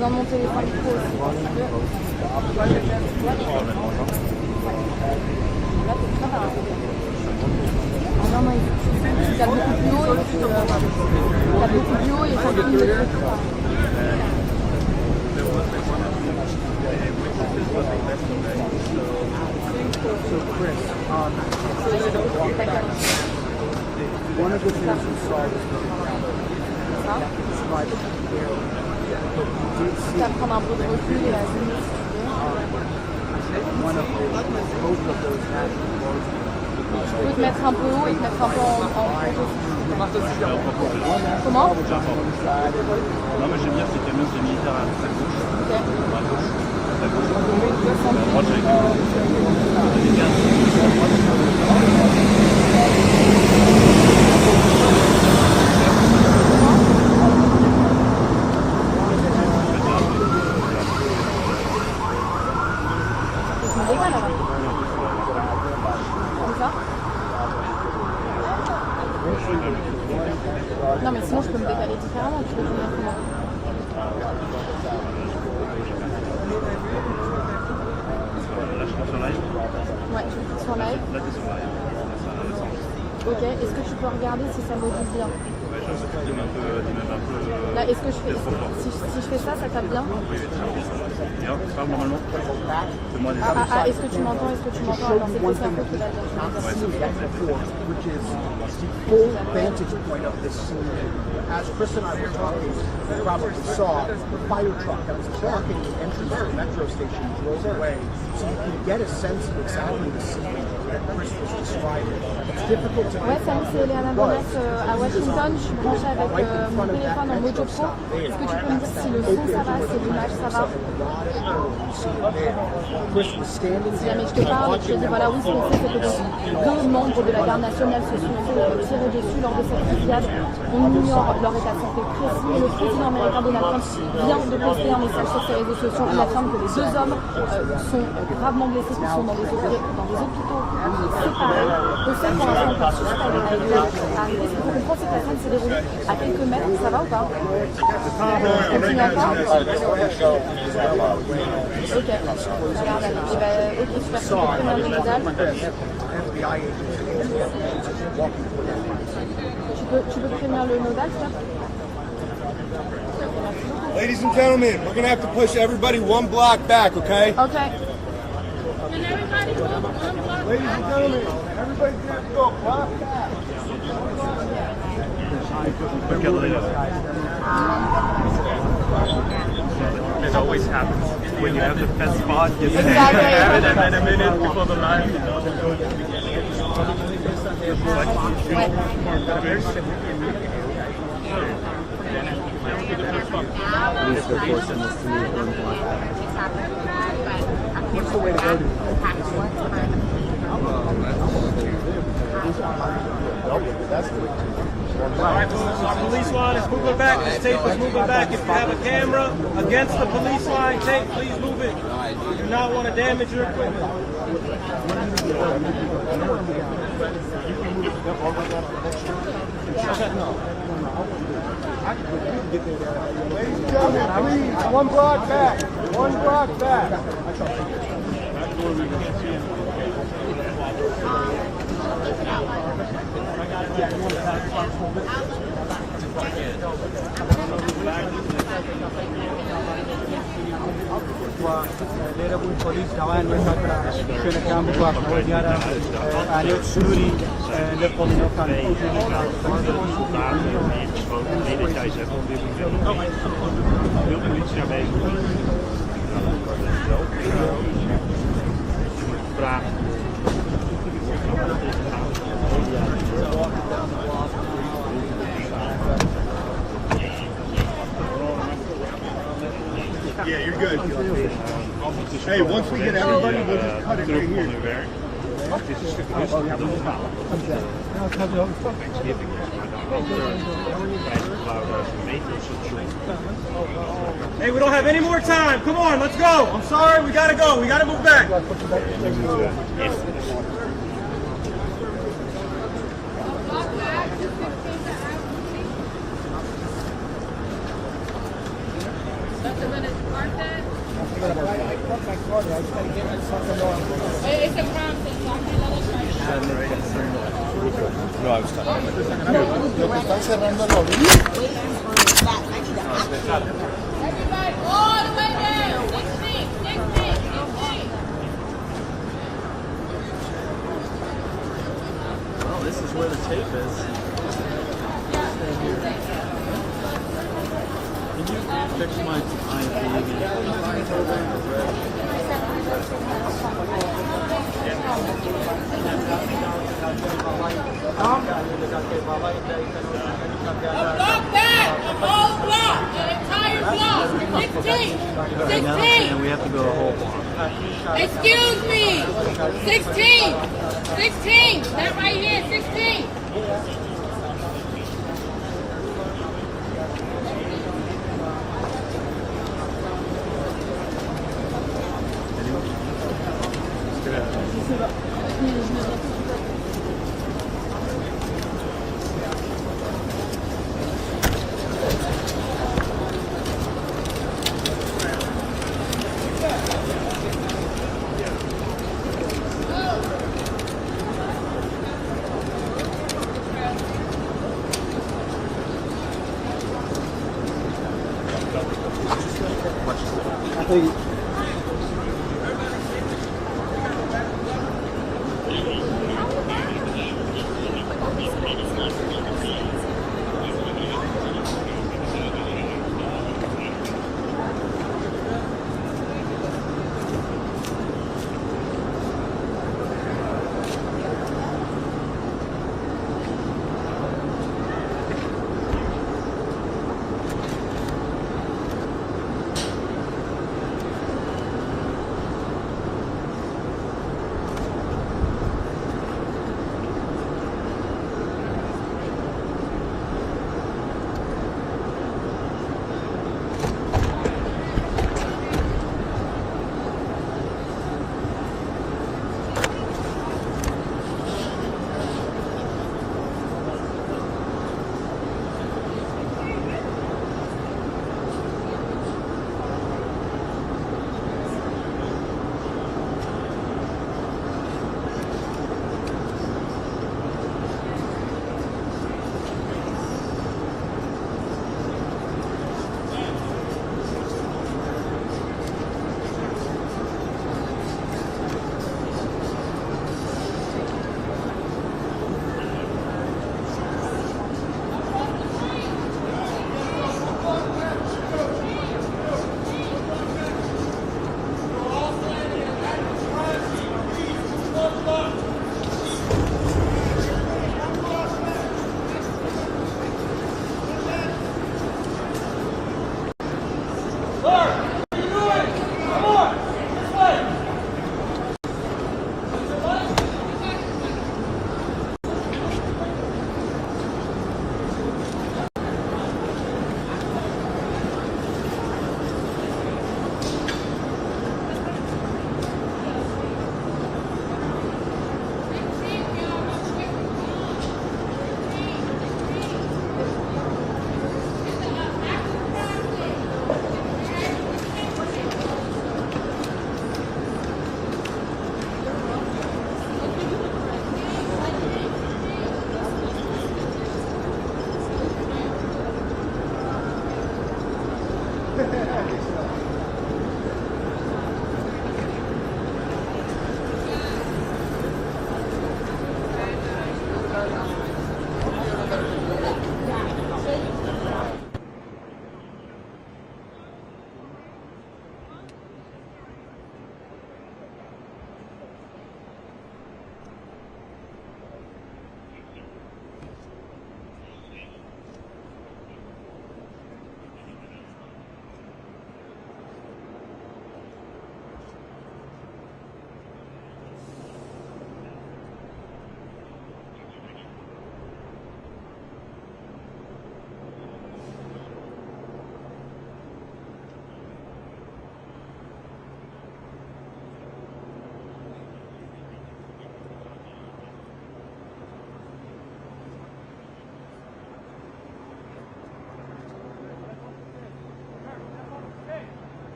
Dans mon téléphone pro aussi. Là, t'es très mal. Ah non, non, il y a beaucoup plus haut et puis il y a beaucoup plus haut et ça finit le truc. So Chris, one of the things we saw was the ground. Describe it clearly. Tu vas prendre un peu de recul et la zoomer si tu veux. One of both of those national guardsmen. Tu peux te mettre un peu haut et te mettre un peu en photo. Comment? Non mais j'aime bien ces camions de militaires à gauche. Ok. À gauche. À droite avec les gaz. Non mais sinon je peux me décaler différemment, tu veux venir comment? Là je prends sur live. Ouais, je clique sur live. Là t'es sur live. Ok, est-ce que tu peux regarder si ça module bien? Ouais, je sais que tu donnes un peu. Là, est-ce que je fais si je fais ça capte bien? Oui, et alors, tu parles normalement. Fais-moi des est-ce que tu m'entends? Alors c'est possible un peu que là, Which is the full vantage point of this scene. As Chris and I were talking, you probably saw the fire truck that was blocking the entrance to the metro station drove away, so you can get a sense of exactly the scene that Chris was describing. It's difficult to ouais, salut, c'est Léana Bonnet à Washington. Je suis branchée avec mon téléphone en mojo pro. Est-ce que tu peux me dire si le son ça va, si l'image ça va? Si jamais je te parle et que je te dis voilà, oui, ce qu'on sait, c'est que deux membres de la garde nationale se sont tirés dessus lors de cette fusillade. On ignore leur état de santé précis. Le président américain Donald Trump vient de poster un message sur ses réseaux sociaux. Il affirme que les deux hommes sont gravement blessés, qui sont dans des hôpitaux séparés. Le seul pour l'instant qu'on suspecte arrivé, ce qu'il faut comprendre, c'est que la scène s'est déroulée à quelques mètres. Ça va ou pas? Continue encore? Ok, regarde, et ben, ok, super, tu peux prévenir le nodal. Tu peux prévenir le nodal, ça? Ladies and gentlemen, we're going to have to push everybody one block back, okay? Okay. Ladies and gentlemen, everybody's going to have to go block back. It always happens when you have the best spot. You Exactly. have it, and then a minute before the line. What's the way to go to that's the way to Alright, our police line is moving back. This tape is moving back. If you have a camera against the police line tape, please move it. You do not want to damage your equipment. Ladies and gentlemen, please, one block back. One block back. Available police جوان شنو كان بقى ديارة عليه سوري لقومنا كان Yeah, you're good. Hey, once we get everybody, we'll just cut it right here. Hey, we don't have any more time. Come on, let's go. I'm sorry, we gotta go. We gotta move back. It's a crime thing, so I can't let us No, I was talking. Everybody, all the way down. 16, 16, 16. Well, this is where the tape is. Can you fix my Block back, the whole block, the entire block. 16, 16. And we have to go a whole block. Excuse me. 16, 16. That right here, 16.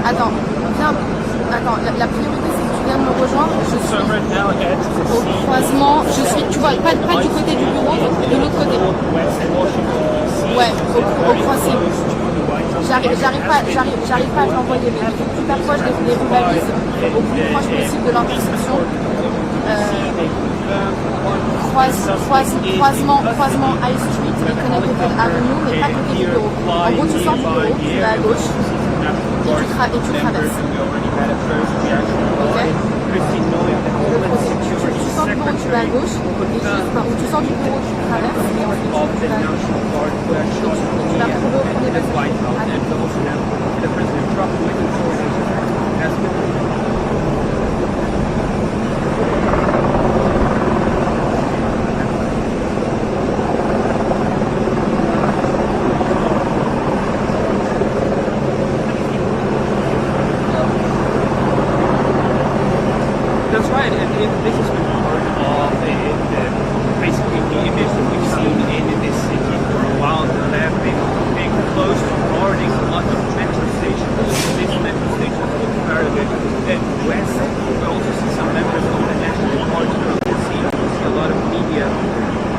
Attends, viens. Attends, la priorité c'est que tu viennes me rejoindre. Je suis au croisement. Je suis, tu vois, pas du côté du bureau, de l'autre côté. Ouais, au croisement. J'arrive pas à t'envoyer, mais il faut que tu t'approches des rues balises au plus proche possible de l'intersection. Croisement High Street et Connecticut Avenue, mais pas côté du bureau. En gros, tu sors du bureau, tu vas à gauche et tu traverses. Ok? Tu sors du bureau, tu vas à gauche, ou tu sors du bureau, tu traverses, et ensuite tu vas à gauche. Donc tu vas retrouver au premier That's right, and this has been part of basically the image that we've seen in this city for a while. They have been being close to guarding a lot of metro stations. This metro station looks very good. West, we also see some members of the National Guardsmen. We see a lot of media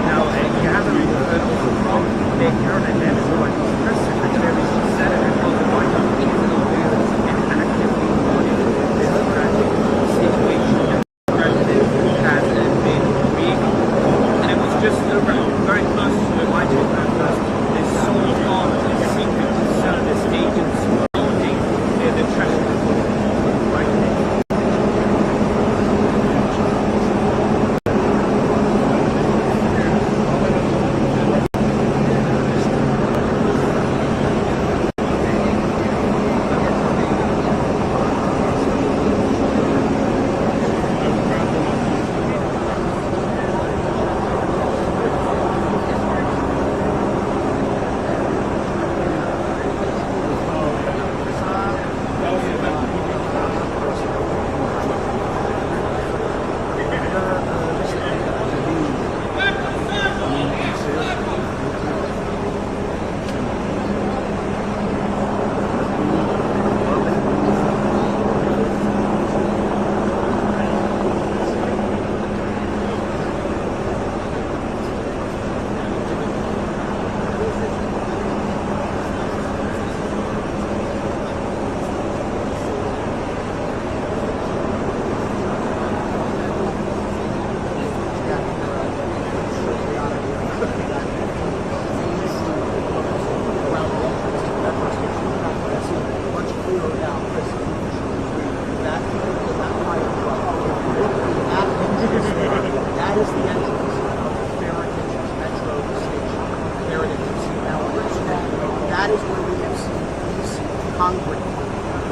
now gathering from the Caroline and what press secretary said it was the White House is aware and actively monitoring this tragic situation that the president has been creating. And it was just very close to the White House because they sold off the secret to sell this agents promoting the traffic. concrete.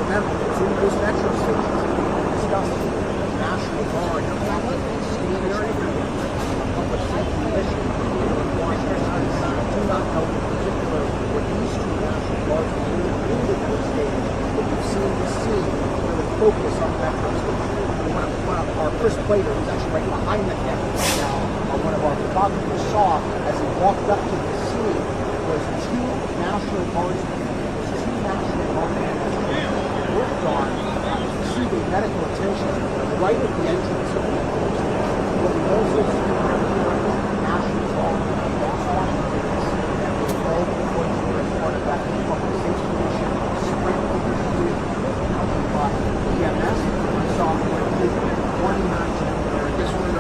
Remember, it's in those metro stations that we discussed the National Guard, the public safety mission in Washington, D.C. do not know in particular what these two National Guardsmen do in those days, but you've seen the scene really focus on metro stations. One of our Chris Plater, who's actually right behind the camera right now, one of our photographers saw as he walked up to the scene was two National Guardsmen. Worked on receiving medical attention right at the entrance of the airport. What we also see around here is National Guard, Washington, D.C., and we know what as part of that public safety mission, sprint over here, by EMS. We saw one emergency there. This one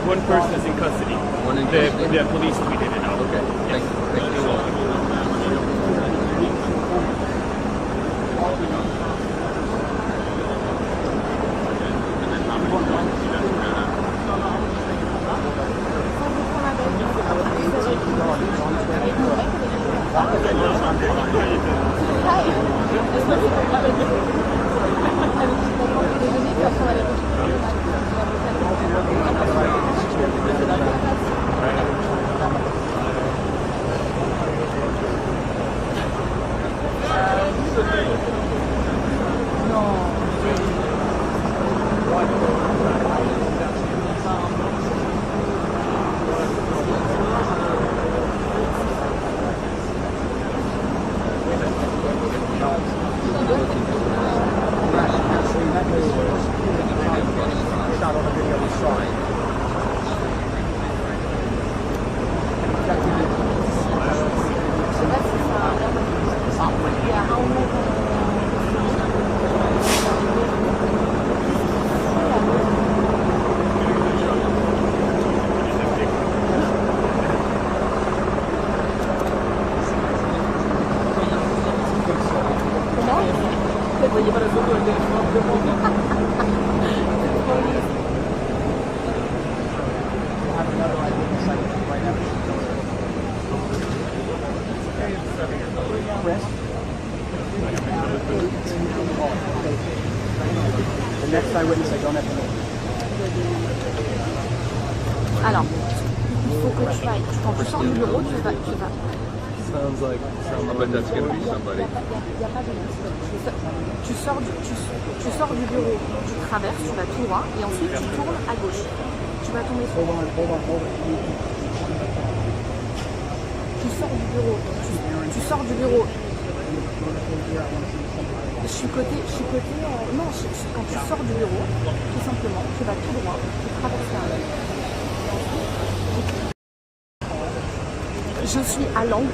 One person is in custody. The police tweeted it out. Okay. Yes. Thank you. have another eyewitness right after she goes. Chris? The next eyewitness I don't have to know. Alors, il faut que tu ailles, quand tu sors du bureau, tu vas. Sounds like someone. But that's gonna be somebody. Y a pas de tu sors du bureau, tu traverses, tu vas tout droit et ensuite tu tournes à gauche. Tu vas tomber sur. Tu sors du bureau. Tu sors du bureau. Je suis côté. Non, quand tu sors du bureau, tout simplement, tu vas tout droit, tu traverses la rue. Je suis à l'angle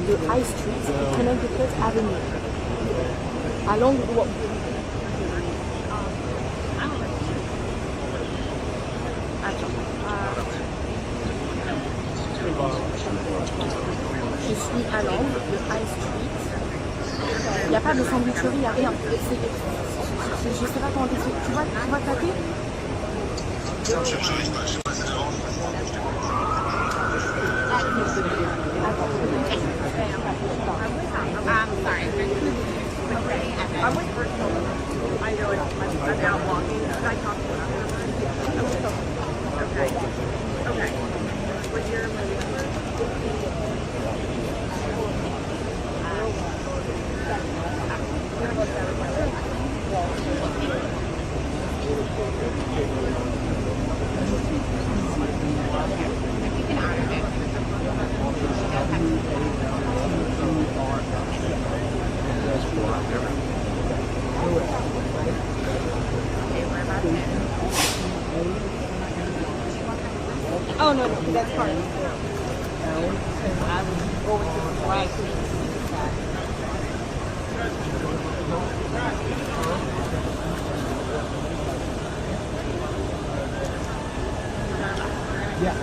de High Street et Connecticut Avenue. À l'angle où... Je suis à l'angle de High Street. Il n'y a pas de sandwicherie, il n'y a rien. Je ne sais pas comment t'expliquer. Tu vois taper? I'm with Bristol. I know it. I'm now walking. Should I talk to you? Okay. Okay. What's your Oh, no, that's part of it. I was going to the right. Yeah.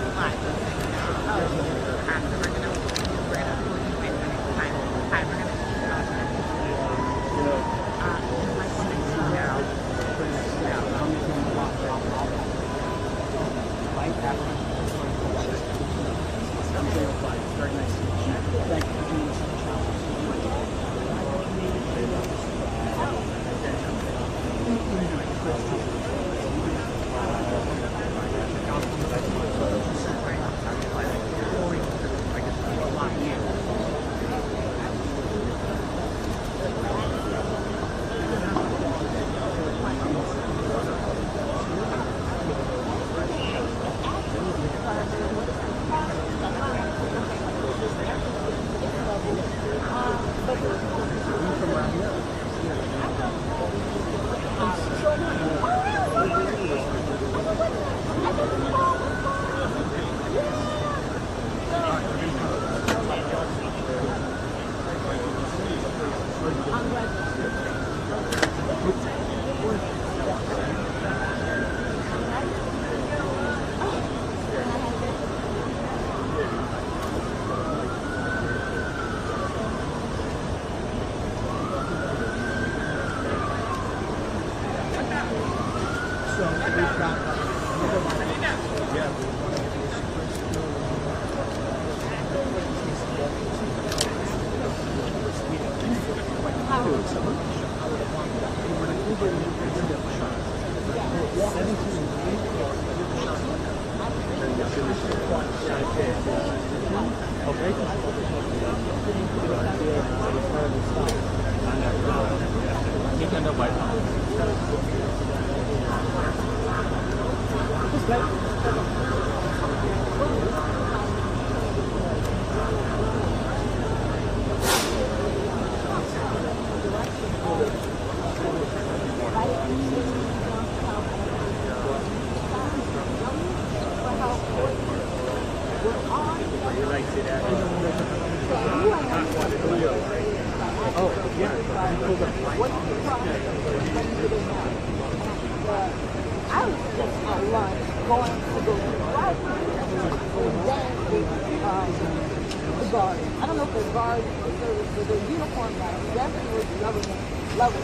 I don't know if the guard, the uniform guy, definitely was government level.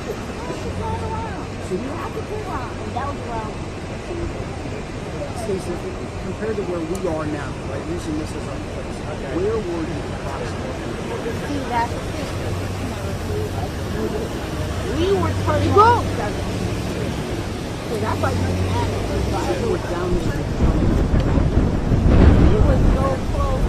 Stacey, compared to where we are now, right, using this as our place, where were you approximately? See, that's the thing. We were turning on. So that's like You were down the street. it was so close that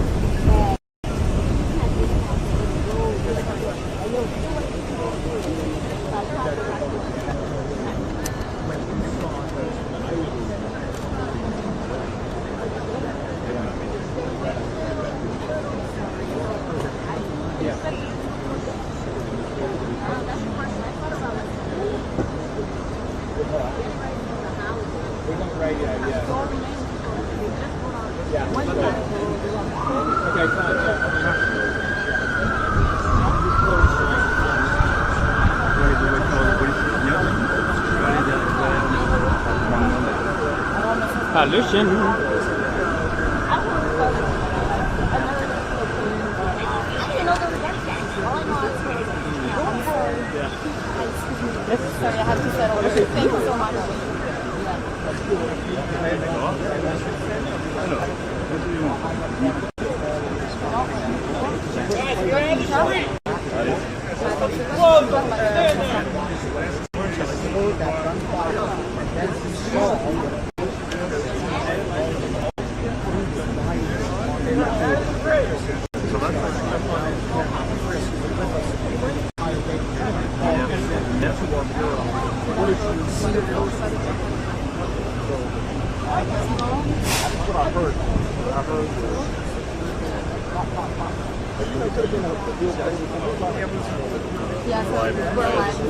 Hallöchen. sorry, I have to settle. Thank you so much. Yeah, so we're live.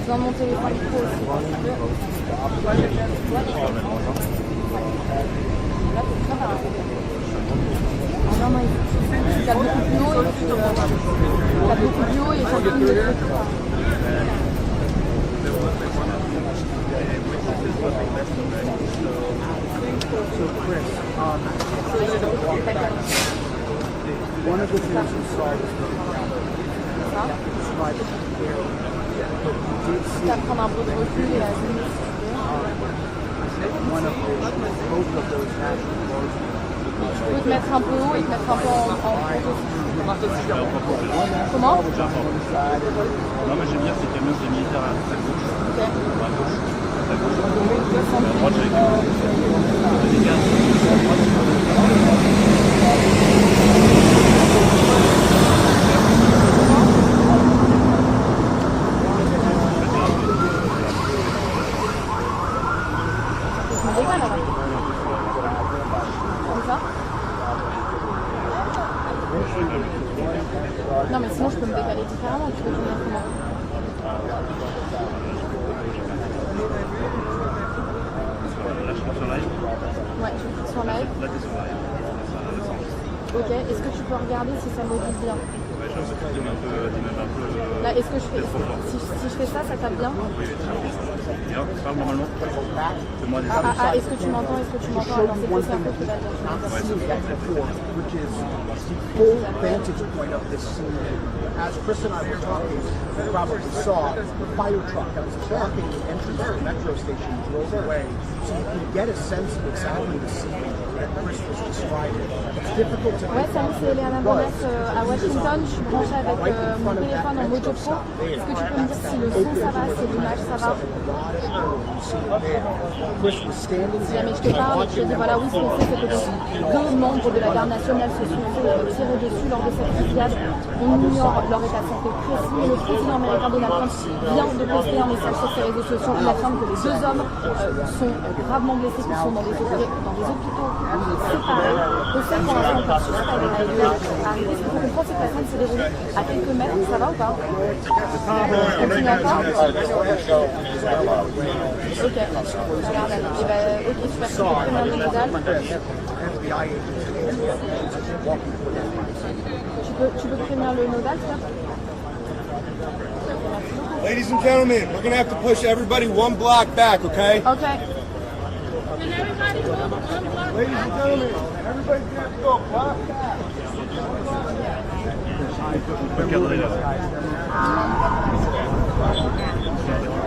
Dans mon téléphone pro aussi. Non, non, il y a beaucoup de l'eau et puis il y a beaucoup de l'eau et ça filme le truc. So, Chris, one of the things you saw was Tu vas prendre un peu de recul et la zoomer si tu veux. one of both of those national guardsmen. Tu peux te mettre un peu haut et te mettre un peu en photo. Comment? Non, mais j'aime bien ces camions des militaires à gauche. Ok. À gauche. À droite, j'ai Non mais sinon je peux me décaler différemment, tu peux venir comment? pas des oreilles. Ok, est-ce que tu peux regarder si ça module bien? Ouais, je sais que tu un peu. Là, est-ce que je fais, si je fais ça tape bien? Bien, tu parles normalement. Fais-moi des Est-ce que tu m'entends? Est-ce que tu m'entends? Alors c'est possible un peu que là, which is the full vantage point of this scene. As Chris and I were talking, you probably saw the fire truck that was blocking the entrance to the metro station drove away, so you can get a sense of exactly the scene that Chris was describing. It's difficult to ouais, salut, c'est Léana Bonnet à Washington. Je suis branchée avec mon téléphone en mojo pro. Est-ce que tu peux me dire si le son ça va, si l'image ça va? Si jamais je te parle et que je te dis voilà, oui, ce qu'on sait, c'est que deux membres de la garde nationale se sont tirés dessus lors de cette fusillade. On ignore leur état de santé précis. Le président américain Donald Trump vient de poster un message sur ses réseaux sociaux. Il affirme que les deux hommes sont gravement blessés, qui sont dans des hôpitaux séparés. Le seul pour l'instant encore suspect arrivé. Ce qu'il faut comprendre, c'est que la scène s'est déroulée à quelques mètres. Ça va ou pas? Continue encore? Ok, regarde, et ben, ok, super, tu peux prévenir le nodal. Tu peux prévenir le nodal, ça? Ladies and gentlemen, we're gonna have to push everybody one block back, okay? Okay. Ladies and gentlemen, everybody's gonna have to go block back.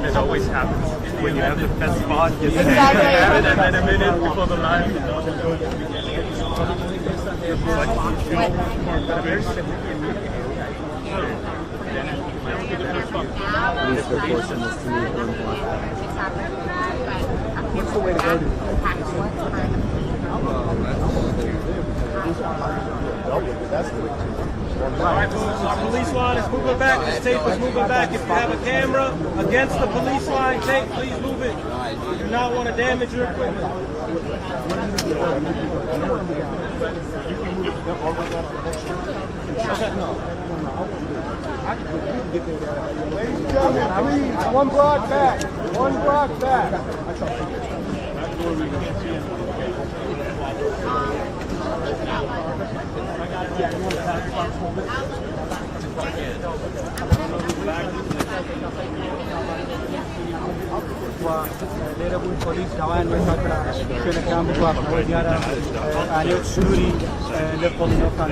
It always happens. When you have the best spot, you Exactly. have it, and then a minute before the line. What's the way to go to Our police line is moving back. This tape is moving back. If you have a camera against the police line tape, please move it. You do not want to damage your equipment. Ladies and gentlemen, please, one block back. One block back. National Police دعوان مثلا شنو كان بواقع ديارة عليه سوري لقولنا كان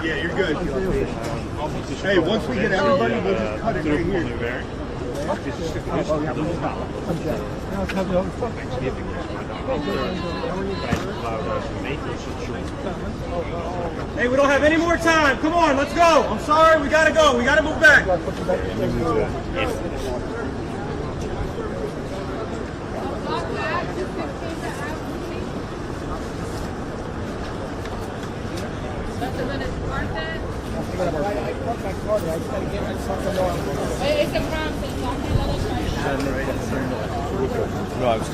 Yeah, you're good. Hey, once we get everybody, we'll just cut it right here. Hey, we don't have any more time. Come on, let's go. I'm sorry, we gotta go. We gotta move back. No, I was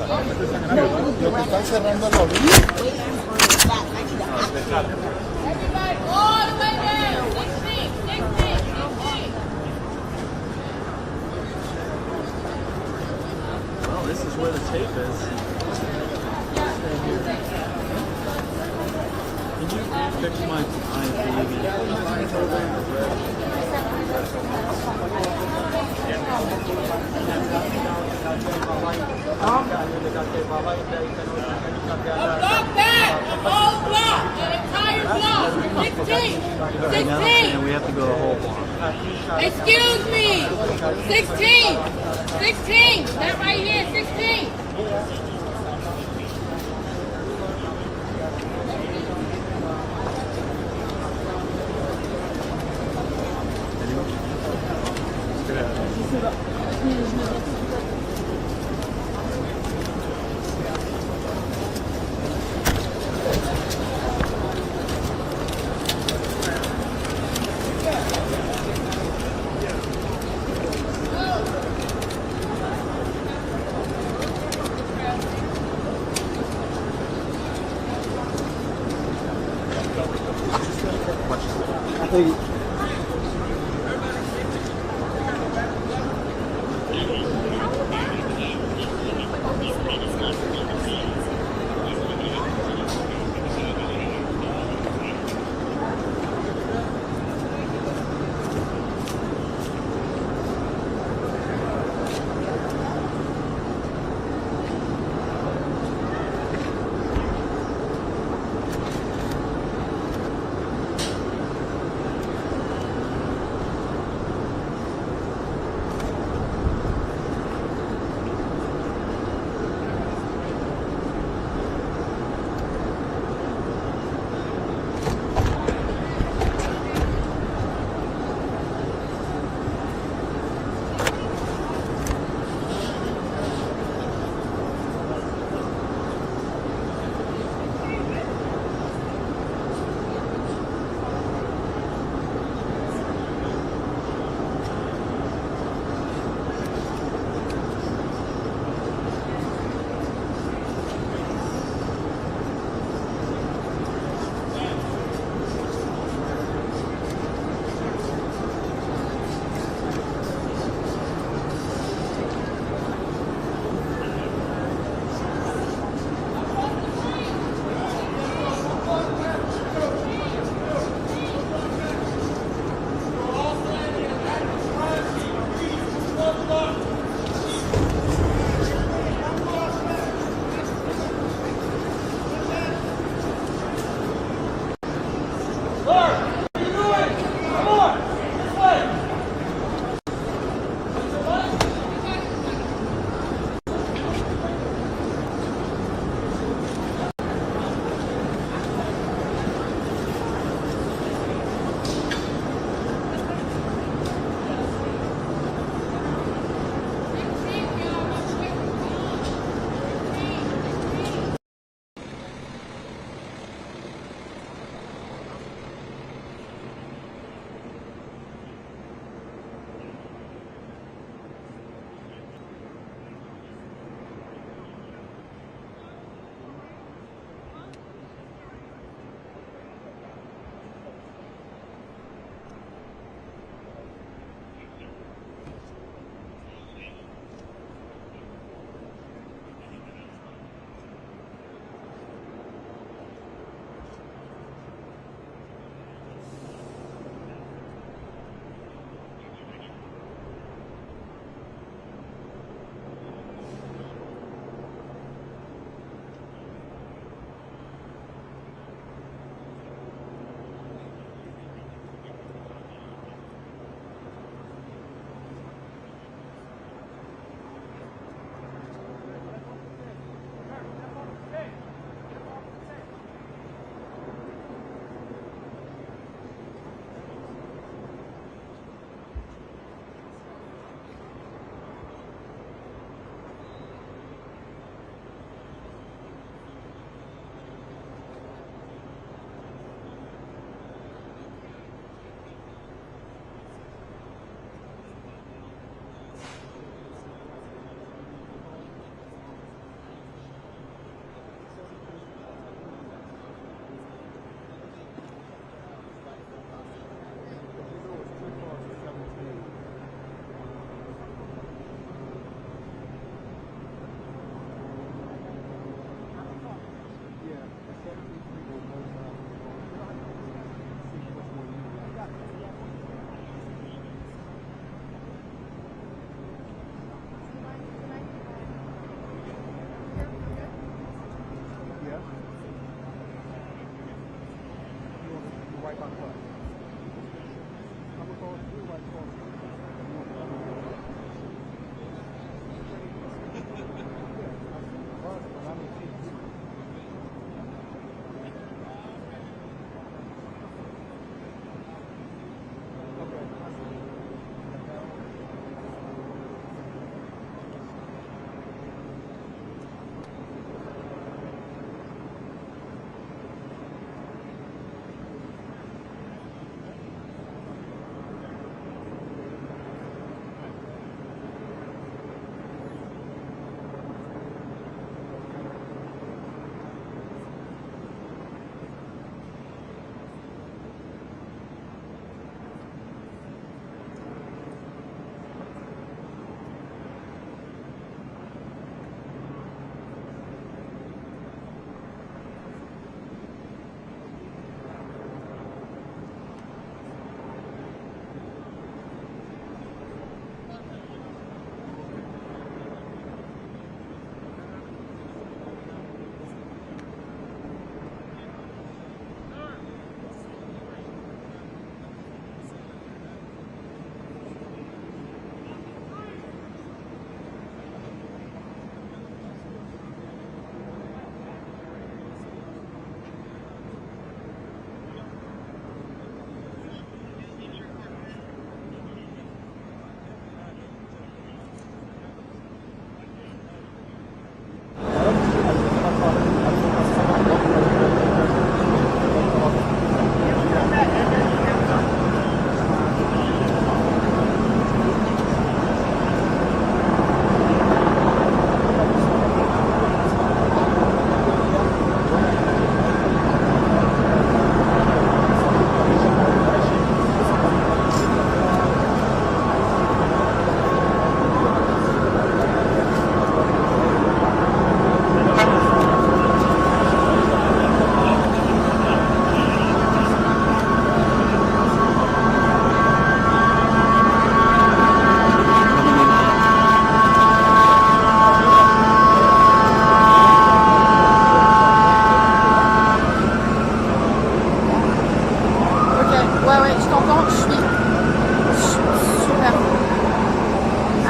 Lo que están cerrando la orilla. Everybody, all the way down. 16. Well, this is where the tape is. Can you fix my Block back! The whole block! The entire block! 16! 16! And we have to go a whole block. Excuse me! 16! 16! That right here, 16!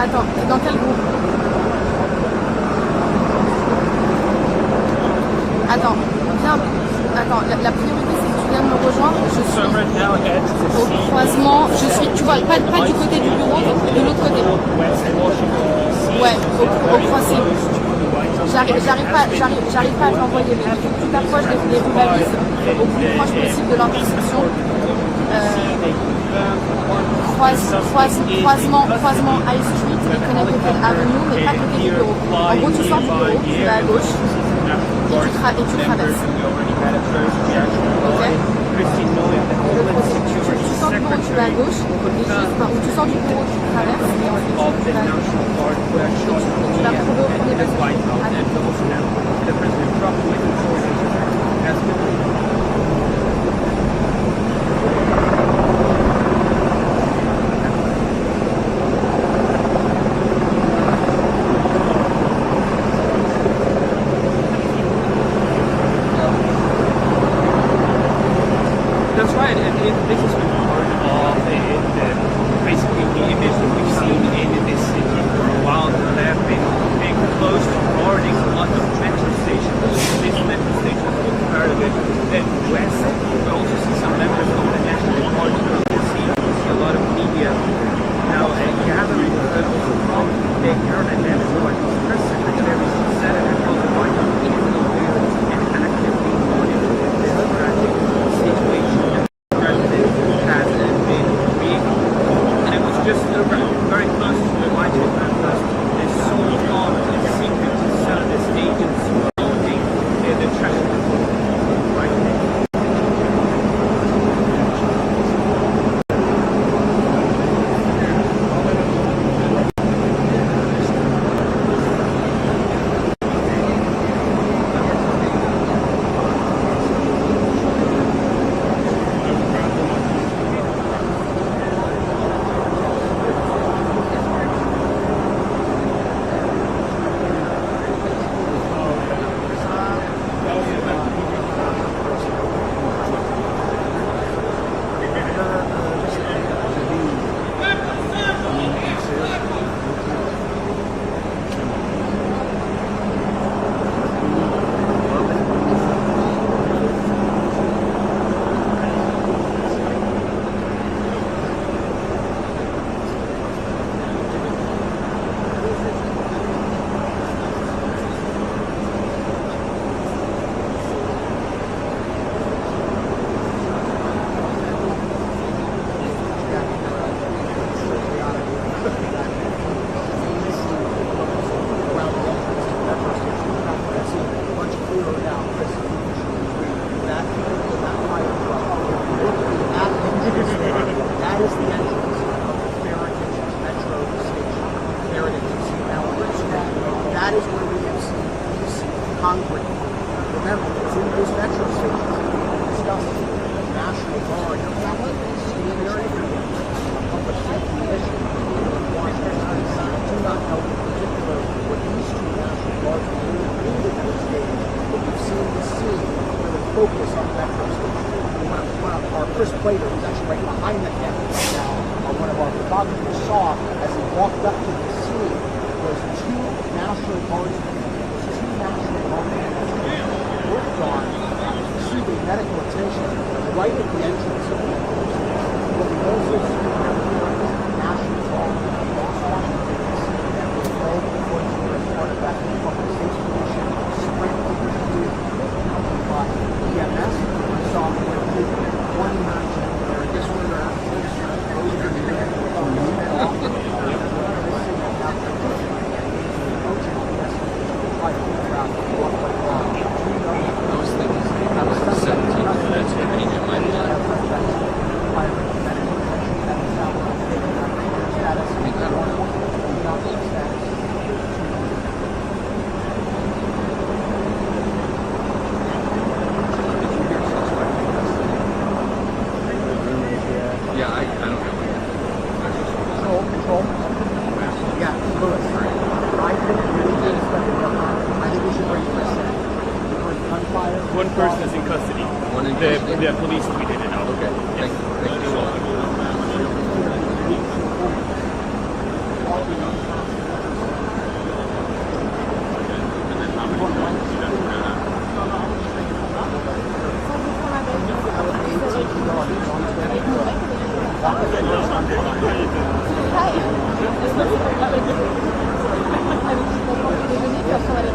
Attends, t'es dans quel groupe? Attends, viens. Attends, la priorité c'est que tu viennes me rejoindre. Je suis au croisement. Je suis, tu vois, pas du côté du bureau, de l'autre côté. Ouais, au croisement. J'arrive pas à t'envoyer, mais tu t'approches des rues balises au plus proche possible de l'intersection. Croisement High Street et Connecticut Avenue, mais pas côté du bureau. En gros, tu sors du bureau, tu vas à gauche et tu traverses. Ok? Tu sors du bureau, tu vas à gauche, et tu sors du bureau, tu traverses, et ensuite tu vas à gauche. Tu vas retrouver au premier passage. That's right, and this has been part of basically the image that we've seen in this city for a while. There have been big closed guarding a lot of metro stations. This metro station is part of it. West, we also see some members of the National Guardsmen. We see a lot of media. Now, you have also from the Maryland National Press Secretary said it was the White House is aware and actively monitoring the democratic situation that the president has been creating. And it was just very close to the White House because there's so long and secret to some of this agency holding the treasure right now. That is where we have seen peace, concrete. Remember, it's in those metro stations we discussed the National Guard, state area, public safety mission, do not know in particular what these two National Guards are doing in those stations, but we've seen the scene really focus on metro stations. Our Chris Plater, who's actually right behind the camera right now, one of our photographers saw as he walked up to the scene was two National Guardsmen worked on receiving medical attention right at the entrance of the entrance. What we also see National Guard, Washington, D.C., that was all before you were part of that public safety mission, sprint accompanied by EMS. We saw one match there. This one, Those things have 17 minutes remaining in my Yeah, I don't know. Control. Yeah, Lewis. I think we should bring Chris in. Gunfire. One person is in custody. One in custody? The police we didn't know. Okay. Thank you so much. avec les déjeuner, puis après on va aller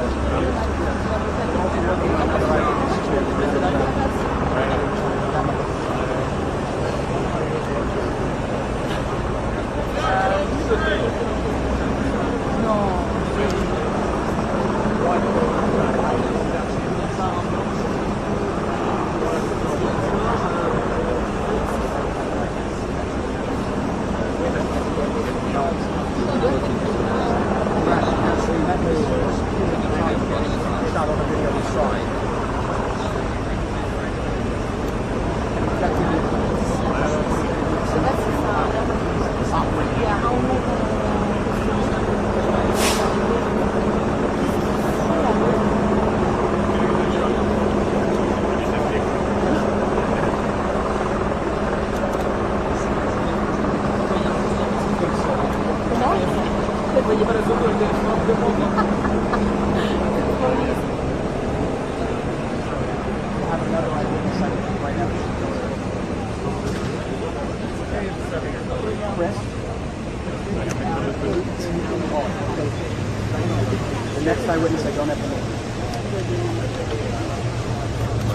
The next eyewitness I don't have to know.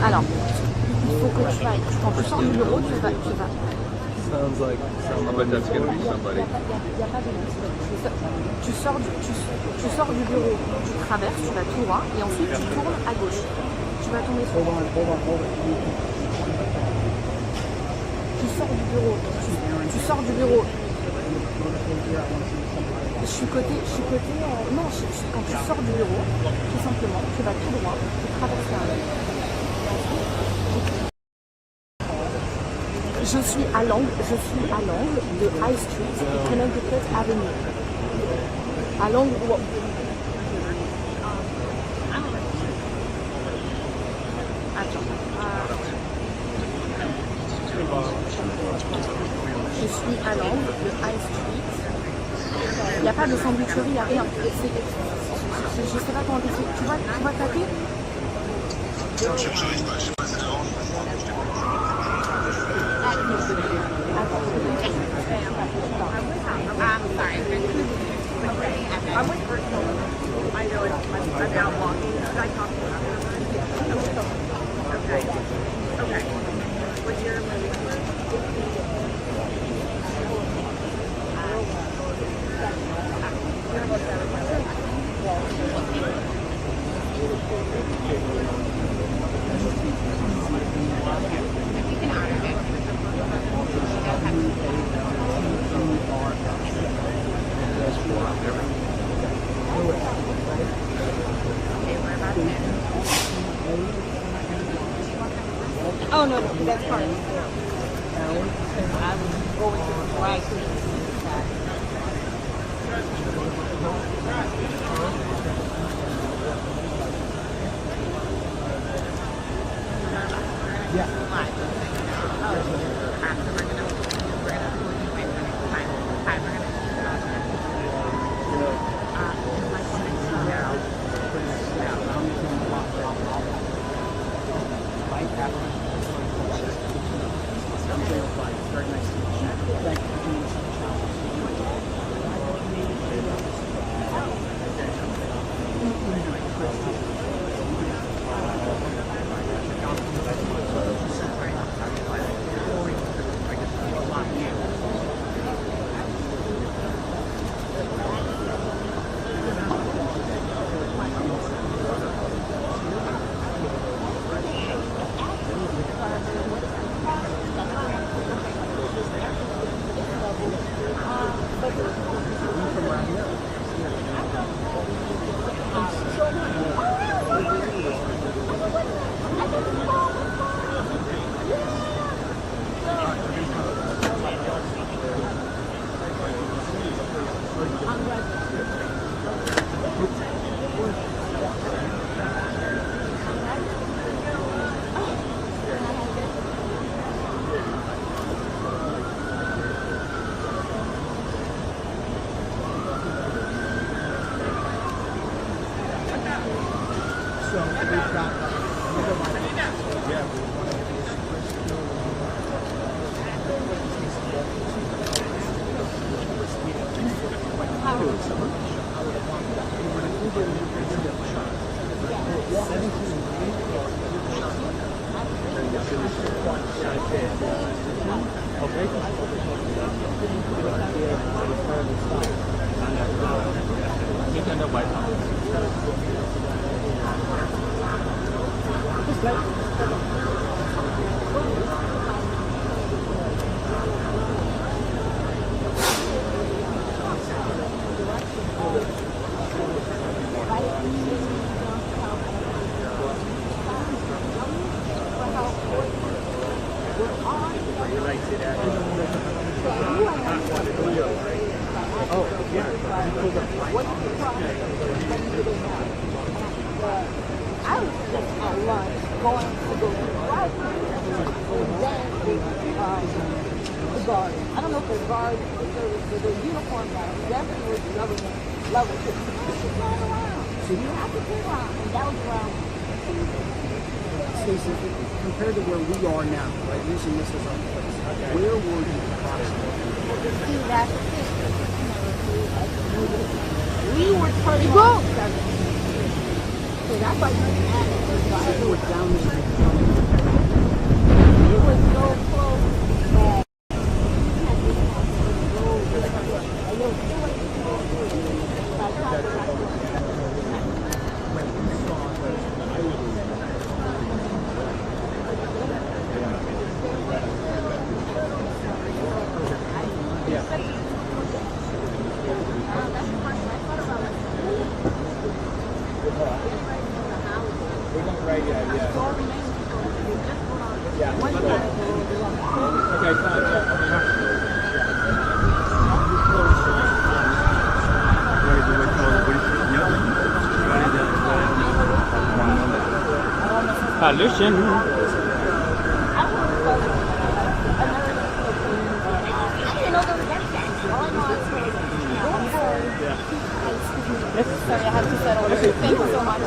Alors, il faut que tu ailles. Quand tu sors du bureau, tu vas. Sounds like I bet that's gonna be somebody. Tu sors du bureau, tu traverses, tu vas tout droit, et ensuite tu tournes à gauche. Tu vas tomber sur. Tu sors du bureau. Je suis côté. Non, quand tu sors du bureau, tout simplement, tu vas tout droit, tu traverses la rue. Je suis à l'angle de High Street et Connecticut Avenue. À l'angle où... Je suis à l'angle de High Street. Il n'y a pas de sandwicherie, il n'y a rien. Je ne sais pas comment t'expliquer. Tu vas taper? I'm with personal. I know I'm out walking. Should I talk to you? Okay. Okay. What's your Oh, no, that's fine. I was going to the right. Stacey, compared to where we are now, right, using this as our place, where were you approximately? We were turning on 7. So that's why you were down there. It was so close that Hallöchen. sorry, I have to settle. Thank you so much.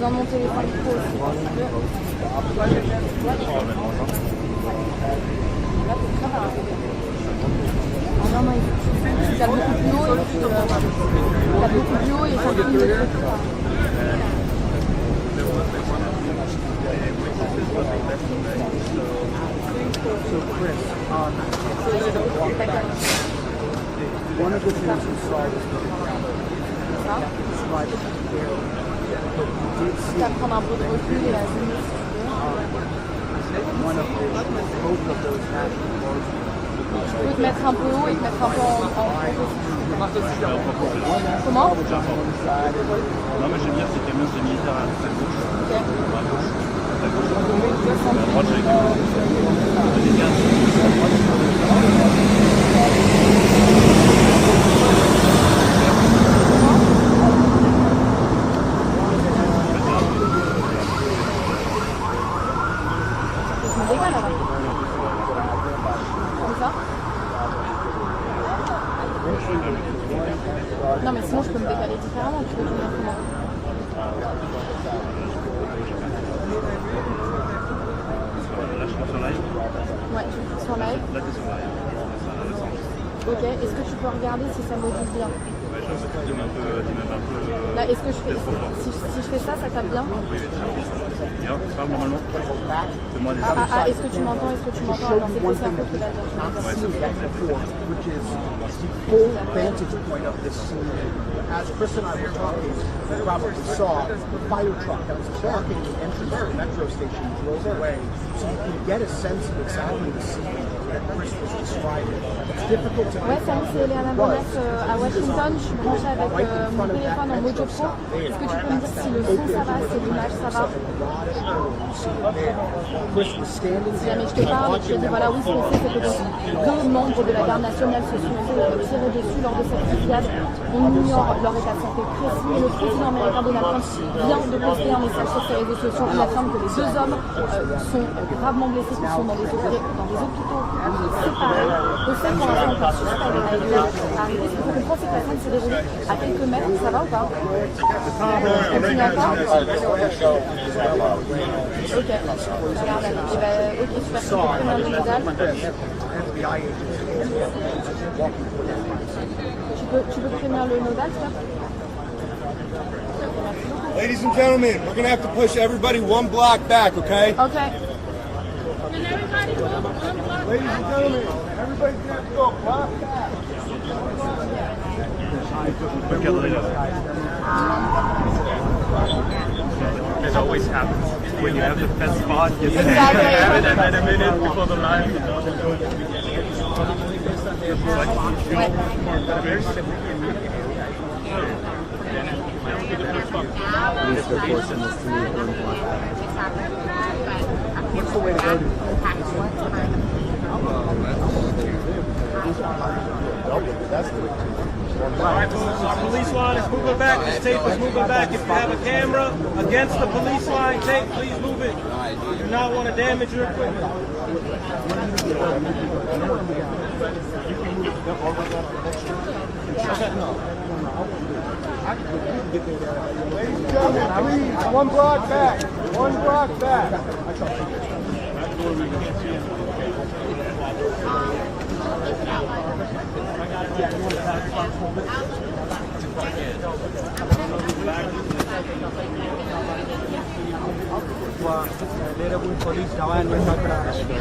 Dans mon téléphone pro aussi. Ah non, non, il tape beaucoup plus haut et puis tape beaucoup plus haut et ça finit de So Chris, one of the things we saw was the ground. Describe it clearly. But we did see prendre un peu de recul et à zoomer si tu veux. one of both of those national guardsmen. Tu peux te mettre un peu haut et te mettre un peu en Comment? Non, mais j'aime bien ces camions de militaires à gauche. Ok. À droite, j'ai Non mais sinon je peux me décaler différemment, tu veux tourner comment? Là, je suis sur live. Ouais, je suis sur live. Là, t'es sur live. Ok, est-ce que tu peux regarder si ça module bien? Ouais, je pense que tu m'aimes un peu. Là, est-ce que je fais... Si je fais ça, ça tape bien? Bien, ça parle normalement. Fais-moi des est-ce que tu m'entends? Est-ce que tu m'entends? Alors c'est possible un peu que tu vas dire. Which is the full vantage point of this scene. As Chris and I were talking, you probably saw the fire truck that was blocking the entrance to the metro station drove away, so you can get a sense of exactly the scene that Chris was describing. It's difficult to Ouais, salut, c'est Léana Bonnet à Washington. Je suis branchée avec mon téléphone en mojo pro. Est-ce que tu peux me dire si le son ça va, si l'image ça va? Si jamais je te parle, je te dis voilà, oui, ce qu'on sait, c'est que deux membres de la garde nationale se sont tirés dessus lors de cette fusillade. On ignore leur état de santé précis. Le président américain Donald Trump vient de poster un message sur ses réseaux sociaux. Il affirme que les deux hommes sont gravement blessés, qui sont dans des hôpitaux séparés. On sait pour l'instant qu'un suspect a dû arriver. Ce qu'il faut comprendre, c'est que la scène s'est déroulée à quelques mètres. Ça va ou pas? Continue encore? Ok, regarde, ok, super, tu peux prévenir le nodal. Tu peux prévenir le nodal, s'il te plaît? Ladies and gentlemen, we're going to have to push everybody one block back, okay? Ok. Can everybody move one block? Ladies and gentlemen, everybody's going to have to go block back. It always happens when you have the best spot. You Exactly. have it, and then a minute before the line. What's the way to go to That's the way to All right, our police line is moving back. This tape is moving back. If you have a camera against the police line tape, please move it. You do not want to damage your equipment. Ladies and gentlemen, please, one block back. One block back. Available police جوان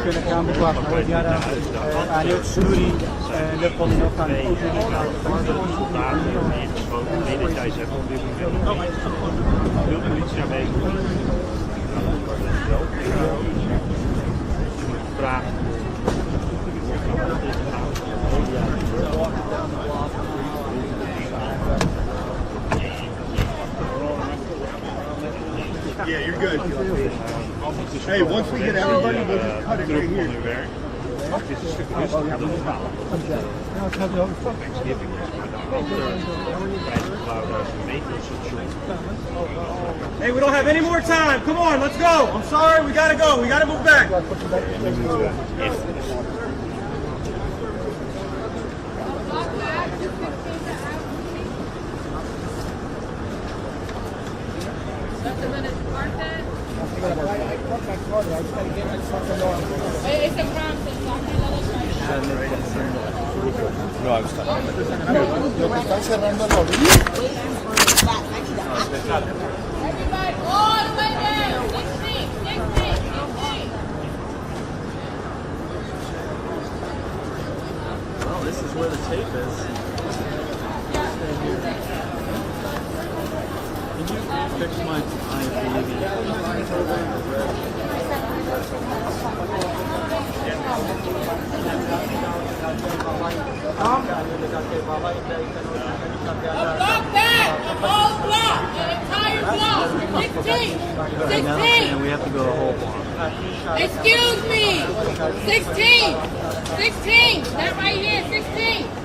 شنو كان بقى وديارة عليه سوري للقضاء كان veel politie aanwezig. Vragen. Yeah, you're good. Hey, once we get everybody, we'll just cut it right here. Hey, we don't have any more time. Come on, let's go. I'm sorry, we gotta go. We gotta move back. It's a crime. No, I was talking. Everybody, all the way down. 16. where the tape is. Can you fix my Block that! The whole block! The entire block! 16! 16! And we have to go the whole block. Excuse me! 16! 16! That right here, 16!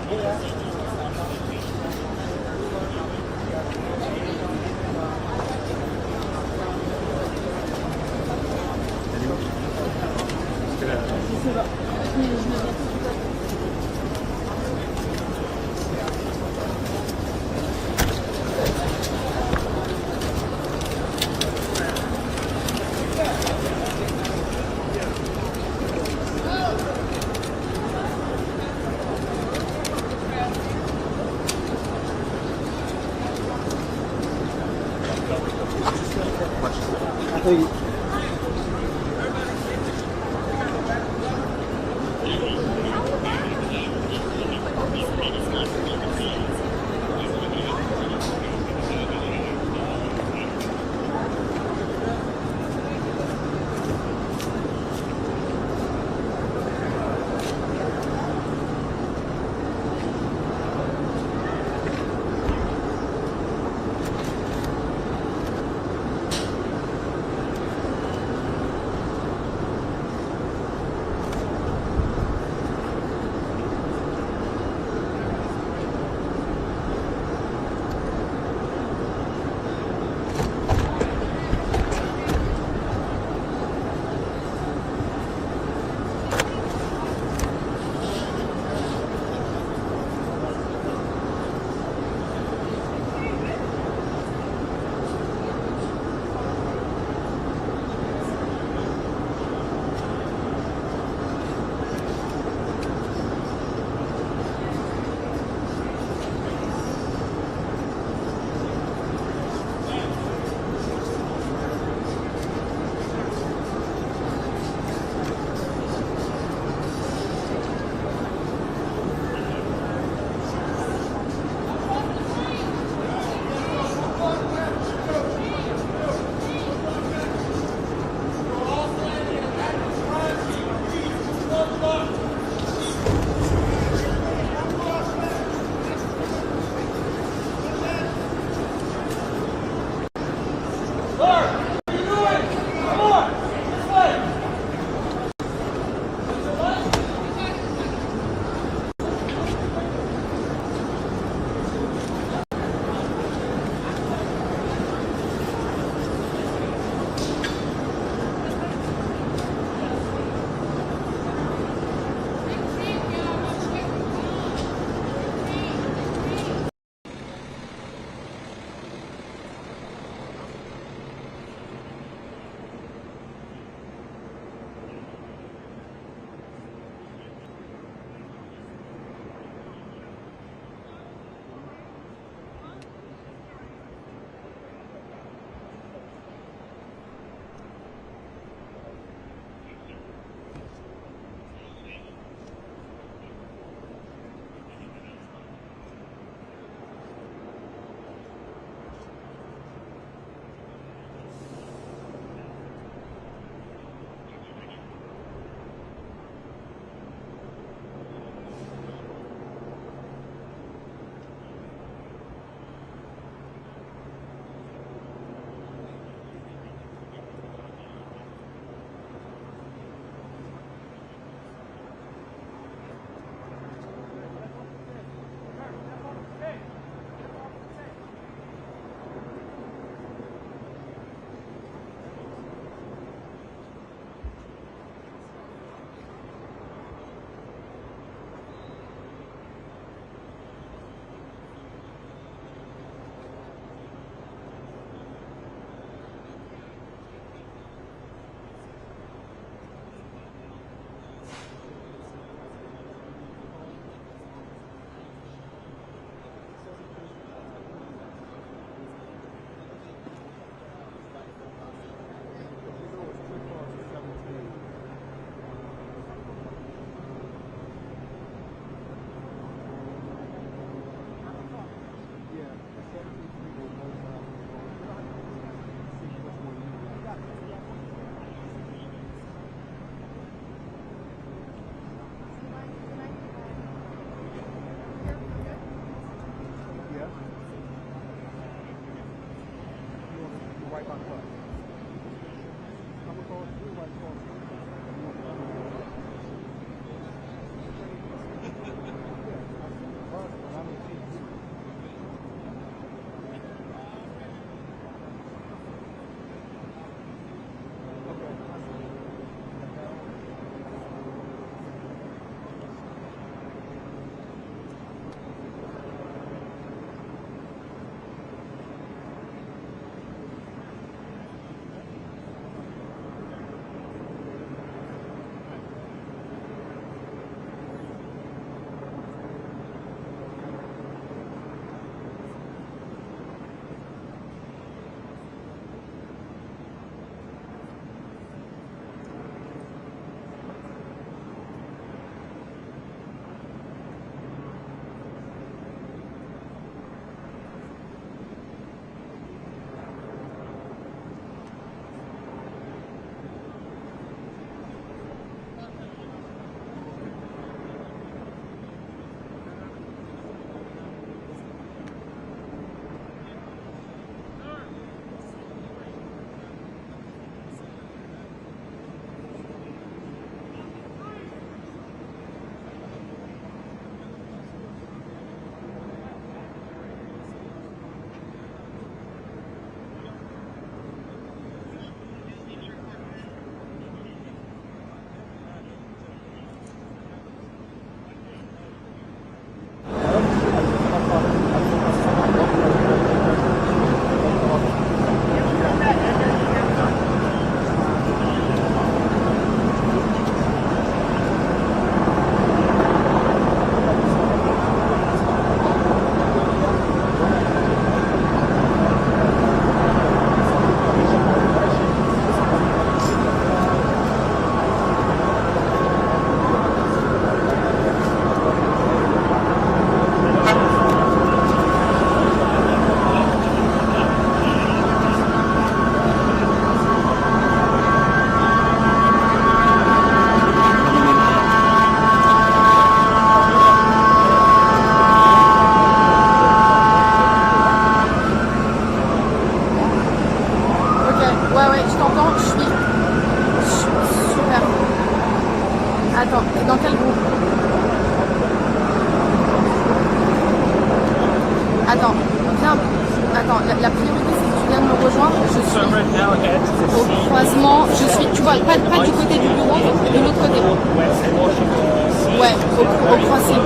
So right now at the Au croisement, je suis, tu vois, pas du côté du bureau, mais de l'autre côté. West Washington DC. Ouais, au croisement.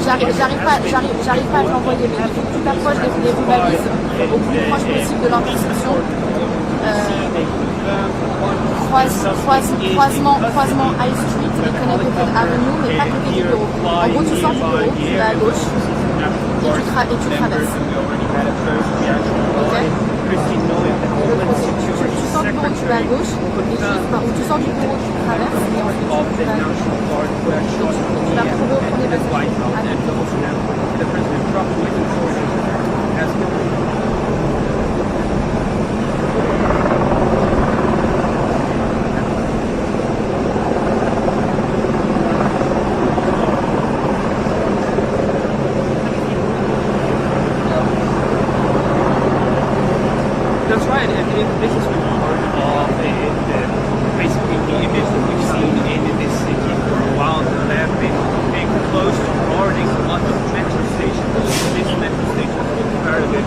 J'arrive pas à te l'envoyer, mais il faut que tu t'approches des rues balises au plus proche possible de l'intersection. Croisement High Street et Connecticut Avenue, mais pas côté du bureau. En gros, tu sors du bureau, tu vas à gauche et tu traverses. Ok? Kristi, Noem, Homeland Tu sors du bureau, tu vas à gauche, et tu sors du bureau, tu traverses, et ensuite of tu the vas à gauche. National Guardsmen. Tu vas retrouver au premier The White passage. House and the President Trump has That's right, and this has been part of basically the image that we've seen in this city for a while. They have been close to guarding a lot of metro stations. This metro station is part of it.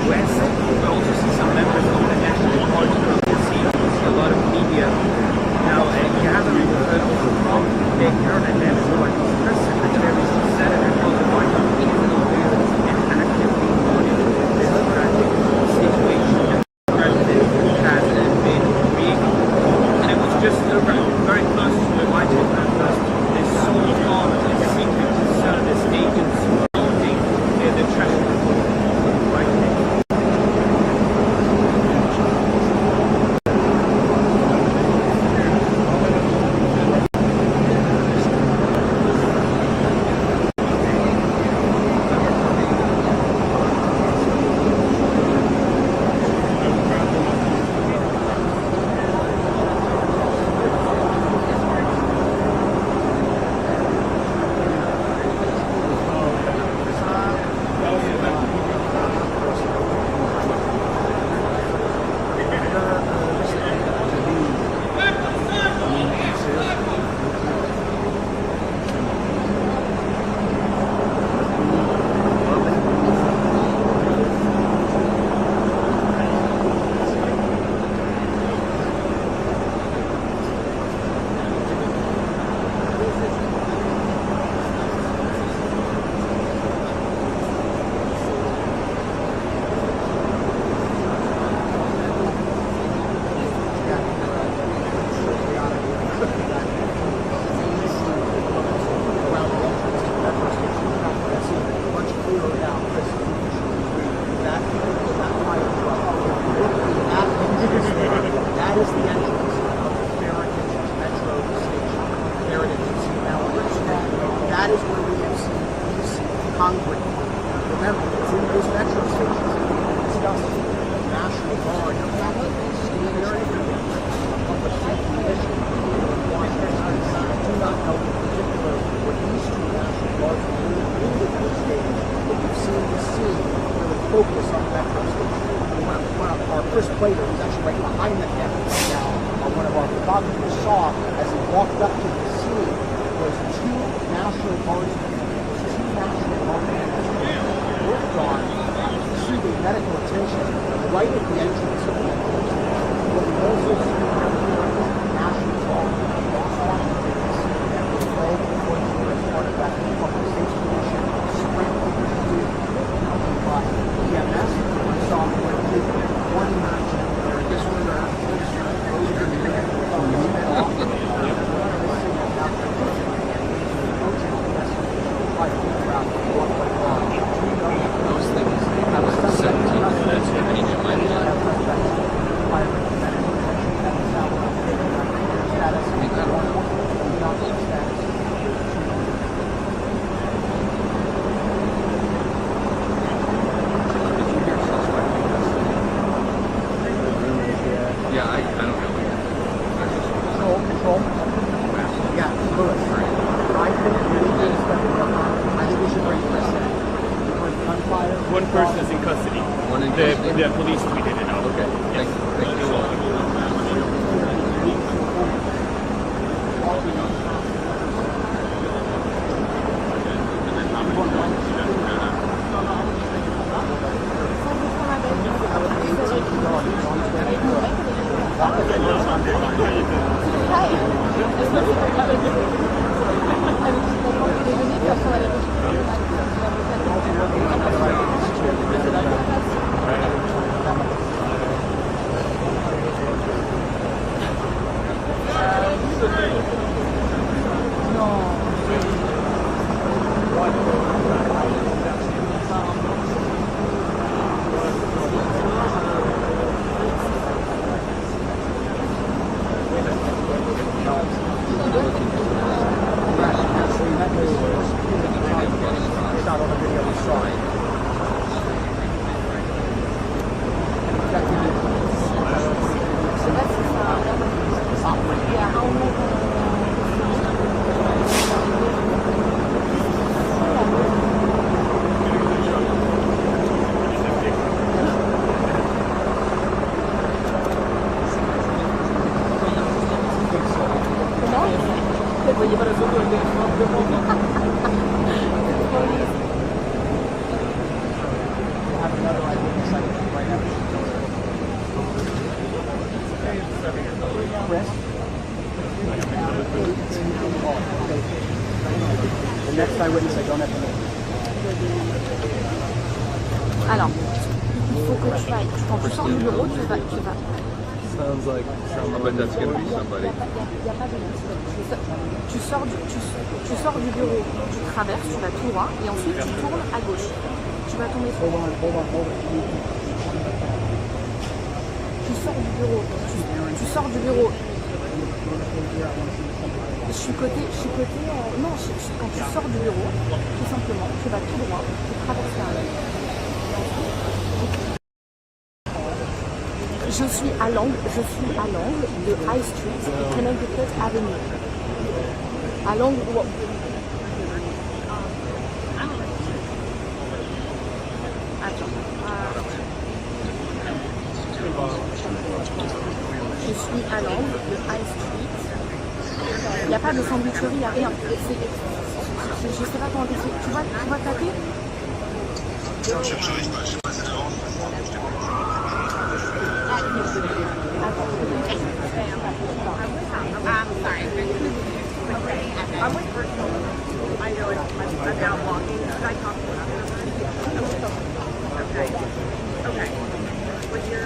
West, we also see some members of the National Guardsmen. We see a lot of media now gathering also from the Maryland and what press secretary, Senator Joseph Biden is aware and actively monitoring this tragic situation that the president has been creating. And it was just very close to the White House because there's so long and secret service agents surrounding the treasury right now. That is the entrance of Heritage Metro Station. Heritage. Now, that is where we have seen police congregate. Remember, it's in those metro stations that we discussed. The National Guard, the fact that they stay there a public safety mission. I do not know in particular what these two National Guards are doing in the metro station, but you've seen the scene really focus on the metro station. Our first player was actually right behind the camera right now. One of our photographers saw as he walked up to the scene was two National Guardsmen worked on receiving medical attention right at the entrance of the metro station. What we also see here is National Guard across Washington DC and was led before the year as part of that public safety mission sprint by EMS. We saw one match where this one those things have a 17 minutes to reach in my mind. Yeah, I don't know. Control. Yeah, Lewis. I think we should bring Chris in. Gunfire. One person is in custody. One in The custody? police tweeted it out. Okay, thank Sans doute qu'on avait The next eyewitness I don't have to know. Alors, il faut que tu ailles, quand tu sors du bureau, tu vas. Sounds like somebody. But that's going to be somebody. Il y a pas de tu sors du bureau, tu traverses, tu vas tout droit et ensuite tu tournes à gauche. Tu vas tomber sur. Tu sors du bureau. Je suis côté. Non, quand tu sors du bureau, tout simplement, tu vas tout droit, tu traverses la rue. Je suis à l'angle de High Street et Connecticut Avenue. À l'angle où... Attends. Je suis à l'angle de High Street. Il n'y a pas de sandwicherie, il n'y a rien. Je ne sais pas comment t'expliquer. Tu vois taper? I'm with personal. I know I'm out walking. Should I talk to another? Okay. Okay. What's your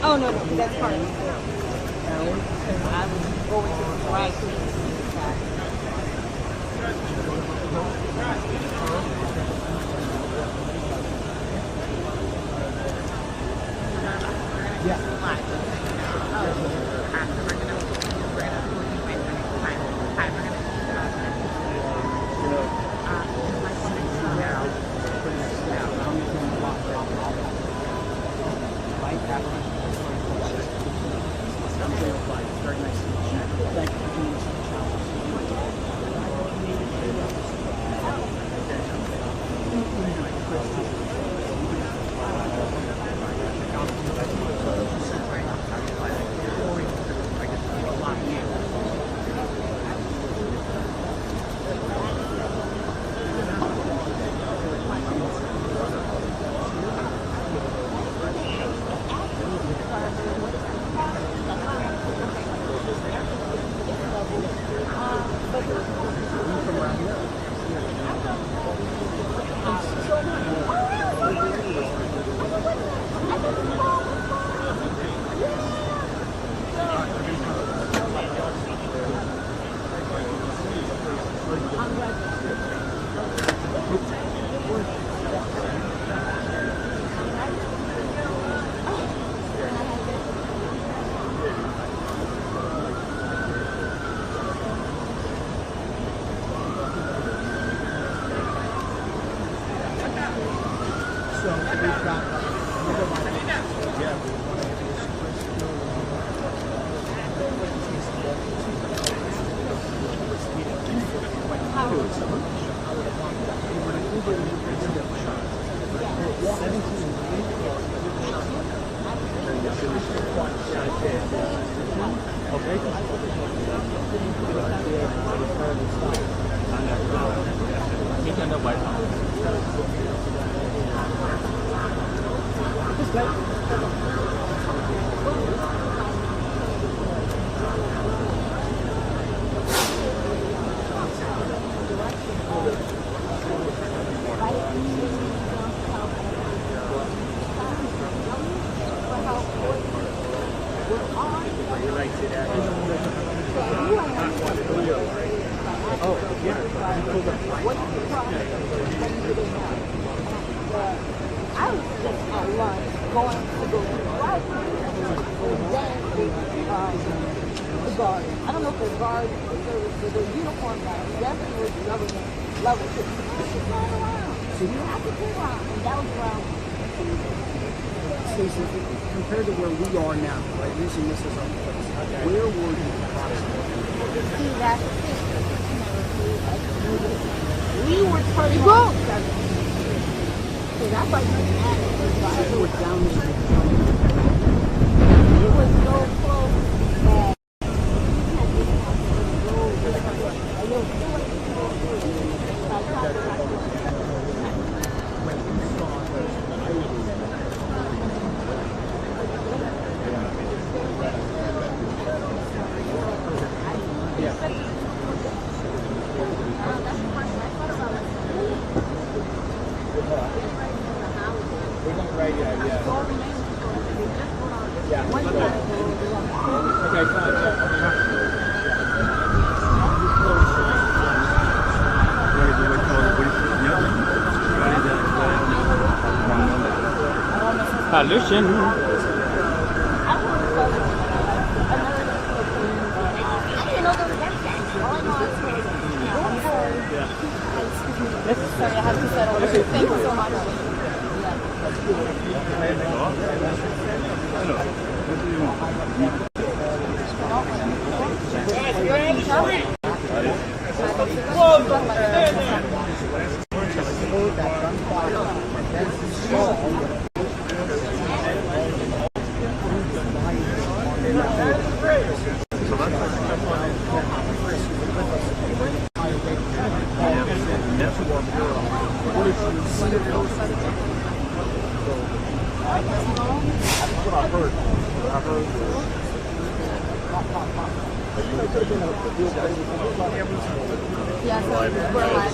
Oh, no, that's part of it. I was going to the right. Stacey, compared to where we are now, right, using this as our place, where were you approximately? See, that's the thing. We were turning on 7. So that's like So we're down this way. It was so close that Hallöchen. sorry, I have to settle this. Thank you so much. Yeah, so we're live.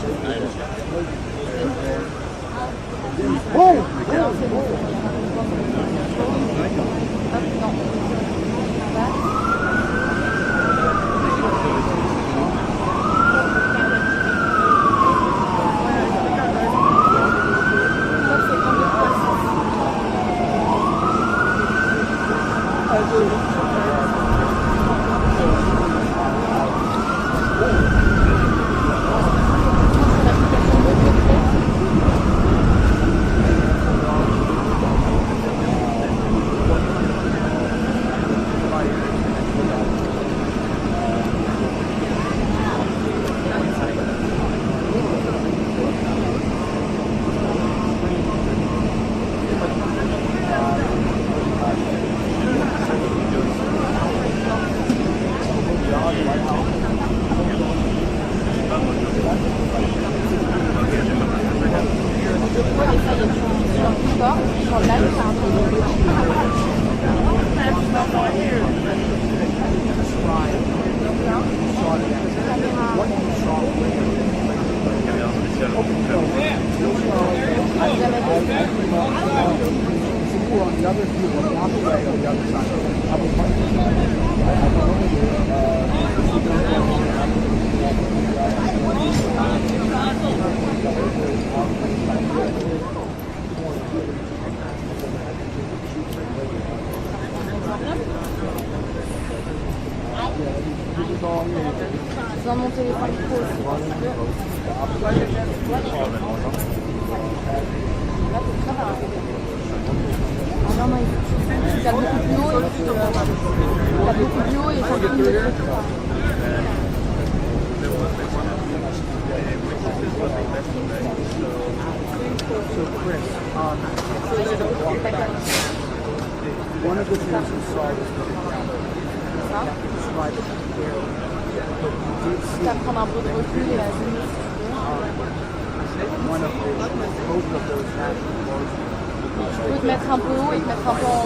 Dans mon téléphone pro aussi. Non, non, il y a beaucoup de l'eau et ça One of the things we saw was the ground. Describe it clearly. But you did see prendre un peu de recul et à zoomer. one of both of those national guardsmen. Je peux te mettre un peu haut et te mettre un peu en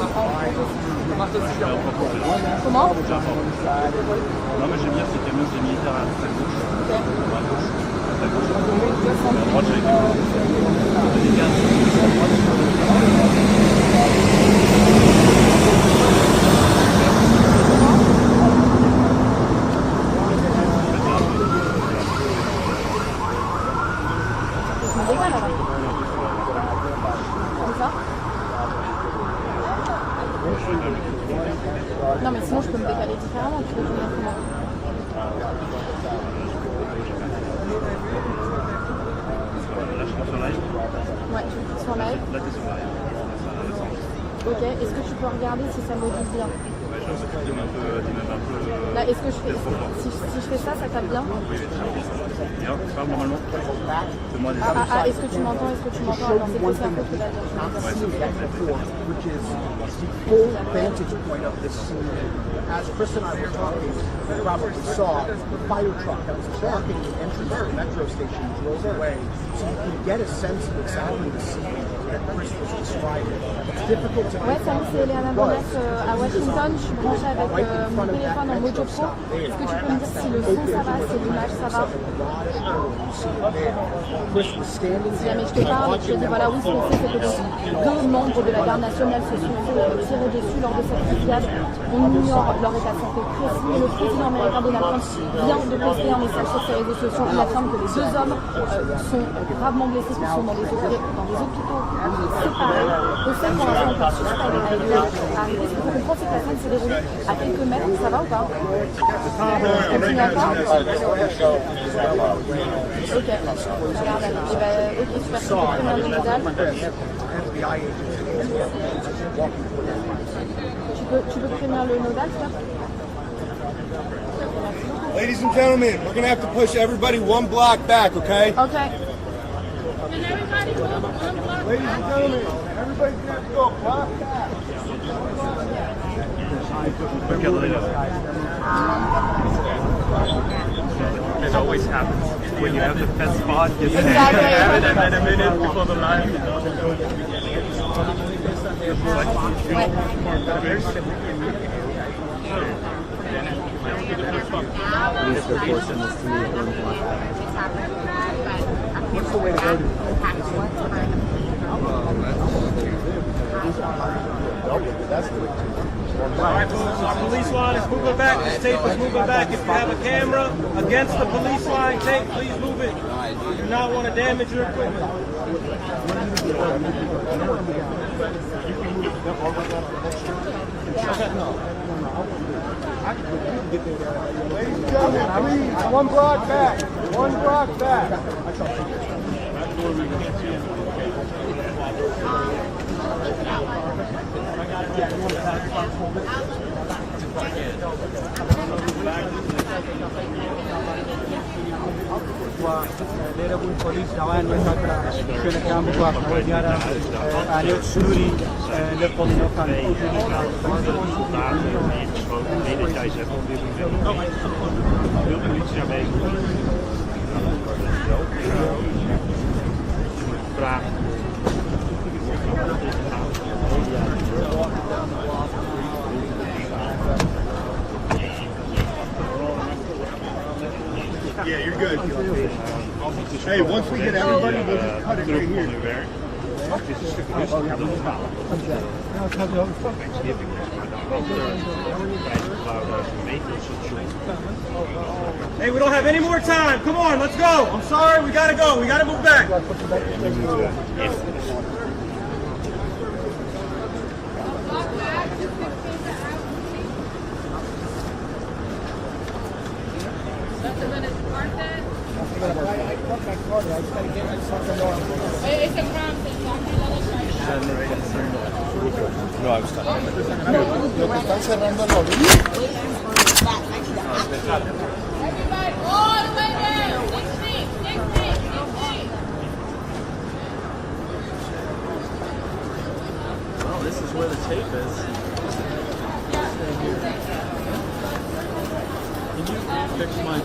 Comment? Non, mais j'aime bien ces camions des militaires à gauche. Ok. À gauche. À droite, j'ai les gars. Non mais sinon je peux me décaler différemment, tu veux combien comment? Là, je suis sur live. Ouais, je suis sur live. Là, t'es sur live. Ok, est-ce que tu peux regarder si ça module bien? Ouais, je pense que tu donnes un peu. Là, est-ce que je fais... Si je fais ça, ça tape bien? Bien, tu parles normalement. Fais-moi des est-ce que tu m'entends? Est-ce que tu m'entends? Attends, c'est possible un peu que là, Not seen that before, which is the full vantage point of this scene. As Chris and I were talking, we probably saw the fire truck that was blocking the entrance to the metro station drove away, so you can get a sense of exactly the scene that Chris was describing. It's difficult to Ouais, salut, c'est Léana Bonnet à Washington. Je suis branchée avec mon téléphone en mojo pro. Est-ce que tu peux me dire si le son ça va, si l'image ça va? Si jamais je te parle et que je te dis voilà, oui, ce qu'on fait, c'est que deux membres de la garde nationale se sont tirés dessus lors de cette fusillade. On ignore leur état de santé précis. Le président américain Donald Trump vient de poster un message sur ses réseaux sociaux. Il affirme que les deux hommes sont gravement blessés, qui sont dans des hôpitaux séparés. On sait pour l'instant que le suspect a été arrêté. Ce qu'il faut comprendre, c'est que la scène s'est déroulée à quelques mètres. Ça va ou pas? Continue encore? Ok, regarde. Et ben, ok, super. Tu peux prévenir le nodal. Tu peux prévenir le nodal, ça? Ladies and gentlemen, we're going to have to push everybody one block back, okay? Ok. Can everybody move one block? Ladies and gentlemen, everybody's going to have to go block back. It always happens when you have the best spot. You Exactly. have it, and then a minute before the live. What's the way to go to That's the way to Alright, our police line is moving back. This tape is moving back. If you have a camera against the police line tape, please move it. You do not want to damage your equipment. Ladies and gentlemen, please, one block back. One block back. National Police دعوان وكذا شنو كان بواقع وديارة عليه سوري للقضاء كان veel politie aanwezig. Vraag. Yeah, you're good. Hey, once we get everybody, we'll just cut it right here. Hey, we don't have any more time. Come on, let's go. I'm sorry, we gotta go. We gotta move back. It's a crime. No, I was talking. Everybody, all the way down. 16, 16, 16. tape is. Can you fix my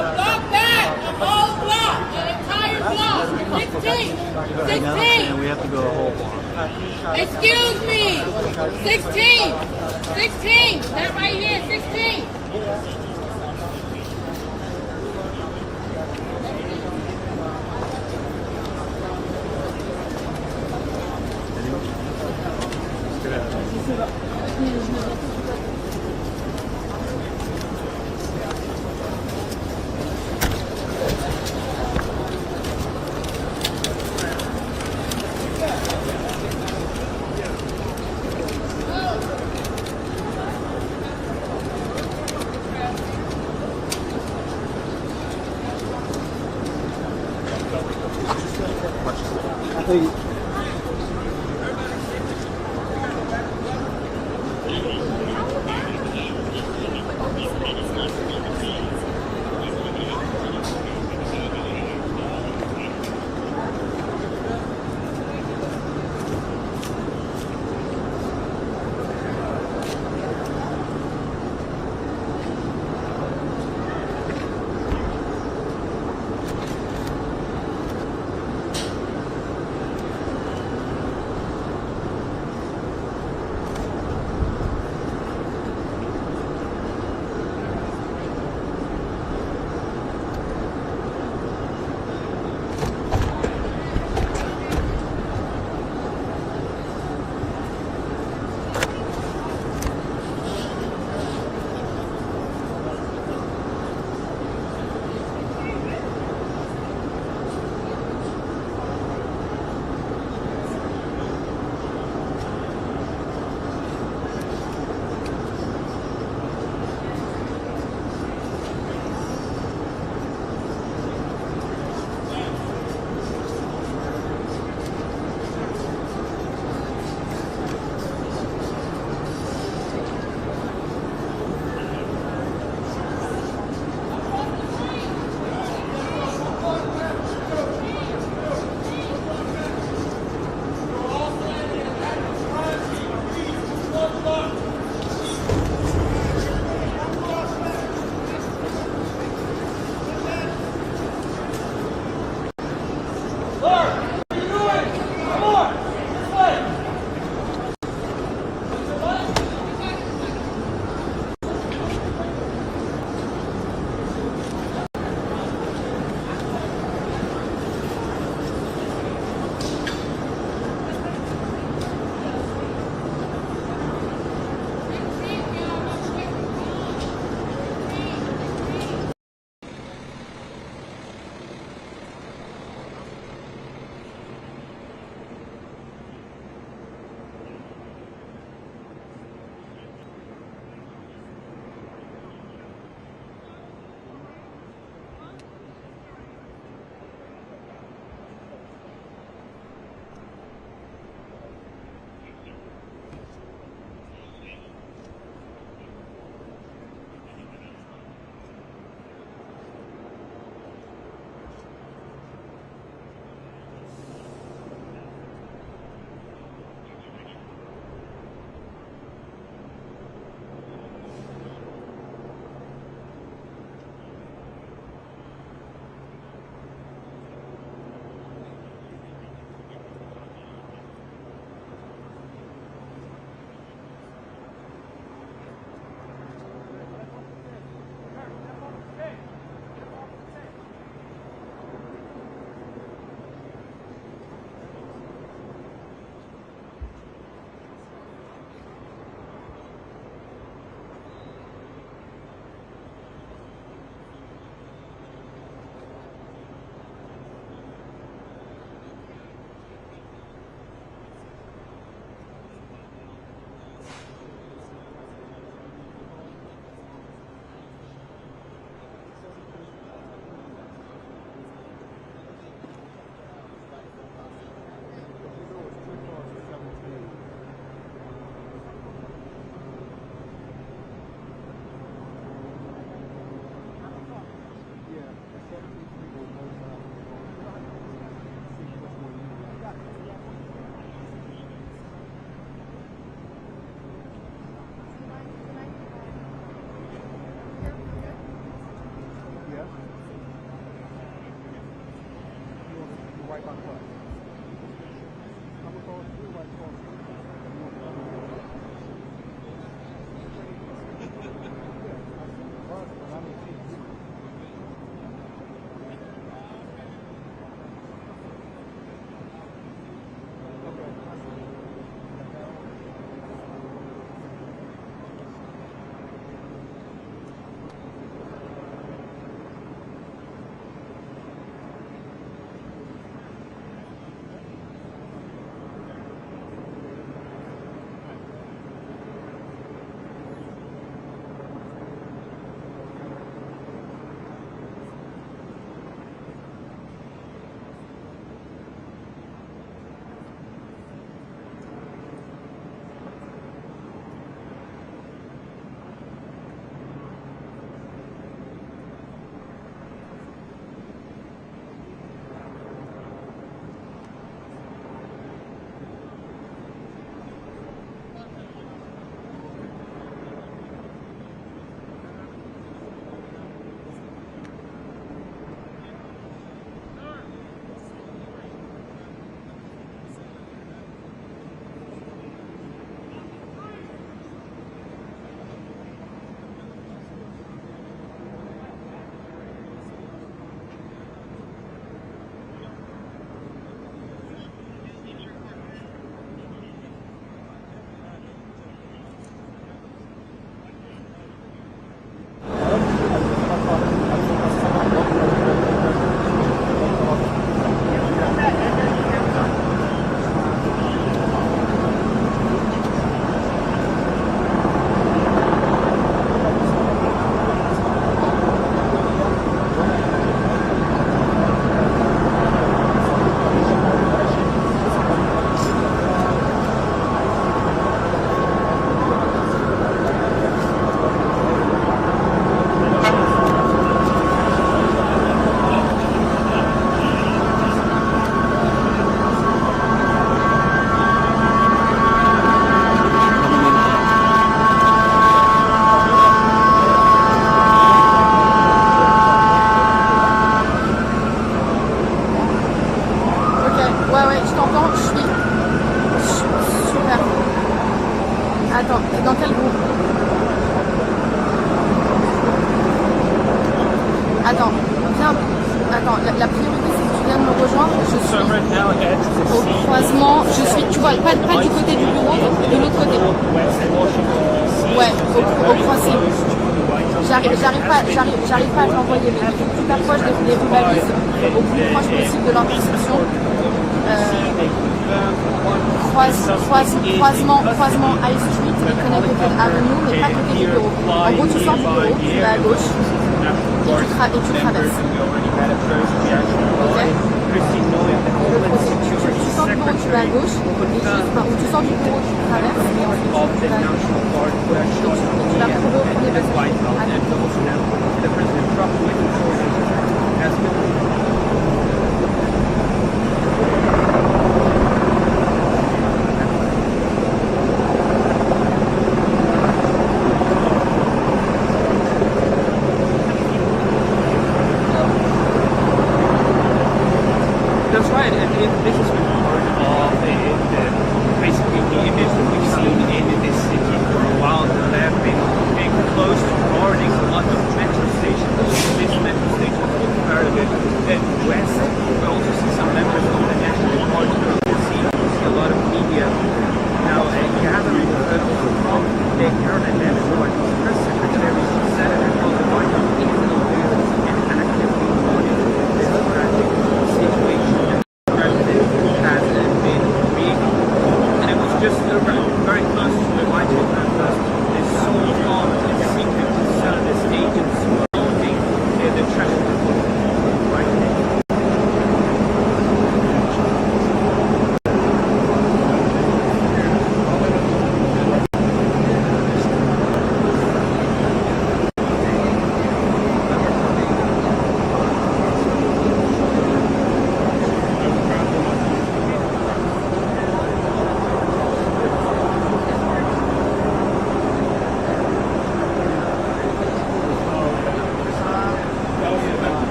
Block that! The whole block! The entire block! 16! 16! we have to go a whole block. Excuse me! 16! 16! That right here, 16! Attends, t'es dans quel groupe? Attends, viens. Attends, la priorité c'est que tu viennes me rejoindre. Je suis au croisement. Je suis, tu vois, pas du côté du bureau, de l'autre côté. Ouais, au croisé. J'arrive pas à t'envoyer les plus proche des rivalises, au plus proche possible de l'intersection. Croisement High Street et Connecticut Avenue, mais pas côté du bureau. En gros, tu sors du bureau, tu vas à gauche et tu traverses. Ok? Tu sors du bureau, tu vas à gauche, ou tu sors du bureau, tu traverses, et ensuite tu vas à gauche. Et tu vas trouver au premier bâtiment. That's right, and this has been part of basically the image that we've seen in this city for a while. They have been close to guarding a lot of metro stations. This metro station is part of it. West, we also see some members of the National Guardsmen. We see a lot of media now gathering from the current National Guardsmen press secretary, Senator from the White House, and actively monitoring this tragic situation that the president has been creating. And it was just very close to the White House because they sold on in secret to some of these agents surrounding the traffic.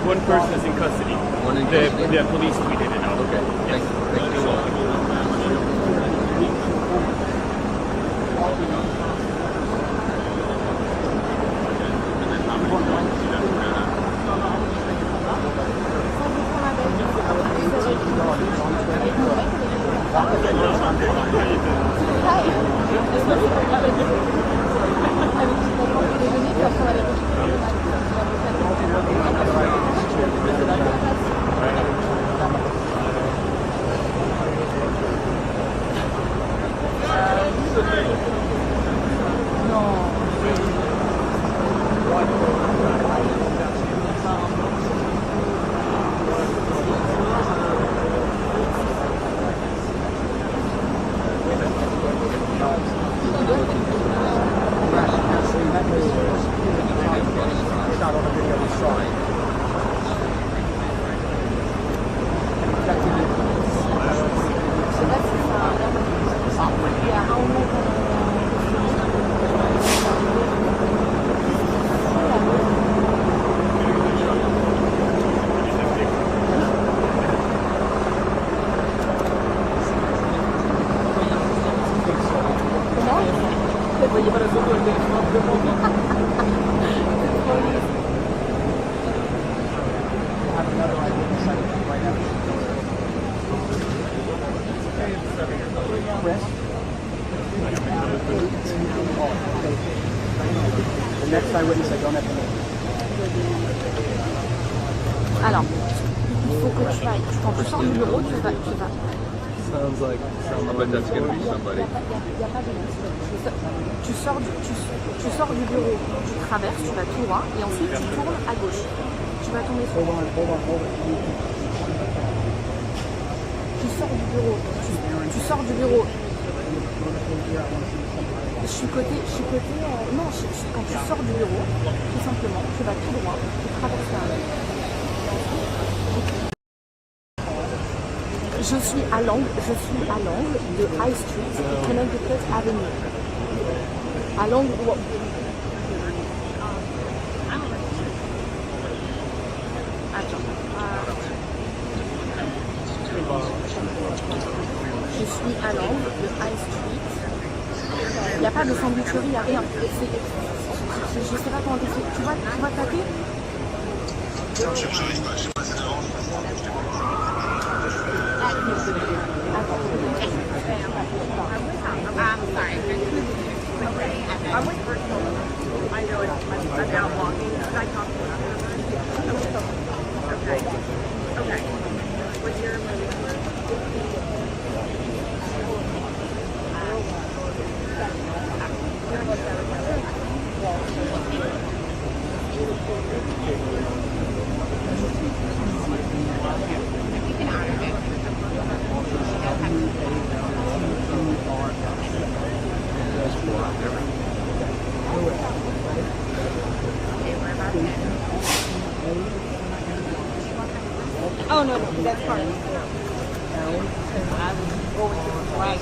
One person is in custody. One in custody? The police tweeted it out. Okay. Yes. Thank you so much. The next eyewitness, I don't have to know. Alors, il faut que tu ailles. Quand tu sors du bureau, tu vas. Sounds like but that's gonna be somebody. Tu sors du bureau, tu traverses, tu vas tout droit et ensuite tu tournes à gauche. Tu vas tomber sur. Tu sors du bureau. Je suis côté. Non, quand tu sors du bureau, tout simplement, tu vas tout droit, tu traverses la rue. Je suis à l'angle de High Street et Connecticut Avenue. À l'angle où... Je suis à l'angle de High Street. Il n'y a pas de sandwicherie, il n'y a rien. Je ne sais pas comment t'expliquer. Tu vois taper? I'm with personal. I know I'm out walking. Should I talk to you? Okay. Okay. What's your Oh, no, that's part of it. I was going to the right.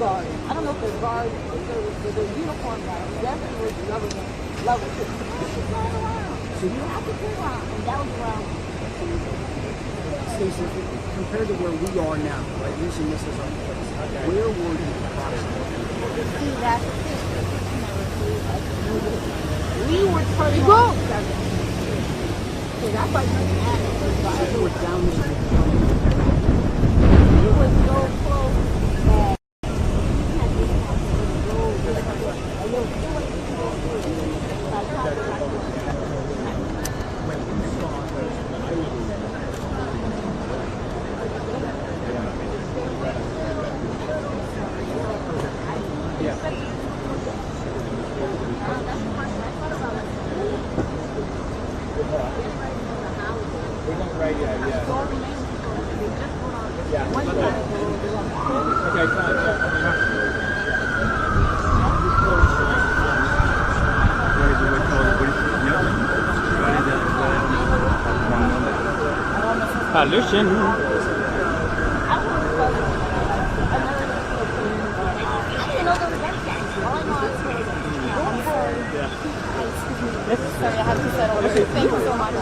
I don't know if the guard, the uniform guy, definitely was government level. So you have to figure out, and that was around. Stacey, compared to where we are now, right, using this as our place, where were you approximately? See, that's the thing. We were turning on 7. So that's like We were down the street. we were so close that Hallöchen. sorry, I have to settle. Thank you so much.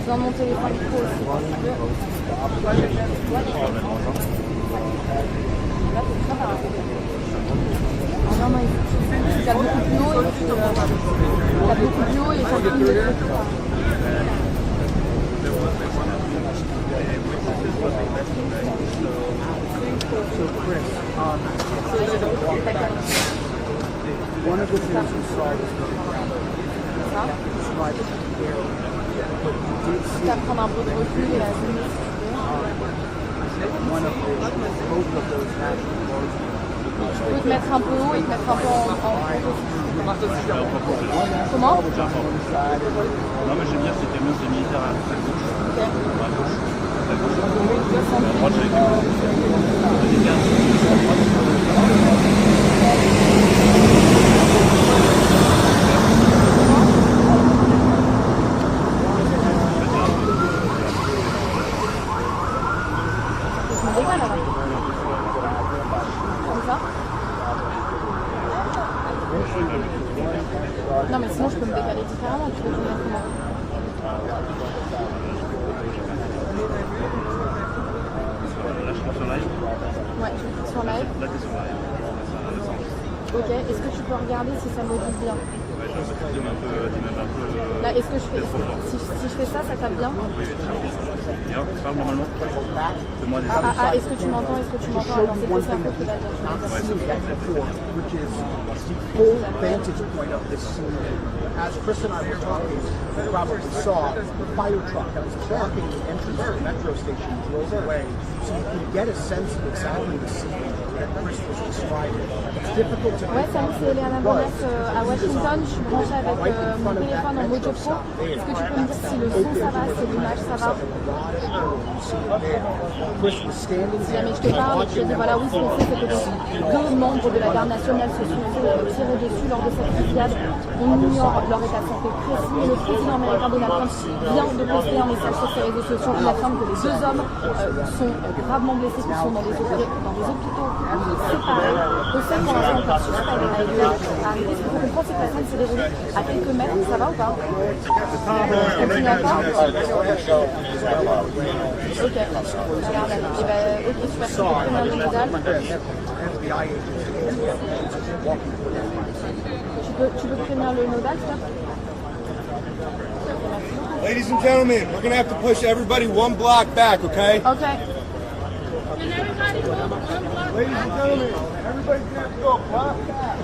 Dans mon téléphone pro aussi. Non, mais il y a beaucoup d'eau et puis il y a beaucoup d'eau et ça So, Chris, one of the things we saw was the ground. Described it clearly, but you did see Prendre un peu de recul et la zone. one of both of those National Guardsmen. Tu peux te mettre un peu haut et te mettre un peu en Comment? Non, mais j'aime bien ces camions de militaires à gauche. Ok. À gauche. À droite, j'ai Non mais sinon je peux me décaler différemment, tu peux te mettre comment? Là, je suis sur live. Ouais, je suis sur live. Là, t'es sur live. Ok, est-ce que tu peux regarder si ça modifie bien? Ouais, je sais que tu m'as un peu... Là, est-ce que je fais... Si je fais ça, ça tape bien? Bien, tu parles normalement. Fais-moi des est-ce que tu m'entends? Est-ce que tu m'entends? Alors c'est plus simple que là. Which is the full vantage point of this scene. As Chris and I were talking, you probably saw the fire truck that was blocking the entrance to the metro station drove away, so you can get a sense of exactly the scene that Chris was describing. It's difficult to Ouais, salut, c'est Léana Bonnet à Washington. Je suis branchée avec mon téléphone en mojo pro. Est-ce que tu peux me dire si le son ça va, si l'image ça va? Si jamais je te parle et que je te dis voilà, oui, ce qu'on sait, c'est que deux membres de la garde nationale se sont tirés dessus lors de cette fusillade. On ignore leur état de santé précis. Le président américain Donald Trump vient de poster un message sur ses réseaux sociaux. Il affirme que les deux hommes sont gravement blessés, qui sont dans des hôpitaux séparés. Au sein pour l'instant, on suspect avec le arrivé. Ce qu'il faut comprendre, c'est que la scène s'est déroulée à quelques mètres. Ça va ou pas? Continue encore? Ok, regarde. Et ben, ok, super. Tu peux prévenir le nodal. Tu peux prévenir le nodal, toi? Ladies and gentlemen, we're going to have to push everybody one block back, okay? Okay. Ladies and gentlemen, everybody's going to have to go a block back.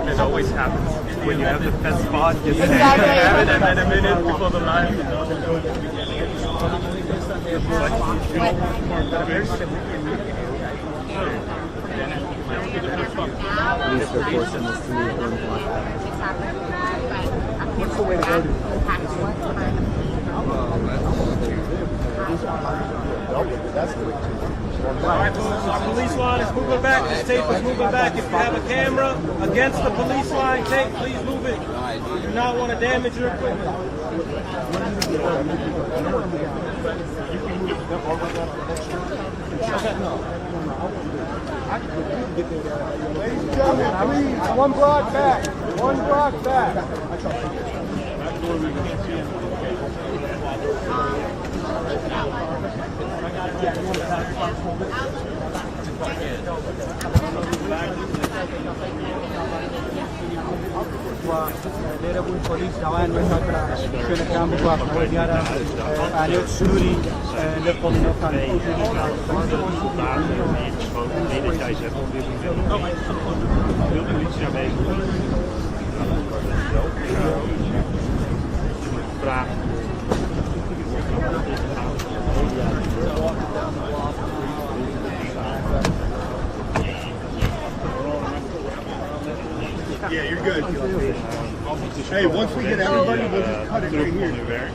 It always happens. When you have the best spot, you have it, and then a minute before the line. What's the way to go to That's the way to All right, our police line is moving back. This tape is moving back. If you have a camera against the police line tape, please move it. You do not want to damage your equipment. Ladies and gentlemen, please, one block back. One block back. Available police دعوان مثلا شنو كان بواقع وديارة عليه سوري للقضاء كان Yeah, you're good. Hey, once we get everybody, we'll just cut it right here.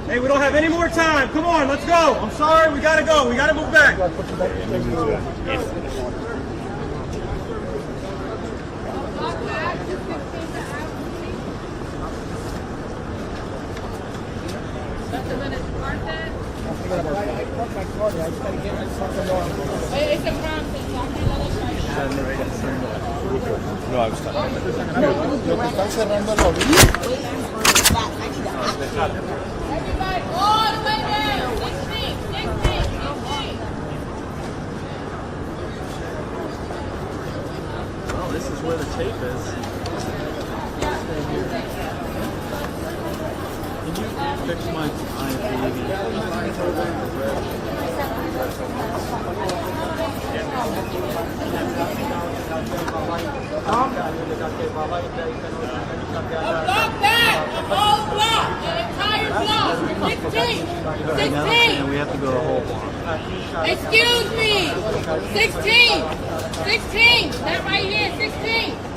Hey, we don't have any more time. Come on, let's go. I'm sorry, we gotta go. We gotta move back. No, I was talking. Lo que están cerrando la orilla. Everybody, all the way down. 16, 16, 16. tape is. Can you fix my Block that! The whole block! The entire block! 16! 16! We have to go a whole block. Excuse me! 16! 16! That right here, 16!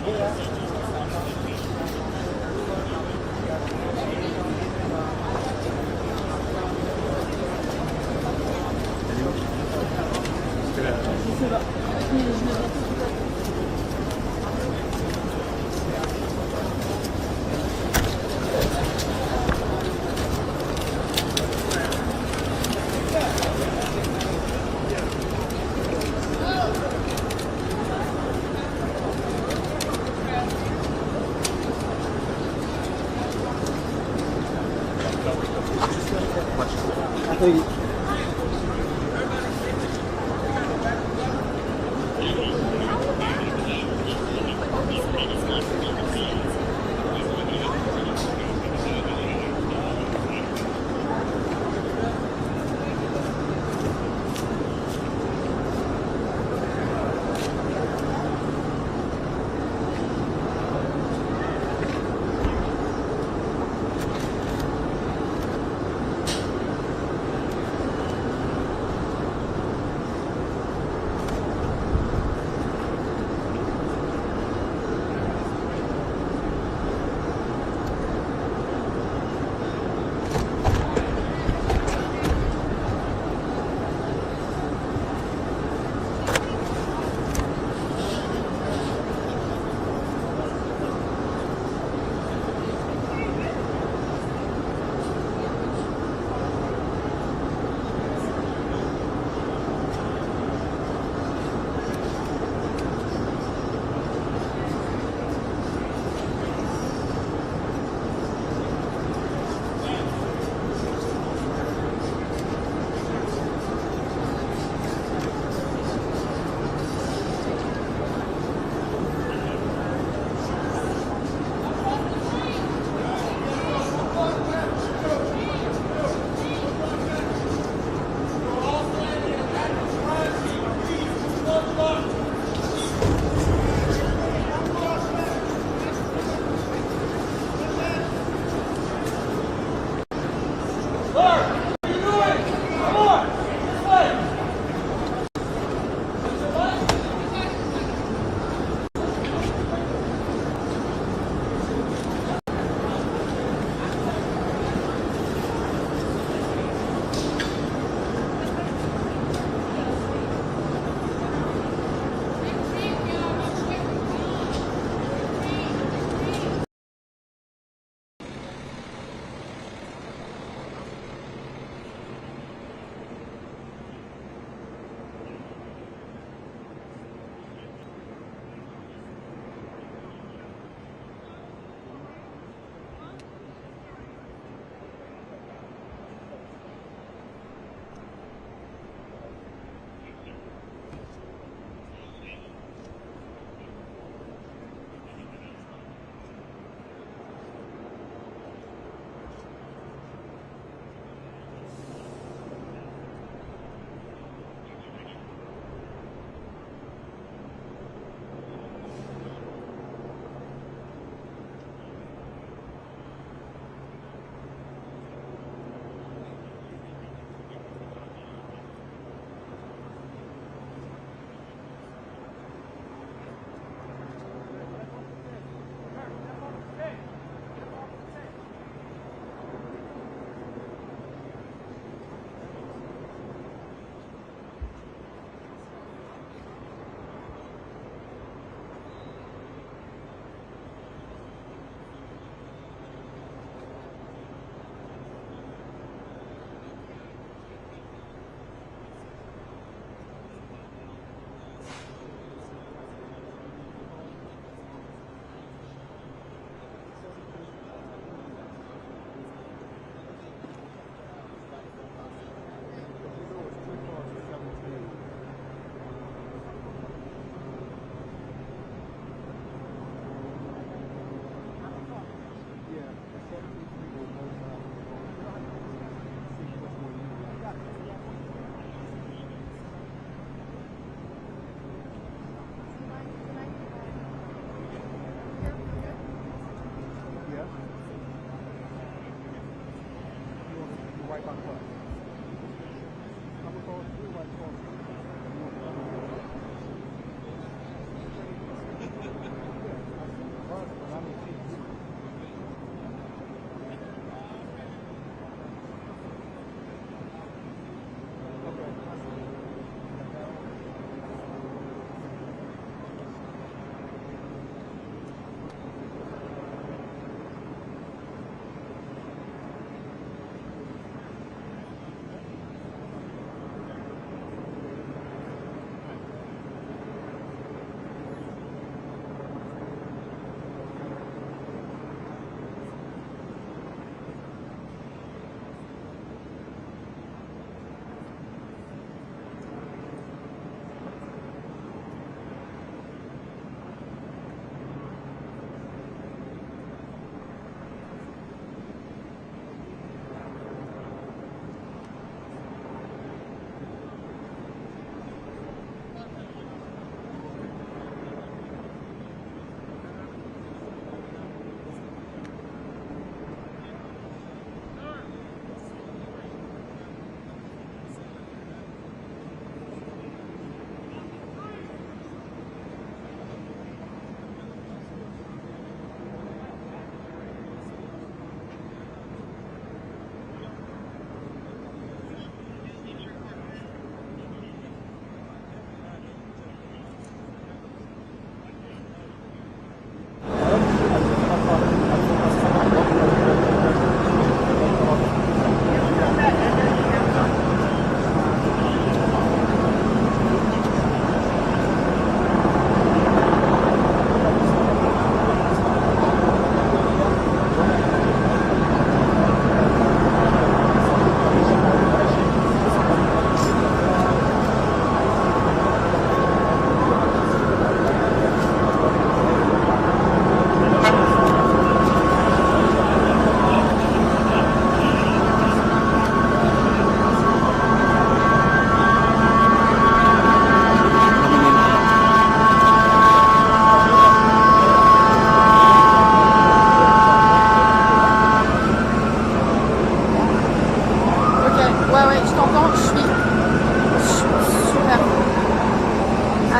I can't talk.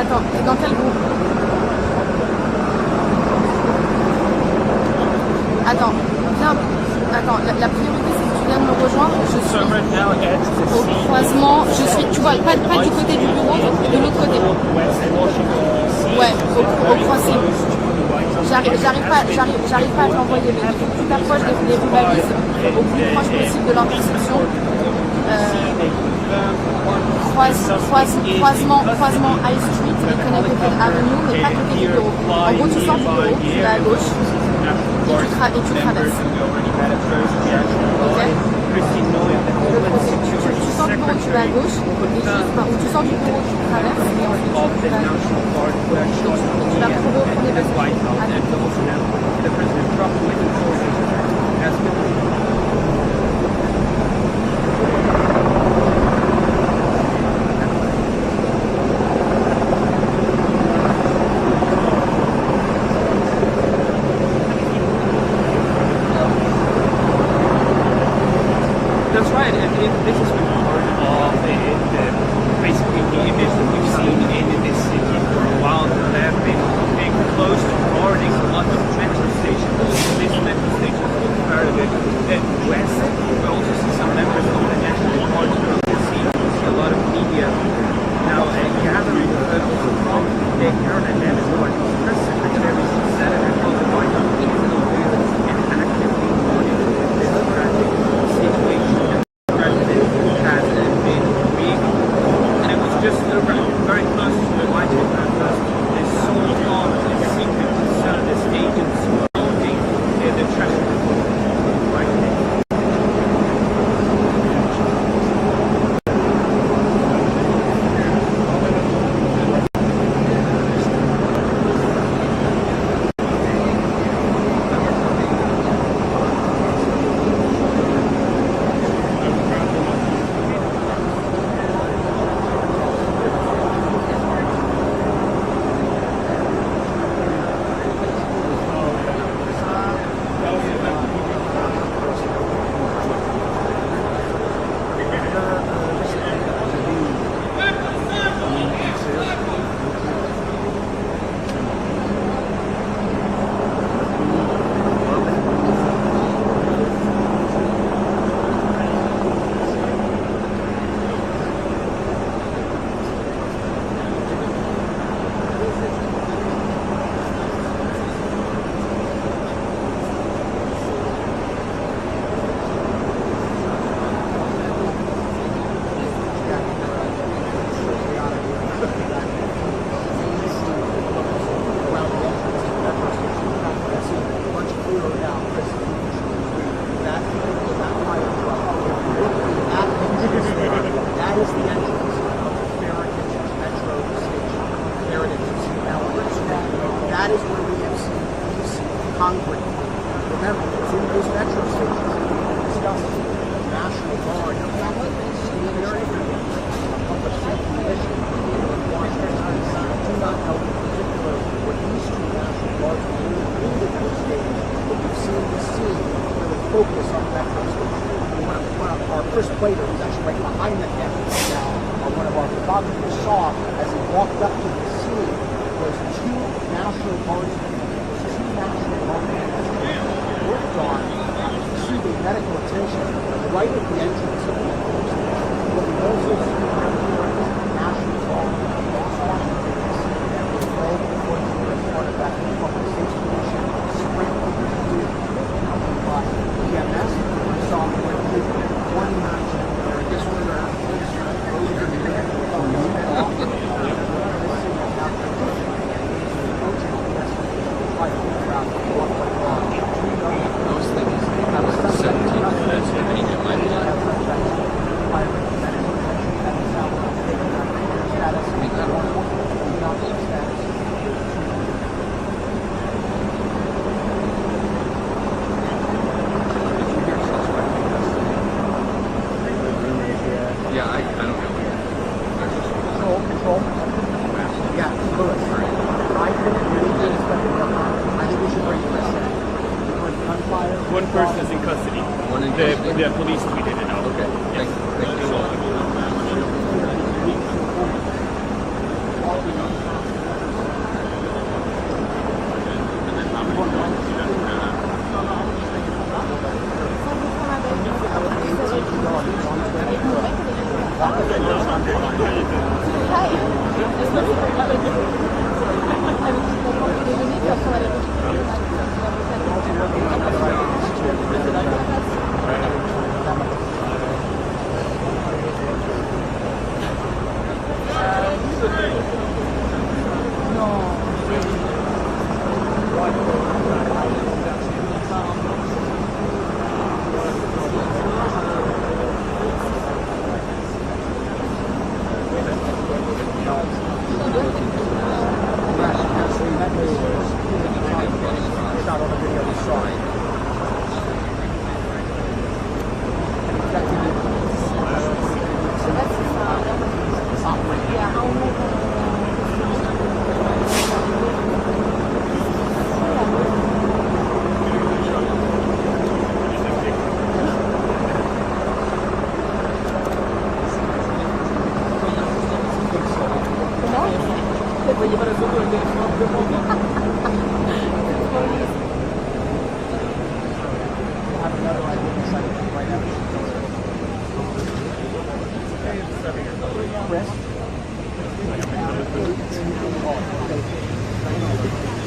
Attends, t'es dans quel groupe? Attends, viens. Attends, la priorité c'est que tu viennes me rejoindre. Je suis au croisement. Je suis, tu vois, pas du côté du bureau, de l'autre côté. Ouais, au croisé. J'arrive pas à t'envoyer, mais il faut que tu t'approches des balises au plus proche possible de l'intersection. Croisement High Street et Connecticut Avenue, mais pas côté du bureau. En gros, tu sors du bureau, tu vas à gauche et tu traverses. Ok? Tu sors du bureau, tu vas à gauche, ou tu sors du bureau, tu traverses, et ensuite tu vas à gauche. Donc tu vas trouver au premier bâtiment. That's right, and this has been part of basically the image that we've seen in this city for a while. They have been close to guarding a lot of metro stations. This metro station is part of it. West, we also see some members of the National Guardsmen. We see a lot of media. Now, you haven't heard from the current National Press Secretary, Senator Noem, and actively monitoring this tragic situation. Just very close to the White House because they sold on in secret to service agents surrounding the traffic. Right? crater is actually right behind the camera. Now, one of our photographers saw as he walked up to the scene was two National Guardsmen worked on receiving medical attention right at the entrance of the police station. What we also see here is National Guard, Washington, D.C., and we know before as part of that public safety mission, sprinkled with EMS, we saw one match, or this one, Those things have like 17 minutes of any in my life. Yeah, I don't know. Control. Yeah, Lewis. I think we should bring this in. Gunfire. One person is in custody. One in custody? The police tweeted it out. Okay, thank you so much.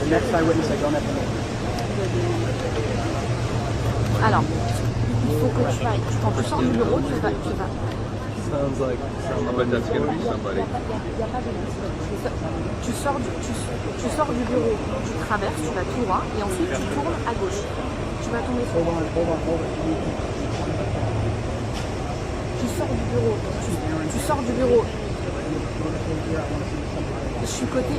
The next eyewitness, I don't have the name. Alors, il faut que tu ailles. Quand tu sors du bureau, tu vas. Sounds like but that's gonna be somebody. Tu sors du bureau, tu traverses, tu vas tout droit et ensuite tu tournes à gauche. Tu vas tomber sur. Tu sors du bureau. Je suis côté.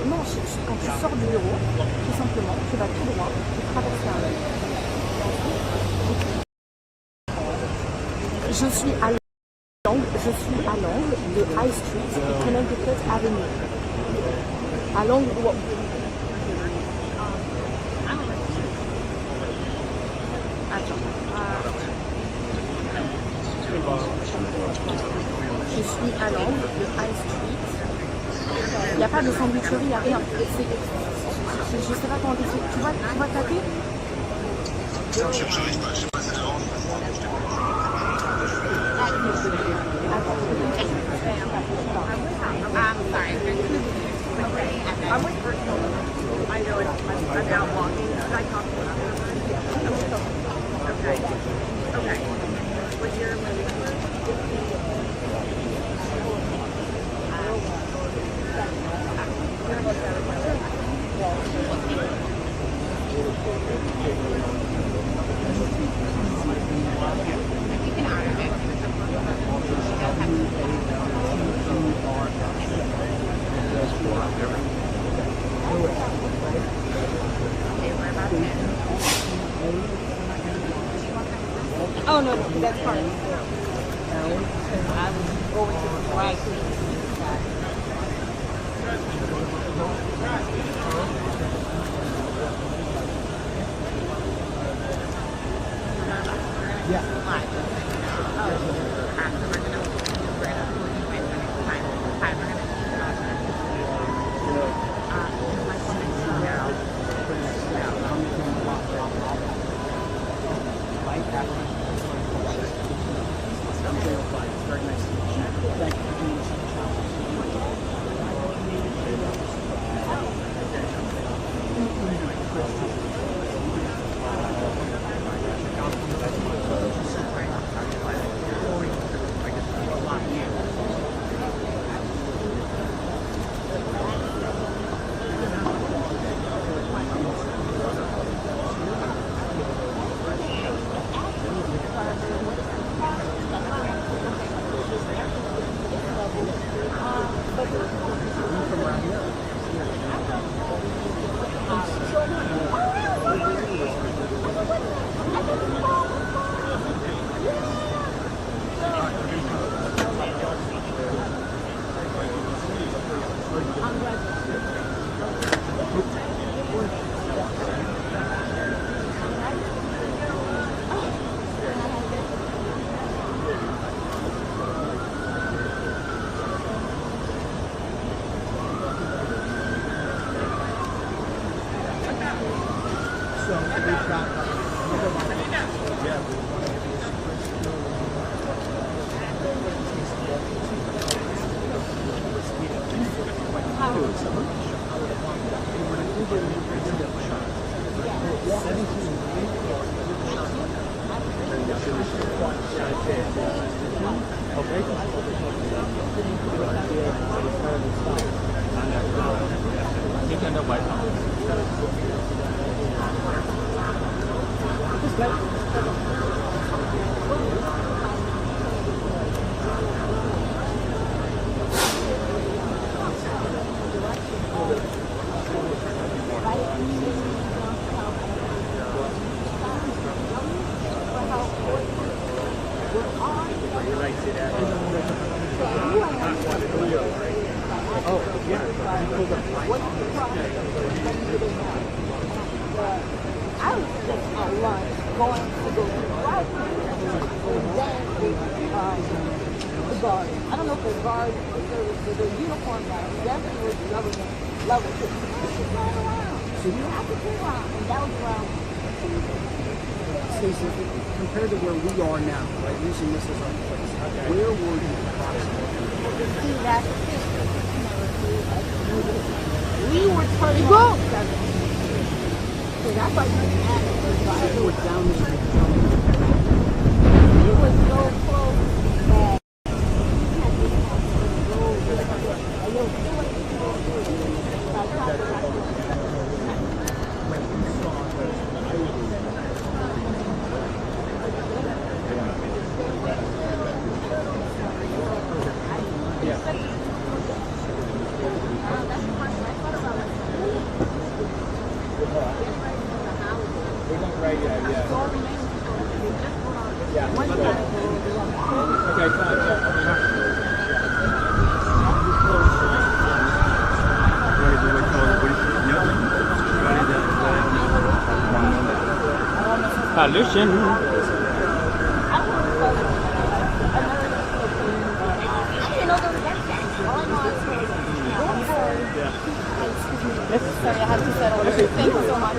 Non, quand tu sors du bureau, tout simplement, tu vas tout droit, tu traverses un œil. Je suis à l'angle de High Street et Connecticut Avenue. À l'angle où... Je suis à l'angle de High Street. Il n'y a pas de sandwicherie, il n'y a rien. Je ne sais pas comment t'expliquer. Tu vas taper? J'arrive pas, je sais pas si c'est devant. I'm with personal. I know I'm out walking. Should I talk to you? Okay. What's your Oh, no, that's fine. I was going to the right. Yeah. Compared to where we are now, right, using this as our place, where were you approximately? See, that's the thing. We were turning on 7. So that's why you asked. You were down there. We were so close that you had to go a little Pollution. Sorry, I have to settle. Thank you so much.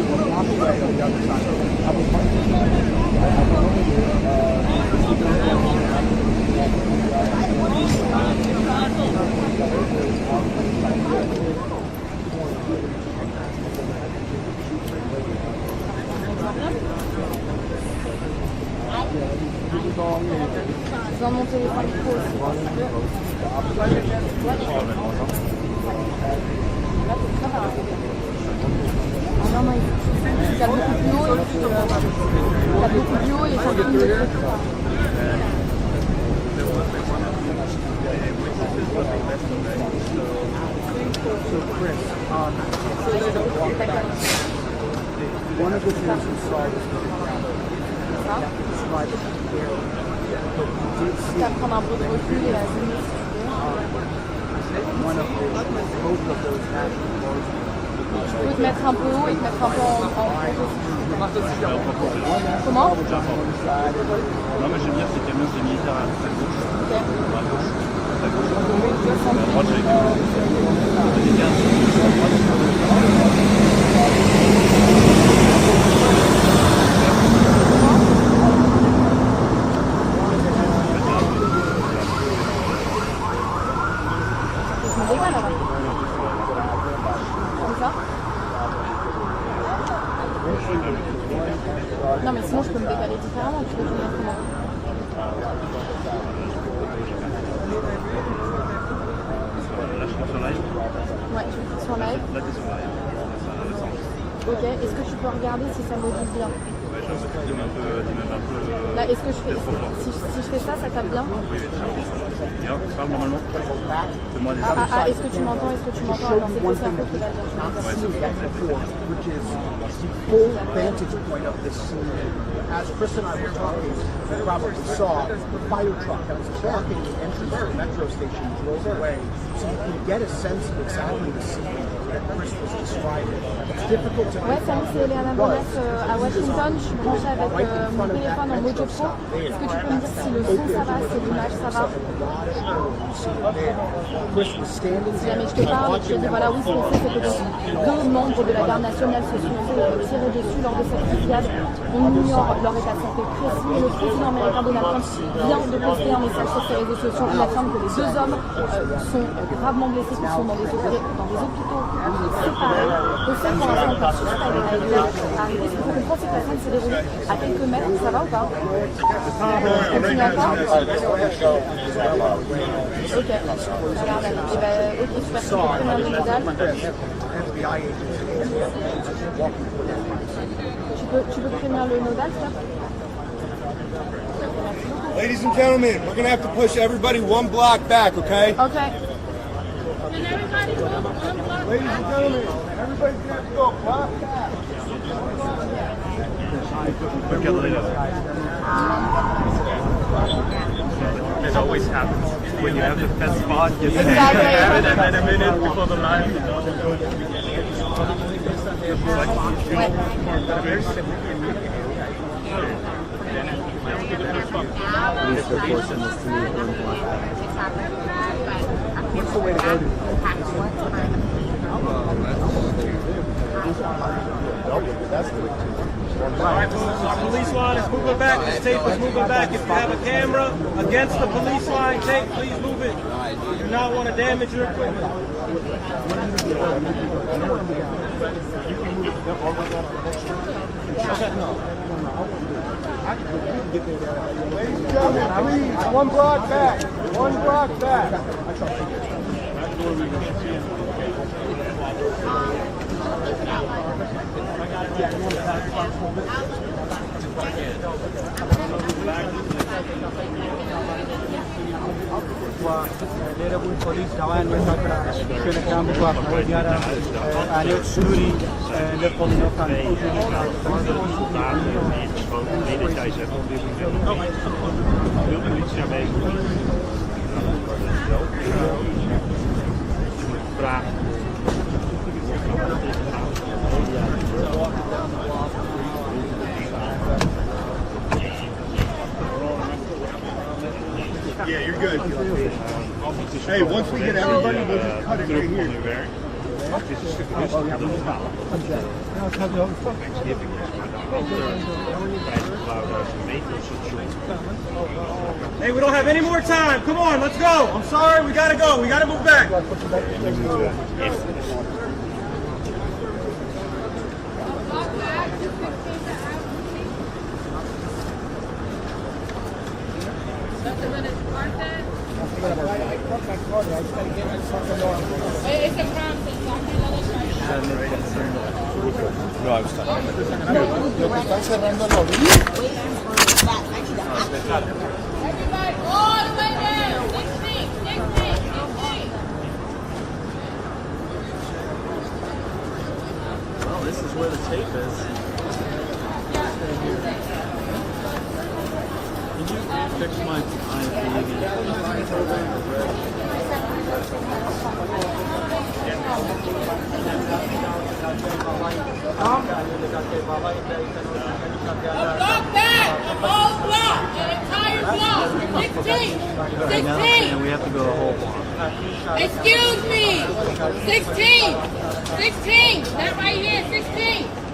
walk away on the other side. Dans mon téléphone pro aussi. Non, non, il tape beaucoup plus haut et puis tape beaucoup plus haut et ça filme le truc. So Chris, one of the things we saw was describe it clearly. Tu vas prendre un peu de recul et à zoomer si tu veux. One of both of those national guardsmen. Tu peux te mettre un peu haut et te mettre un peu en photo. Comment? Non, mais j'aime bien ces camions des militaires à gauche. Ok. À gauche. À droite, j'avais des gars. Non mais sinon je peux me décaler différemment, tu veux que je me mette comment? Là, je suis sur live. Ouais, je suis sur live. Là, t'es sur live. Ok, est-ce que tu peux regarder si ça module bien? Ouais, je pense que tu donnes un peu. Là, est-ce que je fais, si je fais ça, ça tape bien? Oui, bien, parle normalement. Fais-moi des est-ce que tu m'entends? Est-ce que tu m'entends? Alors c'est le cerveau qui va bien. Which is the full vantage point of this scene. As Chris and I were talking, you probably saw the fire truck that was blocking the entrance to the metro station drove away, so you can get a sense of exactly the scene that Chris was describing. It's difficult to. Ouais, salut, c'est Léana Bonnet à Washington. Je suis branchée avec mon téléphone en mojo pro. Est-ce que tu peux me dire si le son ça va, si l'image ça va? Si jamais je te parle et que je te dis voilà, oui, ce qu'on sait, c'est que deux membres de la garde nationale se sont tirés dessus lors de cette fusillade. On ignore leur état de santé précis. Le président américain Donald Trump vient de poster un message sur ses réseaux sociaux. Il affirme que les deux hommes sont gravement blessés, qui sont dans des hôpitaux séparés. Aussi, pour l'instant, on peut suspect arriver. Ce qu'il faut comprendre, c'est que la scène s'est déroulée à quelques mètres. Ça va ou pas? Continue encore? Ok, regarde, et ben, ok, super, tu peux prévenir le nodal. Tu peux prévenir le nodal, frère? Ladies and gentlemen, we're going to have to push everybody one block back, okay? Okay. Can everybody move one block? Ladies and gentlemen, everybody's going to have to go block back. It always happens when you have the best spot, you have it, and then a minute before the line. What's the way to go to that's the way to. Alright, police line is moving back. This tape is moving back. If you have a camera against the police line tape, please move it. You do not want to damage your equipment. Ladies and gentlemen, please, one block back. One block back. National Police جوان شنو كان بواقع ديارة عليه سوري لقول نوكان Yeah, you're good. Hey, once we get everybody, we'll just cut it right here. Hey, we don't have any more time. Come on, let's go. I'm sorry, we gotta go. We gotta move back. It's a crime thing, so I can't let it No, I was talking. Everybody, all the way down. 16, 16, 16. Well, this is where the tape is. Can you fix my IFB Block back! Whole block! An entire block! 16! 16! and we have to go the whole block. Excuse me! 16! 16! That right here, 16!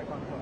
right on top.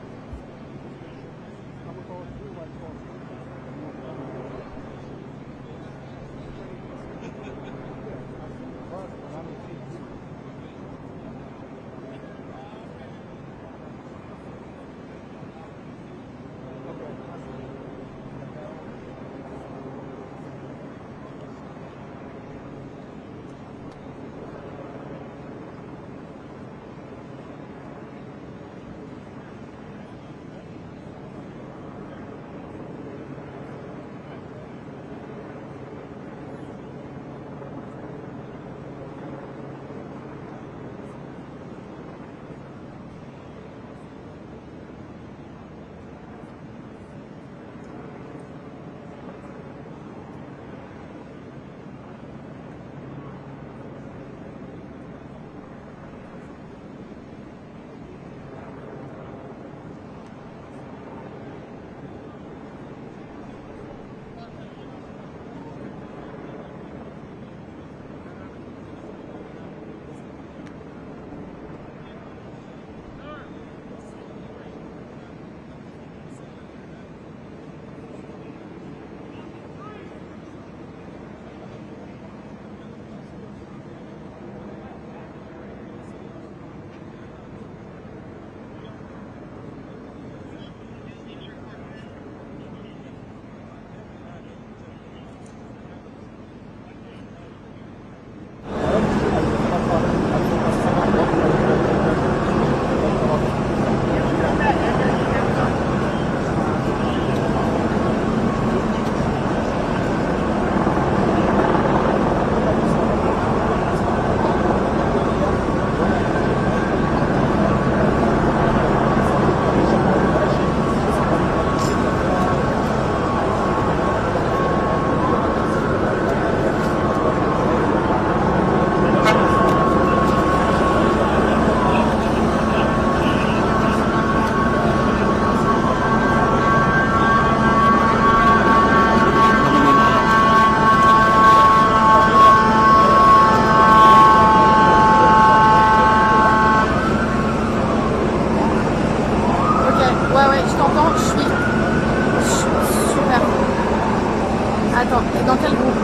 Attends, dans quel groupe?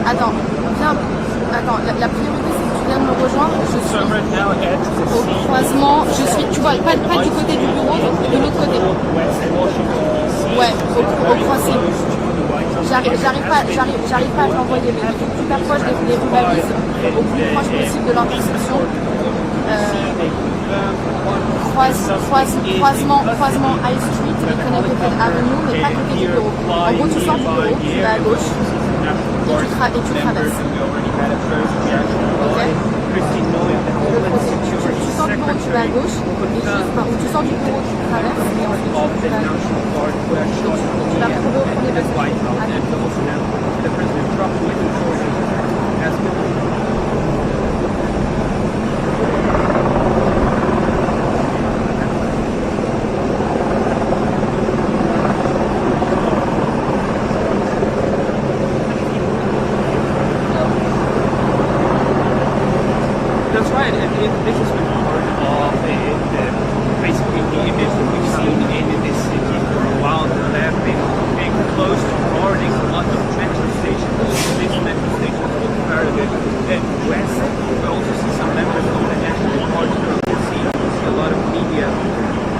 Attends, viens. Attends, la priorité c'est que tu viennes me rejoindre. Je suis au croisement. Je suis, tu vois, pas du côté du bureau, de l'autre côté. Ouais, au croisement. J'arrive pas à t'envoyer, mais tu t'approches des rues balises au plus proche possible de l'intersection. Croisement High Street et Connecticut Avenue, mais pas côté du bureau. En gros, tu sors du bureau, tu vas à gauche et tu traverses. Ok? Tu sors du bureau, tu vas à gauche, et tu sors du bureau, tu traverses, et ensuite tu vas à gauche. Donc, tu vas retrouver au premier passage. That's right, and this has been part of basically the image that we've seen in this city for a while. They have been close to guarding a lot of metro stations. This metro station is also part of it. West, we also see some members of the National Guardsmen. You see a lot of media.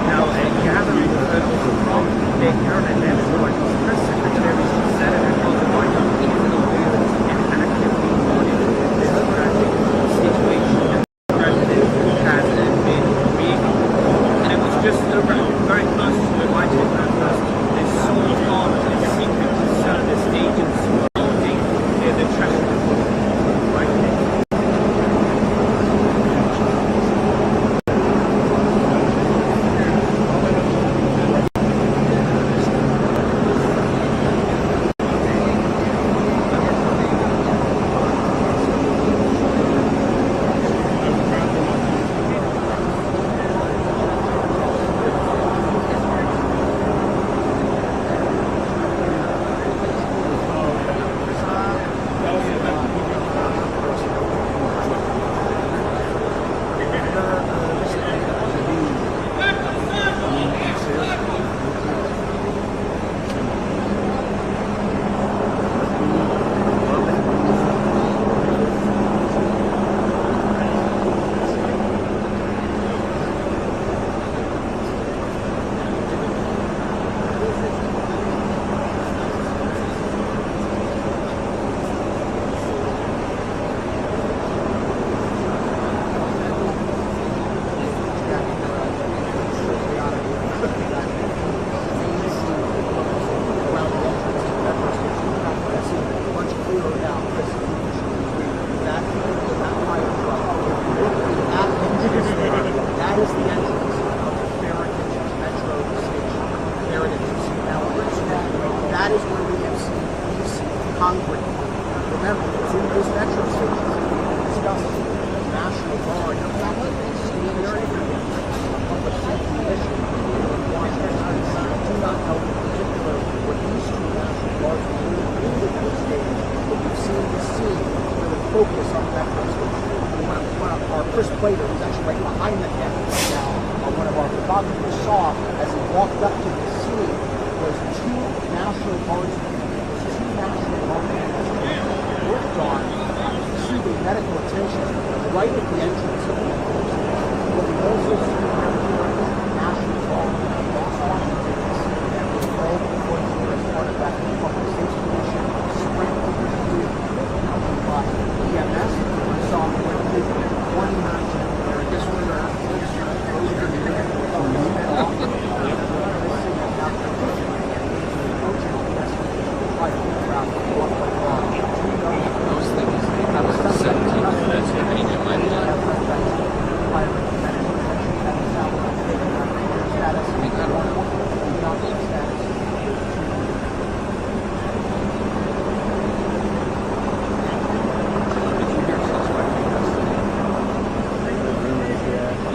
Now, you haven't heard also from the current National Guardsmen press secretary, Senator Noem, even aware and actively monitoring this tragic situation that the president has been creating. And it was just very close to my take on this so long and secret this agents surrounding the traffic, right? focus on that station. Our Chris Plater, who's actually right behind the camera right now, one of our photographers saw as he walked up to the scene was two National Guardsmen worked on receiving medical attention right at the entrance of the course. What we also see here is National Guard, Washington, D.C., and we're all going through as part of that public safety mission, sprint over here, by EMS. We saw one match where this was Those things have 17 minutes to reach in my life.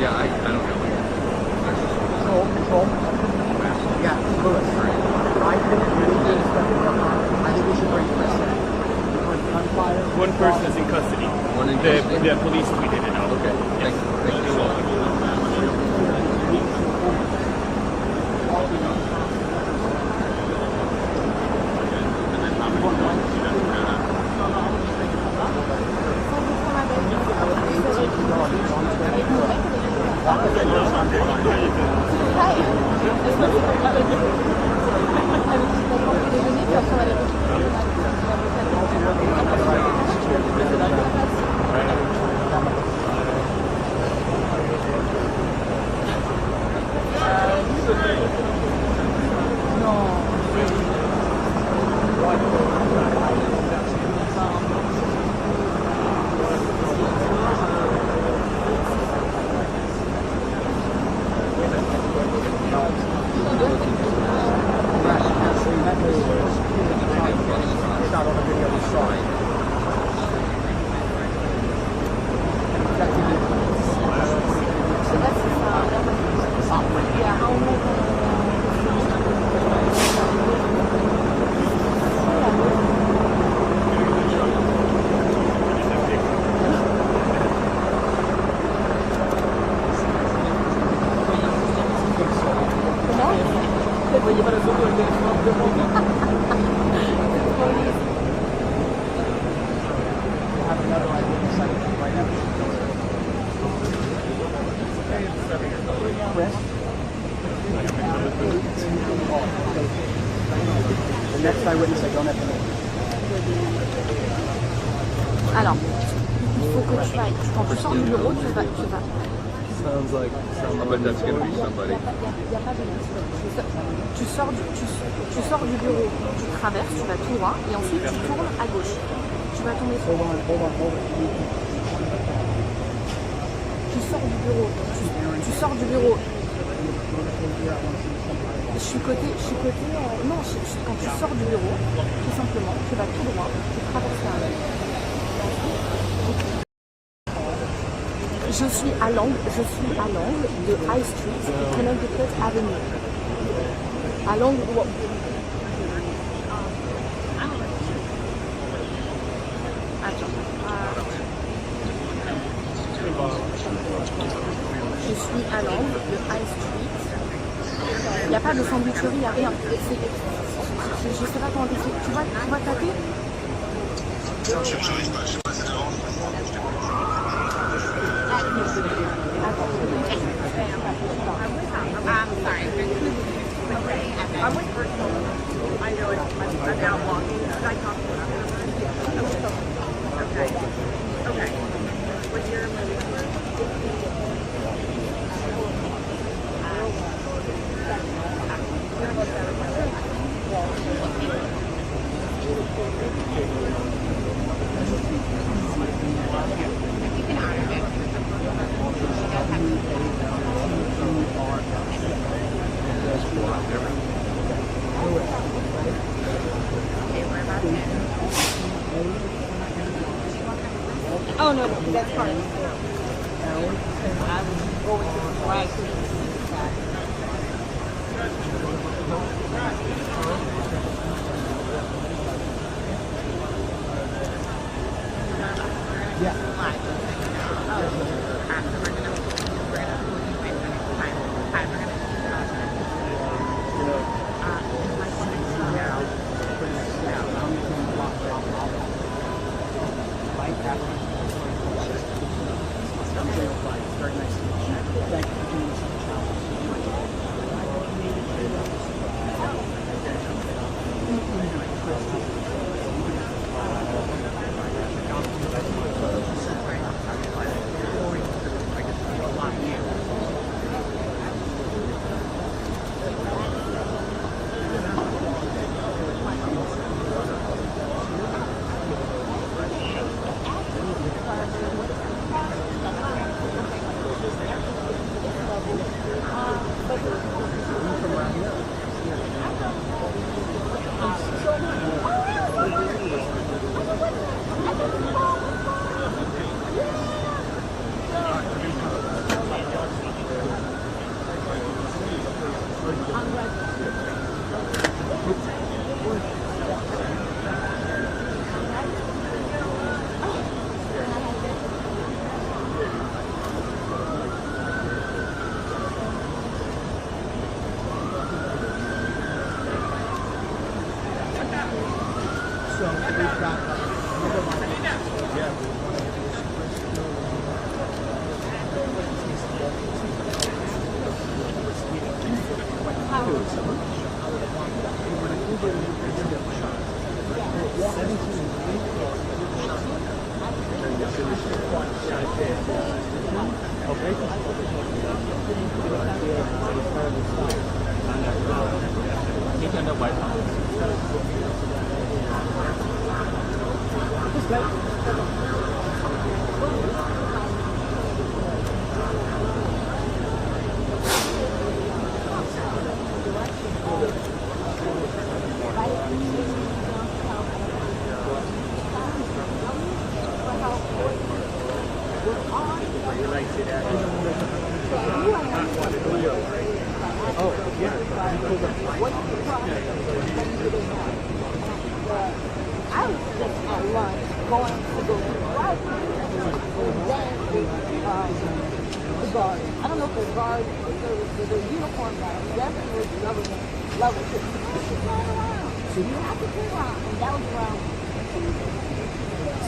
Yeah, I don't know. Control. Yeah, Lewis. I think we should bring Chris in. Gunfire. One person is in custody. One in custody? The police tweeted it out. Okay, thank you. The next eyewitness I don't have to know. Alors, il faut que tu ailles. Quand tu sors du bureau, tu vas. Sounds like I bet that's going to be somebody. Y a pas de tu sors du bureau, tu traverses, tu vas tout droit et ensuite tu tournes à gauche. Tu vas tomber sur. Tu sors du bureau. Je suis côté. Non, quand tu sors du bureau, tout simplement, tu vas tout droit, tu traverses la rue. Je suis à l'angle de High Street et Connecticut Avenue. À l'angle où... Je suis à l'angle de High Street. Il n'y a pas de sandwicherie, il n'y a rien. Je ne sais pas comment t'expliquer. Tu vas taper. I'm with personal. I know I'm out walking. Should I talk to you? Okay. Okay. What's your number? Oh no, that's part of it. I was going to the right. Yeah. Live. So we're gonna wait for time. Hi, we're gonna Very nice to meet you. Thank you for doing this on the channel.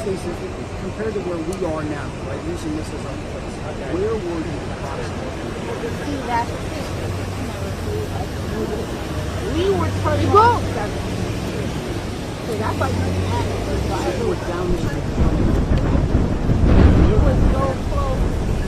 Compared to where we are now, right, using this as our place, where were you approximately? See, that's the thing. We were turning on 7. So that's like We were down the street. it was so close that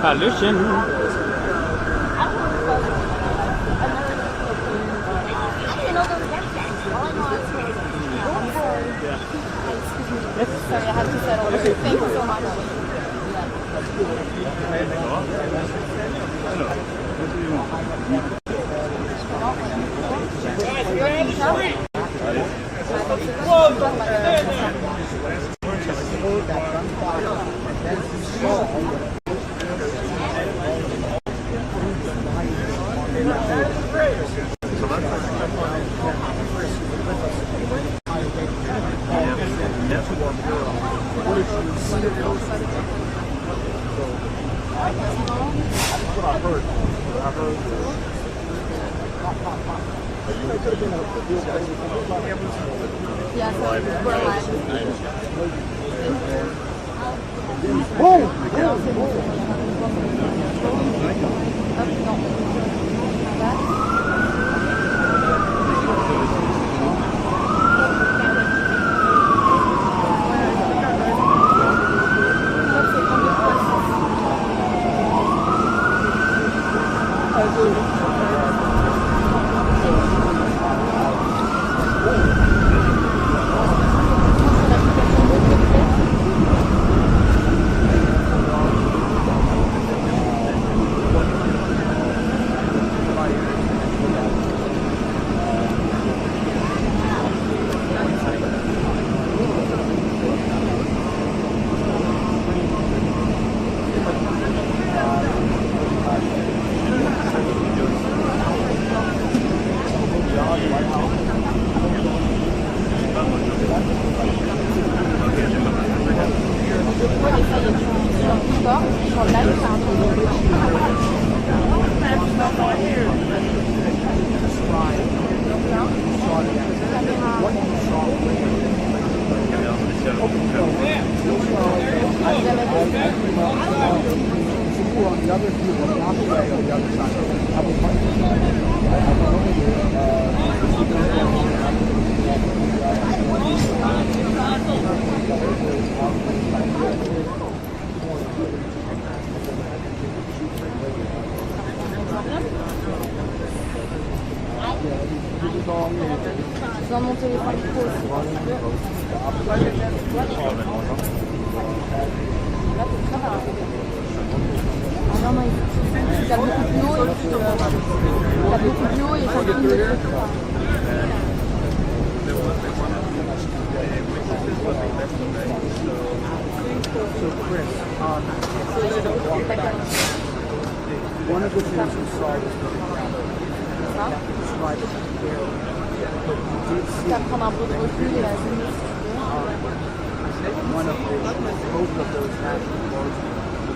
Hallöchen. sorry, I have to settle. Thank you so much. Yes, we're alive. Dans mon téléphone pro aussi. Là, t'es très mal. Ah non, non, t'as beaucoup plus haut et puis t'as beaucoup plus haut et ça filme le truc. One of the things we saw was Tu vas prendre un peu de recul et la zoomer.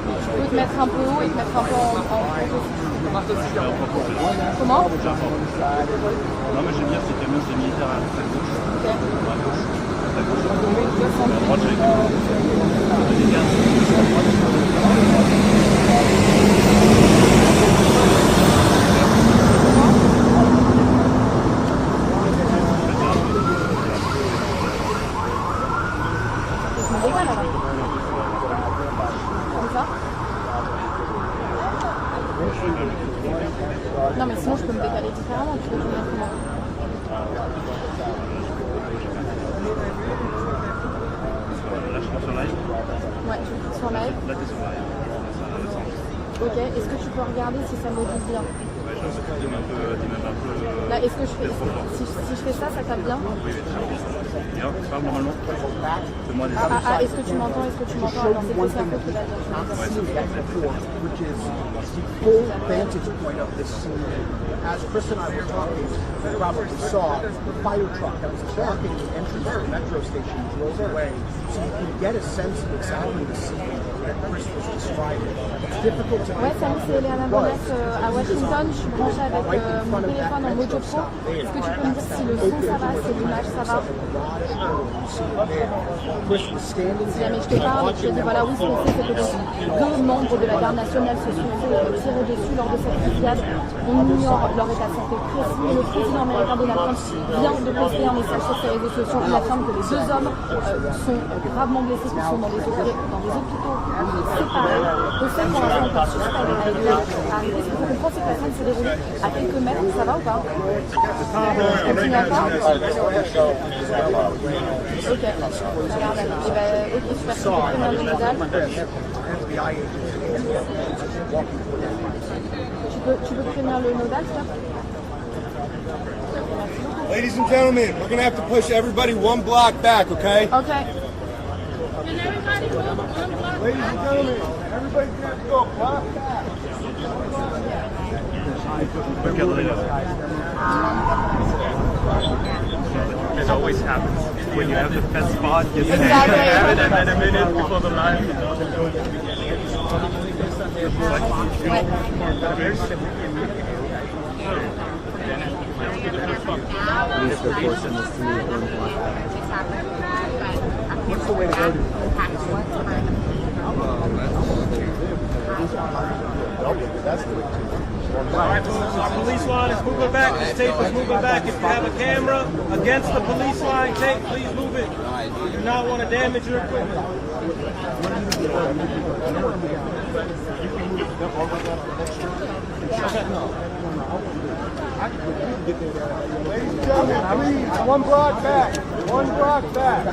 Tu peux te mettre un peu haut et te mettre un peu en Comment? Non, mais j'aime bien ces camions, c'est militaire à gauche. Ok. À gauche. À droite, j'ai Non mais sinon je peux me décaler différemment, tu peux me mettre comment? Là je suis sur live. Ouais, je suis sur live. Là t'es sur live. Ok, est-ce que tu peux regarder si ça modifie bien? Ouais, je sais que tu m'as un peu... Là, est-ce que je fais... Si je fais ça, ça tape bien? Oui, bien, tu parles normalement. C'est moi des est-ce que tu m'entends? Est-ce que tu m'entends? Alors c'est possible que tu vas dire. which is the full vantage point of this scene. As Chris and I were talking, you probably saw the fire truck that was blocking the entrance to the metro station drove away, so you can get a sense of exactly the scene that Chris was describing. It's difficult to Ouais, salut, c'est Léana Bonnet à Washington. Je suis branchée avec mon téléphone en mojo pro. Est-ce que tu peux me dire si le son ça va, si l'image ça va? Si jamais je te parle et que je te dis voilà, oui, ce qu'on sait, c'est que deux membres de la garde nationale se sont tirés dessus lors de cette fusillade. On ignore leur état de santé précis. Le président américain Donald Trump vient de poster un message sur ses réseaux sociaux. Il affirme que les deux hommes sont gravement blessés, qui sont dans des hôpitaux séparés. On sait pour l'instant qu'on suspecte avec le arrivé. Ce qu'il faut comprendre, c'est que la scène s'est déroulée à quelques mètres. Ça va ou pas? Continue encore? Ok, alors d'accord. Et ben, ok, super. Tu peux prévenir le nodal. Tu peux prévenir le nodal, toi? Ladies and gentlemen, we're going to have to push everybody one block back, okay? Okay. Ladies and gentlemen, everybody's going to have to go a block back. It always happens. When you have the best spot, you have it and then a minute before the live. What's the way to go to that's the way Our police line is moving back. This tape is moving back. If you have a camera against the police line tape, please move it. You do not want to damage your equipment. Okay. Ladies and gentlemen, please, one block back. One block back.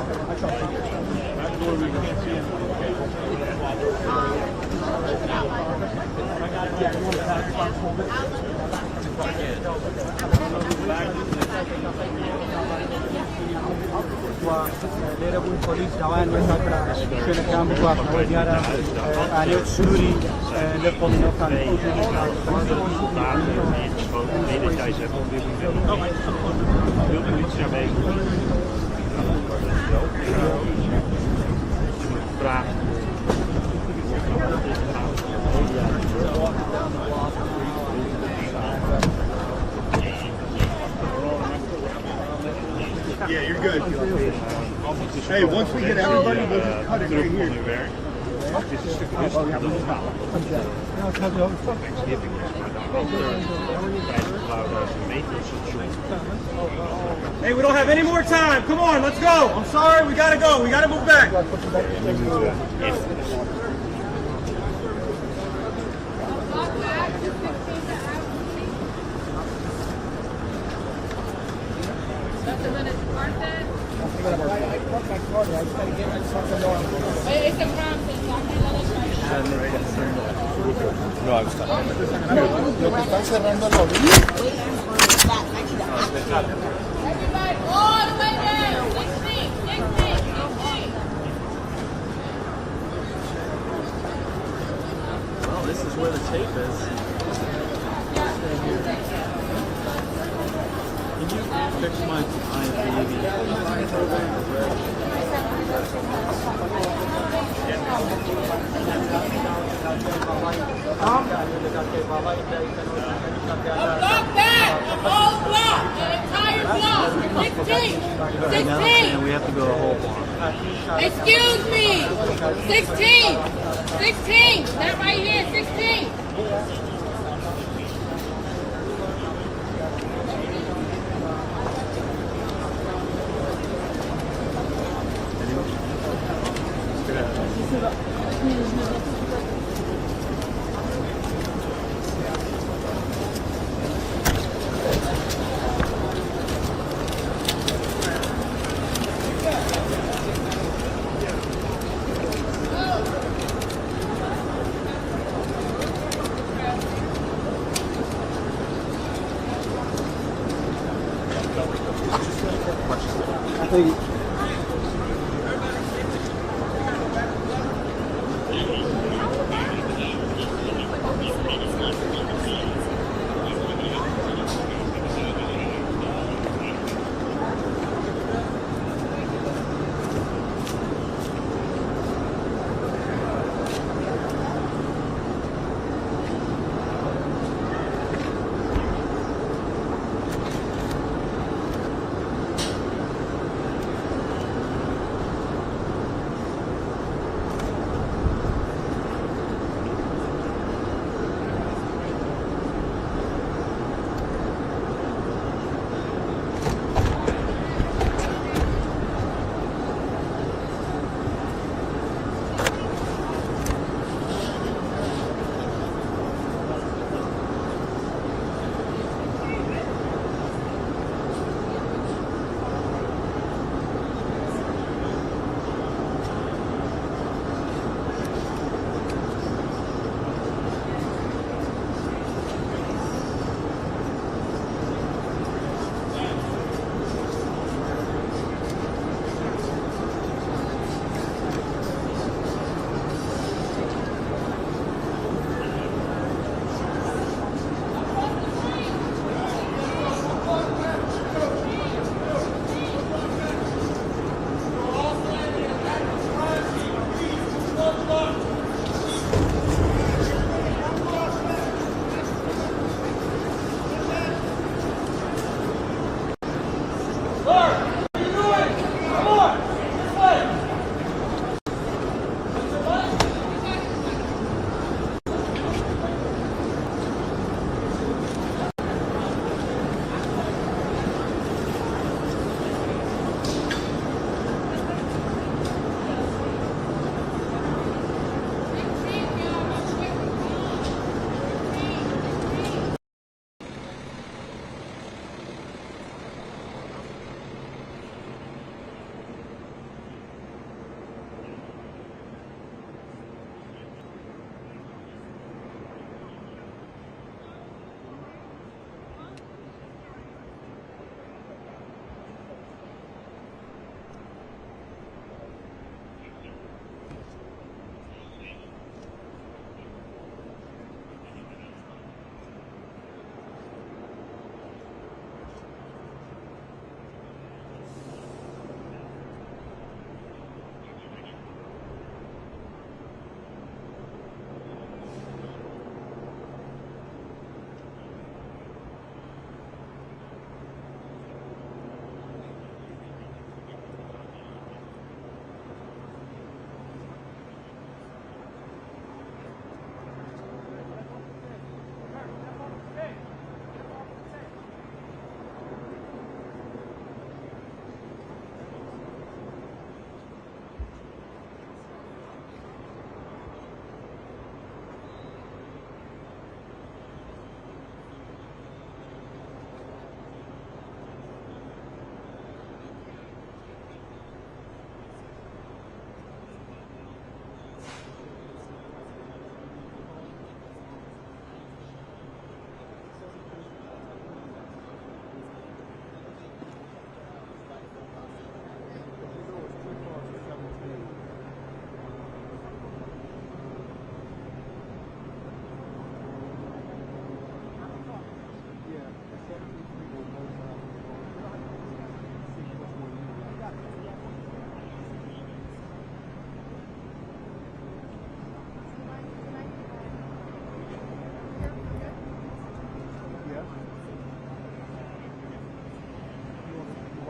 National Police دعوان مثلا شنو كان بواقع وديارة عليه سوري لقوم نوكان Yeah, you're good. Hey, once we get everybody, we'll just cut it right here. Hey, we don't have any more time. Come on, let's go. I'm sorry, we gotta go. We gotta move back. Lo que están cerrando la orilla. Everybody, all the way down. 16, 16, 16. Well, this is where the tape is. Can you fix my Block back, the whole block, the entire block. 16, 16. We have to go a whole block. Excuse me. 16, 16. That right here, 16.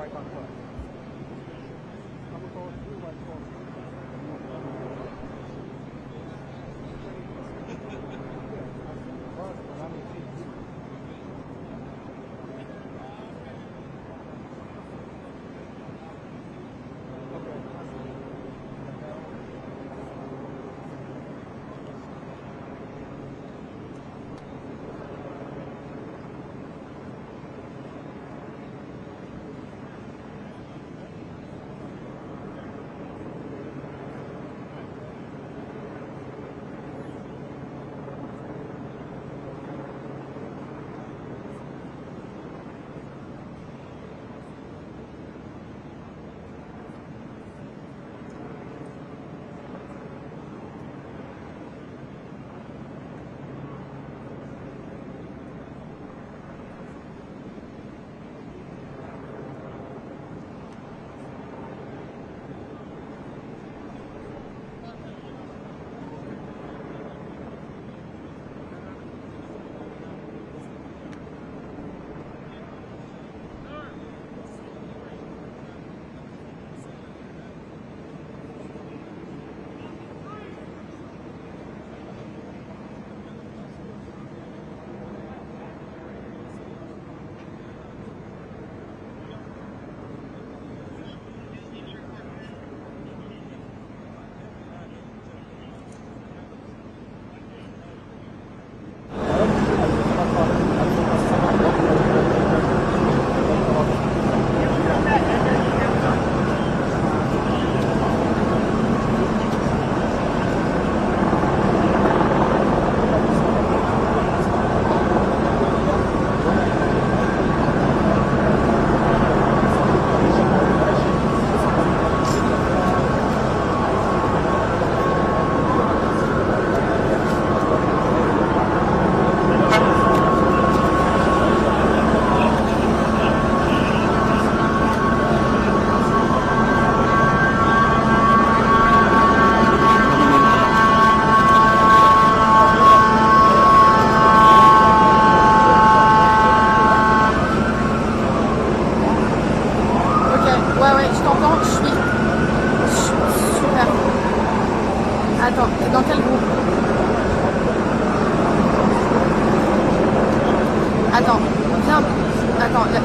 right on top.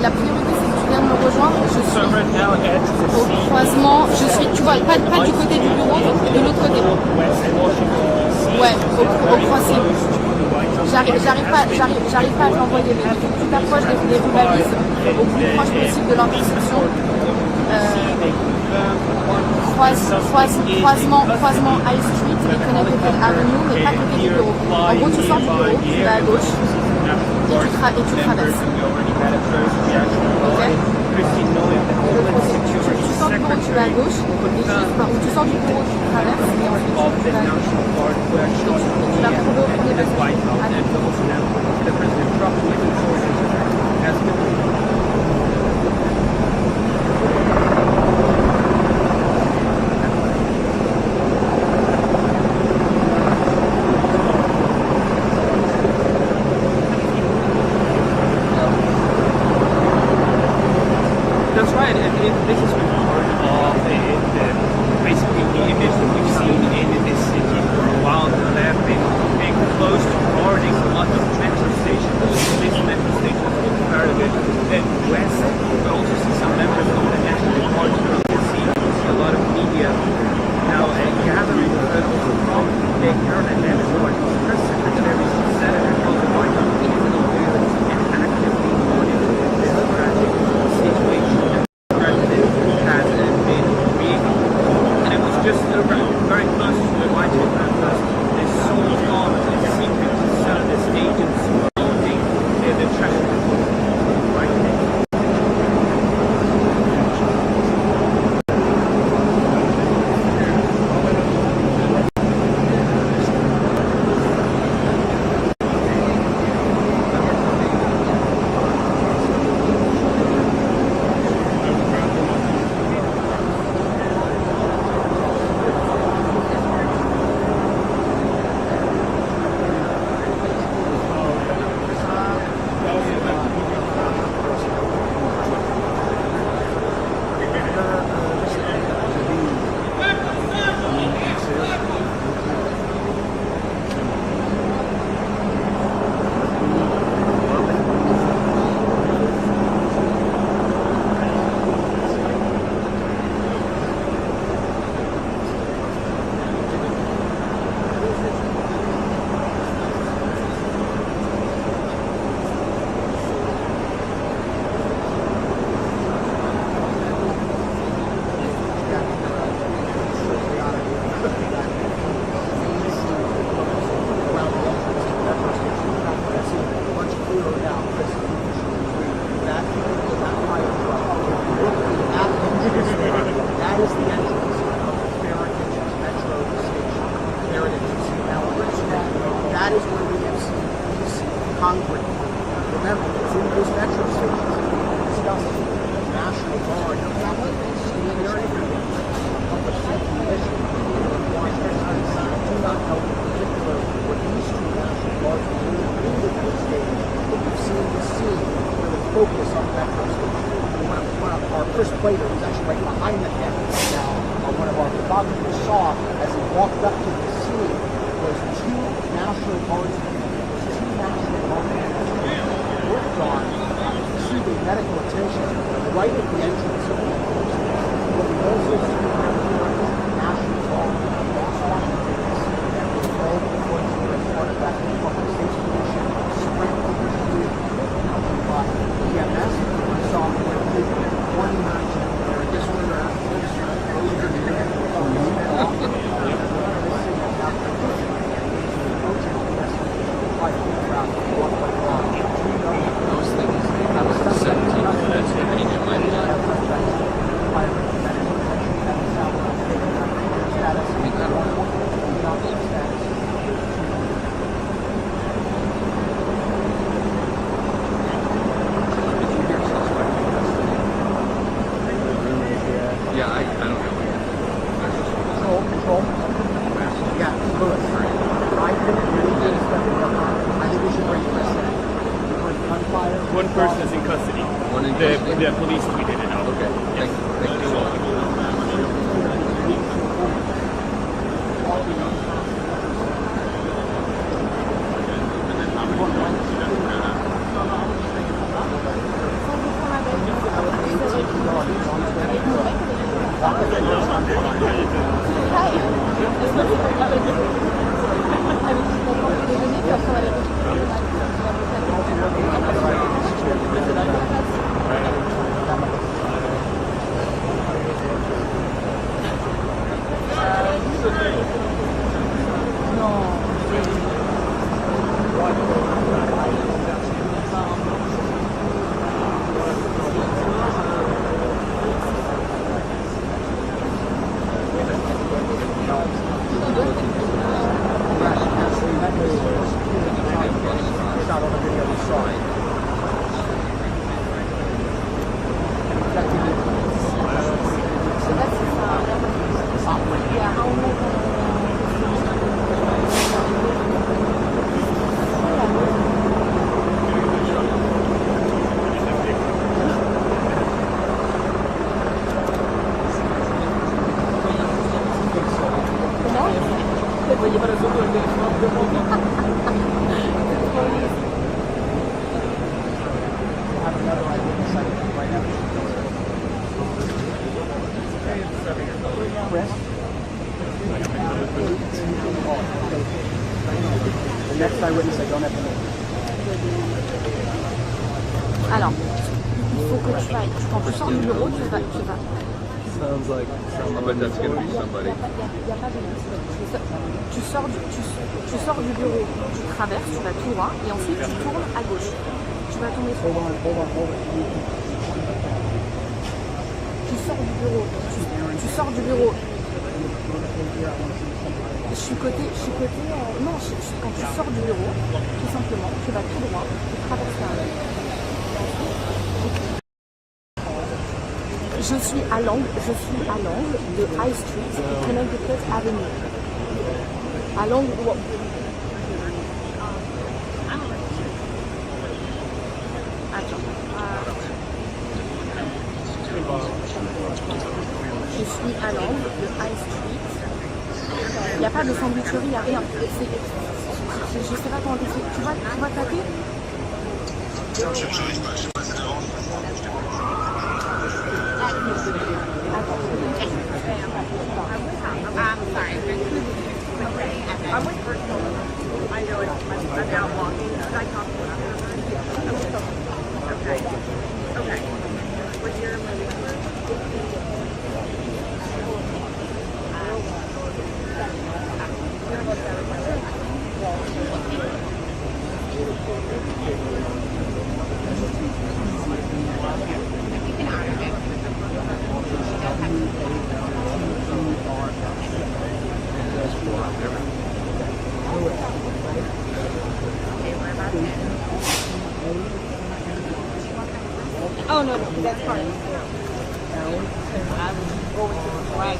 La priorité c'est que tu viennes me rejoindre. Je suis au croisement. Je suis, tu vois, pas du côté du bureau, de l'autre côté. Ouais, au croisement. J'arrive pas à t'envoyer, mais il faut que tu t'approches des rubalises au plus proche possible de l'intersection. Croisement High Street et Connecticut Avenue, mais pas côté du bureau. En gros, tu sors du bureau, tu vas à gauche et tu traverses. Ok. Tu sors du bureau, tu vas à gauche, ou tu sors du bureau, tu traverses, et ensuite tu vas à gauche. Et tu vas retrouver au premier That's right, and this has been part of basically the image that we've seen in this city for a while. They have been being close to guarding a lot of metro stations. This metro station is very good west. We also see some members of the National Guardsmen on the scene. You see a lot of media. Now, you have a representative from the Maryland National Guardsmen press secretary, Senator John Biden, is aware and actively monitoring this tragic situation that the president has been creating. And it was just very close to the White House because there's so long and secret this agents surrounding the tragedy. Right? down this that fire truck. That entrance, that is the entrance of the Heritage Metro Station. Heritage. Now, that is where we have seen police concrete. Remember, it's in those metro stations that we discussed the National Guard, the public safety mission in Washington, D.C. I do not know in particular what these two National Guardsmen do in the police station, but we've seen the scene where the focus on the metro station. One of our first plater was actually right behind the camera now. One of our photographers saw as he walked up to the scene was two National Guardsmen. Worked on receiving medical attention right at the entrance of the entrance. What we also see around here is National Guard, Washington, D.C. that was all reported to as part of that public safety mission, spread over here by EMS. We saw one match where this one Those things have a 17 range in my Yeah, I don't know. Control. Yeah, Lewis. I think we should bring Chris in. Gunfire. One person is in custody. One in custody. The police tweeted it out. Okay. Yes. Thank you. The next eyewitness, I don't have to know. Alors, il faut que tu ailles. Quand tu sors du bureau, tu vas. Sounds like but that's going to be somebody. Tu sors du bureau, tu traverses, tu vas tout droit et ensuite tu tournes à gauche. Tu vas tourner sur. Tu sors du bureau. Je suis côté. Non, quand tu sors du bureau, tout simplement, tu vas tout droit, tu traverses la rue. Je suis à l'angle de High Street et Connecticut Avenue. À l'angle où... Je suis à l'angle de High Street. Il n'y a pas de sandwicherie, il n'y a rien. Je ne sais pas comment t'expliquer. Tu vas taper. I'm sorry. I'm with personal. I know I'm now walking. Should I talk to you? Okay. Okay. What's your movie number? Oh, no, that's part of it. I was going to the flag.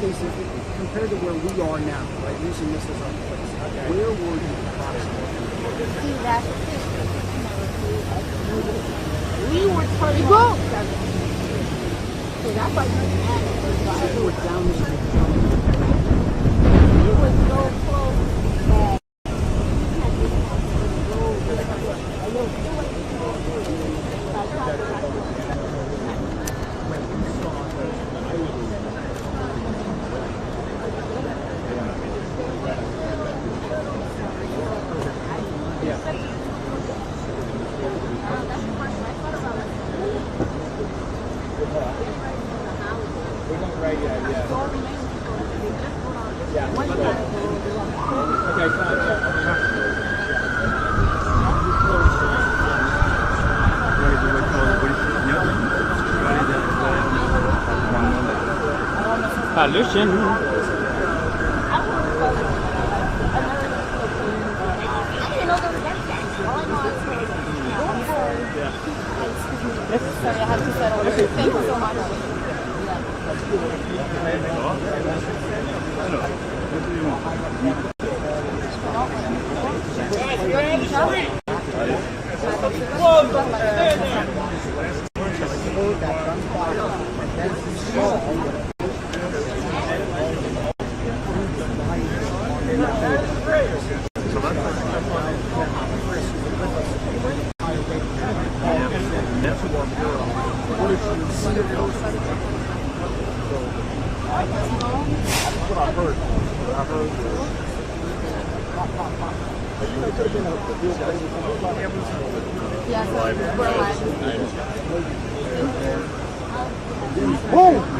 Compared to where we are now, right, using this as our place, where were you approximately? See, that's the thing. We were turning on 7. So that's like So we're down the street. it was so close that Hallöchen. sorry, I have to settle this. Thank you so much. Boom!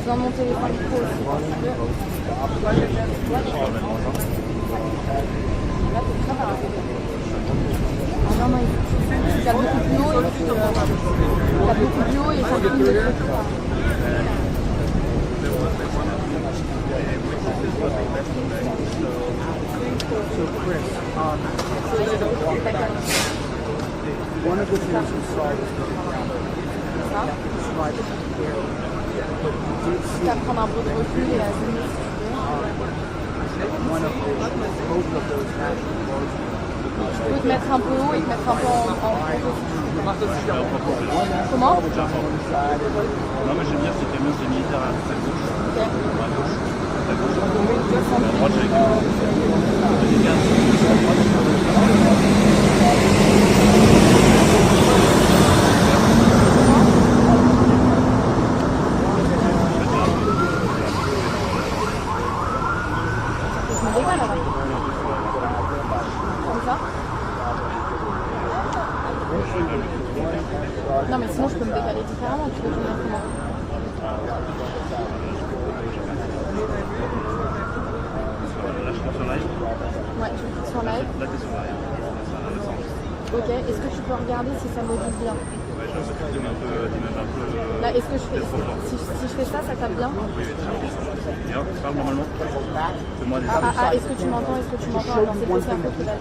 Dans mon téléphone pro aussi. Non, non, il y a beaucoup plus haut et puis il y a beaucoup plus haut et ça filme le truc. So Chris, one of the things we saw was the ground. Describe it clearly. Tu vas prendre un peu de recul et à zoomer. One of both of those national guardsmen. Tu peux te mettre un peu haut et te mettre un peu en Comment? Non, mais j'aime bien ces camions de militaires à gauche. Ok. À gauche. À droite, Non mais sinon je peux me décaler différemment, tu veux que je me mette comment? Là je suis sur live. Ouais, je clique sur live. Là t'es sur live. Ok, est-ce que tu peux regarder si ça module bien? Ouais, je sais que tu m'aimes un peu. Là, est-ce que je fais, si je fais ça, ça tape bien? Oui, bien. Tu parles normalement. Fais-moi des est-ce que tu m'entends? Est-ce que tu m'entends? Attends, c'est plus info que là.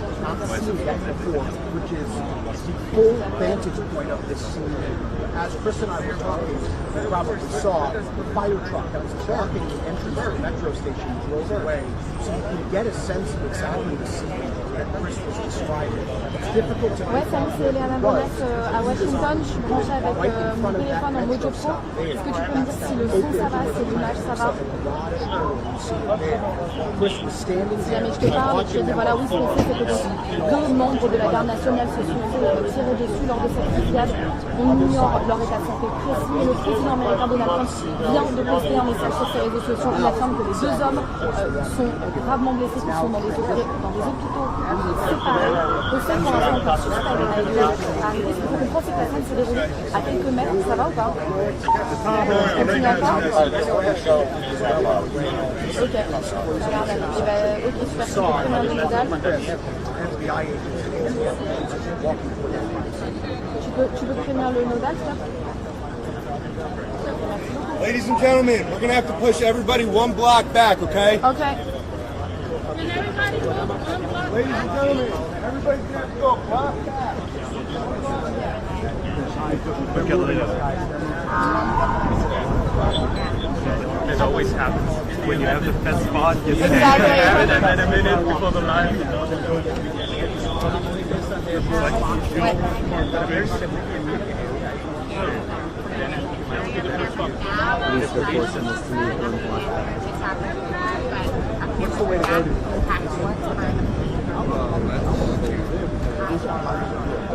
Which is the full vantage point of this scene. As Chris and I were talking, you probably saw the fire truck that was blocking the entrance to the metro station drove away. So you can get a sense of exactly the scene that Chris was describing. It's difficult to Ouais, salut, c'est Léana Bonnet à Washington. Je suis branchée avec mon téléphone en mojo pro. Est-ce que tu peux me dire si le son ça va, si l'image ça va? Si jamais je te parle et que je te dis voilà, oui, ce qu'on fait, c'est que deux membres de la garde nationale se sont fait tirer dessus lors de cette fusillade. On ignore leur état de santé précis. Le président américain Donald Trump vient de poster un message sur ses réseaux sociaux. Il affirme que les deux hommes sont gravement blessés, qui sont dans des hôpitaux séparés. On sait pour l'instant qu'on suspecte arriver. Ce qu'il faut comprendre, c'est que la scène se déroule à quelques mètres. Ça va ou pas? Continue encore? Ok, regarde, ok, super, tu peux prévenir le nodal. Tu peux prévenir le nodal, toi? Ladies and gentlemen, we're going to have to push everybody one block back, okay? Okay. Ladies and gentlemen, everybody's going to have to go a block back. It always happens when you have the best spot. You Exactly. have it and a minute before the line. What's the way to go to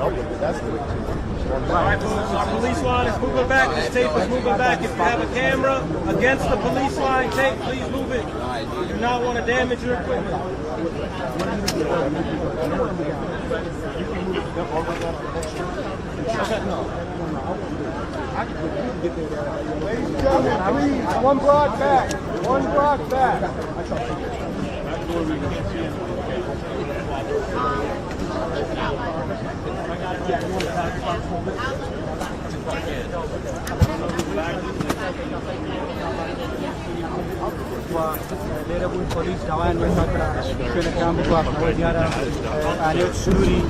All right, folks, our police line is moving back. This tape is moving back. If you have a camera against the police line tape, please move it. We do not want to damage your equipment. Ladies and gentlemen, please, one block back. One block back. Available police down with the camera block and Suri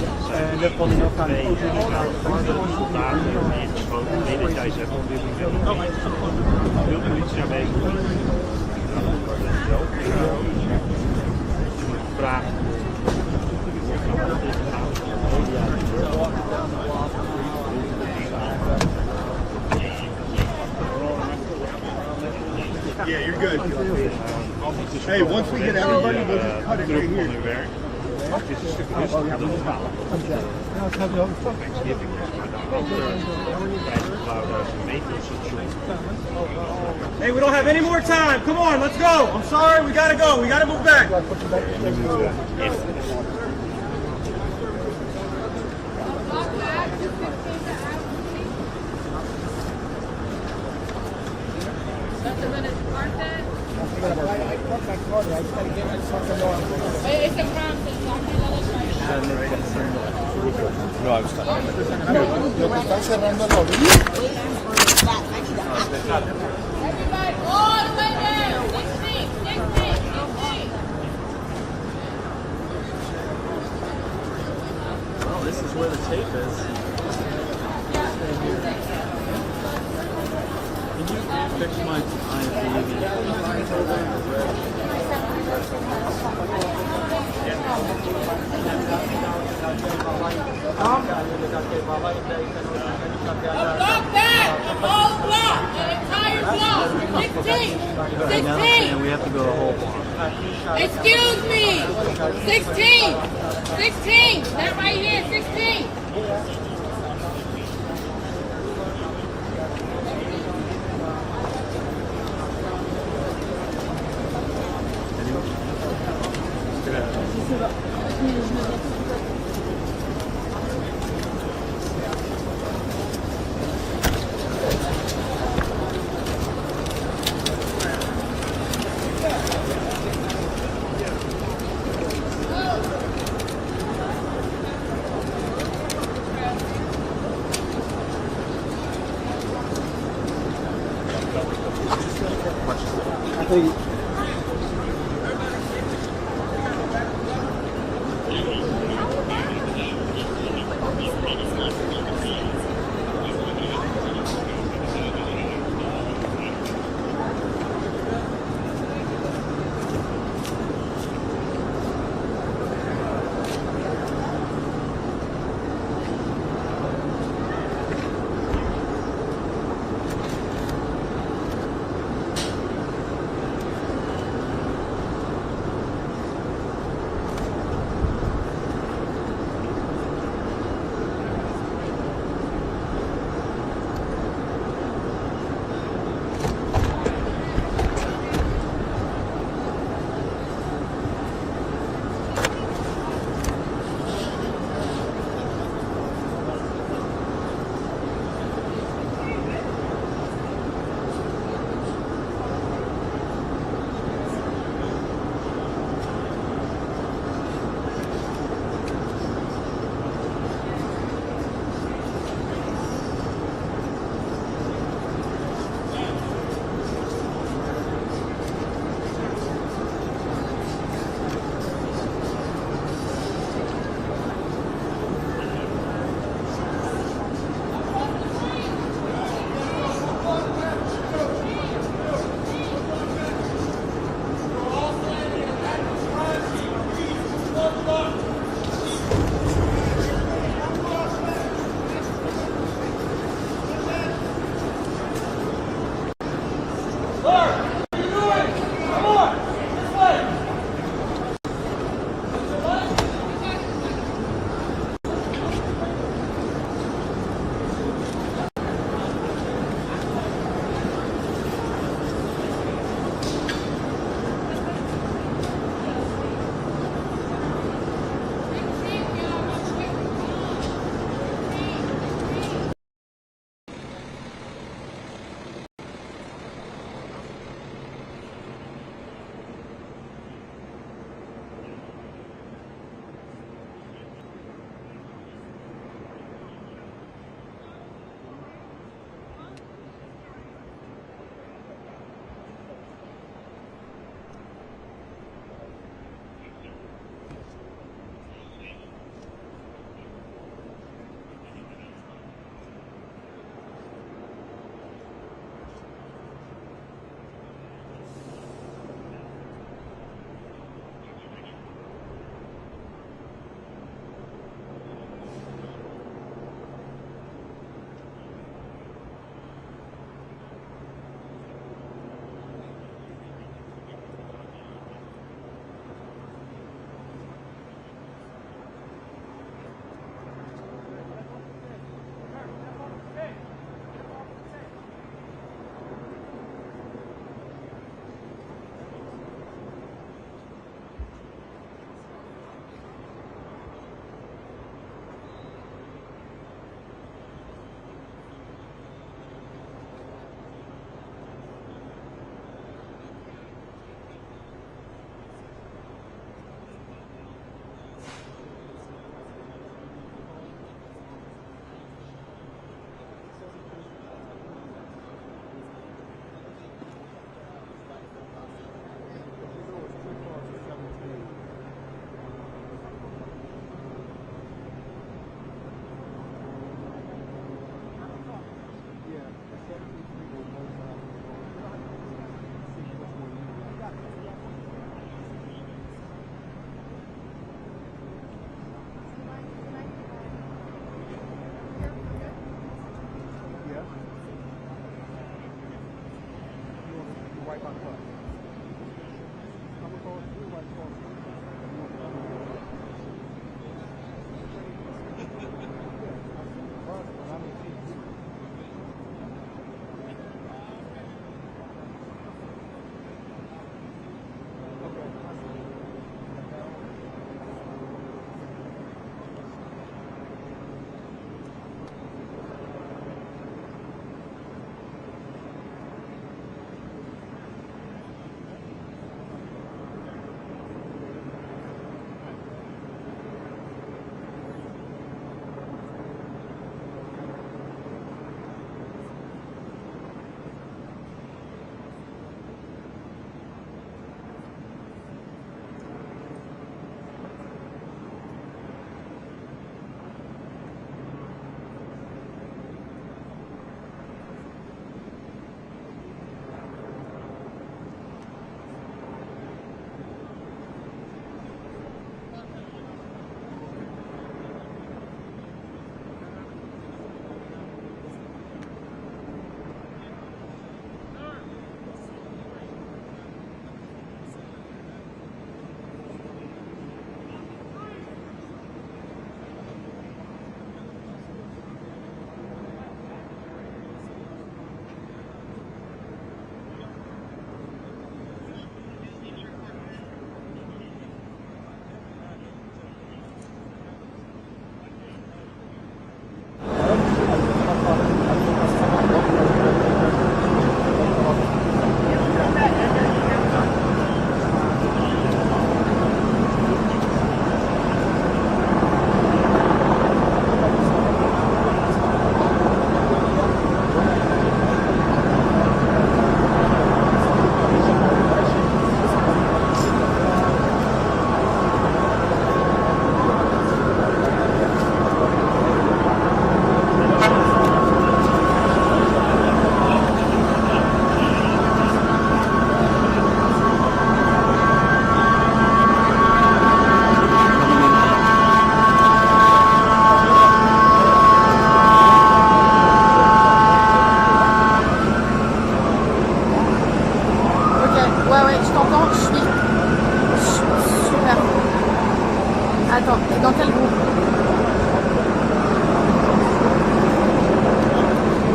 Yeah, you're good. Hey, once we get everybody, we'll just cut it right here. Hey, we don't have any more time. Come on, let's go. I'm sorry, we gotta go. We gotta move back. No, I was lo que están cerrando la orilla. Everybody, all the way down. 16, 16, 16. Well, this is where the tape is. Can you fix my Block back, the whole block, the entire block. 16, 16. we have to go the whole block. Excuse me. 16, 16. That right here, 16.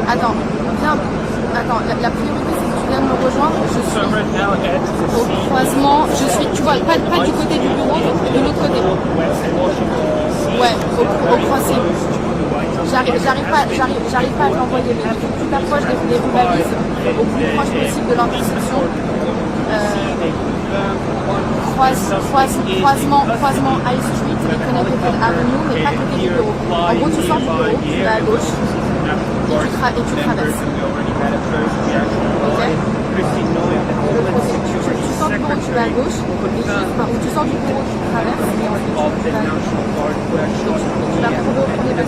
Attends, viens. Attends, la priorité c'est que tu viennes me rejoindre. Je suis au croisement. Je suis, tu vois, pas du côté du bureau, de l'autre côté. Ouais, au croisement. J'arrive pas à l'envoyer, mais il faut que tu t'approches des rues balises au plus proche possible de l'intersection. Croisement High Street et Connecticut Avenue, mais pas côté du bureau. En gros, tu sors du bureau, tu vas à gauche et tu traverses. Ok. Tu sors du bureau, tu vas à gauche, ou tu sors du bureau, tu traverses, et ensuite tu vas à gauche. Tu vas retrouver au premier passage.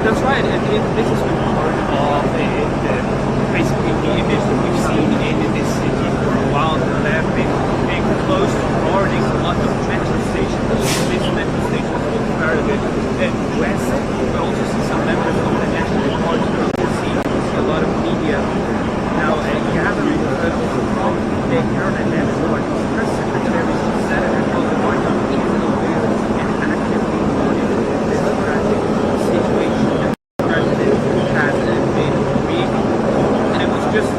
That's right, and this has been part of basically the image that we've seen in this city for a while. There have been close to guarding a lot of metro stations. This metro station is also part of it west. We also see some members of the National Guardsmen. We see a lot of media now gathering from the Maryland National Guardsmen. Press Secretary Senator Noem is aware and actively monitoring this tragic situation that the president has been creating. And it was just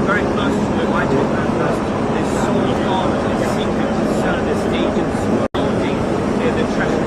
very close to the White House because there's so long and secret this agents promoting the treasure.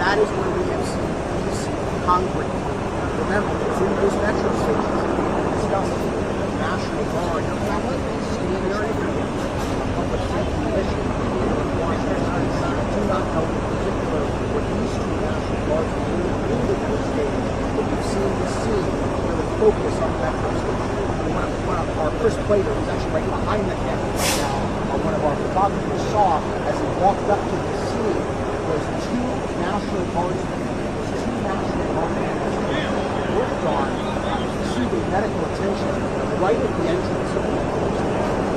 That is where we have seen peace concrete. Remember, it's in those metro stations that we discussed the National Guard, the fact that they stand there a public safety mission in Washington, D.C. do not know in particular what these two National Guards are doing in those stations, but we've seen the scene really focus on metro stations. One of our first plater was actually right behind the camera right now. One of our photographers saw as he walked up to the scene was two National Guardsmen. Worked on receiving medical attention right at the entrance of the place.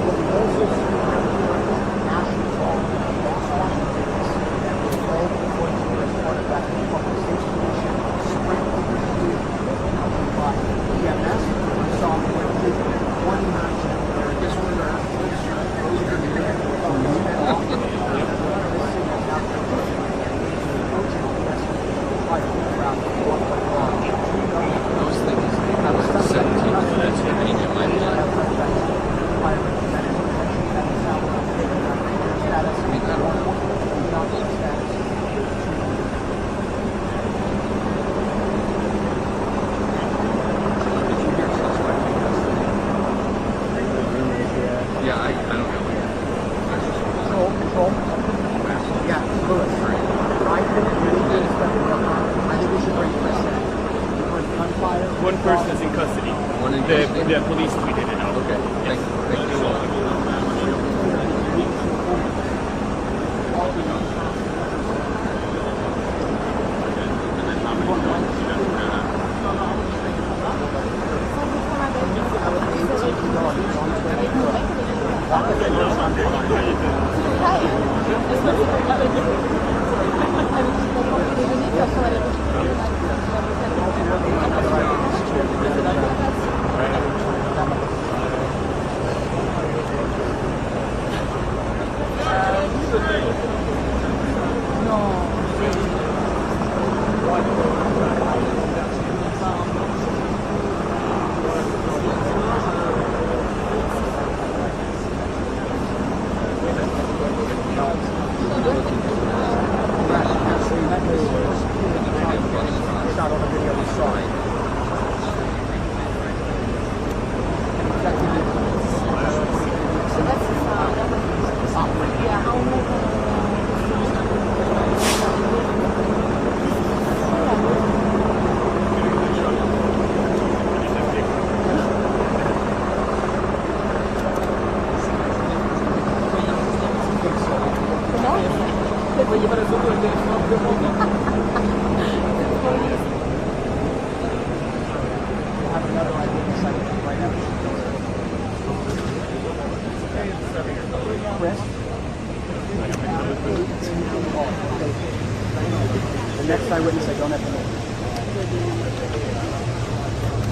What we also see right here is the National Guard across Washington, D.C. that was all before as part of that public safety mission spread over the community. By EMS, we saw one match where this one those are the Those things have a 17 range in my Yeah, I don't know. Control. Yeah, Lewis. I think we should bring Chris in. Gunfire. One person is in custody. One in the custody? police tweeted it out. Okay, thank you.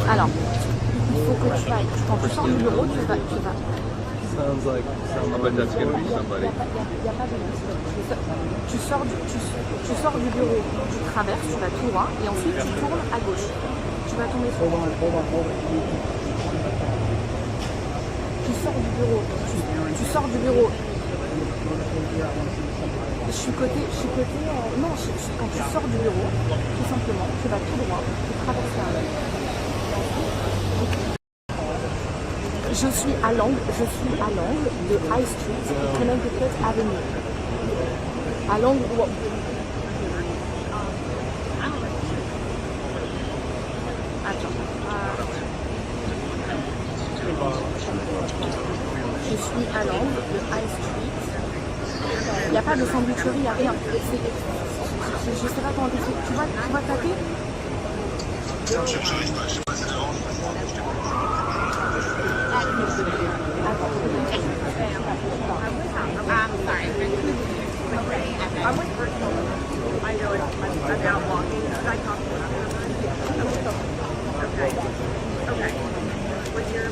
Alors, il faut que tu ailles, quand tu sors du bureau, tu vas. Sounds like somebody. But that's gonna be somebody. Il y a pas de tu sors du bureau, tu traverses, tu vas tout droit et ensuite tu tournes à gauche. Tu vas tomber sur. Tu sors du bureau. Tu sors du bureau. Je suis côté. Non, quand tu sors du bureau, tout simplement, tu vas tout droit, tu traverses la rue. Je suis à l'angle de High Street et Connecticut Avenue. À l'angle où... Attends. Je suis à l'angle de High Street. Il n'y a pas de sandwicherie, il n'y a rien. Je ne sais pas comment t'expliquer. Tu vois taper? I'm with personal. I know I'm out walking. Should I talk to them? Okay. Okay. What's your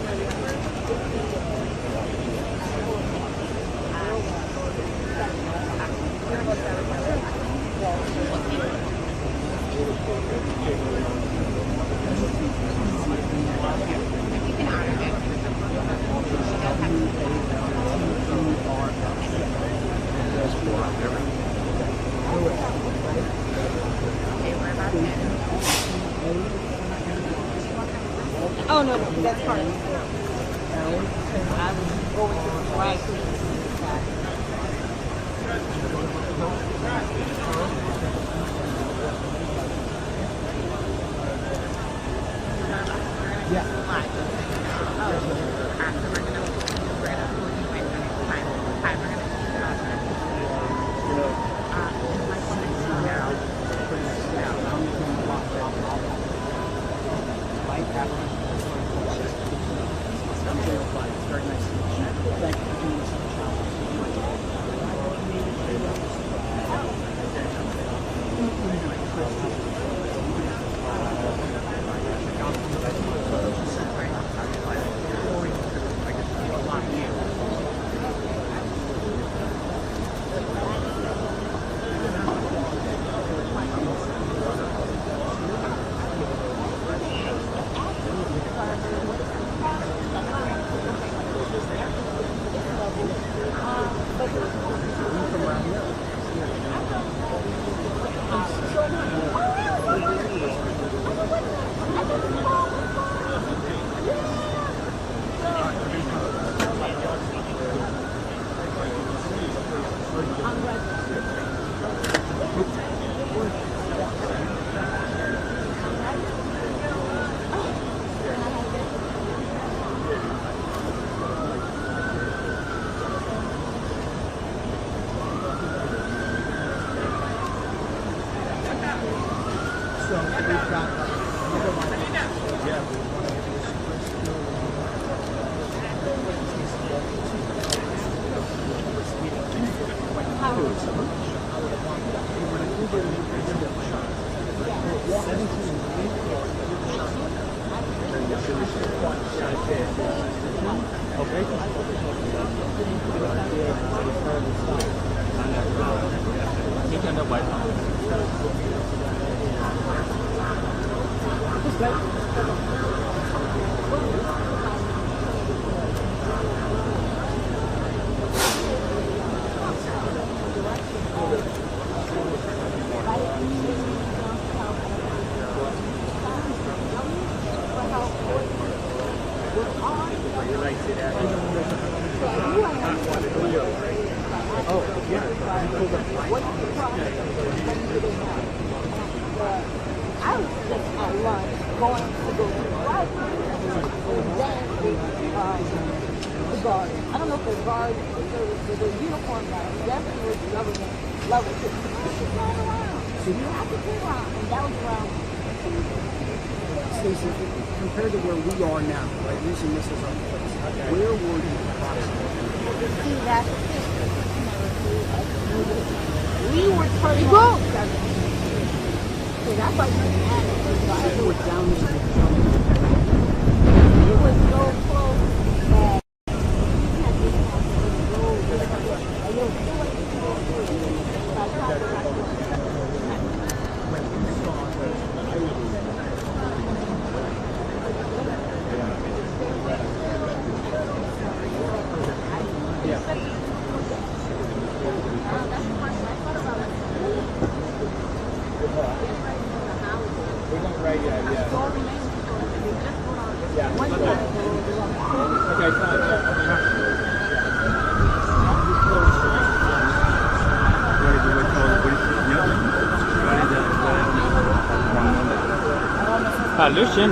Oh, no, that's fine. I was going to try to. Compared to where we are now, right, using this as our place, where were you approximately? See, that's we were turning on 7. So that's like it was down there. It was so close that Hallöchen.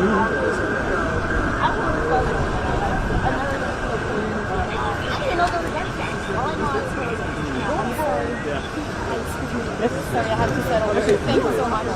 Sorry, I have to settle. Thank you so much.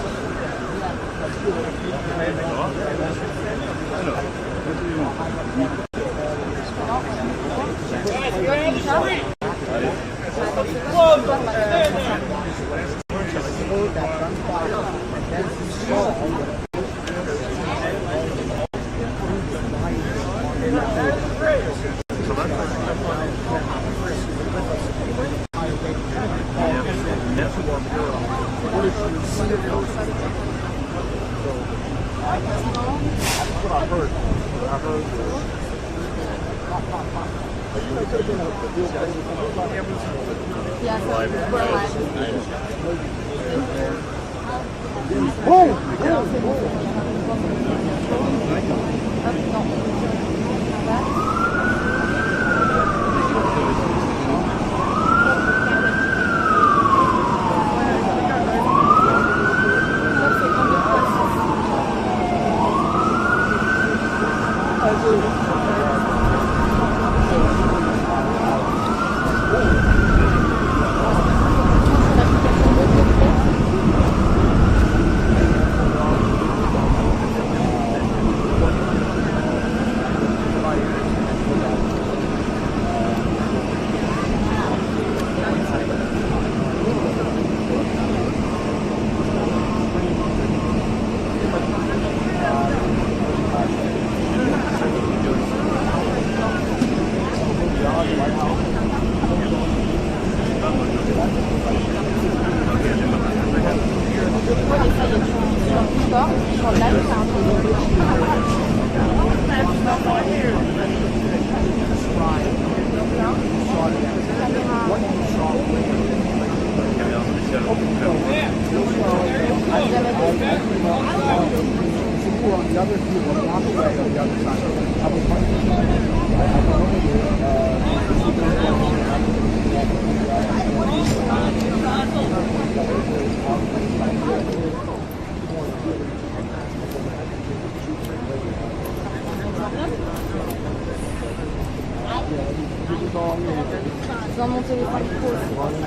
Dans mon téléphone pro aussi.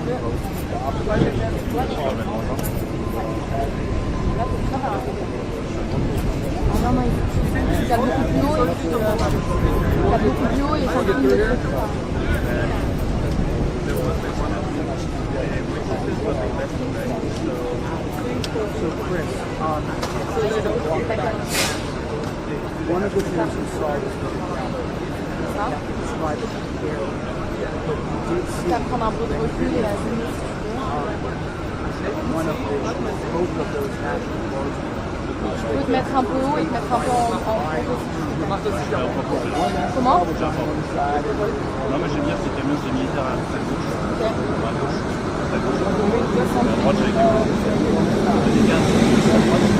T'as beaucoup de l'eau et tu t'as beaucoup de l'eau et ça filme le truc. So Chris, one of the things we saw was described Ça prend un peu de recul et one of both of those national guardsmen. Je peux te mettre un peu haut et te mettre un peu en Comment? Non, mais j'aime bien ces camions de militaires à gauche. Ok. À gauche. À droite, j'ai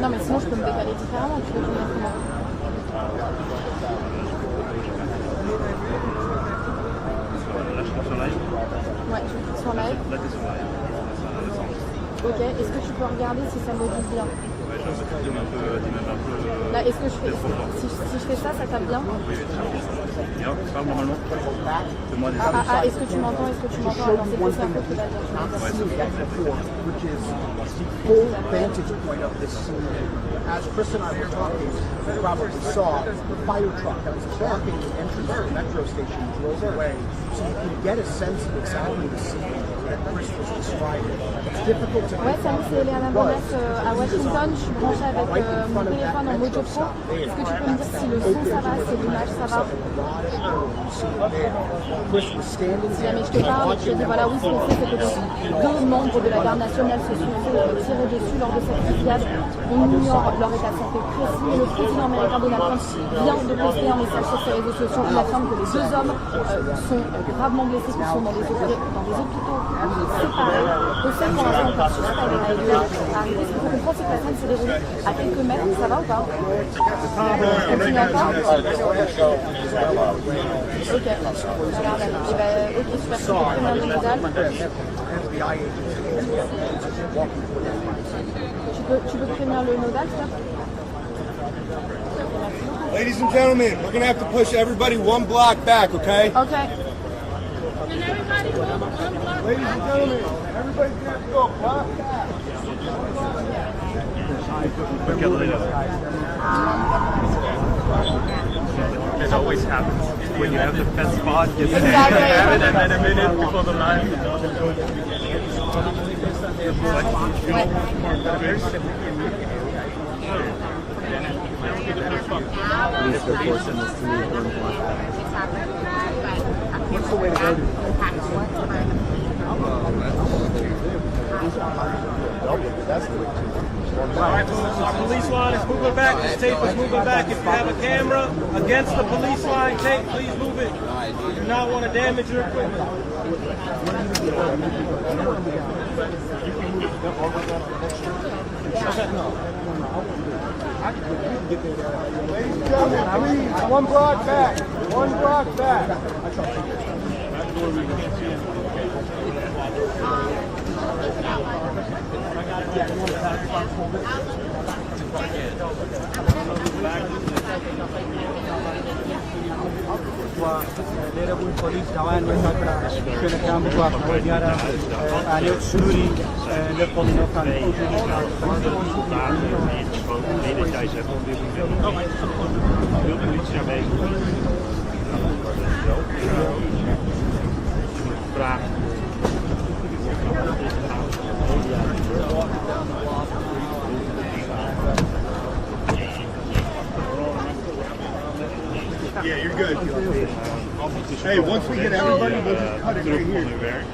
Non mais sinon je peux me décaler différemment, tu veux que je me mette comment? Là je prends sur live. Ouais, je clique sur live. Là t'es sur live. Ok, est-ce que tu peux regarder si ça modifie bien? Là, est-ce que si je fais ça, ça tape bien? Parle normalement. Est-ce que tu m'entends? Est-ce que tu m'entends? Alors, c'est plus simple que la which is the full vantage point of this scene. As Chris and I were talking, you probably saw the fire truck that was blocking the entrance to the metro station drove away, so you can get a sense of exactly the scene that Chris was describing. It's difficult to. Ouais, salut, c'est Léana Bonnet à Washington. Je suis branchée avec mon téléphone en mojo pro. Est-ce que tu peux me dire si le son ça va, si l'image ça va? Si jamais je te parle, je te dis voilà, oui, ce qu'on sait, c'est que deux membres de la garde nationale se sont tirés dessus lors de cette fusillade. On ignore leur état de santé précis, mais le président américain Donald Trump vient de poster un message sur ses réseaux sociaux. Il affirme que les deux hommes sont gravement blessés, qu'ils sont dans des hôpitaux séparés. Au sein pour l'instant encore suspect à arriver. Ce qu'il faut comprendre, c'est que la scène s'est déroulée à quelques mètres. Ça va ou pas? Continue encore? Ok, regarde. Et ben, ok, super. Tu peux prévenir le nodal. Tu peux prévenir le nodal, ça? Ladies and gentlemen, we're gonna have to push everybody one block back, okay? Okay. Ladies and gentlemen, everybody's gonna have to go a block back. It always happens when you have the best spot. You Exactly. have it, and then a minute before the line. What's the way to go to That's the way All right, our police line is moving back. This tape is moving back. If you have a camera against the police line tape, please move it. We do not want to damage your equipment. Ladies and gentlemen, please, one block back. One block back. National Guardsmen kunnen gaan bewaken voor jaren aan het studie de politie Yeah, you're good. Hey, once we get everybody, we'll just cut it right here.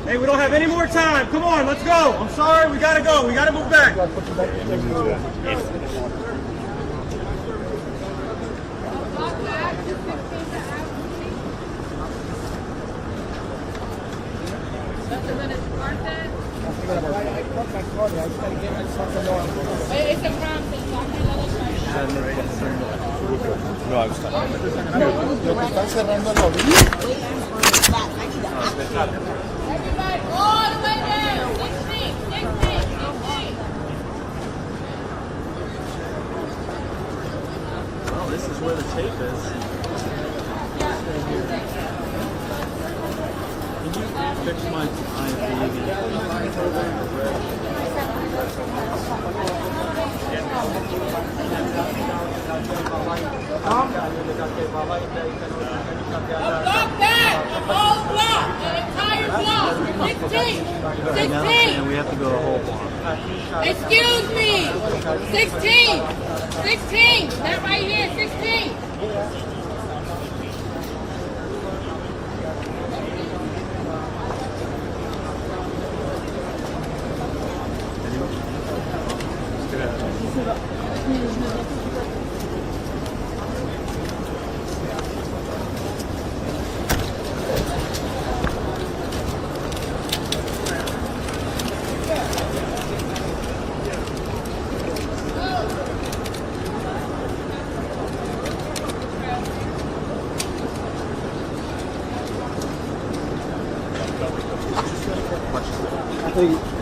Hey, we don't have any more time. Come on, let's go. I'm sorry, we gotta go. We gotta move back. It's a crime thing, so I can't let us No, I was talking. Están cerrando el lobby. Everybody, all the way down. 16. Well, this is where the tape is. Can you fix my Block that! Whole block! The entire block! 16! And we have to go a whole block. Excuse me! 16! 16! That right here, 16! Thank you.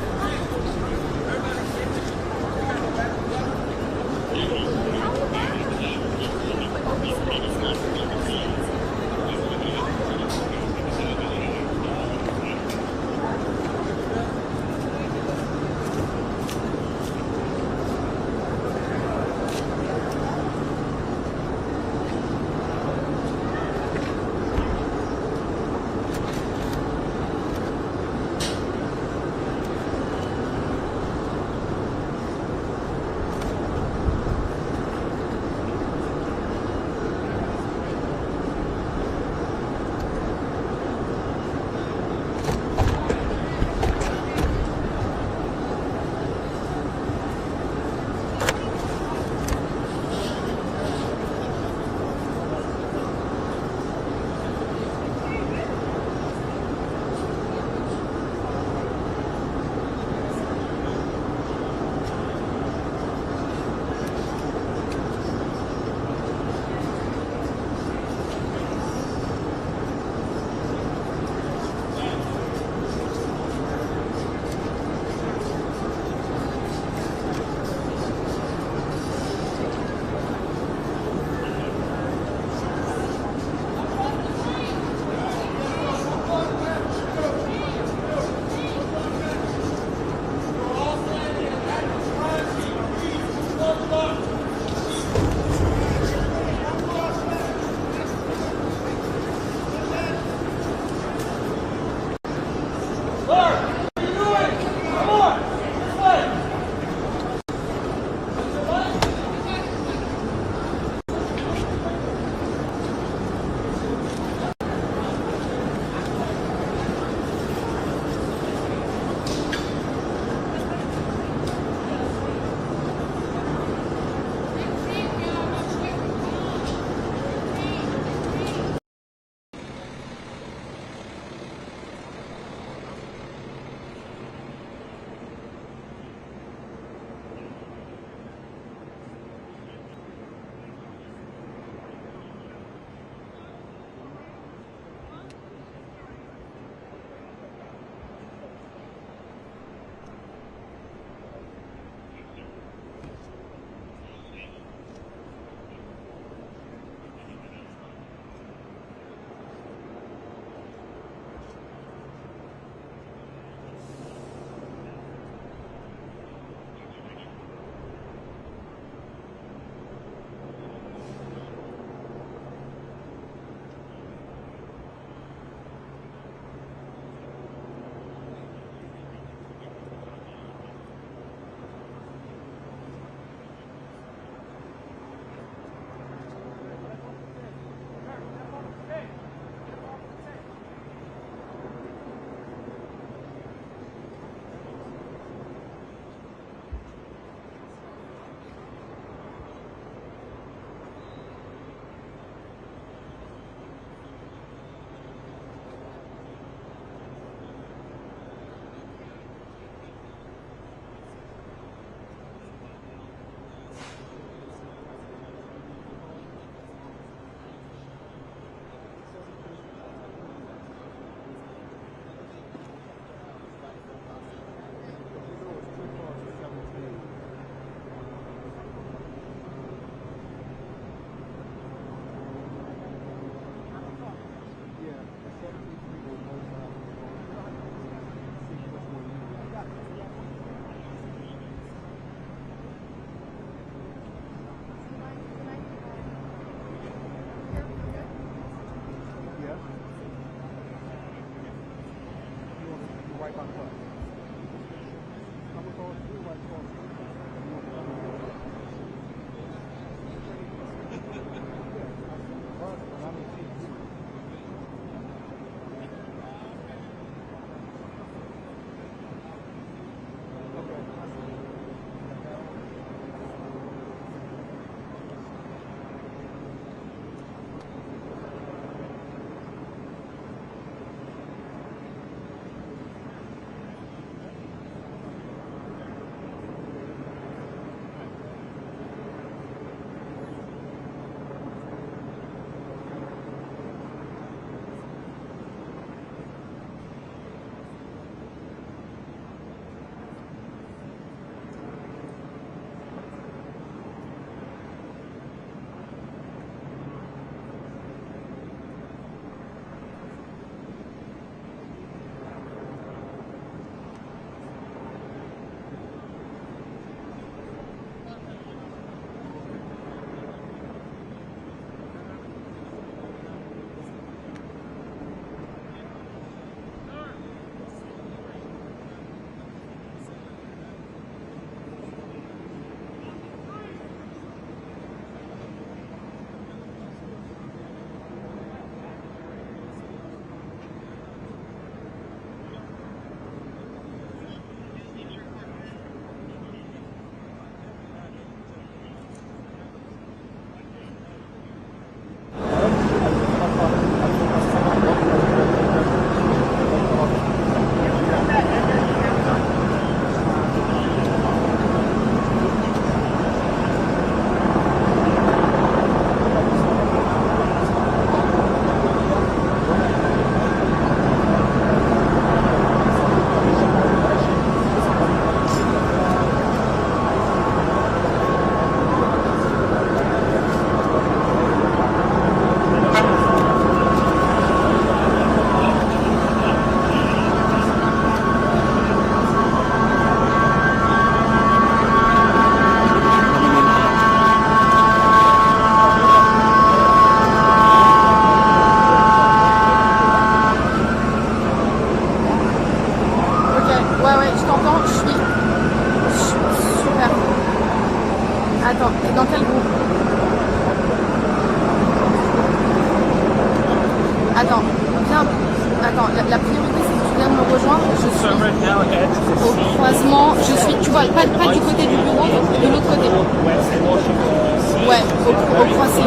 So right now at the Au scene croisement, je suis, tu vois, pas du côté du bureau, de l'autre côté. West Washington DC. Ouais, au croisé.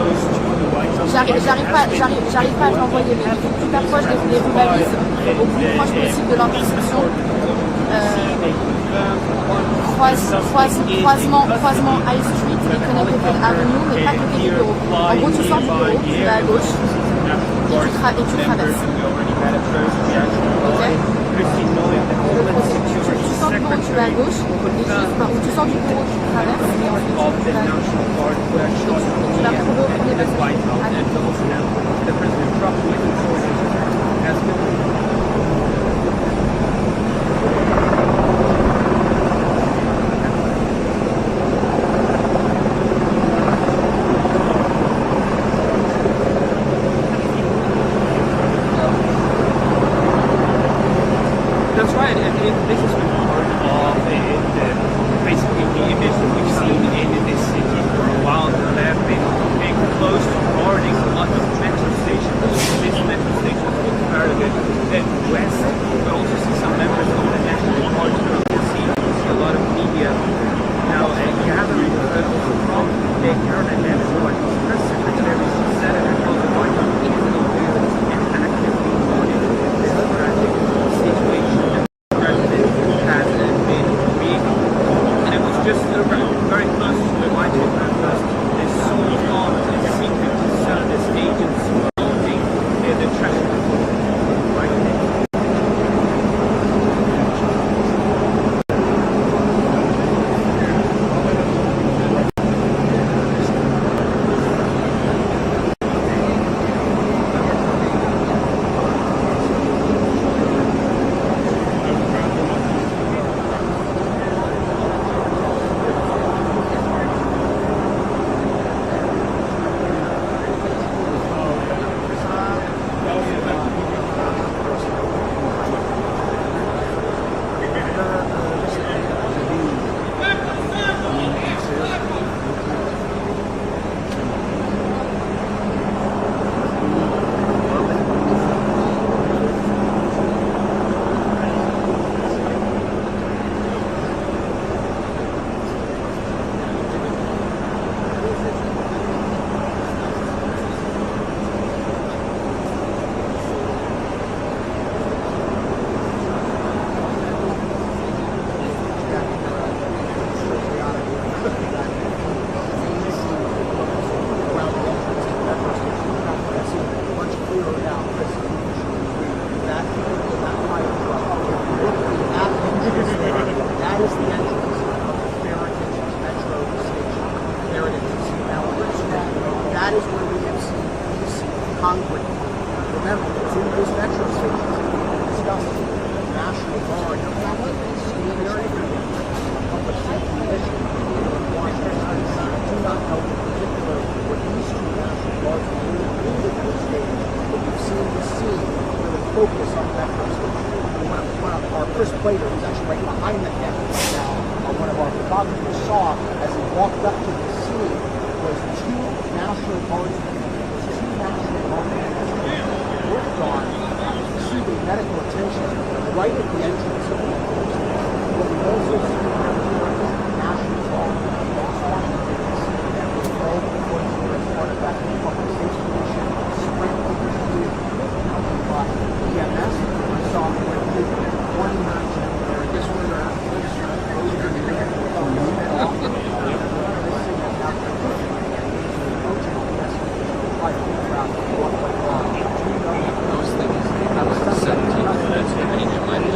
J'arrive pas à l'envoyer, mais super proche des rues balises, au plus proche possible de l'intersection. Croisement High Street et Connecticut Avenue, mais pas côté du bureau. En gros, tu sors du bureau, tu vas à gauche et tu traverses. Ok. Tu sors du bureau, tu vas à gauche, et tu sors du bureau, tu traverses, et ensuite tu vas à gauche. Donc tu vas retrouver au premier bâtiment. That's right, and this has been part of basically the image that we've seen in this city for a while. There have been close to guarding a lot of metro stations. This metro station is part of it. Then west, we also see some members of the National Guardsmen. You see a lot of media now gathering from the current National Guardsmen. Press Secretary said it across the White House is aware and actively monitoring this tragic situation. Just very close to the White House because they sold on a secret to sell this agents holding the treasury. concrete. Remember, it's in those metro stations that we discussed the National Guard stationary public safety mission in Washington, D.C. do not know in particular what these two National Guardsmen included in this stage, but we've seen this scene really focus on the metro station. One of our Chris Plater, who's actually right behind the camera right now, one of our photographers saw as he walked up to the scene was two National Guardsmen worked on receiving medical attention right at the entrance of the police. What we also see here is National Guard, Washington, D.C., that was all towards as part of that public safety mission, sprint over the EMS. We saw one match there. This one those things have a 17 meaning in my mind.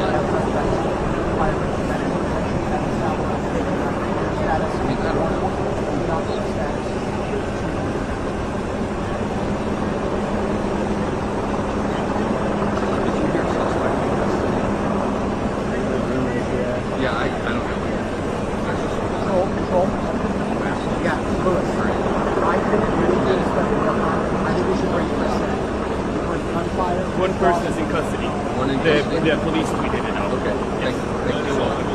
Yeah, I don't know. Control. Yeah, Lewis. I think we should bring Chris in. Gunfire. One person is in custody. One in custody? The police tweeted it out. Okay. Thank you so much.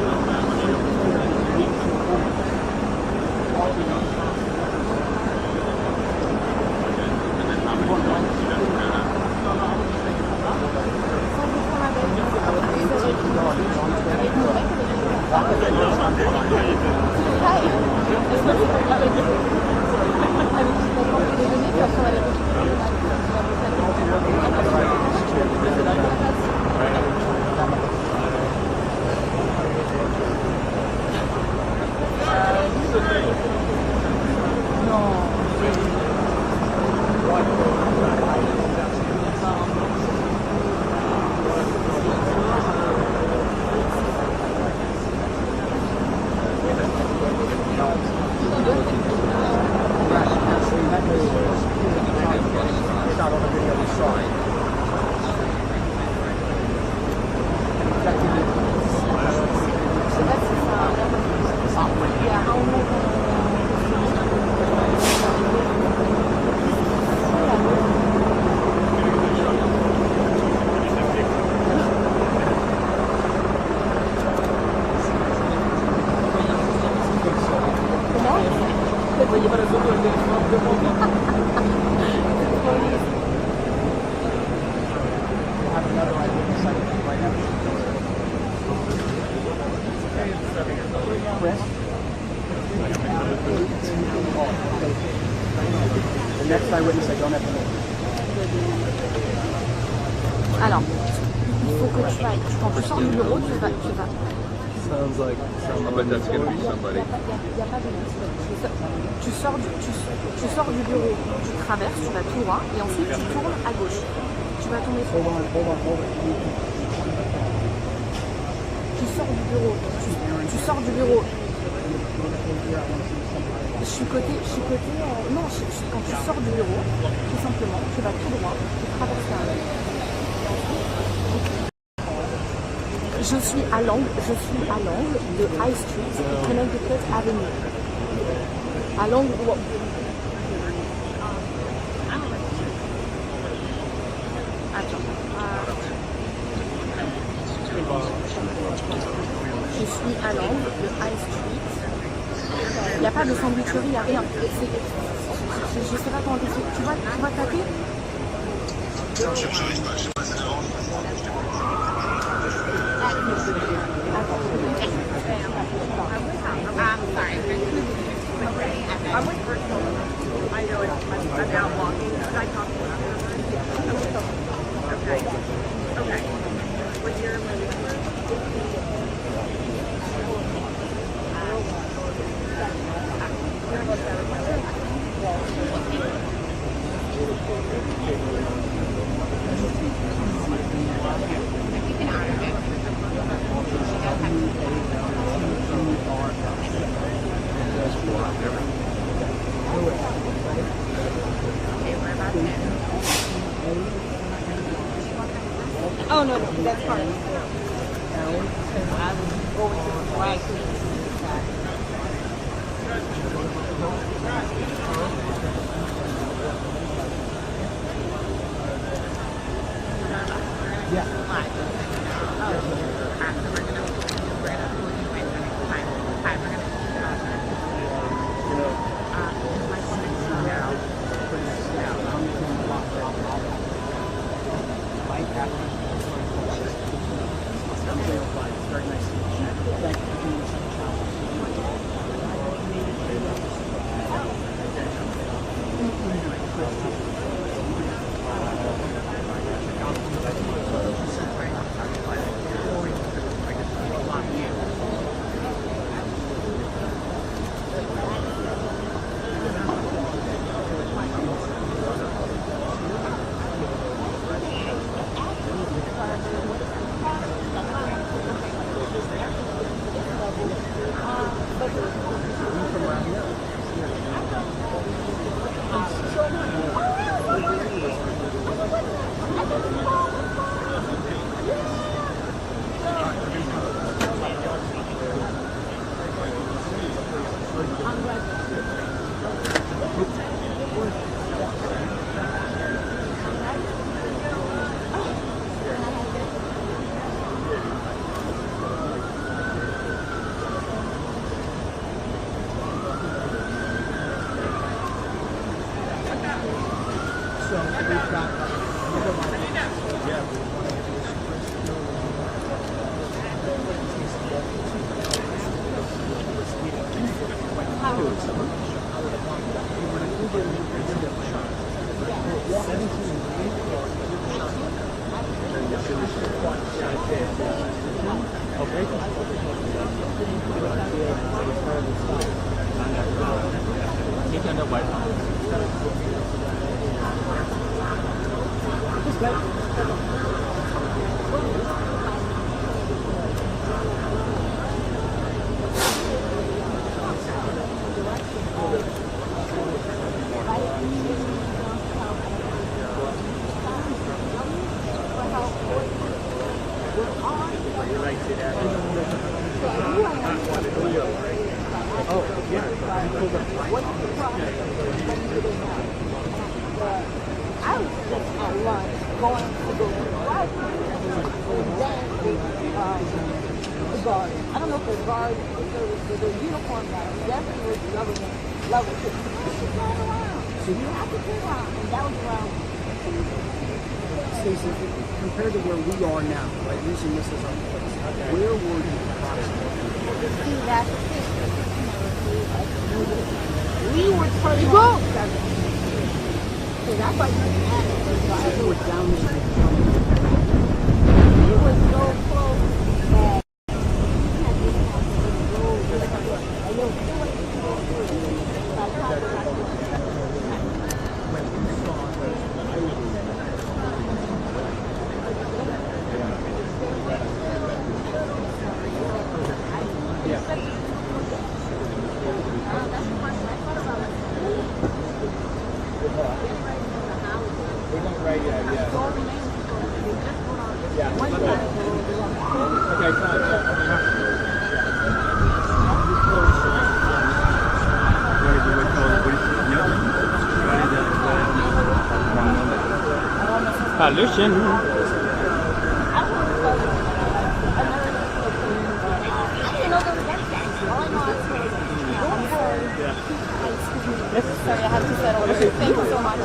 next eyewitness I don't have to make. Alors, il faut que tu ailles, quand tu sors du bureau, tu vas. Sounds like I bet that's going to be somebody. Il n'y a pas de tu sors du bureau, tu traverses, tu vas tout droit et ensuite tu tournes à gauche. Tu vas tomber sur. Tu sors du bureau. Je suis côté. Non, quand tu sors du bureau, tout simplement, tu vas tout droit, tu traverses la rue. Je suis à l'angle de High Street et Connecticut Avenue. À l'angle où... Je suis à l'angle de High Street. Il n'y a pas de sandwicherie, il n'y a rien. Je ne sais pas comment t'expliquer. Tu vois taper? I'm with personal. I know I'm out walking. Should I talk to you? Okay. Okay. What's your Oh no, that's fine. I was going to right. Compared to where we are now, right, using this as our place, where were you approximately? We were pretty close. that's why you had it. It was down there. It was so close that Hallöchen. Sorry, I have to settle. Thank you so much.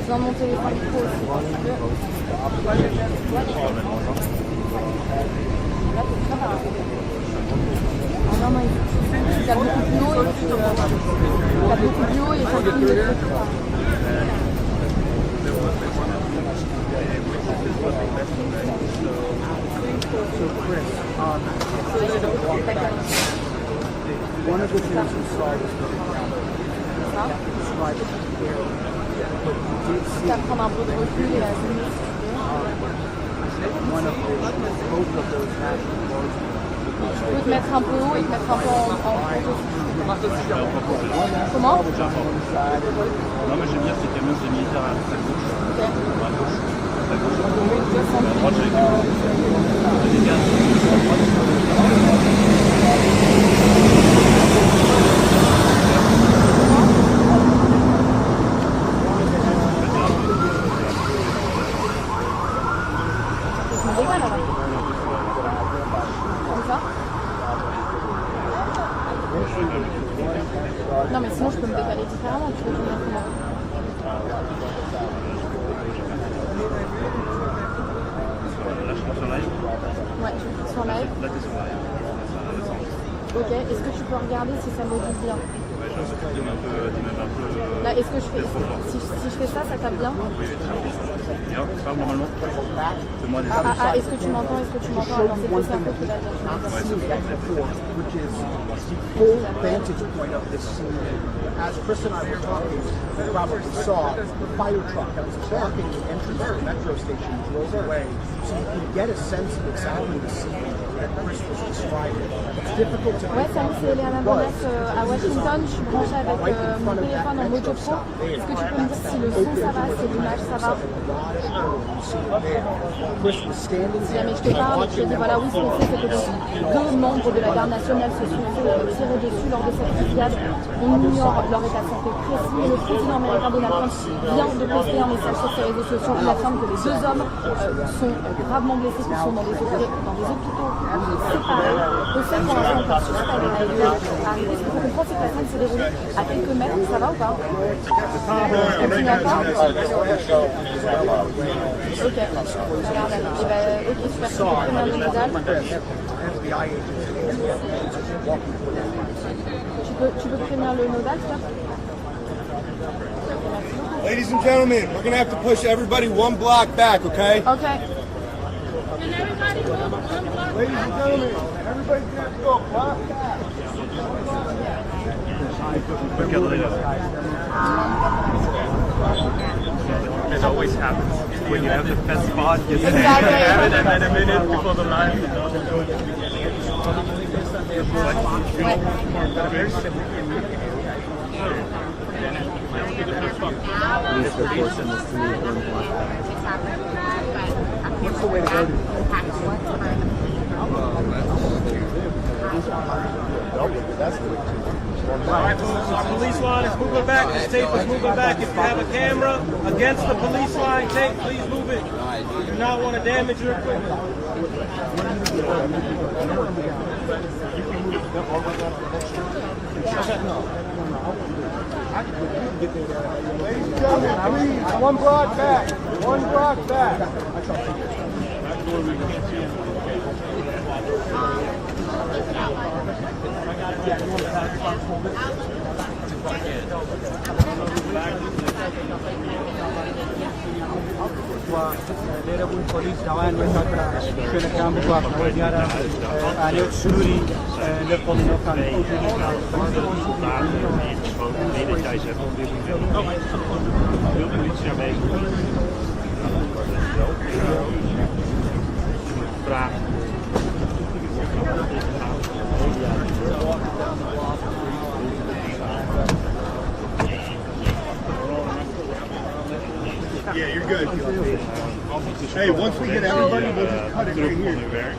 Dans mon téléphone pro aussi. Là, c'est très rare. Ah non, il y a beaucoup de l'eau et ça filme des trucs. So Chris, one of the things we saw was described Prendre un peu de recul et one of both of those national guardsmen. Je peux te mettre un peu haut et te mettre un peu en Comment? Non mais j'aime bien ces camions des militaires à la gauche. Okay. À gauche. À droite j'ai les Non mais sinon je peux me décaler différemment, tu veux que je me mette comment? Là je suis sur live. Ouais, je suis sur live. Là t'es sur live. Ok, est-ce que tu peux regarder si ça module bien? Ouais, je pense que tu donnes un peu. Là, est-ce que je fais, si je fais ça, ça tape bien? Oui, très bien. Est-ce que tu m'entends? Est-ce que tu m'entends? Alors, c'est plus un peu que la which is the full vantage point of this scene. As Chris and I were talking, you probably saw the fire truck that was blocking the entrance to the metro station drove away, so you can get a sense of exactly the scene that Chris was describing. It's difficult to. Ouais, salut, c'est Léana Bonnet à Washington. Je suis branchée avec mon téléphone en mojo pro. Est-ce que tu peux me dire si le son ça va, si l'image ça va? Si jamais je te parle, je te dis voilà, oui, ce qu'on sait, c'est que deux membres de la garde nationale se sont tirés dessus lors de cette fusillade. On ignore leur état de santé précis. Le président américain Donald Trump vient de poster un message sur ses réseaux sociaux. Il affirme que les deux hommes sont gravement blessés, qu'ils sont dans des hôpitaux séparés. Au sein pour l'instant encore suspect à arriver. Ce qu'il faut comprendre, c'est que la scène s'est déroulée à quelques mètres. Ça va ou pas? Continue encore. Ok, regarde. Et ben, ok, super. Tu peux prévenir le nodal. Tu peux prévenir le nodal, ça? Ladies and gentlemen, we're gonna have to push everybody one block back, okay? Okay. Ladies and gentlemen, everybody's gonna have to go a block back. It always happens when you have the best spot. You Exactly. have it, and then a minute before the line. What's the way to go to Alright, police line is moving back. This tape is moving back. If you have a camera against the police line tape, please move it. You do not want to damage your equipment. Ladies and gentlemen, please, one block back. One block back. National Guardsmen kunnen gaan bewaken. Ja, analyses Yeah, you're good. Hey, once we get everybody, we'll just cut it right here.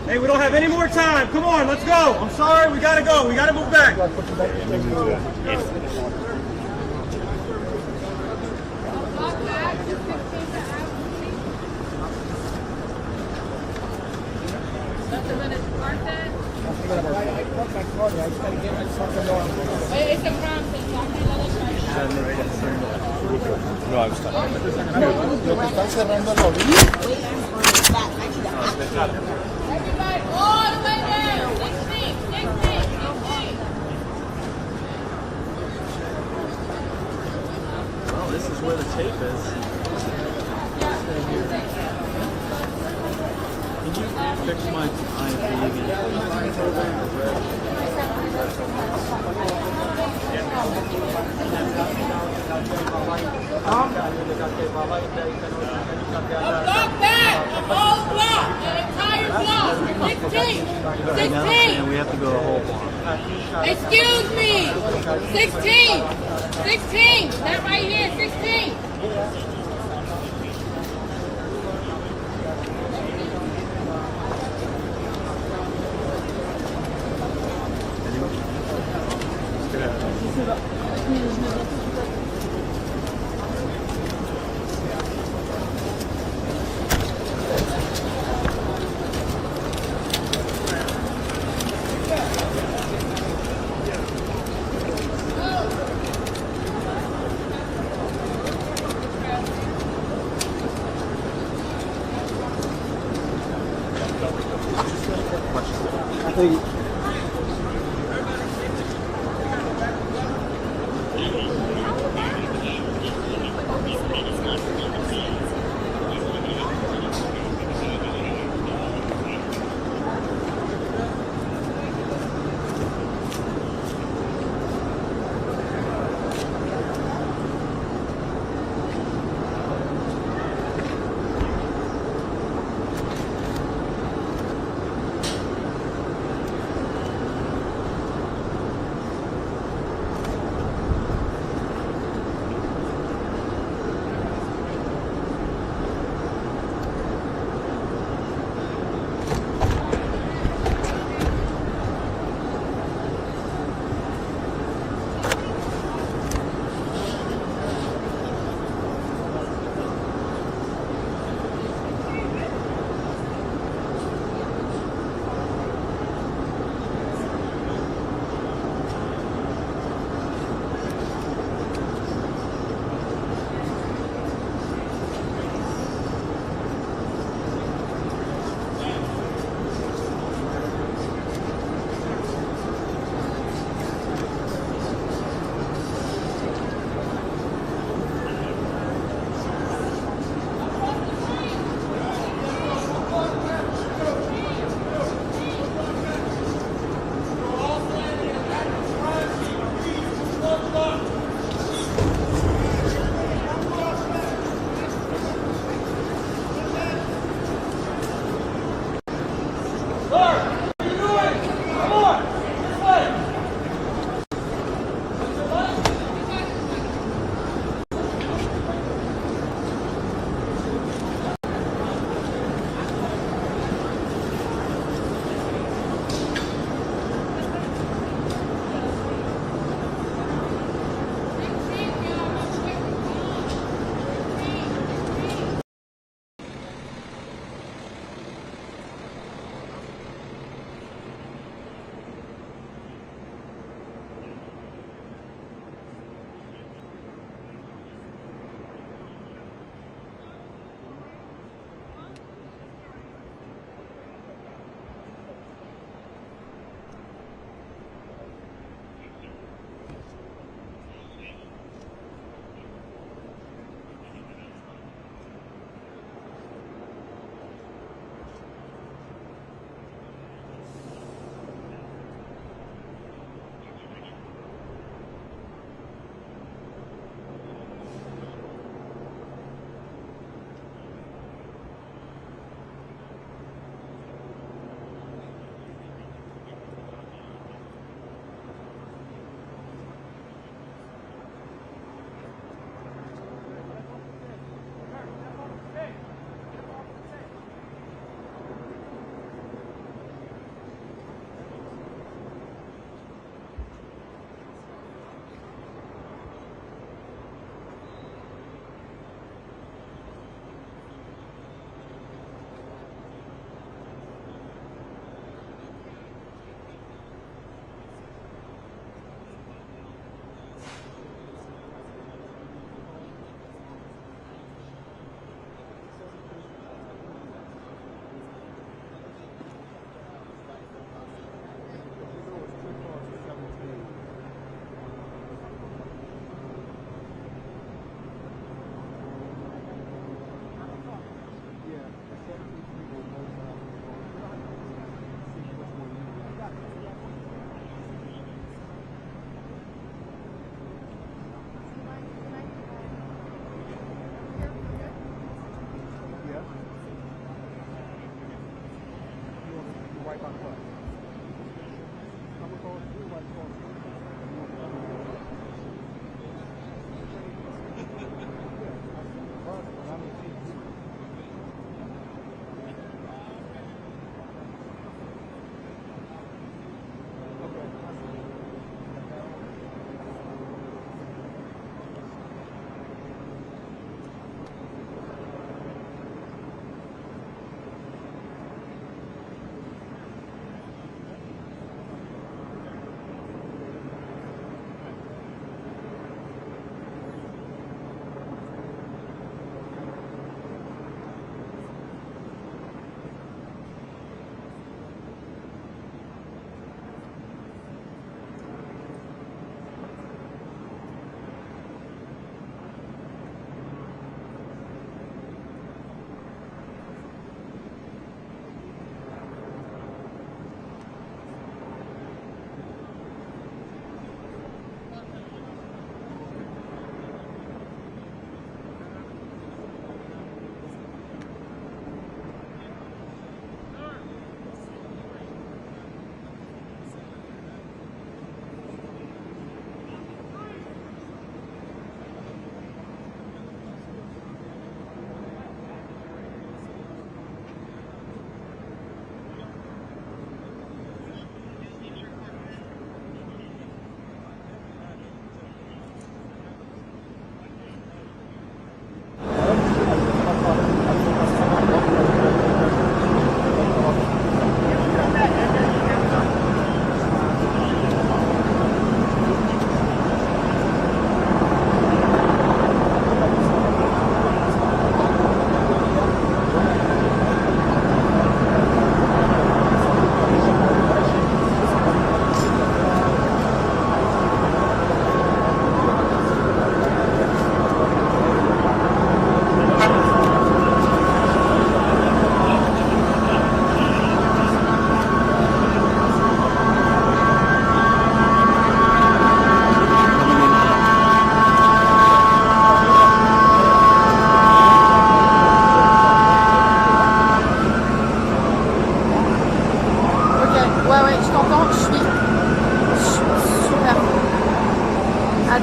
Hey, we don't have any more time. Come on, let's go. I'm sorry, we gotta go. We gotta move back. It's a crime thing, so I can't let it No, I was talking. Lo que están cerrando el lobby. Everybody, all the way down. 16. Well, this is where the tape is. Can you fix my Block back! Whole block! The entire block! 16! 16! And we have to go a whole block. Excuse me! 16! 16! That right here, 16! I think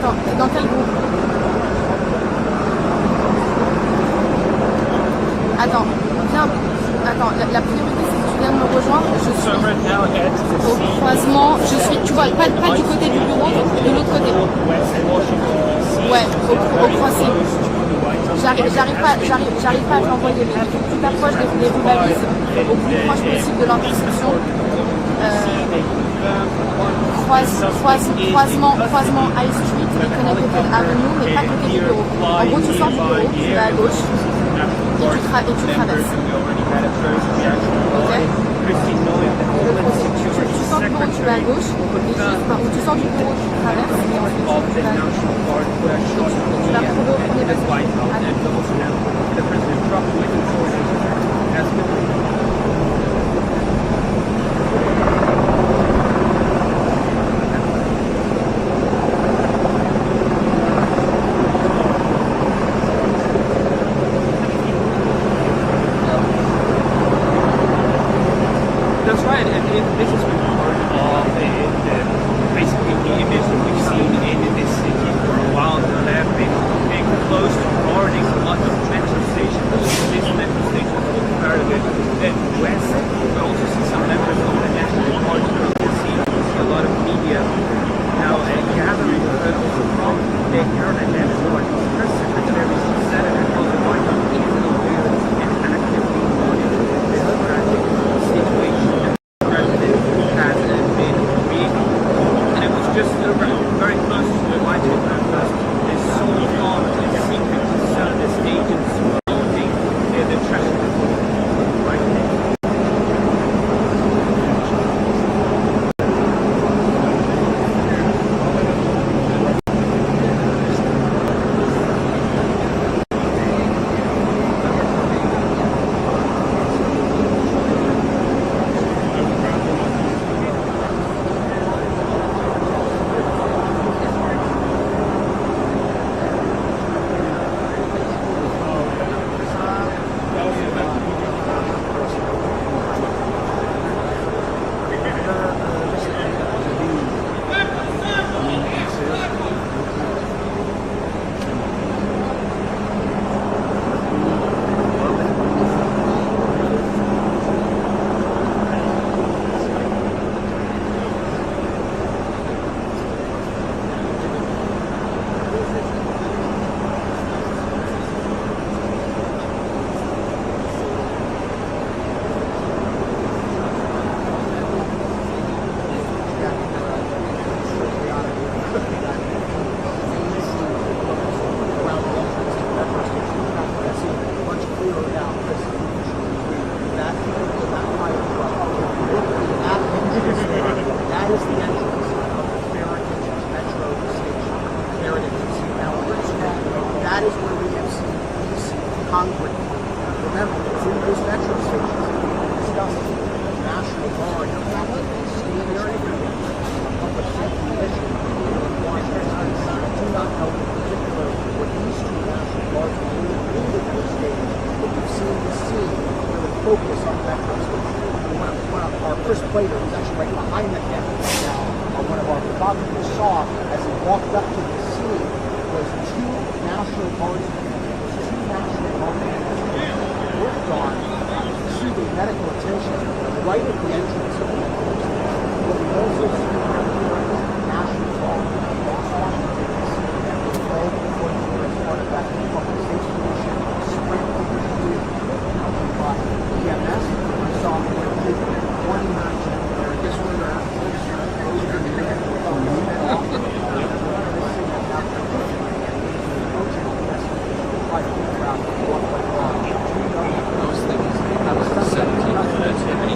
Attends, dans quel groupe? Attends, viens. Attends, la priorité c'est que tu viennes me rejoindre. Je suis au croisement. Je suis, tu vois, pas du côté du bureau, de l'autre côté. Ouais, au croisement. J'arrive pas à t'envoyer. Il faut que tu t'approches des rues balises au plus proche possible de l'intersection. Croisement High Street et Connecticut Avenue, mais pas côté du bureau. En gros, tu sors du bureau, tu vas à gauche et tu traverses. Ok? Tu sors du bureau, tu vas à gauche, ou tu sors du bureau, tu traverses, et ensuite tu vas à gauche. Tu vas retrouver au premier passage. That's right, and this has been part of basically the image that we've seen in this city for a while. There have been close to guarding a lot of metro stations. This metro station is part of it. Then west, we also see some members of the National Guardsmen. You see a lot of media now gathering from the internet as well. Press Secretary Senator Noem is aware and actively monitoring this tragic situation that the president has been creating. And it was just very close to the White House because there's so long and secret to some of these agents promoting the traffic right now. That is where we have seen these concrete. Remember, it's in those metro stations we discussed the National Guard, the fact that they stay there a public safety mission in Washington, D.C. I do not know in particular what these two National Guards are doing in those stations, but we've seen the scene really focus on metro stations. One of our first player was actually right behind the camera now. One of our photographers saw as he walked up to the scene was two National Guardsmen worked on receiving medical attention right at the entrance of the entrance. What we also see National Guard, Washington, D.C., and was all before the year as part of that public safety mission, sprint over the year, by EMS. We saw more than 29 January. Guess where they're at? Those are the Those things have 17 any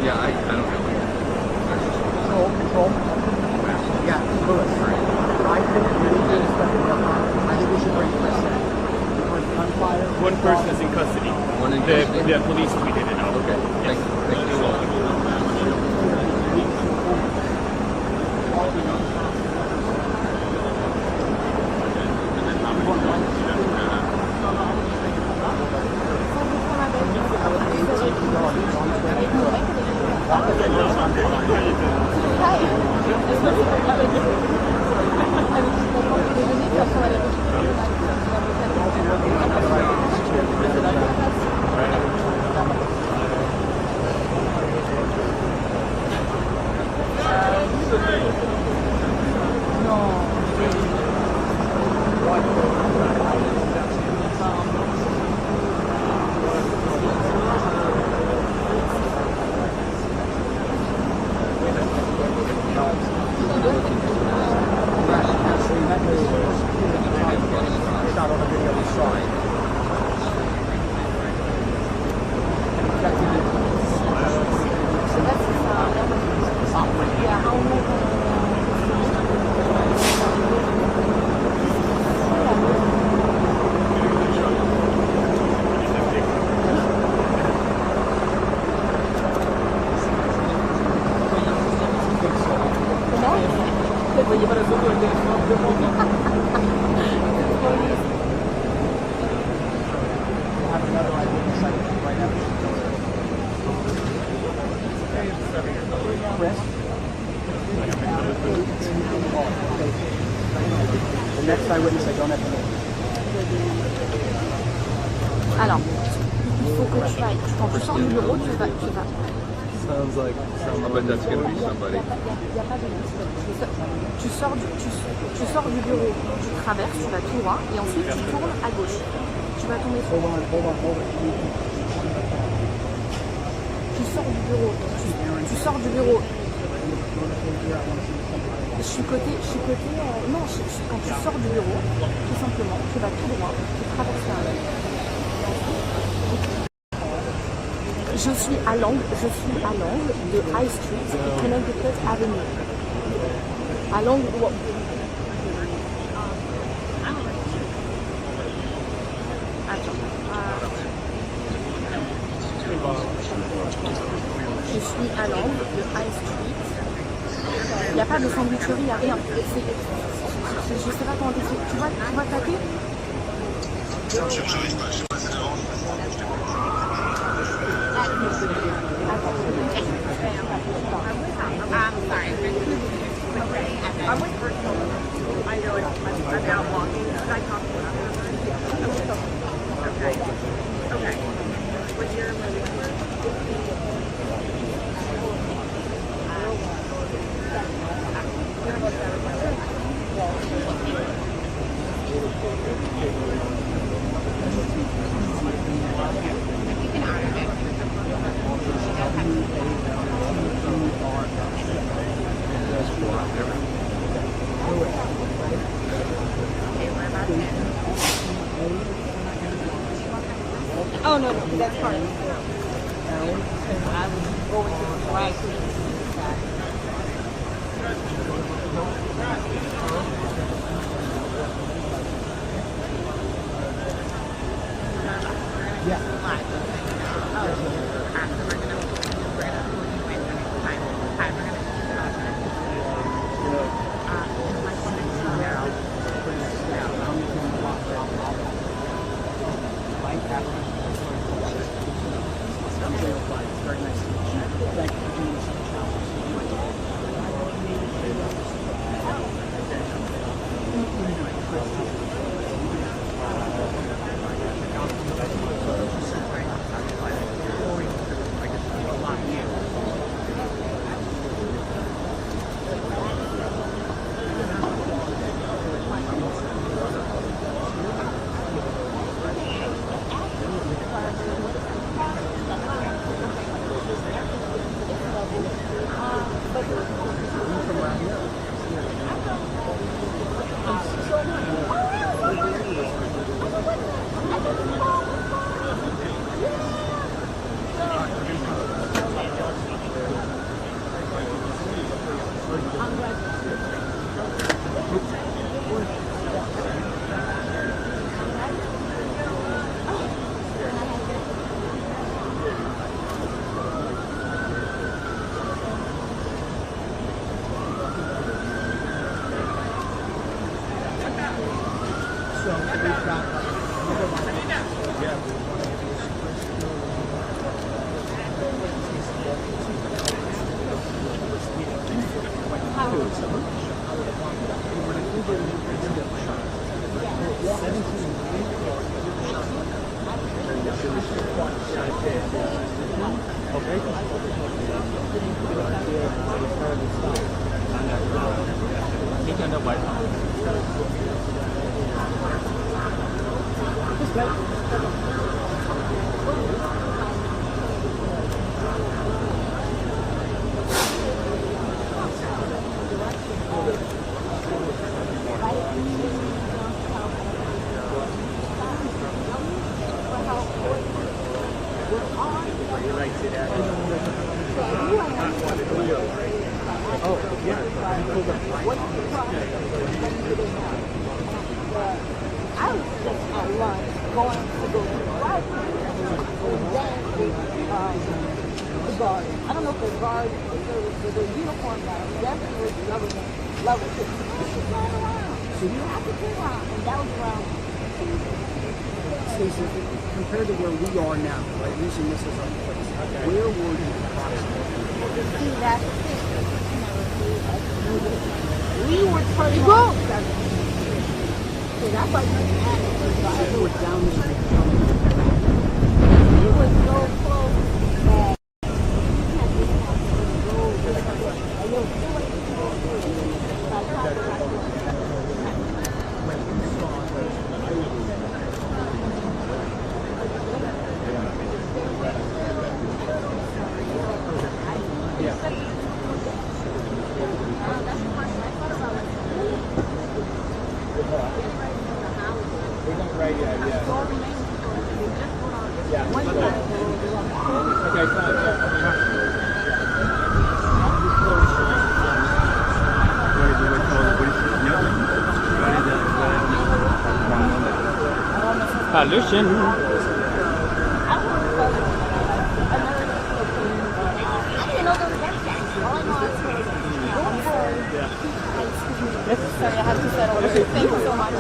Yeah, I don't know. Control. Yeah, Lewis. I think we should bring Kristi. Gunfire. One person is in custody. One in custody? The police tweeted it out. Okay. Yes. Thank you. Shot on a video we saw. The next eyewitness, I don't have to know. Alors, il faut que tu ailles, quand tu sors du bureau, tu vas. Sounds like I bet that's going to be somebody. Tu sors du bureau, tu traverses, tu vas tout droit, et ensuite tu tournes à gauche. Tu vas tomber sur. Tu sors du bureau. Je suis côté, non, quand tu sors du bureau, tout simplement, tu vas tout droit, tu traverses la rue. Je suis à l'angle de High Street et Connecticut Avenue. À l'angle où... Je suis à l'angle de High Street. Il n'y a pas de sandwicherie, il n'y a rien. Je ne sais pas comment t'expliquer. Tu vois taper? J'arrive pas, je suis passé devant. I'm with personal. I know I'm out walking. Should I talk to you? Okay. Okay. What's your Oh, no, that's part of it. I was going to the right. in the White House. I was just on lunch going to the right the guard. I don't know if the guard was the uniform guy. Definitely was government level. So you have to turn around, and that was around. Stacey, compared to where we are now, right, using this as our place, where were you approximately? See, that's the thing. We were turning on 7. So that's like We were down the street. we were so close that Pollution. Sorry, I have to settle. Thank you so much.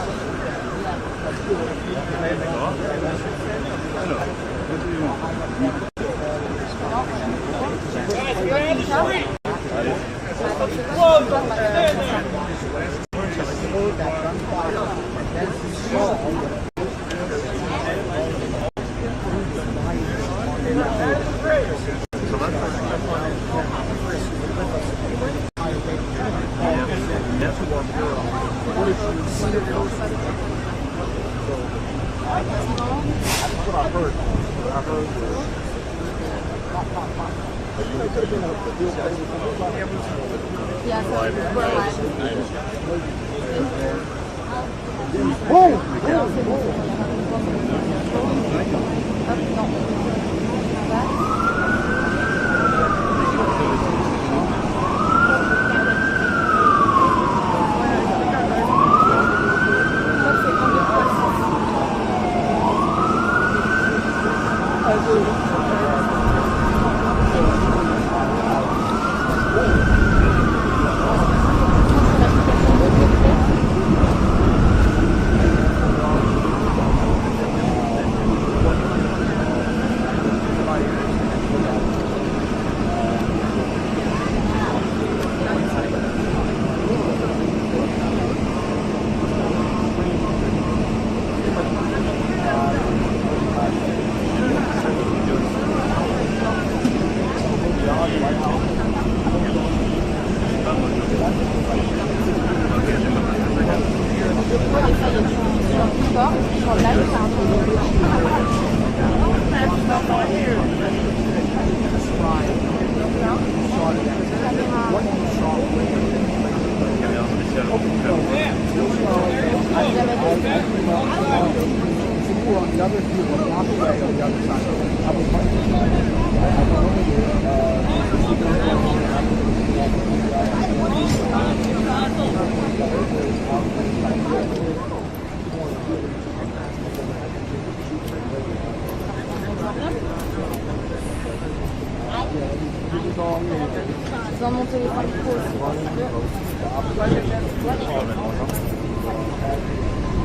Dans mon téléphone pro aussi.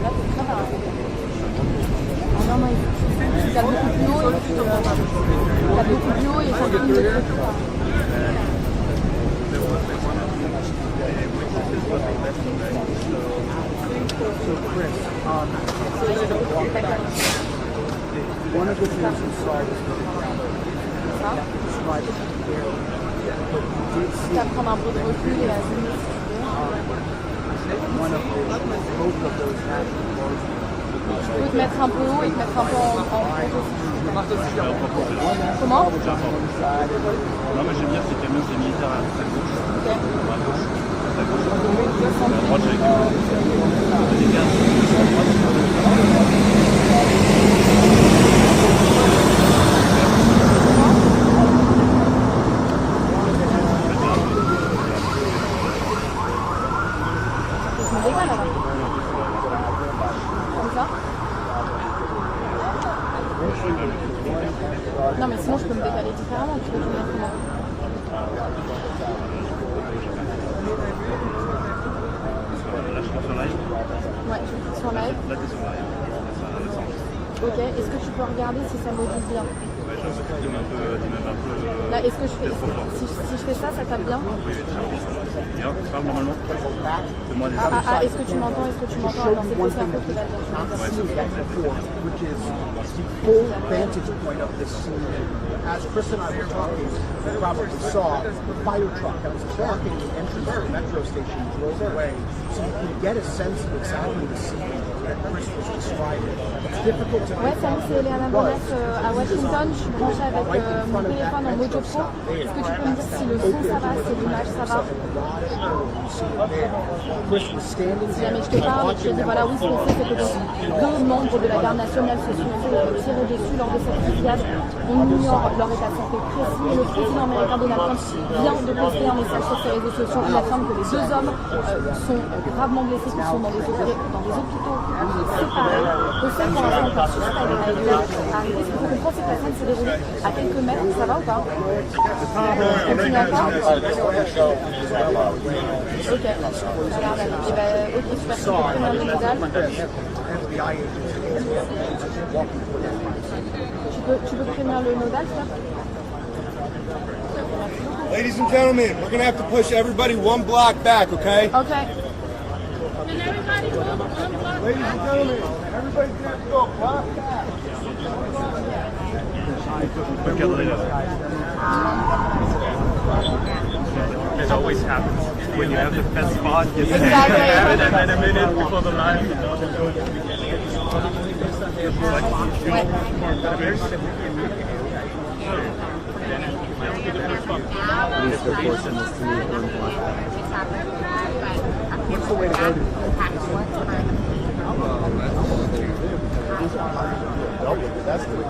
Là, c'est très rare. Non, non, il tape beaucoup plus haut et puis il faut filmer le truc. So Chris, one of the things we saw was described it very. Tu vas prendre un peu de recul et la zoomer. one of both of those National Guardsmen. Tu peux te mettre un peu haut et te mettre un peu en Comment? Non, mais j'aime bien ces camions, c'est militaire à très gauche. Ok. À gauche. À gauche. À droite, j'ai des gars. Non mais sinon je peux me décaler différemment, tu veux que je me mette comment? Là, je suis sur live. Ouais, je suis sur live. Là, t'es sur live. Ok, est-ce que tu peux regarder si ça module bien? Ouais, je sais que tu m'as un peu... Là, est-ce que je fais... Si je fais ça, ça tape bien? Oui, bien, parle normalement. C'est moi déjà. Est-ce que tu m'entends? Est-ce que tu m'entends? Alors c'est le cerveau qui va bien. Which is the full vantage point of this scene. As Chris and I were talking, you probably saw the fire truck that was blocking the entrance to the metro station drove away, so you can get a sense of exactly the scene that Chris was describing. It's difficult to... Ouais, salut, c'est Léana Bonnet à Washington. Je suis branchée avec mon téléphone en mojo pro. Est-ce que tu peux me dire si le son ça va, si l'image ça va? Si jamais je te parle et que je te dis voilà, oui, ce qu'on sait, c'est que deux membres de la garde nationale se sont tirés dessus lors de cette fusillade. On ignore leur état de santé précis. Et le président américain Donald Trump vient de poster un message sur ses réseaux sociaux. Il affirme que les deux hommes sont gravement blessés, qui sont dans des hôpitaux séparés. Au sein pour l'instant, on peut suspendre arriver. Ce qu'il faut comprendre, c'est que la scène s'est déroulée à quelques mètres. Ça va ou pas? Continue encore? Ok, alors d'accord. Et ben, ok, super, tu peux prévenir le nodal. Tu peux prévenir le nodal, ça? Ladies and gentlemen, we're gonna have to push everybody one block back, okay? Okay. Can everybody move one block? Ladies and gentlemen, everybody's gonna have to go block back. It always happens. When you have the best spot, you Exactly. have it, and then a minute before the line. What's the way to go to? That's the way to.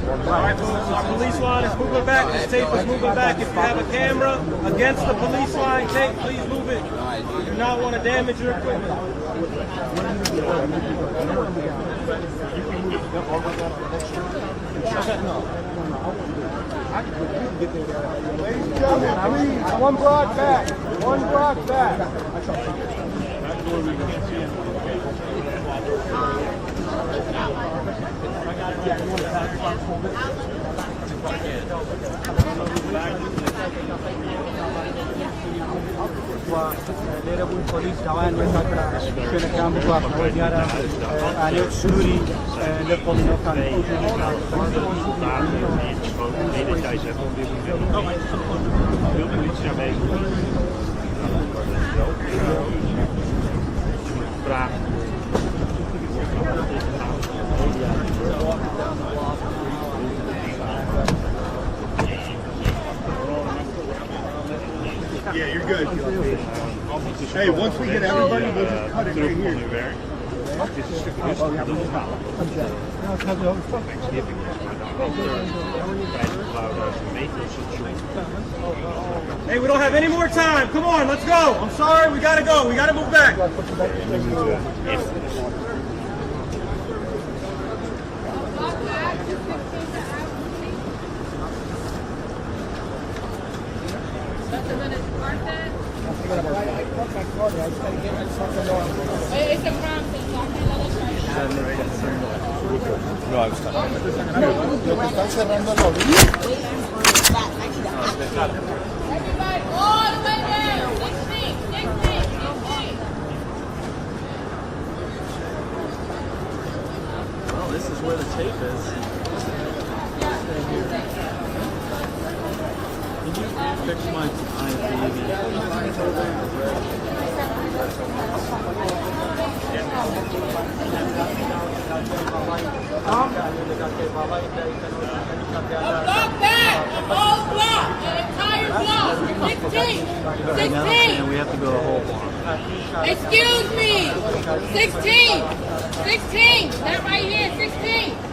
Alright, our police line is moving back. This tape is moving back. If you have a camera against the police line tape, please move it. You do not want to damage your equipment. Ladies and gentlemen, please, one block back. One block back. Available police جوان مثلا شنو كان بواقع وديارة عليه سوري لقل كان Yeah, you're good. Hey, once we get everybody, we'll just cut it right here. Hey, we don't have any more time. Come on, let's go. I'm sorry, we gotta go. We gotta move back. It's a crime thing, so I can't let us No, I was talking. Everybody, all the way down. 16. Well, this is where the tape is. Can you fix my iMovie? Block that! Whole block! The entire block! 16! 16! We have to go a whole block. Excuse me! 16! 16! That right here, 16!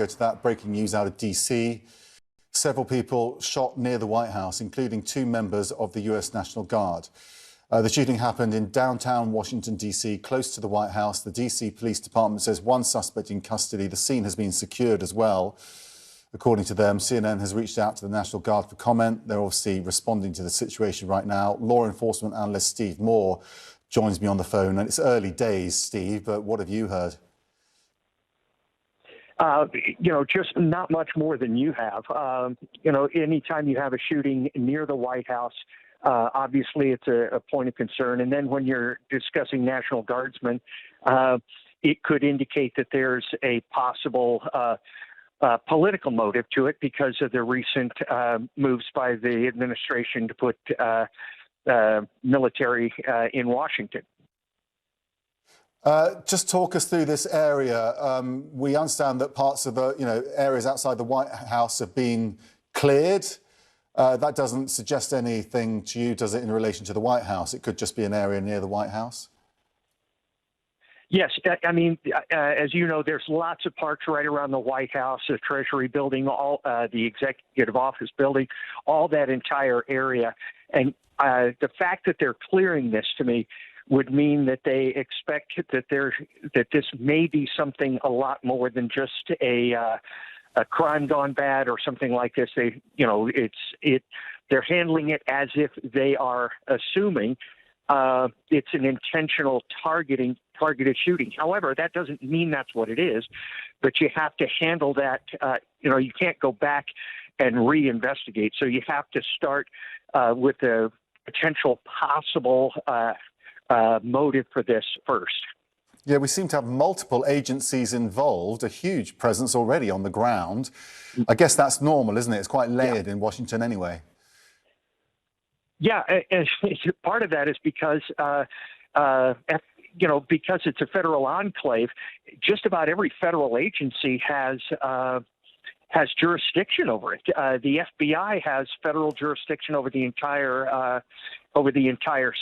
to that, breaking news out of DC. Several people shot near the White House, including 2 members of the US National Guard. The shooting happened in downtown Washington, D.C., close to the White House. The D.C. Police Department says 1 suspect in custody. The scene has been secured as well. According to them, CNN has reached out to the National Guard for comment. They're obviously responding to the situation right now. Law enforcement analyst Steve Moore joins me on the phone. And it's early days, Steve, but what have you heard? Just not much more than you have. Anytime you have a shooting near the White House, obviously it's a point of concern. And then when you're discussing National Guardsmen, it could indicate that there's a possible political motive to it because of the recent moves by the administration to put military in Washington. Just talk us through this area. We understand that parts of the areas outside the White House have been cleared. That doesn't suggest anything to you, does it, in relation to the White House? It could just be an area near the White House. Yes, I mean, as you know, there's lots of parks right around the White House, the Treasury building, all the executive office building, all that entire area. And the fact that they're clearing this, to me, would mean that they expect that this may be something a lot more than just a crime gone bad or something like this. They're handling it as if they are assuming it's an intentional targeted shooting. However, that doesn't mean that's what it is, but you have to handle that. You can't go back and reinvestigate. So you have to start with a potential possible motive for this first. Yeah, we seem to have multiple agencies involved, a huge presence already on the ground. I guess that's normal, isn't it? It's quite layered in Washington anyway. Yeah, and part of that is because, because it's a federal enclave, just about every federal agency has jurisdiction over it. The FBI has federal jurisdiction over the entire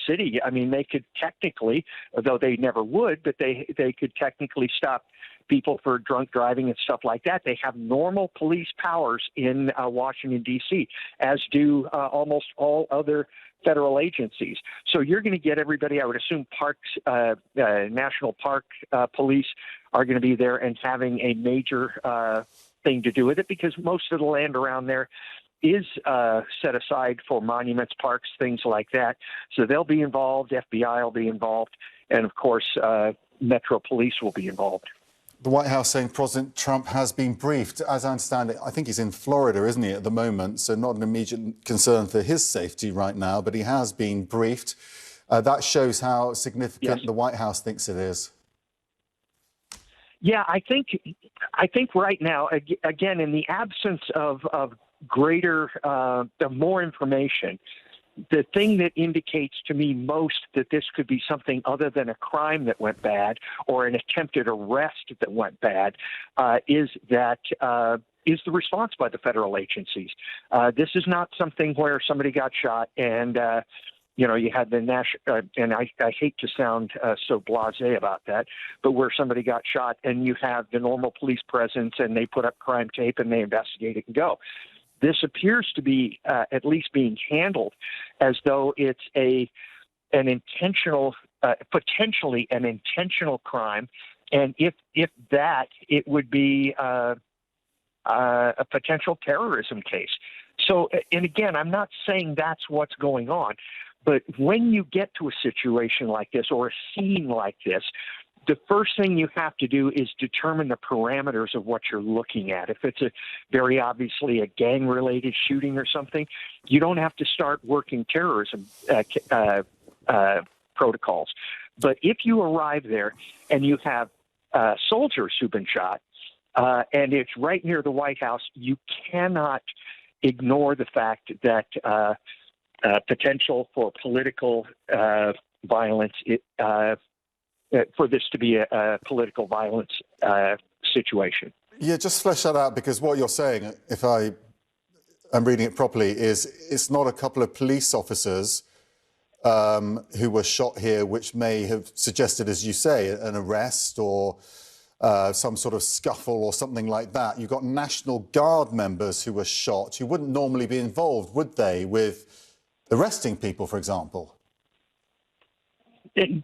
city. I mean, they could technically, though they never would, but they could technically stop people for drunk driving and stuff like that. They have normal police powers in Washington, D.C., as do almost all other federal agencies. So you're going to get everybody, I would assume parks, National Park Police are going to be there and having a major thing to do with it, because most of the land around there is set aside for monuments, parks, things like that. So they'll be involved, FBI will be involved, and of course, Metro Police will be involved. The White House saying President Trump has been briefed. As I understand it, I think he's in Florida, isn't he, at the moment? So not an immediate concern for his safety right now, but he has been briefed. That shows how significant the White House thinks it is. Yeah, I think right now, again, in the absence of greater, more information, the thing that indicates to me most that this could be something other than a crime that went bad or an attempted arrest that went bad is the response by the federal agencies. This is not something where somebody got shot and you had the national, and I hate to sound so blasé about that, but where somebody got shot and you have the normal police presence and they put up crime tape and they investigate it and go. This appears to be at least being handled as though it's an intentional, potentially an intentional crime, and if that, it would be a potential terrorism case. So, and again, I'm not saying that's what's going on, but when you get to a situation like this or a scene like this, the first thing you have to do is determine the parameters of what you're looking at. If it's very obviously a gang-related shooting or something, you don't have to start working terrorism protocols. But if you arrive there and you have soldiers who've been shot, and it's right near the White House, you cannot ignore the fact that potential for political violence, for this to be a political violence situation. Yeah, just flesh that out, because what you're saying, if I'm reading it properly, is it's not a couple of police officers who were shot here, which may have suggested, as you say, an arrest or some sort of scuffle or something like that. You've got National Guard members who were shot, who wouldn't normally be involved, would they, with arresting people, for example?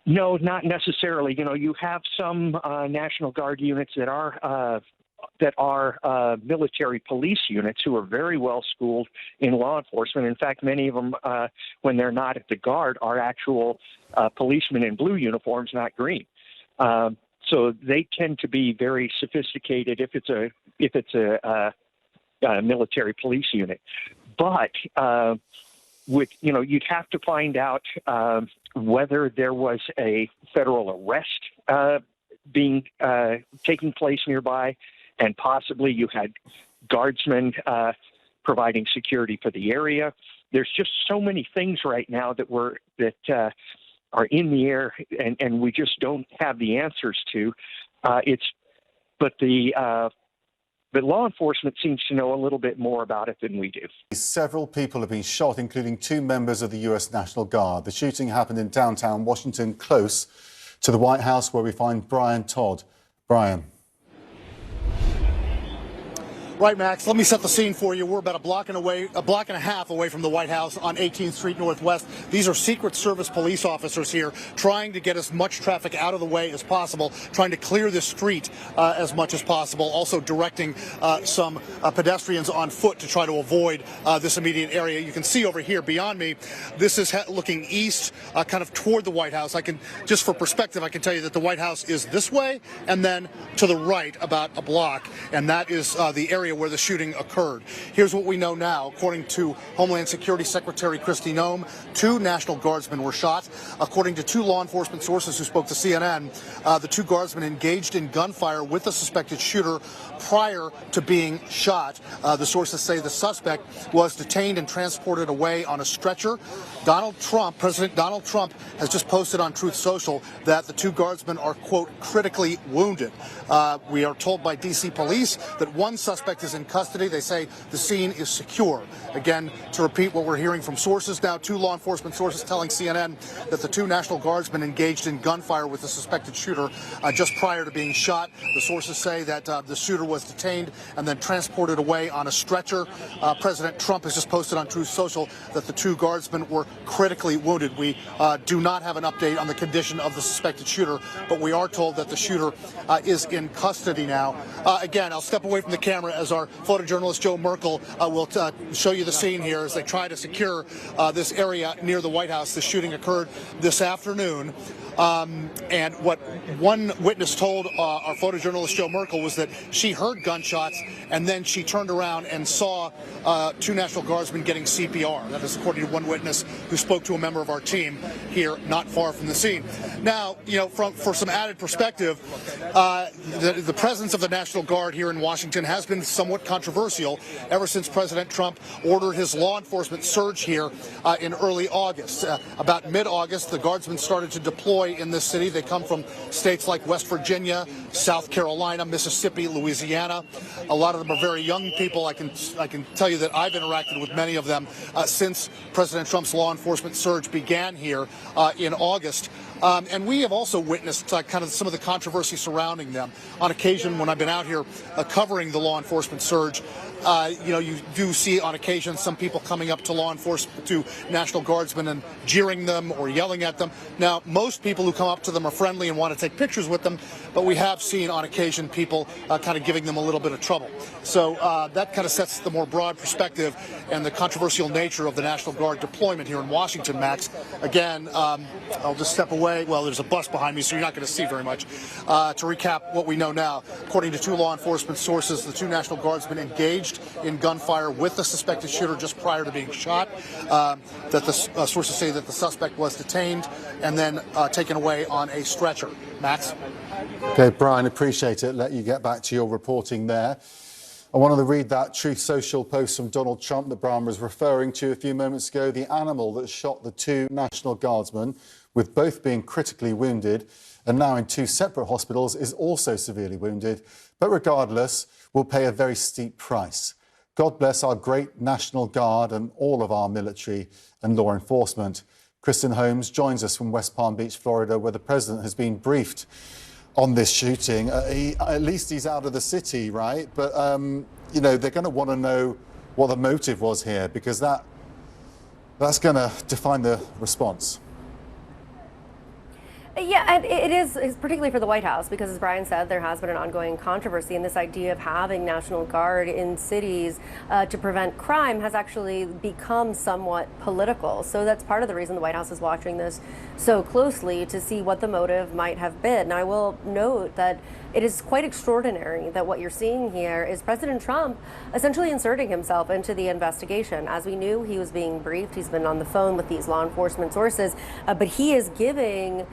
No, not necessarily. You know, you have some National Guard units that are military police units who are very well schooled in law enforcement. In fact, many of them, when they're not at the Guard, are actual policemen in blue uniforms, not green. So they tend to be very sophisticated if it's a military police unit. But you'd have to find out whether there was a federal arrest taking place nearby, and possibly you had guardsmen providing security for the area. There's just so many things right now that are in the air, and we just don't have the answers to. But law enforcement seems to know a little bit more about it than we do. Several people have been shot, including 2 members of the U.S. National Guard. The shooting happened in downtown Washington, close to the White House, where we find Brian Todd. Brian. Right, Max. Let me set the scene for you. We're about a block and a half away from the White House on 18th Street Northwest. These are Secret Service police officers here trying to get as much traffic out of the way as possible, trying to clear the street as much as possible, also directing some pedestrians on foot to try to avoid this immediate area. You can see over here beyond me, this is looking east, kind of toward the White House. Just for perspective, I can tell you that the White House is this way, and then to the right about a block, and that is the area where the shooting occurred. Here's what we know now. According to Homeland Security Secretary Kristi Noem, 2 National Guardsmen were shot. According to 2 law enforcement sources who spoke to CNN, the 2 guardsmen engaged in gunfire with the suspected shooter prior to being shot. The sources say the suspect was detained and transported away on a stretcher. President Donald Trump has just posted on Truth Social that the 2 guardsmen are, quote, critically wounded. We are told by D.C. police that 1 suspect is in custody. They say the scene is secure. Again, to repeat what we're hearing from sources now, 2 law enforcement sources telling CNN that the 2 National Guardsmen engaged in gunfire with the suspected shooter just prior to being shot. The sources say that the shooter was detained and then transported away on a stretcher. President Trump has just posted on Truth Social that the 2 guardsmen were critically wounded. We do not have an update on the condition of the suspected shooter, but we are told that the shooter is in custody now. Again, I'll step away from the camera as our photojournalist Joe Merkel will show you the scene here as they try to secure this area near the White House. The shooting occurred this afternoon. And what one witness told our photojournalist Joe Merkel was that she heard gunshots and then she turned around and saw 2 National Guardsmen getting CPR. That is according to one witness who spoke to a member of our team here not far from the scene. Now, for some added perspective, the presence of the National Guard here in Washington has been somewhat controversial ever since President Trump ordered his law enforcement surge here in early August. About mid-August, the Guardsmen started to deploy in this city. They come from states like West Virginia, South Carolina, Mississippi, Louisiana. A lot of them are very young people. I can tell you that I've interacted with many of them since President Trump's law enforcement surge began here in August. And we have also witnessed kind of some of the controversy surrounding them. On occasion, when I've been out here covering the law enforcement surge, you do see on occasion some people coming up to law enforcement, to National Guardsmen, and jeering them or yelling at them. Now, most people who come up to them are friendly and want to take pictures with them, but we have seen on occasion people kind of giving them a little bit of trouble. So that kind of sets the more broad perspective and the controversial nature of the National Guard deployment here in Washington, Max. Again, I'll just step away. Well, there's a bus behind me, so you're not going to see very much. To recap what we know now, according to 2 law enforcement sources, the 2 National Guardsmen engaged in gunfire with the suspected shooter just prior to being shot. That the sources say that the suspect was detained and then taken away on a stretcher. Max? Okay, Brian, appreciate it. Let you get back to your reporting there. I wanted to read that Truth Social post from Donald Trump that Brian was referring to a few moments ago. The animal that shot the 2 National Guardsmen, with both being critically wounded and now in 2 separate hospitals, is also severely wounded, but regardless, will pay a very steep price. God bless our great National Guard and all of our military and law enforcement. Kristen Holmes joins us from West Palm Beach, Florida, where the president has been briefed on this shooting. At least he's out of the city, right? But, you know, they're going to want to know what the motive was here, because that's going to define the response. Yeah, and it is particularly for the White House, because as Brian said, there has been an ongoing controversy, and this idea of having National Guard in cities to prevent crime has actually become somewhat political. So that's part of the reason the White House is watching this so closely, to see what the motive might have been. And I will note that it is quite extraordinary that what you're seeing here is President Trump essentially inserting himself into the investigation. As we knew, he was being briefed. He's been on the phone with these law enforcement sources, but he is giving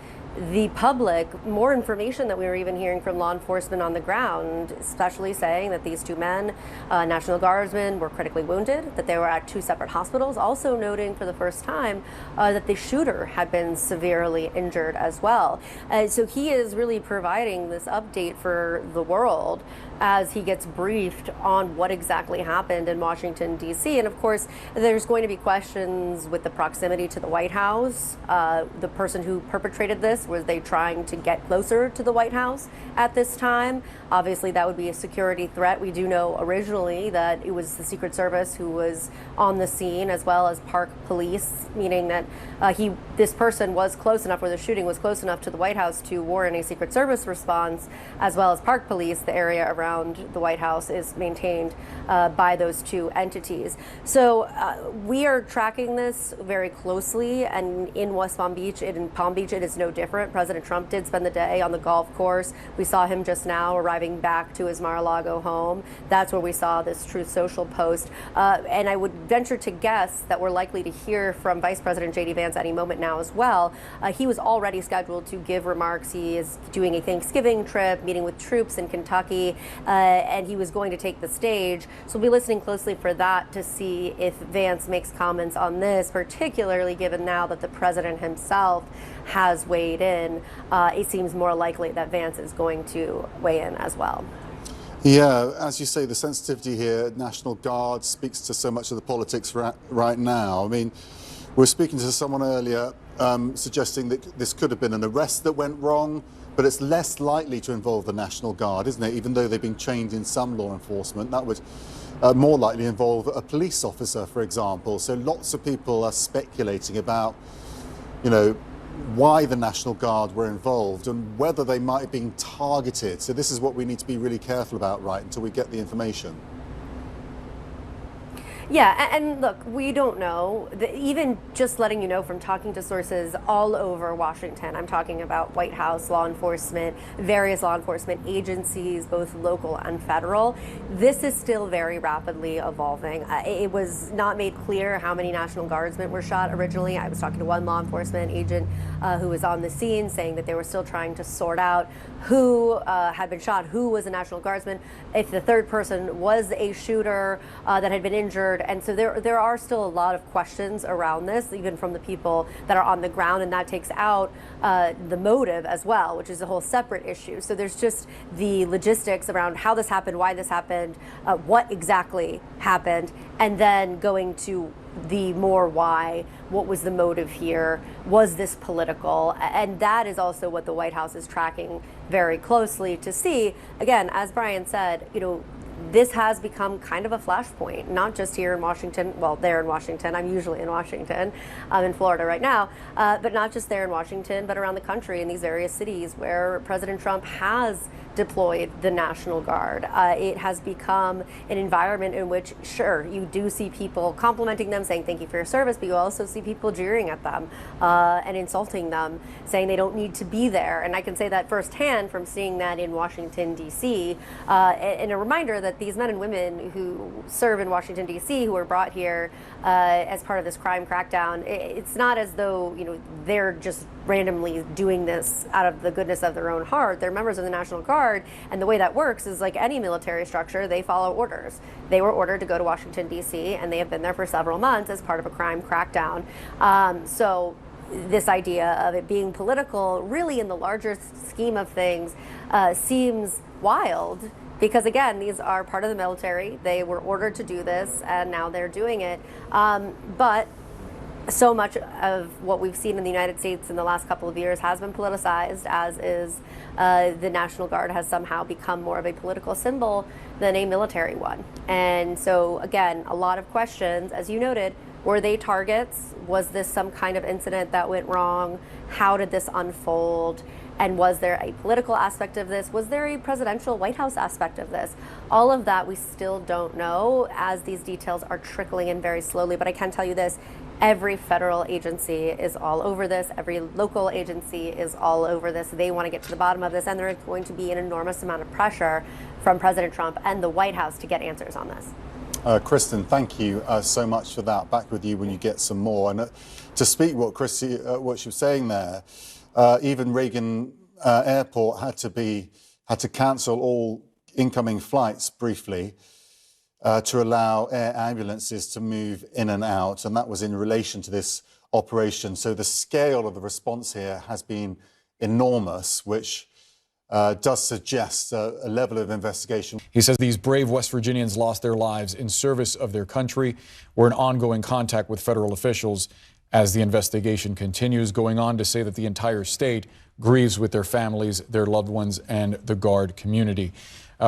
the public more information that we were even hearing from law enforcement on the ground, especially saying that these two men, National Guardsmen, were critically wounded, that they were at two separate hospitals, also noting for the first time that the shooter had been severely injured as well. So he is really providing this update for the world as he gets briefed on what exactly happened in Washington, D.C. And of course, there's going to be questions with the proximity to the White House. The person who perpetrated this, was they trying to get closer to the White House at this time? Obviously, that would be a security threat. We do know originally that it was the Secret Service who was on the scene, as well as Park Police, meaning that this person was close enough, or the shooting was close enough to the White House to warrant a Secret Service response, as well as Park Police. The area around the White House is maintained by those two entities. So we are tracking this very closely, and in West Palm Beach, in Palm Beach, it is no different. President Trump did spend the day on the golf course. We saw him just now arriving back to his Mar-a-Lago home. That's where we saw this Truth Social post. And I would venture to guess that we're likely to hear from Vice President J.D. Vance any moment now as well. He was already scheduled to give remarks. He is doing a Thanksgiving trip, meeting with troops in Kentucky, and he was going to take the stage. So we'll be listening closely for that to see if Vance makes comments on this, particularly given now that the president himself has weighed in. It seems more likely that Vance is going to weigh in as well. Yeah, as you say, the sensitivity here, National Guard speaks to so much of the politics right now. I mean, we were speaking to someone earlier suggesting that this could have been an arrest that went wrong, but it's less likely to involve the National Guard, isn't it? Even though they've been trained in some law enforcement, that would more likely involve a police officer, for example. So lots of people are speculating about, you know, why the National Guard were involved and whether they might have been targeted. So this is what we need to be really careful about, right, until we get the information. Yeah, and look, we don't know. Even just letting you know from talking to sources all over Washington, I'm talking about White House, law enforcement, various law enforcement agencies, both local and federal, this is still very rapidly evolving. It was not made clear how many National Guardsmen were shot originally. I was talking to one law enforcement agent who was on the scene, saying that they were still trying to sort out who had been shot, who was a National Guardsman, if the third person was a shooter that had been injured. And so there are still a lot of questions around this, even from the people that are on the ground, and that takes out the motive as well, which is a whole separate issue. So there's just the logistics around how this happened, why this happened, what exactly happened, and then going to the more why, what was the motive here, was this political? And that is also what the White House is tracking very closely to see. Again, as Brian said, you know, this has become kind of a flashpoint, not just here in Washington, well, there in Washington. I'm usually in Washington. I'm in Florida right now, but not just there in Washington, but around the country in these various cities where President Trump has deployed the National Guard. It has become an environment in which, sure, you do see people complimenting them, saying thank you for your service, but you also see people jeering at them and insulting them, saying they don't need to be there. And I can say that firsthand from seeing that in Washington, D.C. And a reminder that these men and women who serve in Washington, D.C., who were brought here as part of this crime crackdown, it's not as though, you know, they're just randomly doing this out of the goodness of their own heart. They're members of the National Guard, and the way that works is like any military structure, they follow orders. They were ordered to go to Washington, D.C., and they have been there for several months as part of a crime crackdown. So this idea of it being political, really in the larger scheme of things, seems wild. Because again, these are part of the military. They were ordered to do this, and now they're doing it. But so much of what we've seen in the United States in the last couple of years has been politicized, as is the National Guard has somehow become more of a political symbol than a military one. And so, again, a lot of questions, as you noted. Were they targets? Was this some kind of incident that went wrong? How did this unfold? And was there a political aspect of this? Was there a presidential White House aspect of this? All of that we still don't know, as these details are trickling in very slowly. But I can tell you this, every federal agency is all over this. Every local agency is all over this. They want to get to the bottom of this, and there is going to be an enormous amount of pressure from President Trump and the White House to get answers on this. Kristen, thank you so much for that. Back with you when you get some more. And to speak what Kristi, what she was saying there, even Reagan Airport had to cancel all incoming flights briefly to allow air ambulances to move in and out, and that was in relation to this operation. So the scale of the response here has been enormous, which does suggest a level of investigation. He says these brave West Virginians lost their lives in service of their country. We're in ongoing contact with federal officials as the investigation continues, going on to say that the entire state grieves with their families, their loved ones, and the Guard community.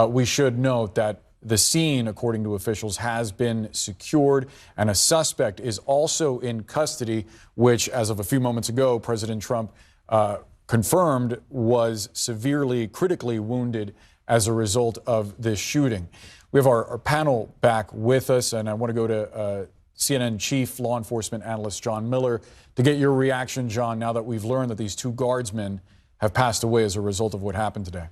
We should note that the scene, according to officials, has been secured, and a suspect is also in custody, which, as of a few moments ago, President Trump confirmed was severely, critically wounded as a result of this shooting. We have our panel back with us, and I want to go to CNN Chief Law Enforcement Analyst John Miller to get your reaction, John, now that we've learned that these two guardsmen have passed away as a result of what happened today.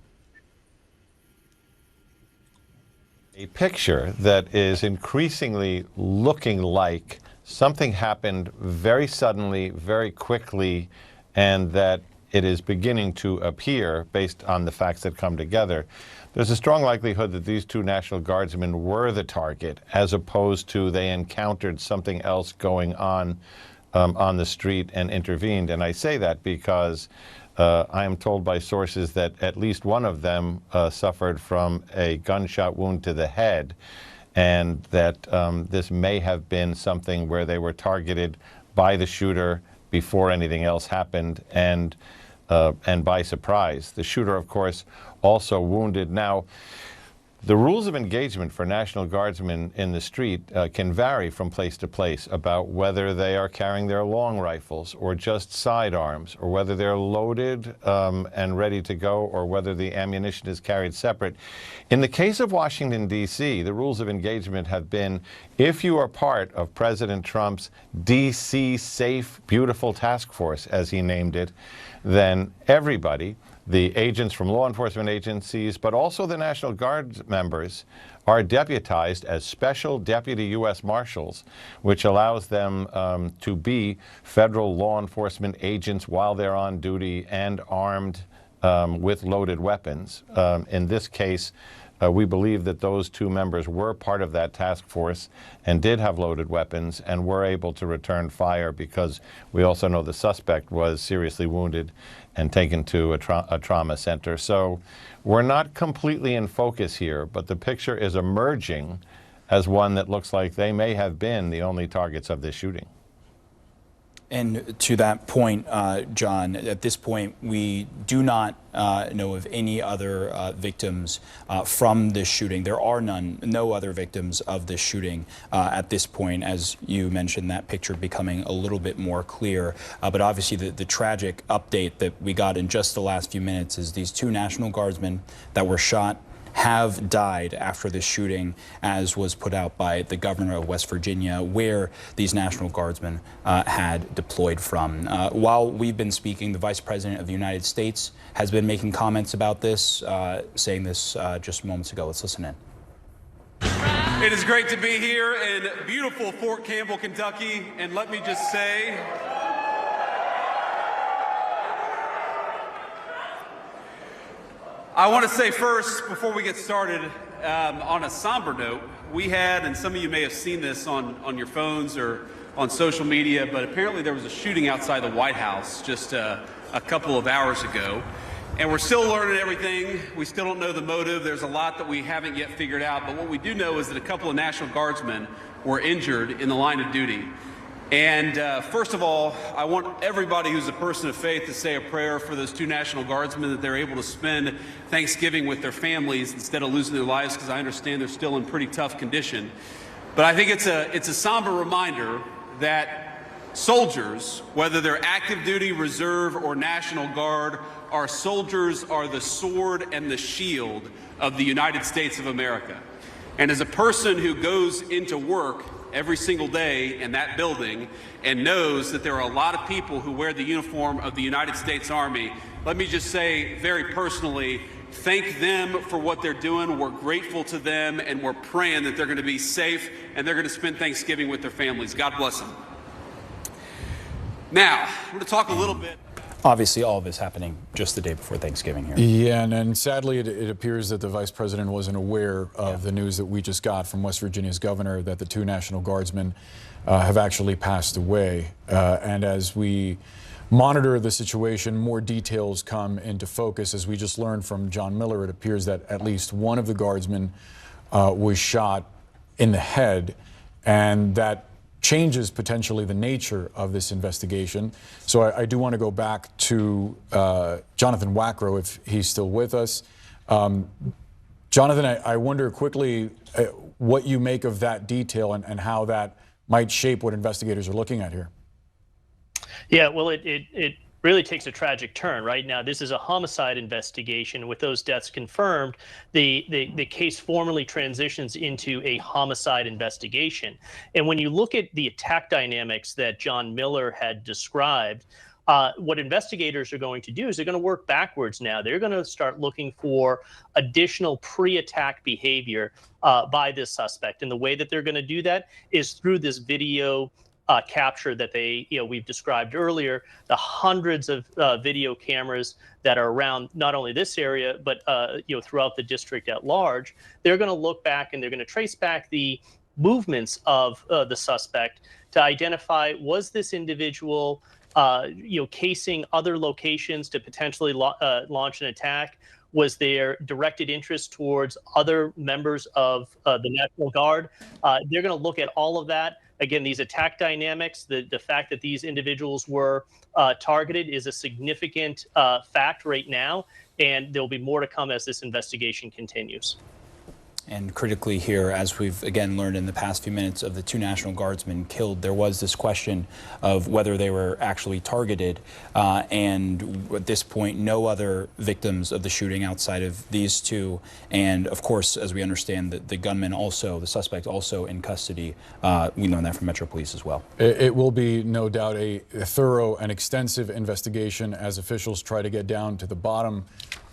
A picture that is increasingly looking like something happened very suddenly, very quickly, and that it is beginning to appear, based on the facts that come together, there's a strong likelihood that these two National Guardsmen were the target, as opposed to they encountered something else going on the street and intervened. And I say that because I am told by sources that at least one of them suffered from a gunshot wound to the head, and that this may have been something where they were targeted by the shooter before anything else happened, and by surprise. The shooter, of course, also wounded. Now, the rules of engagement for National Guardsmen in the street can vary from place to place about whether they are carrying their long rifles or just sidearms, or whether they're loaded and ready to go, or whether the ammunition is carried separate. In the case of Washington, D.C., the rules of engagement have been, if you are part of President Trump's D.C. Safe, Beautiful Task Force, as he named it, then everybody, the agents from law enforcement agencies, but also the National Guard members, are deputized as special deputy U.S. Marshals, which allows them to be federal law enforcement agents while they're on duty and armed with loaded weapons. In this case, we believe that those two members were part of that task force and did have loaded weapons and were able to return fire, because we also know the suspect was seriously wounded and taken to a trauma center. So we're not completely in focus here, but the picture is emerging as one that looks like they may have been the only targets of this shooting. And to that point, John, at this point, we do not know of any other victims from this shooting. There are no other victims of this shooting at this point, as you mentioned, that picture becoming a little bit more clear. But obviously, the tragic update that we got in just the last few minutes is these two National Guardsmen that were shot have died after this shooting, as was put out by the governor of West Virginia, where these National Guardsmen had deployed from. While we've been speaking, the Vice President of the United States has been making comments about this, saying this just moments ago. Let's listen in. It is great to be here in beautiful Fort Campbell, Kentucky, and let me just say, I want to say first, before we get started, on a somber note, we had, and some of you may have seen this on your phones or on social media, but apparently there was a shooting outside the White House just a couple of hours ago. And we're still learning everything. We still don't know the motive. There's a lot that we haven't yet figured out. But what we do know is that a couple of National Guardsmen were injured in the line of duty. And first of all, I want everybody who's a person of faith to say a prayer for those two National Guardsmen, that they're able to spend Thanksgiving with their families instead of losing their lives, because I understand they're still in pretty tough condition. But I think it's a somber reminder that soldiers, whether they're active duty, reserve, or National Guard, our soldiers are the sword and the shield of the United States of America. And as a person who goes into work every single day in that building and knows that there are a lot of people who wear the uniform of the United States Army, let me just say very personally, thank them for what they're doing. We're grateful to them, and we're praying that they're going to be safe and they're going to spend Thanksgiving with their families. God bless them. Now, I'm going to talk a little bit. Obviously, all of this happening just the day before Thanksgiving here. Yeah, and sadly, it appears that the Vice President wasn't aware of the news that we just got from West Virginia's governor that the two National Guardsmen have actually passed away. And as we monitor the situation, more details come into focus. As we just learned from John Miller, it appears that at least one of the Guardsmen was shot in the head, and that changes potentially the nature of this investigation. So I do want to go back to Jonathan Wackrow, if he's still with us. Jonathan, I wonder quickly what you make of that detail and how that might shape what investigators are looking at here. Yeah, well, it really takes a tragic turn. Right now, this is a homicide investigation. With those deaths confirmed, the case formally transitions into a homicide investigation. And when you look at the attack dynamics that John Miller had described, what investigators are going to do is they're going to work backwards now. They're going to start looking for additional pre-attack behavior by this suspect. And the way that they're going to do that is through this video capture that we've described earlier, the hundreds of video cameras that are around not only this area, but throughout the district at large. They're going to look back and they're going to trace back the movements of the suspect to identify, was this individual casing other locations to potentially launch an attack? Was there directed interest towards other members of the National Guard? They're going to look at all of that. Again, these attack dynamics, the fact that these individuals were targeted is a significant fact right now, and there'll be more to come as this investigation continues. And critically here, as we've again learned in the past few minutes, of the two National Guardsmen killed, there was this question of whether they were actually targeted. And at this point, no other victims of the shooting outside of these two. And of course, as we understand, the gunman also, the suspect also in custody. We learned that from Metro Police as well. It will be no doubt a thorough and extensive investigation as officials try to get down to the bottom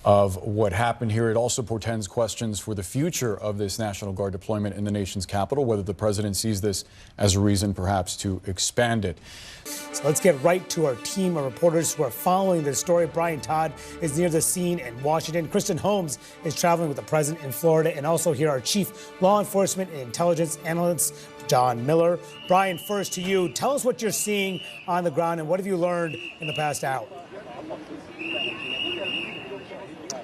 of what happened here. It also portends questions for the future of this National Guard deployment in the nation's capital, whether the president sees this as a reason perhaps to expand it. So let's get right to our team of reporters who are following this story. Brian Todd is near the scene in Washington. Kristen Holmes is traveling with the president in Florida, and also here our chief law enforcement and intelligence analyst, John Miller. Brian, first to you. Tell us what you're seeing on the ground and what have you learned in the past hour?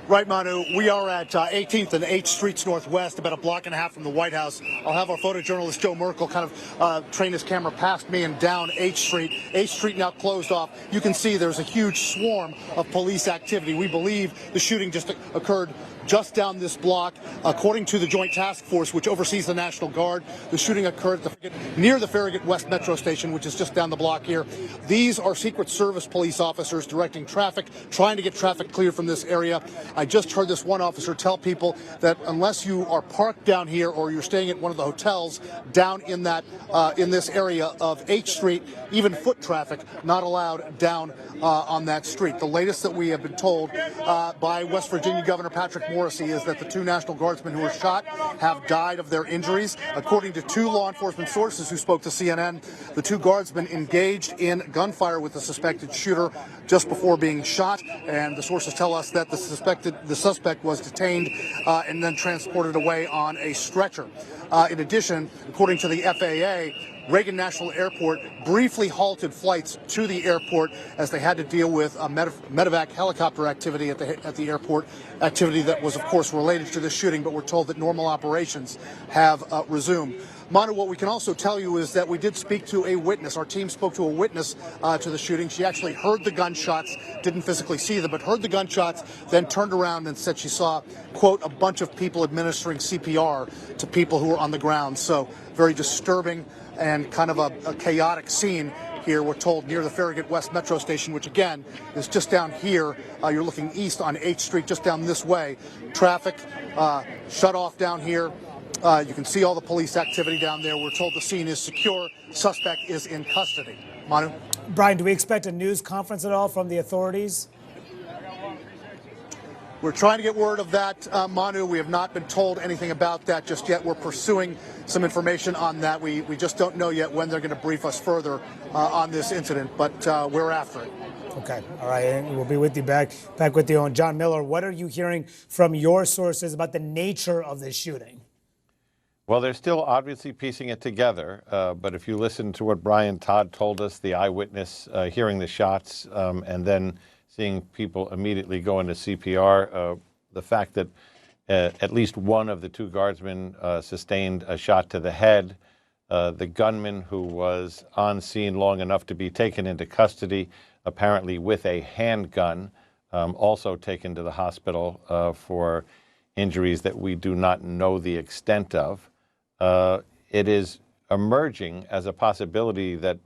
Right, Manu, we are at 18th and 8th Streets Northwest, about a block and a half from the White House. I'll have our photojournalist Joe Merkel kind of train his camera past me and down 8th Street. 8th Street now closed off. You can see there's a huge swarm of police activity. We believe the shooting just occurred just down this block. According to the Joint Task Force, which oversees the National Guard, the shooting occurred near the Farragut West Metro Station, which is just down the block here. These are Secret Service police officers directing traffic, trying to get traffic clear from this area. I just heard this one officer tell people that unless you are parked down here or you're staying at one of the hotels down in that in this area of 8th Street, even foot traffic not allowed down on that street. The latest that we have been told by West Virginia Governor Patrick Morrisey is that the two National Guardsmen who were shot have died of their injuries. According to two law enforcement sources who spoke to CNN, the two guardsmen engaged in gunfire with the suspected shooter just before being shot, and the sources tell us that the suspect was detained and then transported away on a stretcher. In addition, according to the FAA, Reagan National Airport briefly halted flights to the airport as they had to deal with medevac helicopter activity at the airport, activity that was, of course, related to this shooting, but we're told that normal operations have resumed. Manu, what we can also tell you is that we did speak to a witness. Our team spoke to a witness to the shooting. She actually heard the gunshots, didn't physically see them, but heard the gunshots, then turned around and said she saw, quote, a bunch of people administering CPR to people who were on the ground. So very disturbing and kind of a chaotic scene here, we're told, near the Farragut West Metro Station, which again is just down here. You're looking east on 8th Street, just down this way. Traffic shut off down here. You can see all the police activity down there. We're told the scene is secure. Suspect is in custody. Manu? Brian, do we expect a news conference at all from the authorities? We're trying to get word of that, Manu. We have not been told anything about that just yet. We're pursuing some information on that. We just don't know yet when they're going to brief us further on this incident, but we're after it. Okay. All right. And we'll be with you back with you on John Miller. What are you hearing from your sources about the nature of this shooting? Well, they're still obviously piecing it together, but if you listen to what Brian Todd told us, the eyewitness hearing the shots and then seeing people immediately go into CPR, the fact that at least one of the two guardsmen sustained a shot to the head, the gunman who was on scene long enough to be taken into custody, apparently with a handgun, also taken to the hospital for injuries that we do not know the extent of. It is emerging as a possibility that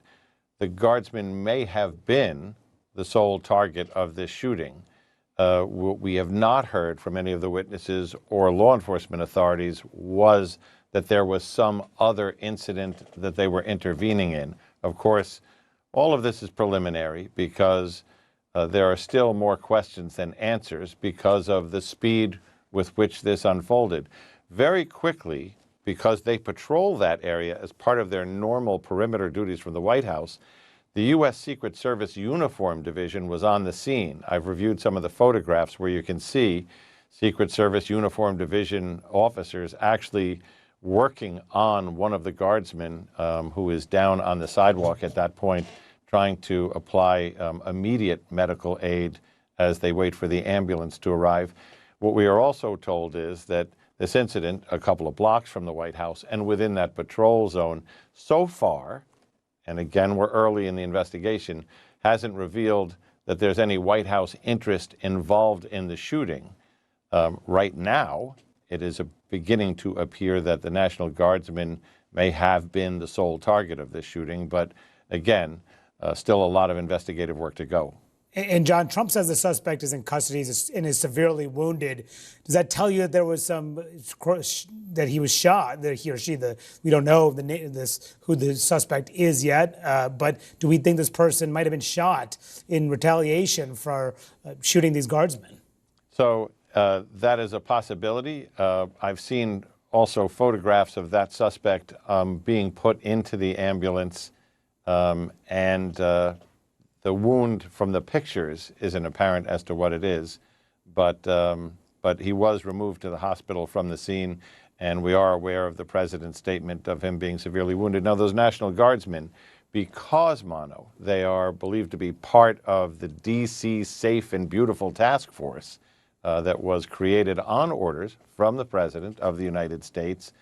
the guardsman may have been the sole target of this shooting. What we have not heard from any of the witnesses or law enforcement authorities was that there was some other incident that they were intervening in. Of course, all of this is preliminary because there are still more questions than answers because of the speed with which this unfolded. Very quickly, because they patrol that area as part of their normal perimeter duties from the White House, the U.S. Secret Service Uniform Division was on the scene. I've reviewed some of the photographs where you can see Secret Service Uniform Division officers actually working on one of the guardsmen who is down on the sidewalk at that point, trying to apply immediate medical aid as they wait for the ambulance to arrive. What we are also told is that this incident, a couple of blocks from the White House and within that patrol zone, so far, and again we're early in the investigation, hasn't revealed that there's any White House interest involved in the shooting. Right now, it is beginning to appear that the National Guardsmen may have been the sole target of this shooting, but again, still a lot of investigative work to go. And John, Trump says the suspect is in custody and is severely wounded. Does that tell you that there was that he was shot, that he or she, we don't know who the suspect is yet, but do we think this person might have been shot in retaliation for shooting these guardsmen? So that is a possibility. I've seen also photographs of that suspect being put into the ambulance and the wound from the pictures isn't apparent as to what it is, but he was removed to the hospital from the scene, and we are aware of the president's statement of him being severely wounded. Now, those National Guardsmen, because, Mano, they are believed to be part of the D.C. Safe and Beautiful Task Force that was created on orders from the President of the United States,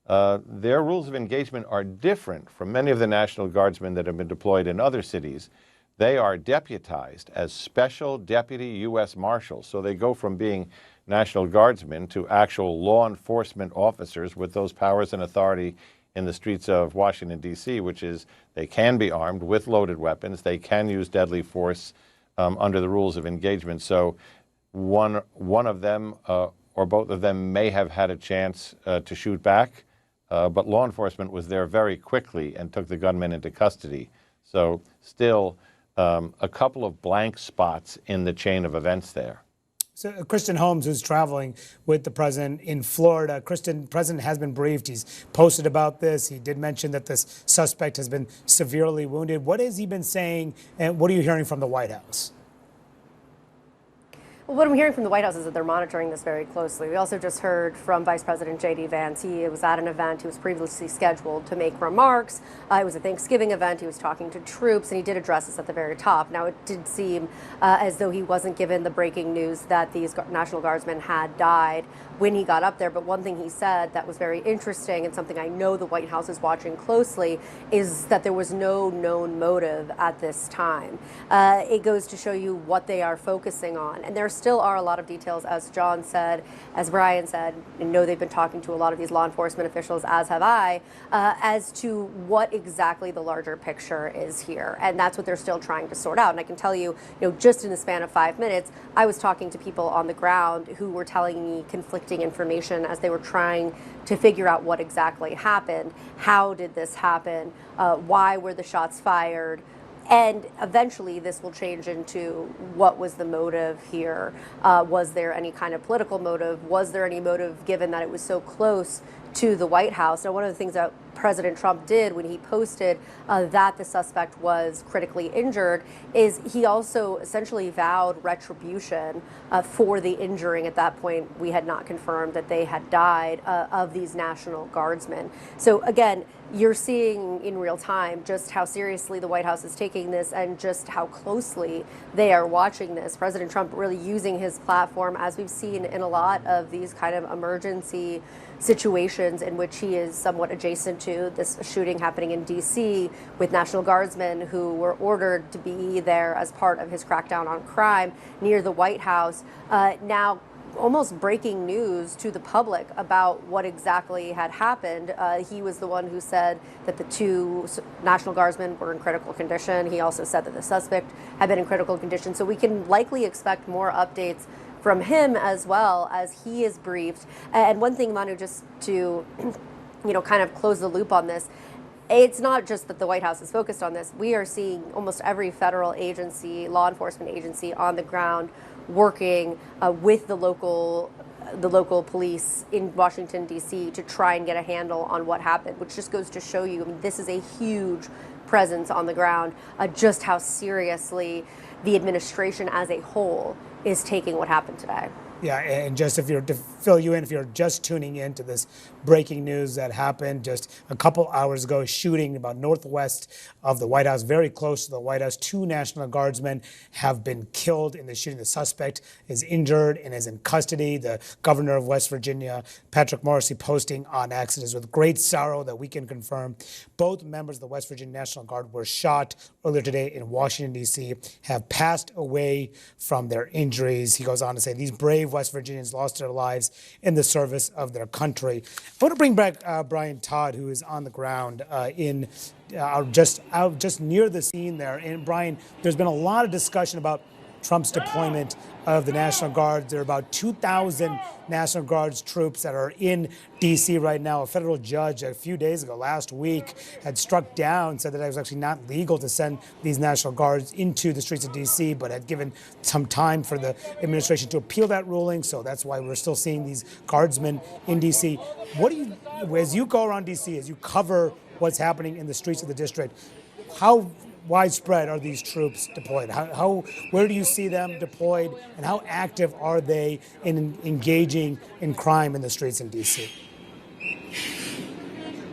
their rules of engagement are different from many of the National Guardsmen that have been deployed in other cities. They are deputized as special deputy U.S. Marshals. So they go from being National Guardsmen to actual law enforcement officers with those powers and authority in the streets of Washington, D.C., which is they can be armed with loaded weapons. They can use deadly force under the rules of engagement. So one of them or both of them may have had a chance to shoot back, but law enforcement was there very quickly and took the gunman into custody. So still a couple of blank spots in the chain of events there. So Kristen Holmes, who's traveling with the president in Florida. Kristen, president has been briefed. He's posted about this. He did mention that this suspect has been severely wounded. What has he been saying, and what are you hearing from the White House? Well, what I'm hearing from the White House is that they're monitoring this very closely. We also just heard from Vice President J.D. Vance. He was at an event. He was previously scheduled to make remarks. It was a Thanksgiving event. He was talking to troops, and he did address this at the very top. Now, it did seem as though he wasn't given the breaking news that these National Guardsmen had died when he got up there. But one thing he said that was very interesting, and something I know the White House is watching closely, is that there was no known motive at this time. It goes to show you what they are focusing on. And there still are a lot of details, as John said, as Brian said. I know they've been talking to a lot of these law enforcement officials, as have I, as to what exactly the larger picture is here. And that's what they're still trying to sort out. And I can tell you, just in the span of 5 minutes, I was talking to people on the ground who were telling me conflicting information as they were trying to figure out what exactly happened. How did this happen? Why were the shots fired? And eventually this will change into what was the motive here? Was there any kind of political motive? Was there any motive given that it was so close to the White House? Now, one of the things that President Trump did when he posted that the suspect was critically injured is he also essentially vowed retribution for the injuring. At that point, we had not confirmed that they had died of these National Guardsmen. So again, you're seeing in real time just how seriously the White House is taking this and just how closely they are watching this. President Trump really using his platform, as we've seen in a lot of these kind of emergency situations in which he is somewhat adjacent to, this shooting happening in D.C. with National Guardsmen who were ordered to be there as part of his crackdown on crime near the White House. Now, almost breaking news to the public about what exactly had happened. He was the one who said that the 2 National Guardsmen were in critical condition. He also said that the suspect had been in critical condition. So we can likely expect more updates from him as well as he is briefed. And one thing, Manu, just to kind of close the loop on this, it's not just that the White House is focused on this. We are seeing almost every federal agency, law enforcement agency on the ground working with the local police in Washington, D.C. to try and get a handle on what happened, which just goes to show you, this is a huge presence on the ground, just how seriously the administration as a whole is taking what happened today. Yeah, and just to fill you in, if you're just tuning in to this breaking news that happened just a couple hours ago, shooting about northwest of the White House, very close to the White House. 2 National Guardsmen have been killed in the shooting. The suspect is injured and is in custody. The governor of West Virginia, Patrick Morrisey, posting on X, it is with great sorrow that we can confirm both members of the West Virginia National Guard were shot earlier today in Washington, D.C., have passed away from their injuries. He goes on to say these brave West Virginians lost their lives in the service of their country. I want to bring back Brian Todd, who is on the ground just near the scene there. And Brian, there's been a lot of discussion about Trump's deployment of the National Guard. There are about 2,000 National Guards troops that are in D.C. right now. A federal judge a few days ago, last week, had struck down, said that it was actually not legal to send these National Guards into the streets of D.C., but had given some time for the administration to appeal that ruling. So that's why we're still seeing these guardsmen in D.C. What do you, as you go around D.C., as you cover what's happening in the streets of the district, how widespread are these troops deployed? Where do you see them deployed, and how active are they in engaging in crime in the streets in D.C.?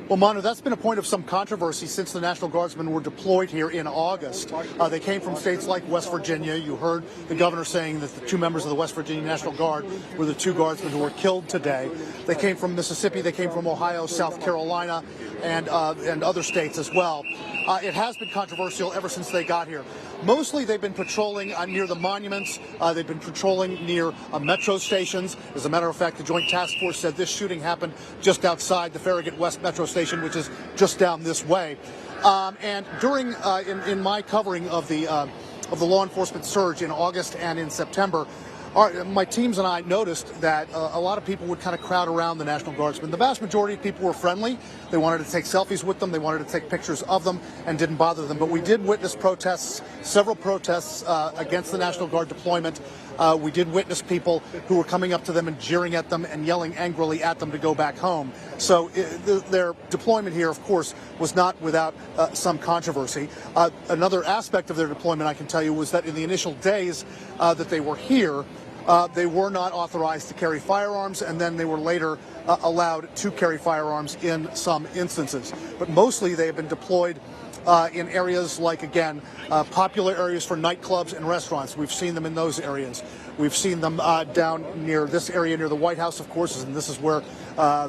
Well, Manu, that's been a point of some controversy since the National Guardsmen were deployed here in August. They came from states like West Virginia. You heard the governor saying that the 2 members of the West Virginia National Guard were the 2 guardsmen who were killed today. They came from Mississippi. They came from Ohio, South Carolina, and other states as well. It has been controversial ever since they got here. Mostly they've been patrolling near the monuments. They've been patrolling near metro stations. As a matter of fact, the Joint Task Force said this shooting happened just outside the Farragut West Metro Station, which is just down this way. And during in my covering of the law enforcement surge in August and in September, my teams and I noticed that a lot of people would kind of crowd around the National Guardsmen. The vast majority of people were friendly. They wanted to take selfies with them. They wanted to take pictures of them and didn't bother them. But we did witness protests, several protests against the National Guard deployment. We did witness people who were coming up to them and jeering at them and yelling angrily at them to go back home. So their deployment here, of course, was not without some controversy. Another aspect of their deployment, I can tell you, was that in the initial days that they were here, they were not authorized to carry firearms, and then they were later allowed to carry firearms in some instances. But mostly they have been deployed in areas like, again, popular areas for nightclubs and restaurants. We've seen them in those areas. We've seen them down near this area, near the White House, of course, and this is where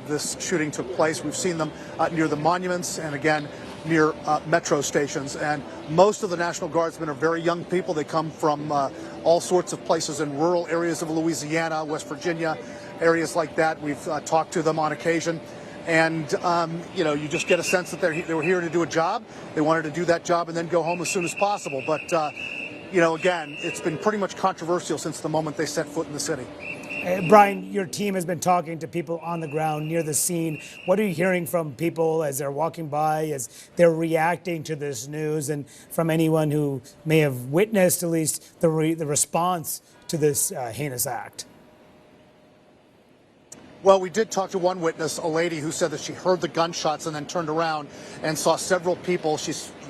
this shooting took place. We've seen them near the monuments and, again, near metro stations. And most of the National Guardsmen are very young people. They come from all sorts of places in rural areas of Louisiana, West Virginia, areas like that. We've talked to them on occasion. And, you know, you just get a sense that they were here to do a job. They wanted to do that job and then go home as soon as possible. But, you know, again, it's been pretty much controversial since the moment they set foot in the city. Brian, your team has been talking to people on the ground near the scene. What are you hearing from people as they're walking by, as they're reacting to this news, and from anyone who may have witnessed at least the response to this heinous act? Well, we did talk to one witness, a lady who said that she heard the gunshots and then turned around and saw several people.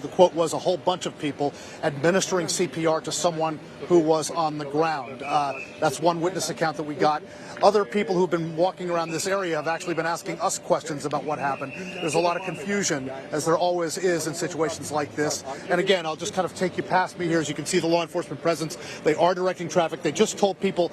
The quote was a whole bunch of people administering CPR to someone who was on the ground. That's one witness account that we got. Other people who've been walking around this area have actually been asking us questions about what happened. There's a lot of confusion, as there always is in situations like this. And again, I'll just kind of take you past me here. As you can see, the law enforcement presence, they are directing traffic. They just told people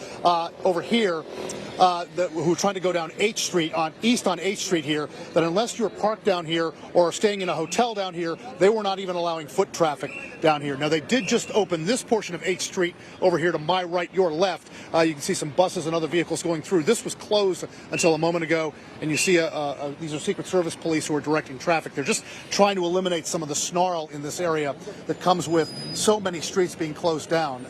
over here who are trying to go down H Street, east on H Street here, that unless you're parked down here or staying in a hotel down here, they were not even allowing foot traffic down here. Now, they did just open this portion of H Street over here to my right, your left. You can see some buses and other vehicles going through. This was closed until a moment ago, and you see these are Secret Service police who are directing traffic. They're just trying to eliminate some of the snarl in this area that comes with so many streets being closed down.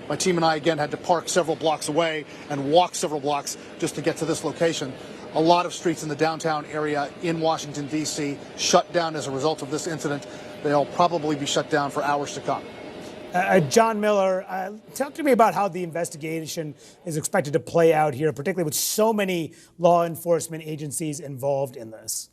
My team and I, again, had to park several blocks away and walk several blocks just to get to this location. A lot of streets in the downtown area in Washington, D.C. shut down as a result of this incident. They'll probably be shut down for hours to come. John Miller, talk to me about how the investigation is expected to play out here, particularly with so many law enforcement agencies involved in this.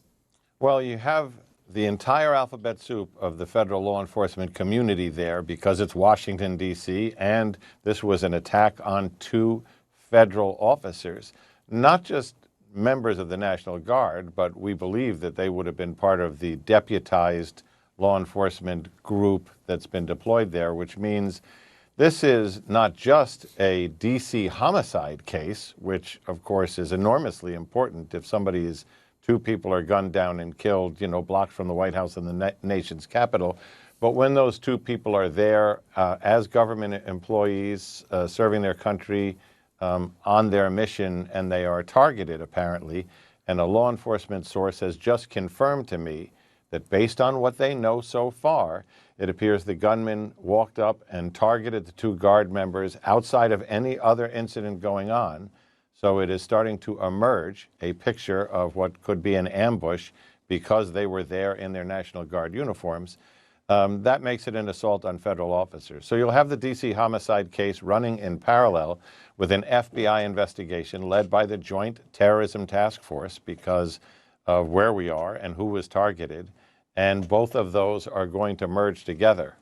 Well, you have the entire alphabet soup of the federal law enforcement community there because it's Washington, D.C., and this was an attack on 2 federal officers, not just members of the National Guard, but we believe that they would have been part of the deputized law enforcement group that's been deployed there, which means this is not just a D.C. homicide case, which, of course, is enormously important if 2 people are gunned down and killed, you know, blocked from the White House and the nation's capital. But when those 2 people are there as government employees serving their country on their mission, and they are targeted, apparently, and a law enforcement source has just confirmed to me that based on what they know so far, it appears the gunman walked up and targeted the 2 Guard members outside of any other incident going on. So it is starting to emerge a picture of what could be an ambush because they were there in their National Guard uniforms. That makes it an assault on federal officers. So you'll have the D.C. homicide case running in parallel with an FBI investigation led by the Joint Terrorism Task Force because of where we are and who was targeted. And both of those are going to merge together.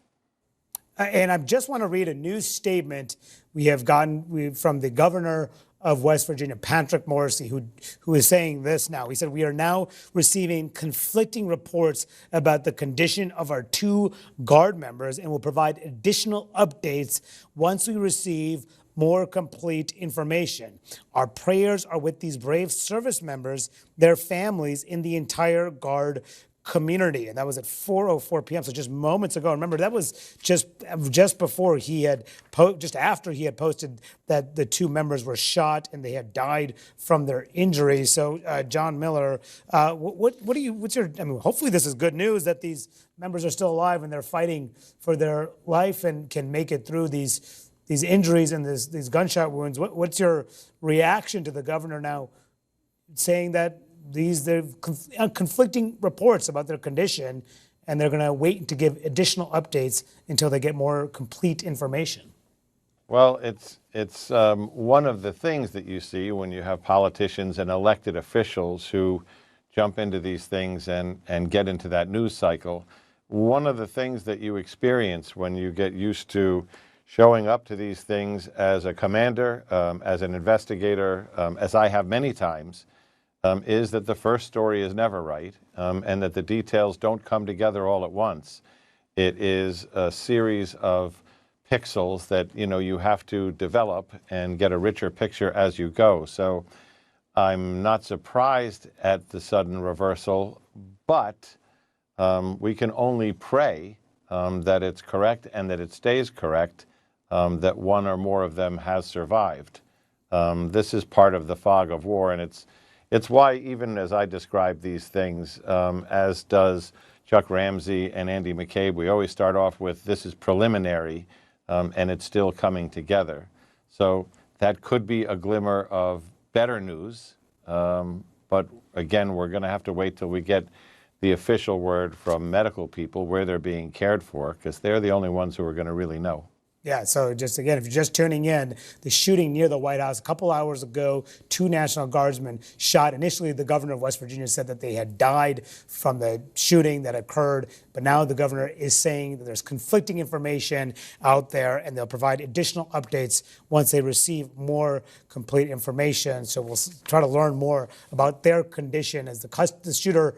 And I just want to read a news statement we have gotten from the governor of West Virginia, Patrick Morrisey, who is saying this now. He said, "We are now receiving conflicting reports about the condition of our 2 Guard members and will provide additional updates once we receive more complete information. Our prayers are with these brave service members, their families, and the entire Guard community." And that was at 4:04 p.m. So just moments ago. Remember, that was just before he had just after he had posted that the 2 members were shot and they had died from their injuries. So John Miller, what's your? I mean, hopefully this is good news that these members are still alive and they're fighting for their life and can make it through these injuries and these gunshot wounds. What's your reaction to the governor now saying that they're conflicting reports about their condition, and they're going to wait to give additional updates until they get more complete information? Well, it's one of the things that you see when you have politicians and elected officials who jump into these things and get into that news cycle. One of the things that you experience when you get used to showing up to these things as a commander, as an investigator, as I have many times, is that the first story is never right, and that the details don't come together all at once. It is a series of pixels that you have to develop and get a richer picture as you go. So I'm not surprised at the sudden reversal, but we can only pray that it's correct and that it stays correct, that one or more of them has survived. This is part of the fog of war, and it's why, even as I describe these things, as does Chuck Ramsey and Andy McCabe, we always start off with, this is preliminary, and it's still coming together. So that could be a glimmer of better news, but again, we're going to have to wait till we get the official word from medical people where they're being cared for, because they're the only ones who are going to really know. Yeah, so just again, if you're just tuning in, the shooting near the White House a couple hours ago, 2 National Guardsmen shot. Initially, the governor of West Virginia said that they had died from the shooting that occurred, but now the governor is saying that there's conflicting information out there, and they'll provide additional updates once they receive more complete information. So we'll try to learn more about their condition, as the shooter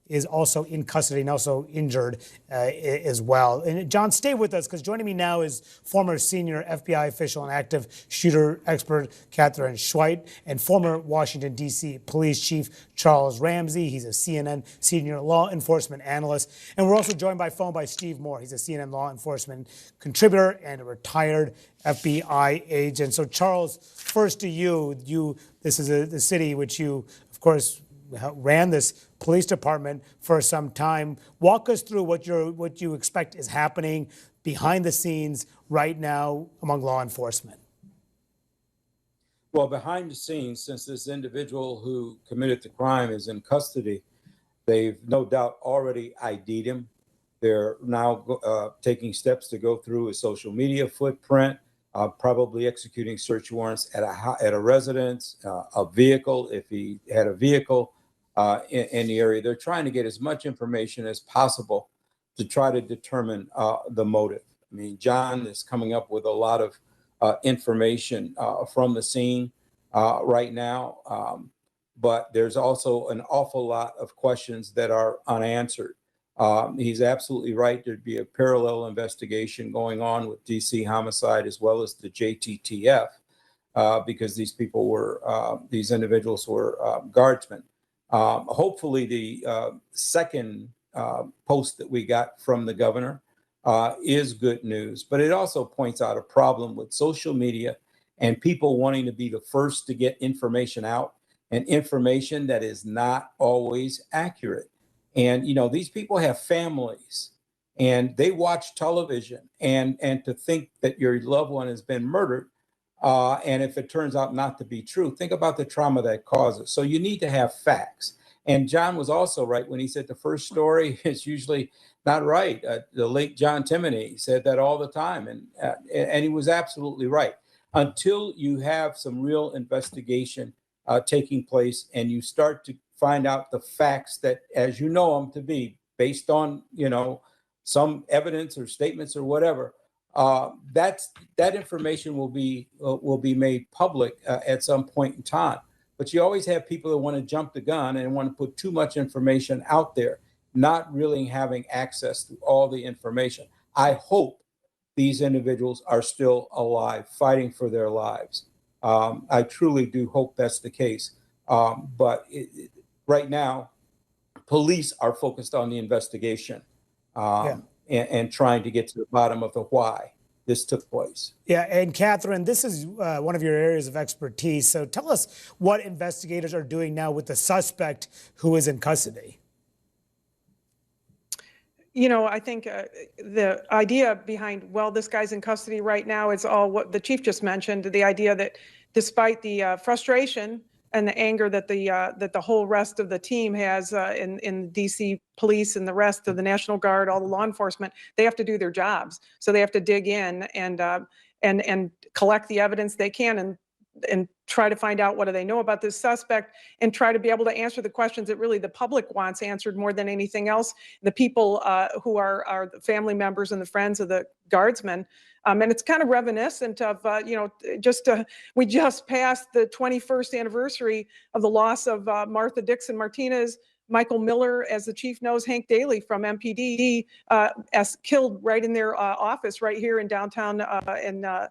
is also in custody and also injured as well. And John, stay with us, because joining me now is former senior FBI official and active shooter expert Catherine Schweit, and former Washington, D.C. Police Chief Charles Ramsey. He's a CNN senior law enforcement analyst. And we're also joined by phone by Steve Moore. He's a CNN law enforcement contributor and a retired FBI agent. So Charles, first to you. This is the city which you, of course, ran this police department for some time. Walk us through what you expect is happening behind the scenes right now among law enforcement. Well, behind the scenes, since this individual who committed the crime is in custody, they've no doubt already ID'd him. They're now taking steps to go through his social media footprint, probably executing search warrants at a residence, a vehicle, if he had a vehicle, in the area. They're trying to get as much information as possible to try to determine the motive. I mean, John is coming up with a lot of information from the scene right now, but there's also an awful lot of questions that are unanswered. He's absolutely right. There'd be a parallel investigation going on with DC homicide as well as the JTTF, because these individuals were guardsmen. Hopefully the second post that we got from the governor is good news, but it also points out a problem with social media and people wanting to be the first to get information out, and information that is not always accurate. And, these people have families and they watch television, and to think that your loved one has been murdered, and if it turns out not to be true, think about the trauma that causes. So you need to have facts. And John was also right when he said the first story is usually not right. The late John Timoney said that all the time, and he was absolutely right. Until you have some real investigation taking place and you start to find out the facts that, as you know them to be, based on some evidence or statements or whatever, that information will be made public at some point in time. But you always have people that want to jump the gun and want to put too much information out there, not really having access to all the information. I hope these individuals are still alive, fighting for their lives. I truly do hope that's the case. But right now, police are focused on the investigation and trying to get to the bottom of the why this took place. Yeah, and Catherine, this is one of your areas of expertise. So tell us what investigators are doing now with the suspect who is in custody. I think the idea behind, this guy's in custody right now, is all what the chief just mentioned, the idea that despite the frustration and the anger that the whole rest of the team has in DC police and the rest of the National Guard, all the law enforcement, they have to do their jobs. So they have to dig in and collect the evidence they can. And try to find out what do they know about this suspect and try to be able to answer the questions that really the public wants answered more than anything else. The people who are the family members and the friends of the guardsmen. And it's kind of reminiscent of, we just passed the 21st anniversary of the loss of Martha Dixon Martinez, Michael Miller, as the chief knows, Hank Daly from MPD, as killed right in their office right here in downtown the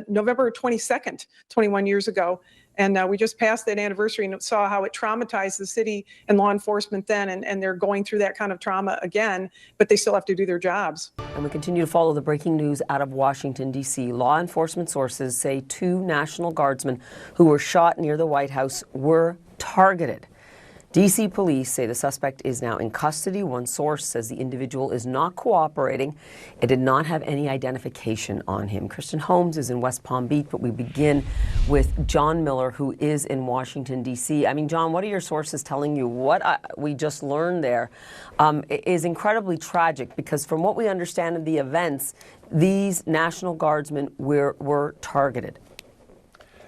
November 22nd, 21 years ago. And we just passed that anniversary and saw how it traumatized the city and law enforcement then, and they're going through that kind of trauma again, but they still have to do their jobs. And we continue to follow the breaking news out of Washington, D.C. Law enforcement sources say 2 National Guardsmen who were shot near the White House were targeted. D.C. police say the suspect is now in custody. One source says the individual is not cooperating and did not have any identification on him. Kristen Holmes is in West Palm Beach, but we begin with John Miller, who is in Washington, D.C. I mean, John, what are your sources telling you? What we just learned there is incredibly tragic because from what we understand of the events, these National Guardsmen were targeted.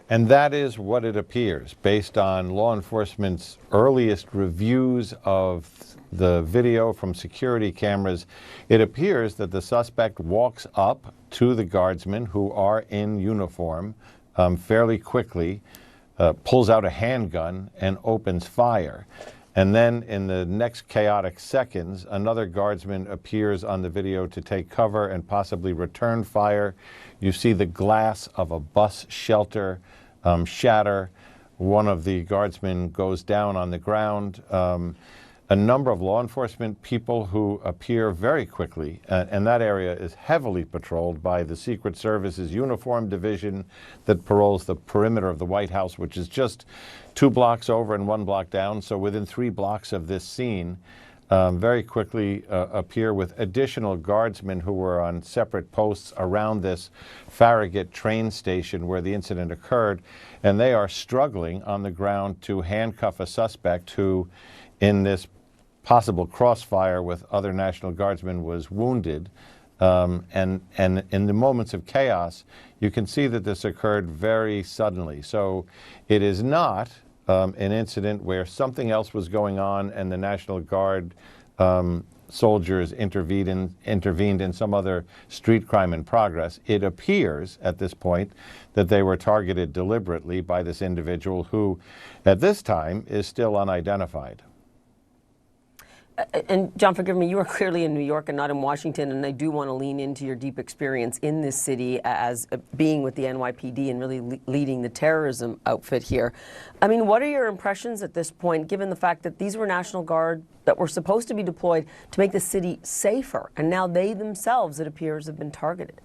And that is what it appears, based on law enforcement's earliest reviews of the video from security cameras. It appears that the suspect walks up to the guardsmen who are in uniform fairly quickly, pulls out a handgun and opens fire. And then in the next chaotic seconds, another guardsman appears on the video to take cover and possibly return fire. You see the glass of a bus shelter shatter. One of the guardsmen goes down on the ground. A number of law enforcement people who appear very quickly, and that area is heavily patrolled by the Secret Service's uniform division that patrols the perimeter of the White House, which is just 2 blocks over and 1 block down. So within 3 blocks of this scene, very quickly appear with additional guardsmen who were on separate posts around this Farragut train station where the incident occurred, and they are struggling on the ground to handcuff a suspect who, in this possible crossfire with other National Guardsmen, was wounded. And in the moments of chaos, you can see that this occurred very suddenly. So it is not an incident where something else was going on and the National Guard soldiers intervened in some other street crime in progress. It appears at this point that they were targeted deliberately by this individual who, at this time, is still unidentified. And John, forgive me, you are clearly in New York and not in Washington, and I do want to lean into your deep experience in this city as being with the NYPD and really leading the terrorism outfit here. I mean, what are your impressions at this point, given the fact that these were National Guard that were supposed to be deployed to make the city safer, and now they themselves, it appears, have been targeted?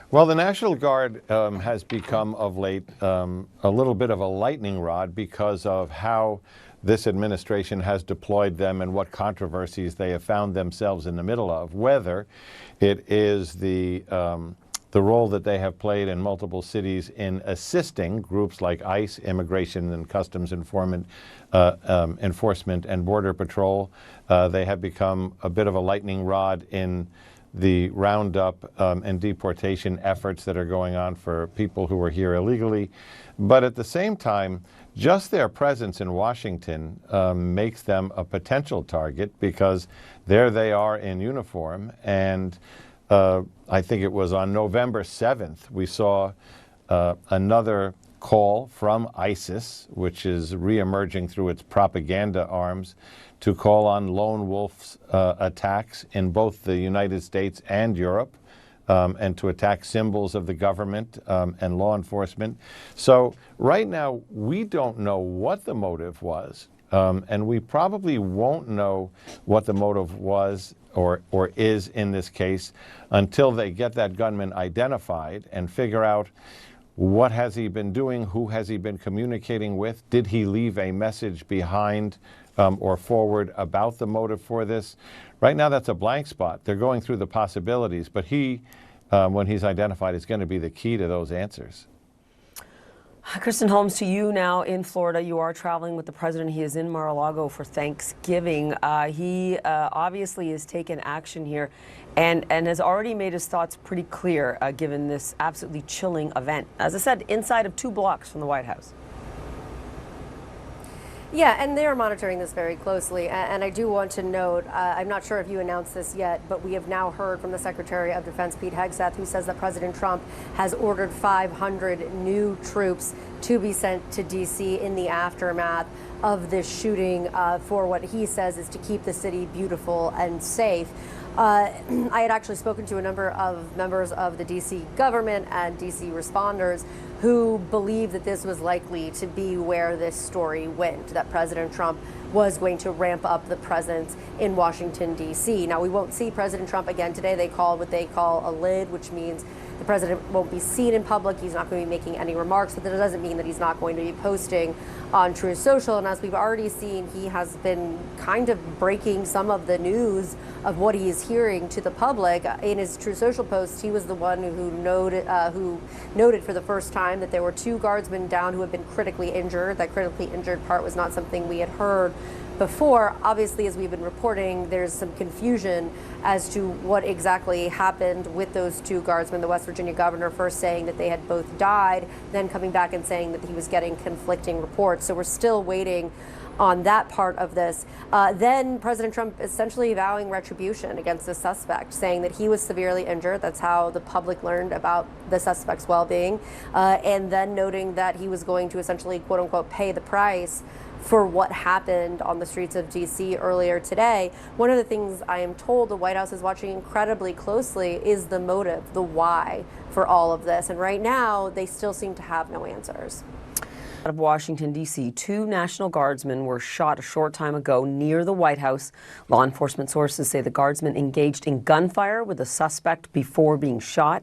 Well, the National Guard has become of late a little bit of a lightning rod because of how this administration has deployed them and what controversies they have found themselves in the middle of, whether it is the role that they have played in multiple cities in assisting groups like ICE, Immigration and Customs Enforcement, and Border Patrol. They have become a bit of a lightning rod in the roundup and deportation efforts that are going on for people who are here illegally. But at the same time, just their presence in Washington makes them a potential target because there they are in uniform. And I think it was on November 7th, we saw another call from ISIS, which is reemerging through its propaganda arms, to call on lone wolf attacks in both the United States and Europe, and to attack symbols of the government and law enforcement. So right now, we don't know what the motive was, and we probably won't know what the motive was or is in this case until they get that gunman identified and figure out what has he been doing, who has he been communicating with, did he leave a message behind or forward about the motive for this. Right now, that's a blank spot. They're going through the possibilities, but he, when he's identified, is going to be the key to those answers. Kristen Holmes, to you now in Florida. You are traveling with the president. He is in Mar-a-Lago for Thanksgiving. He obviously has taken action here and has already made his thoughts pretty clear, given this absolutely chilling event. As I said, inside of 2 blocks from the White House. Yeah, and they are monitoring this very closely. And I do want to note, I'm not sure if you announced this yet, but we have now heard from the Secretary of Defense, Pete Hegseth, who says that President Trump has ordered 500 new troops to be sent to D.C. in the aftermath of this shooting for what he says is to keep the city beautiful and safe. I had actually spoken to a number of members of the D.C. government and D.C. responders who believe that this was likely to be where this story went, that President Trump was going to ramp up the presence in Washington, D.C. Now, we won't see President Trump again today. They called what they call a lid, which means the president won't be seen in public. He's not going to be making any remarks, but that doesn't mean that he's not going to be posting on Truth Social. And as we've already seen, he has been kind of breaking some of the news of what he is hearing to the public. In his Truth Social post, he was the one who noted for the first time that there were 2 guardsmen down who had been critically injured. That critically injured part was not something we had heard before. Obviously, as we've been reporting, there's some confusion as to what exactly happened with those 2 guardsmen. The West Virginia governor first saying that they had both died, then coming back and saying that he was getting conflicting reports. So we're still waiting on that part of this. Then President Trump essentially vowing retribution against the suspect, saying that he was severely injured. That's how the public learned about the suspect's well-being. And then noting that he was going to essentially, quote unquote, pay the price for what happened on the streets of D.C. earlier today. One of the things I am told the White House is watching incredibly closely is the motive, the why for all of this. And right now, they still seem to have no answers. Out of Washington, D.C., 2 National Guardsmen were shot a short time ago near the White House. Law enforcement sources say the Guardsmen engaged in gunfire with a suspect before being shot.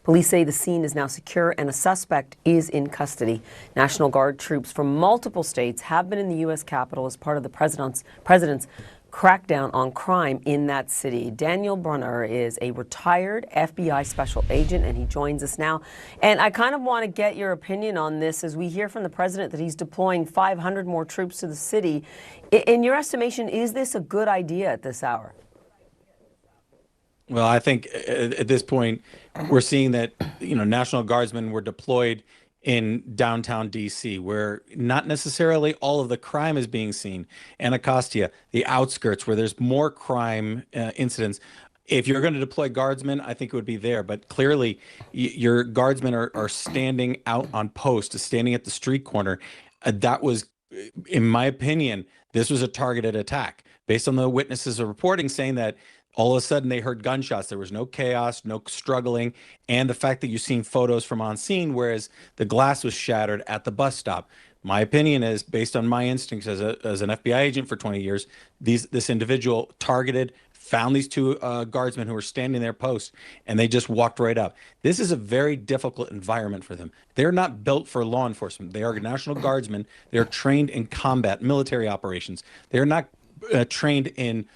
Police say the scene is now secure and a suspect is in custody. National Guard troops from multiple states have been in the U.S. Capitol as part of the president's crackdown on crime in that city. Daniel Brunner is a retired FBI special agent, and he joins us now. And I kind of want to get your opinion on this as we hear from the president that he's deploying 500 more troops to the city. In your estimation, is this a good idea at this hour? Well, I think at this point, we're seeing that, National Guardsmen were deployed in downtown D.C., where not necessarily all of the crime is being seen. Anacostia, the outskirts, where there's more crime incidents. If you're going to deploy guardsmen, I think it would be there. But clearly, your guardsmen are standing out on post, standing at the street corner. That was, in my opinion, this was a targeted attack. Based on the witnesses reporting saying that all of a sudden they heard gunshots. There was no chaos, no struggling. And the fact that you're seeing photos from on scene, whereas the glass was shattered at the bus stop. My opinion is, based on my instincts as an FBI agent for 20 years, this individual targeted, found these 2 guardsmen who were standing their post, and they just walked right up. This is a very difficult environment for them. They're not built for law enforcement. They are National Guardsmen. They're trained in combat, military operations. They're not trained in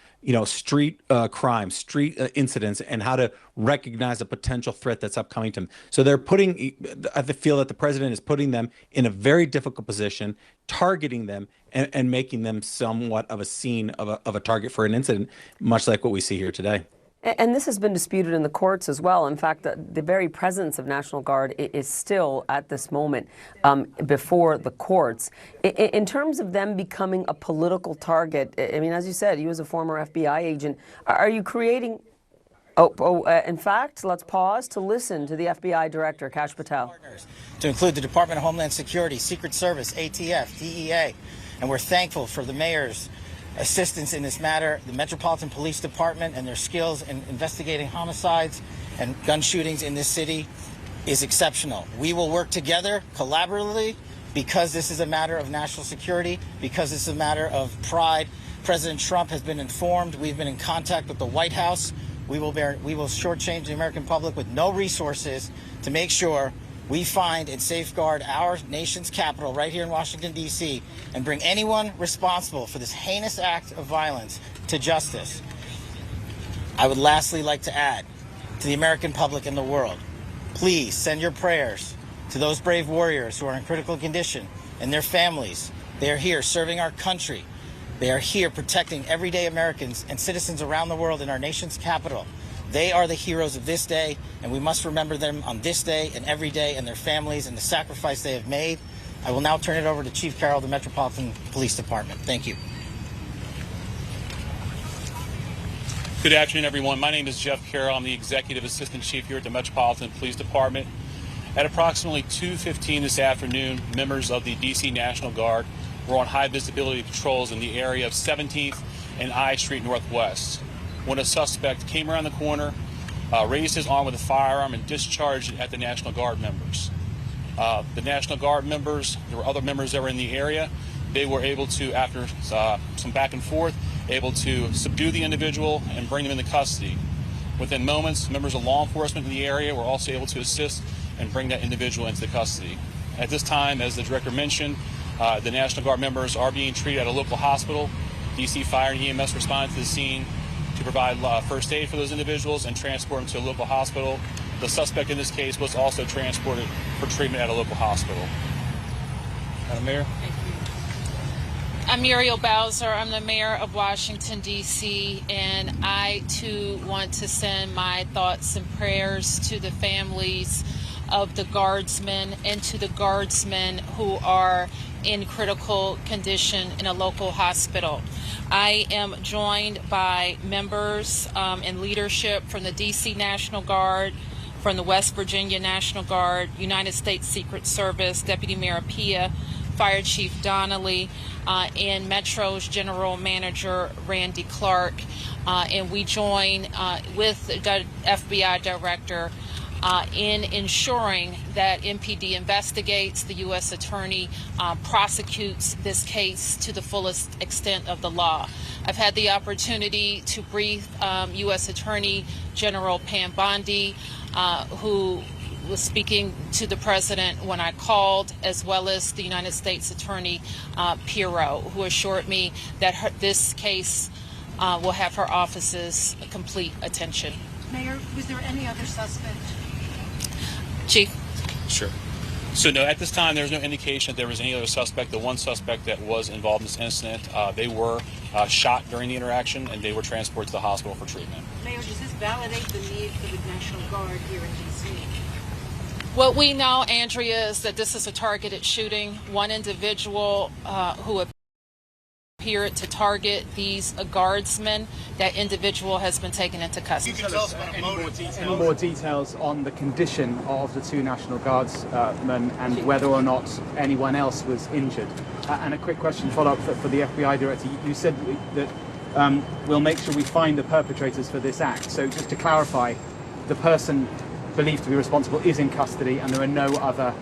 street crime, street incidents, and how to recognize a potential threat that's upcoming to them. So I feel that the president is putting them in a very difficult position, targeting them and making them somewhat of a scene of a target for an incident, much like what we see here today. And this has been disputed in the courts as well. In fact, the very presence of National Guard is still at this moment before the courts. In terms of them becoming a political target, I mean, as you said, you as a former FBI agent, are you creating... in fact, let's pause to listen to the FBI Director, Kash Patel. To include the Department of Homeland Security, Secret Service, ATF, DEA, and we're thankful for the mayor's assistance in this matter, the Metropolitan Police Department and their skills in investigating homicides and gun shootings in this city is exceptional. We will work together collaboratively because this is a matter of national security, because it's a matter of pride. President Trump has been informed. We've been in contact with the White House. We will shortchange the American public with no resources to make sure we find and safeguard our nation's capital right here in Washington, D.C., and bring anyone responsible for this heinous act of violence to justice. I would lastly like to add to the American public and the world, please send your prayers To those brave warriors who are in critical condition and their families, they are here serving our country. They are here protecting everyday Americans and citizens around the world in our nation's capital. They are the heroes of this day, and we must remember them on this day and every day, and their families and the sacrifice they have made. I will now turn it over to Chief Carroll of the Metropolitan Police Department. Thank you. Good afternoon, everyone. My name is Jeff Carroll. I'm the Executive Assistant Chief here at the Metropolitan Police Department. At approximately 2:15 this afternoon, members of the DC National Guard were on high visibility patrols in the area of 17th and I Street Northwest when a suspect came around the corner, raised his arm with a firearm, and discharged it at the National Guard members. The National Guard members, there were other members that were in the area. They were able to, after some back and forth, able to subdue the individual and bring him into custody. Within moments, members of law enforcement in the area were also able to assist and bring that individual into custody. At this time, as the director mentioned, the National Guard members are being treated at a local hospital. DC Fire and EMS responded to the scene to provide first aid for those individuals and transport them to a local hospital. The suspect in this case was also transported for treatment at a local hospital. Madam Mayor. I'm Muriel Bowser. I'm the mayor of Washington, D.C., and I, too, want to send my thoughts and prayers to the families of the Guardsmen and to the Guardsmen who are in critical condition in a local hospital. I am joined by members and leadership from the D.C. National Guard, from the West Virginia National Guard, United States Secret Service, Deputy Mayor Pia, Fire Chief Donnelly, and Metro's General Manager Randy Clark, and we join with the FBI Director in ensuring that MPD investigates, the U.S. Attorney prosecutes this case to the fullest extent of the law. I've had the opportunity to brief U.S. Attorney General Pam Bondi, who was speaking to the president when I called, as well as the United States Attorney Pirro, who assured me that this case will have her office's complete attention. Mayor, was there any other suspect? Chief. Sure. So no, at this time, there's no indication that there was any other suspect. The one suspect that was involved in this incident, they were shot during the interaction, and they were transported to the hospital for treatment. Mayor, does this validate the need for the National Guard here in D.C.? What we know, Andrea, is that this is a targeted shooting. One individual who appeared to target these guardsmen, that individual has been taken into custody. Can you tell us about any more details on the condition of the two National Guardsmen and whether or not anyone else was injured? And a quick question follow-up for the FBI Director. You said that we'll make sure we find the perpetrators for this act. So just to clarify, the person believed to be responsible is in custody and there are no other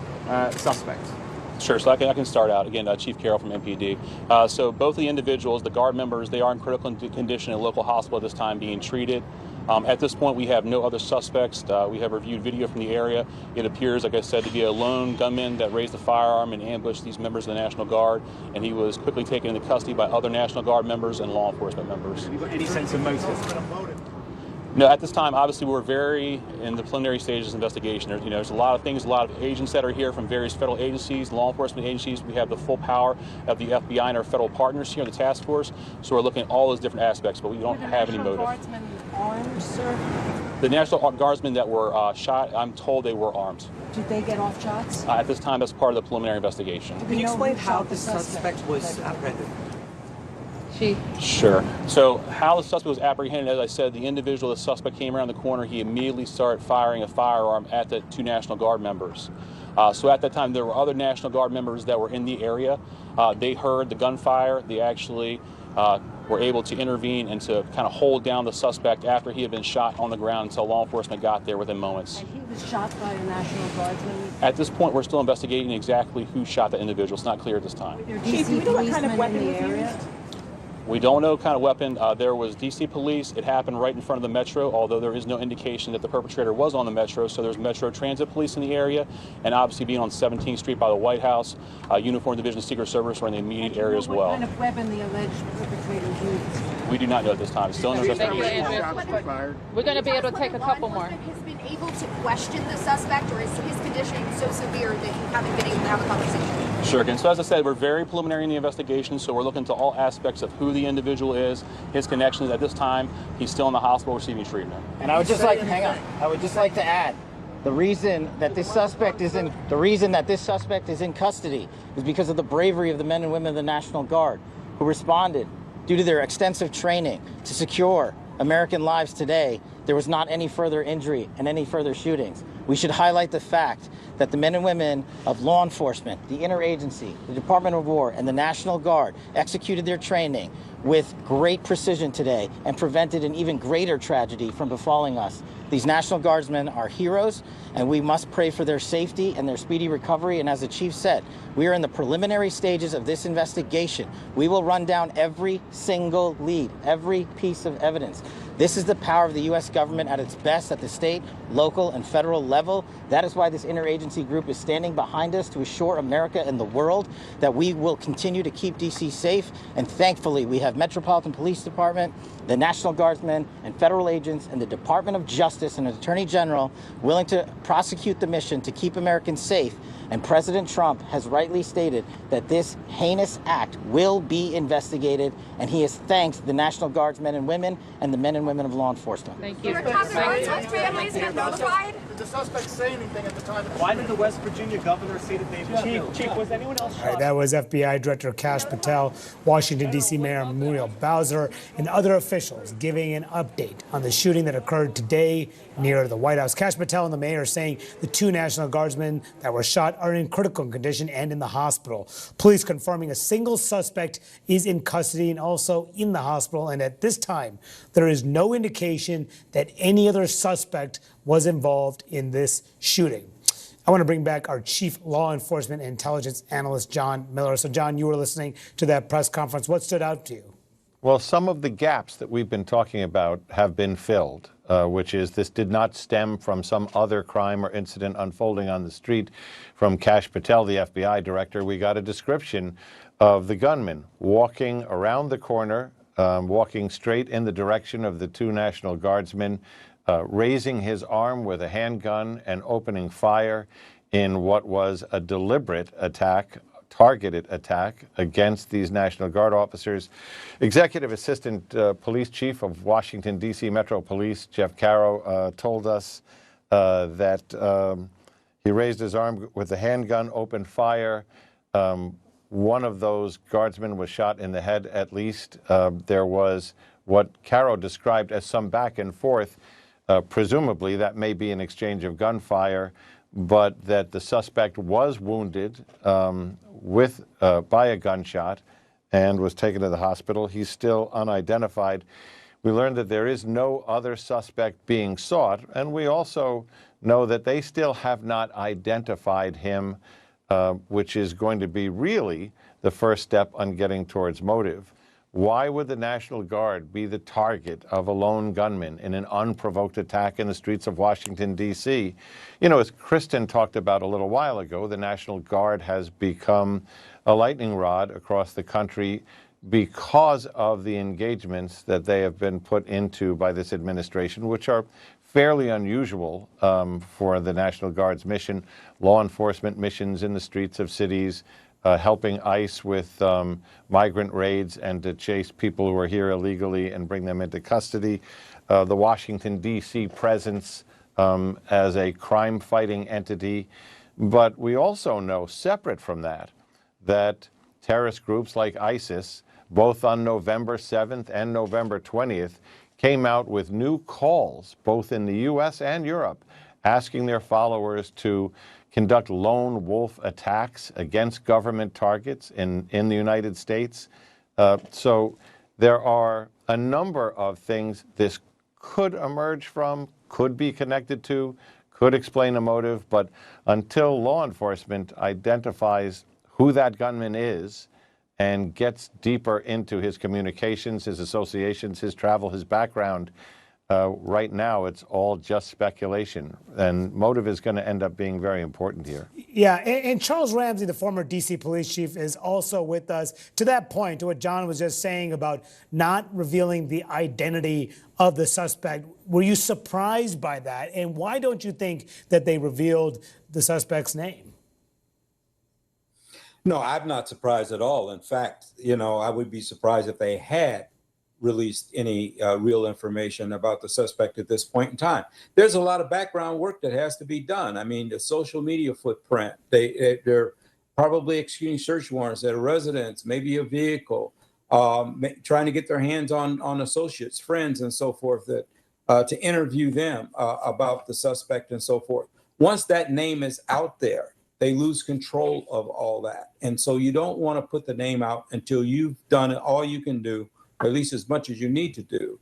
suspects? Sure, so I can start out. Again, Chief Carroll from MPD. So both the individuals, the Guard members, they are in critical condition in a local hospital at this time being treated. At this point, we have no other suspects. We have reviewed video from the area. It appears, like I said, to be a lone gunman that raised a firearm and ambushed these members of the National Guard, and he was quickly taken into custody by other National Guard members and law enforcement members. Have you got any sense of motive? No, at this time, obviously, we're very in the preliminary stages of investigation. There's a lot of things, a lot of agents that are here from various federal agencies, law enforcement agencies. We have the full power of the FBI and our federal partners here in the task force. So we're looking at all those different aspects, but we don't have any motive. Guardsmen armed, sir? The National Guardsmen that were shot, I'm told they were armed. Did they get off shots? At this time, that's part of the preliminary investigation. Can you explain how the suspect was apprehended? Sure. So how the suspect was apprehended, as I said, the individual, the suspect came around the corner. He immediately started firing a firearm at the two National Guard members. So at that time, there were other National Guard members that were in the area. They heard the gunfire. They actually were able to intervene and to kind of hold down the suspect after he had been shot on the ground until law enforcement got there within moments. And he was shot by a National Guardsman? At this point, we're still investigating exactly who shot that individual. It's not clear at this time. Chief, do you know what kind of weapon was used? We don't know what kind of weapon. There was DC Police. It happened right in front of the Metro, although there is no indication that the perpetrator was on the Metro. So there's Metro Transit Police in the area, and obviously being on 17th Street by the White House, Uniform Division Secret Service were in the immediate area as well. What kind of weapon the alleged perpetrator used? We do not know at this time. It's still in investigation. We're going to be able to take a couple more. Has been able to question the suspect, or is his condition condition so severe that you haven't been able to have a conversation? Sure, again. So as I said, we're very preliminary in the investigation, so we're looking to all aspects of who the individual is, his connections. At this time, he's still in the hospital receiving treatment. And I would just like, hang on, I would just like to add, the reason that this suspect is in custody is because of the bravery of the men and women of the National Guard who responded due to their extensive training to secure American lives today. There was not any further injury and any further shootings. We should highlight the fact that the men and women of law enforcement, the interagency, the Department of War, and the National Guard executed their training with great precision today and prevented an even greater tragedy from befalling us. These National Guardsmen are heroes, and we must pray for their safety and their speedy recovery. And as the chief said, we are in the preliminary stages of this investigation. We will run down every single lead, every piece of evidence. This is the power of the U.S. government at its best at the state, local, and federal level. That is why this interagency group is standing behind us to assure America and the world that we will continue to keep D.C. safe. And thankfully, we have Metropolitan Police Department, the National Guardsmen, and federal agents, and the Department of Justice and Attorney General willing to prosecute the mission to keep Americans safe. And President Trump has rightly stated that this heinous act will be investigated, and he has thanked the National Guardsmen and women and the men and women of law enforcement. Thank you. Families get notified? Did the suspect say anything at the time? Why did the West Virginia governor say that they Chief, was anyone else shot? All right, that was FBI Director Kash Patel, Washington, D.C. Mayor Muriel Bowser, and other officials giving an update on the shooting that occurred today near the White House. Kash Patel and the mayor saying the two National Guardsmen that were shot are in critical condition and in the hospital. Police confirming a single suspect is in custody and also in the hospital. And at this time, there is no indication that any other suspect was involved in this shooting. I want to bring back our chief law enforcement and intelligence analyst, John Miller. So, John, you were listening to that press conference. What stood out to you? Well, some of the gaps that we've been talking about have been filled, which is this did not stem from some other crime or incident unfolding on the street. From Kash Patel, the FBI director, we got a description of the gunman walking around the corner, walking straight in the direction of the two National Guardsmen, raising his arm with a handgun and opening fire in what was a deliberate attack, targeted attack against these National Guard officers. Executive Assistant Police Chief of Washington, D.C. Metro Police, Jeff Caro, told us that he raised his arm with a handgun, opened fire. One of those guardsmen was shot in the head, at least. There was what Caro described as some back and forth. Presumably, that may be an exchange of gunfire, but that the suspect was wounded by a gunshot and was taken to the hospital. He's still unidentified. We learned that there is no other suspect being sought, and we also know that they still have not identified him, which is going to be really the first step on getting towards motive. Why would the National Guard be the target of a lone gunman in an unprovoked attack in the streets of Washington, D.C.? You know, as Kristen talked about a little while ago, the National Guard has become a lightning rod across the country because of the engagements that they have been put into by this administration, which are fairly unusual for the National Guard's mission, law enforcement missions in the streets of cities, helping ICE with migrant raids and to chase people who are here illegally and bring them into custody. The Washington, D.C. presence as a crime-fighting entity. But we also know, separate from that, that terrorist groups like ISIS, both on November 7th and November 20th, came out with new calls, both in the U.S. and Europe, asking their followers to conduct lone wolf attacks against government targets in the United States. So there are a number of things this could emerge from, could be connected to, could explain a motive, but until law enforcement identifies who that gunman is and gets deeper into his communications, his associations, his travel, his background, right now, it's all just speculation, and motive is going to end up being very important here. Yeah, and Charles Ramsey, the former D.C. police chief, is also with us. To that point, to what John was just saying about not revealing the identity of the suspect, were you surprised by that? And why don't you think that they revealed the suspect's name? No, I'm not surprised at all. In fact, I would be surprised if they had released any real information about the suspect at this point in time. There's a lot of background work that has to be done. I mean, the social media footprint, they're probably executing search warrants at a residence, maybe a vehicle, trying to get their hands on associates, friends, and so forth, that to interview them about the suspect and so forth. Once that name is out there, they lose control of all that. And so you don't want to put the name out until you've done all you can do, or at least as much as you need to do,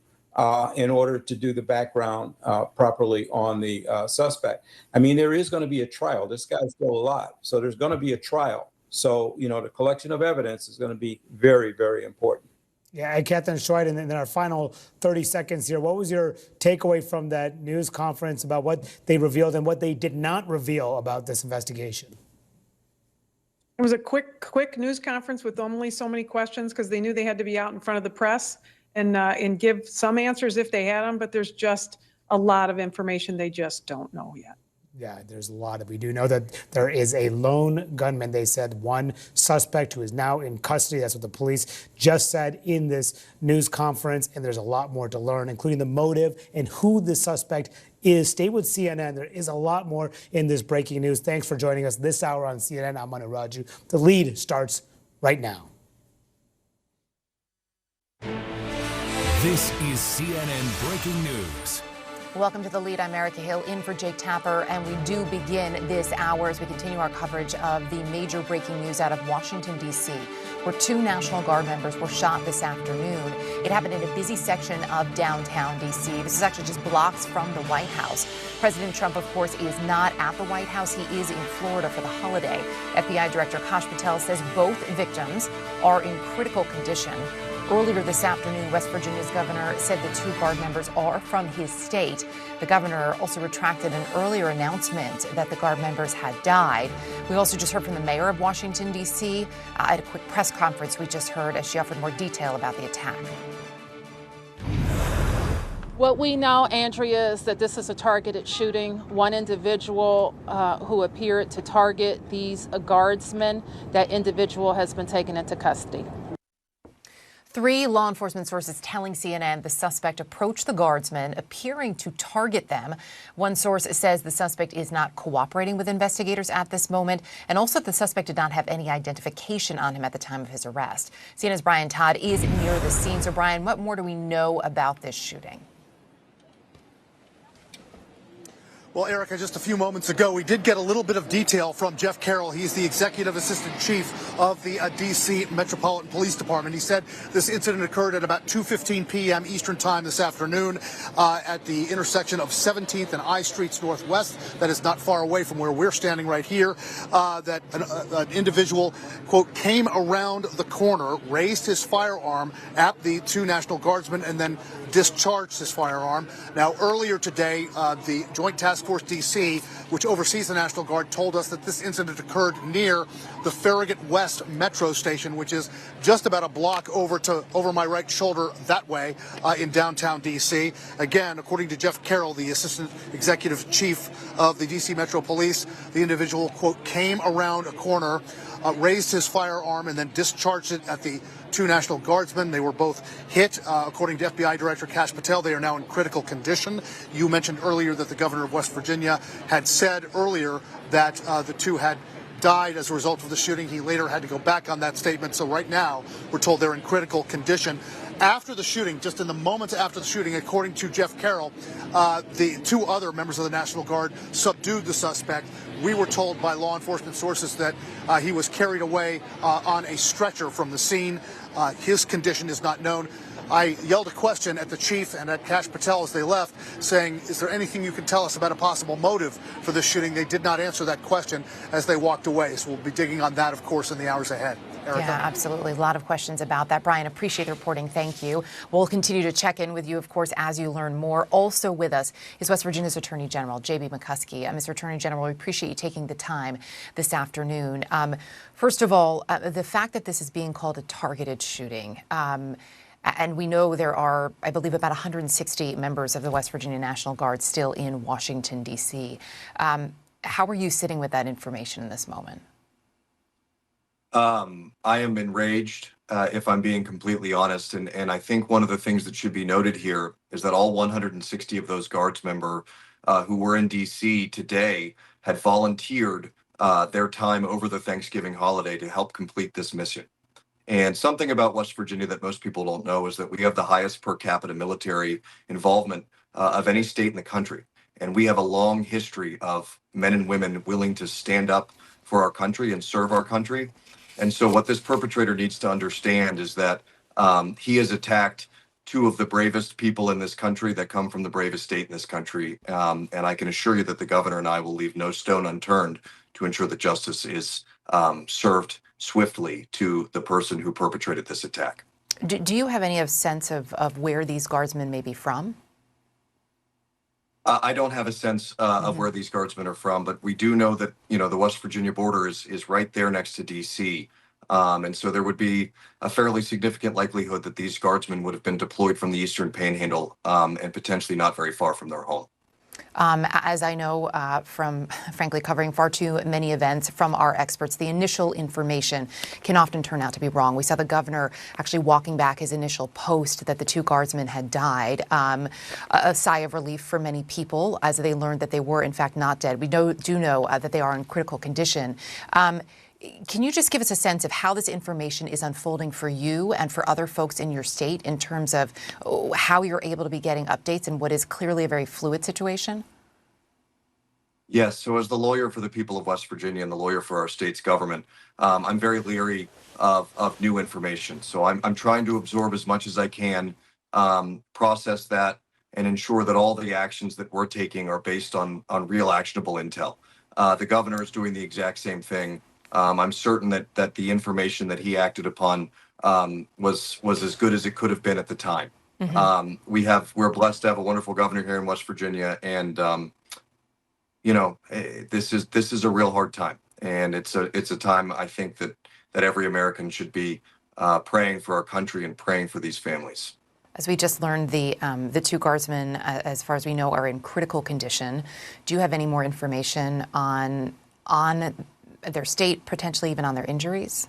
in order to do the background properly on the suspect. I mean, there is going to be a trial. This guy's still alive, so there's going to be a trial. So, the collection of evidence is going to be very, very important. Yeah, and Catherine Schweid, and in our final 30 seconds here, what was your takeaway from that news conference about what they revealed and what they did not reveal about this investigation? It was a quick news conference with only so many questions because they knew they had to be out in front of the press and give some answers if they had them, but there's just a lot of information they just don't know yet. Yeah, there's a lot of. We do know that there is a lone gunman. They said one suspect who is now in custody. That's what the police just said in this news conference. And there's a lot more to learn, including the motive and who the suspect is. Stay with CNN. There is a lot more in this breaking news. Thanks for joining us this hour on CNN. I'm Manu Raju. The lead starts right now. This is CNN Breaking News. Welcome to The Lead. I'm Erica Hill in for Jake Tapper, and we do begin this hour as we continue our coverage of the major breaking news out of Washington, D.C., where 2 National Guard members were shot this afternoon. It happened in a busy section of downtown D.C. This is actually just blocks from the White House. President Trump, of course, is not at the White House. He is in Florida for the holiday. FBI Director Kash Patel says both victims are in critical condition. Earlier this afternoon, West Virginia's governor said the 2 Guard members are from his state. The governor also retracted an earlier announcement that the Guard members had died. We also just heard from the mayor of Washington, D.C. At a quick press conference we just heard as she offered more detail about the attack. What we know, Andrea, is that this is a targeted shooting. One individual who appeared to target these guardsmen, that individual has been taken into custody. 3 law enforcement sources telling CNN the suspect approached the guardsmen, appearing to target them. One source says the suspect is not cooperating with investigators at this moment, and also the suspect did not have any identification on him at the time of his arrest. CNN's Brian Todd is near the scene. So, Brian, what more do we know about this shooting? Well, Erica, just a few moments ago, we did get a little bit of detail from Jeff Carroll. He's the executive assistant chief of the D.C. Metropolitan Police Department. He said this incident occurred at about 2:15 p.m. Eastern time this afternoon at the intersection of 17th and I Streets Northwest. That is not far away from where we're standing right here. That an individual, quote, came around the corner, raised his firearm at the 2 National Guardsmen, and then discharged his firearm. Now, earlier today, the Joint Task Force D.C., which oversees the National Guard, told us that this incident occurred near the Farragut West Metro Station, which is just about a block over my right shoulder that way in downtown D.C. Again, according to Jeff Carroll, the assistant executive chief of the D.C. Metro Police, the individual, quote, came around a corner, raised his firearm, and then discharged it at the 2 National Guardsmen. They were both hit. According to FBI Director Kash Patel, they are now in critical condition. You mentioned earlier that the governor of West Virginia had said earlier that the 2 had died as a result of the shooting. He later had to go back on that statement. So right now, we're told they're in critical condition. After the shooting, just in the moments after the shooting, according to Jeff Carroll, the 2 other members of the National Guard subdued the suspect. We were told by law enforcement sources that he was carried away on a stretcher from the scene. His condition is not known. I yelled a question at the chief and at Kash Patel as they left, saying, is there anything you can tell us about a possible motive for this shooting? They did not answer that question as they walked away. So we'll be digging on that, of course, in the hours ahead. Erica? Yeah, absolutely. A lot of questions about that. Brian, appreciate the reporting. Thank you. We'll continue to check in with you, of course, as you learn more. Also with us is West Virginia's Attorney General, J.B. McCuskey. Mr. Attorney General, we appreciate you taking the time this afternoon. First of all, the fact that this is being called a targeted shooting, and we know there are, I believe, about 160 members of the West Virginia National Guard still in Washington, D.C. How are you sitting with that information in this moment? I am enraged, if I'm being completely honest. And I think one of the things that should be noted here is that all 160 of those Guards member who were in D.C. today had volunteered their time over the Thanksgiving holiday to help complete this mission. And something about West Virginia that most people don't know is that we have the highest per capita military involvement of any state in the country. And we have a long history of men and women willing to stand up for our country and serve our country. And so what this perpetrator needs to understand is that he has attacked two of the bravest people in this country that come from the bravest state in this country. And I can assure you that the governor and I will leave no stone unturned to ensure that justice is served swiftly to the person who perpetrated this attack. Do you have any sense of where these Guardsmen may be from? I don't have a sense of where these Guardsmen are from, but we do know that, the West Virginia border is right there next to D.C. And so there would be a fairly significant likelihood that these Guardsmen would have been deployed from the Eastern Panhandle and potentially not very far from their home. As I know from, frankly, covering far too many events from our experts, the initial information can often turn out to be wrong. We saw the governor actually walking back his initial post that the two Guardsmen had died. A sigh of relief for many people as they learned that they were, in fact, not dead. We do know that they are in critical condition. Can you just give us a sense of how this information is unfolding for you and for other folks in your state in terms of how you're able to be getting updates in what is clearly a very fluid situation? Yes. So as the lawyer for the people of West Virginia and the lawyer for our state's government, I'm very leery of new information. So I'm trying to absorb as much as I can, process that, and ensure that all the actions that we're taking are based on real actionable intel. The governor is doing the exact same thing. I'm certain that the information that he acted upon was as good as it could have been at the time. Mm-hmm. We're blessed to have a wonderful governor here in West Virginia, and this is a real hard time, and it's a time I think that every American should be praying for our country and praying for these families. As we just learned, the two Guardsmen, as far as we know, are in critical condition. Do you have any more information on their state, potentially even on their injuries?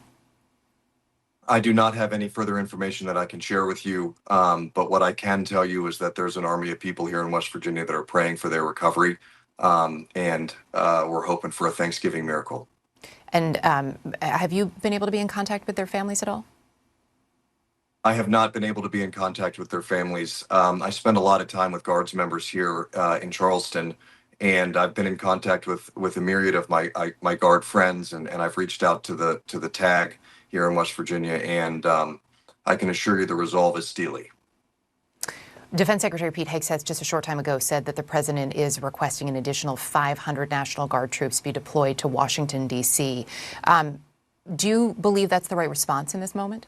I do not have any further information that I can share with you, but what I can tell you is that there's an army of people here in West Virginia that are praying for their recovery, and we're hoping for a Thanksgiving miracle. And have you been able to be in contact with their families at all? I have not been able to be in contact with their families. I spend a lot of time with Guards members here in Charleston, and I've been in contact with a myriad of my Guard friends, and I've reached out to the TAG here in West Virginia, and I can assure you the resolve is steely. Defense Secretary Pete Hegseth just a short time ago said that the president is requesting an additional 500 National Guard troops be deployed to Washington, D.C. Do you believe that's the right response in this moment?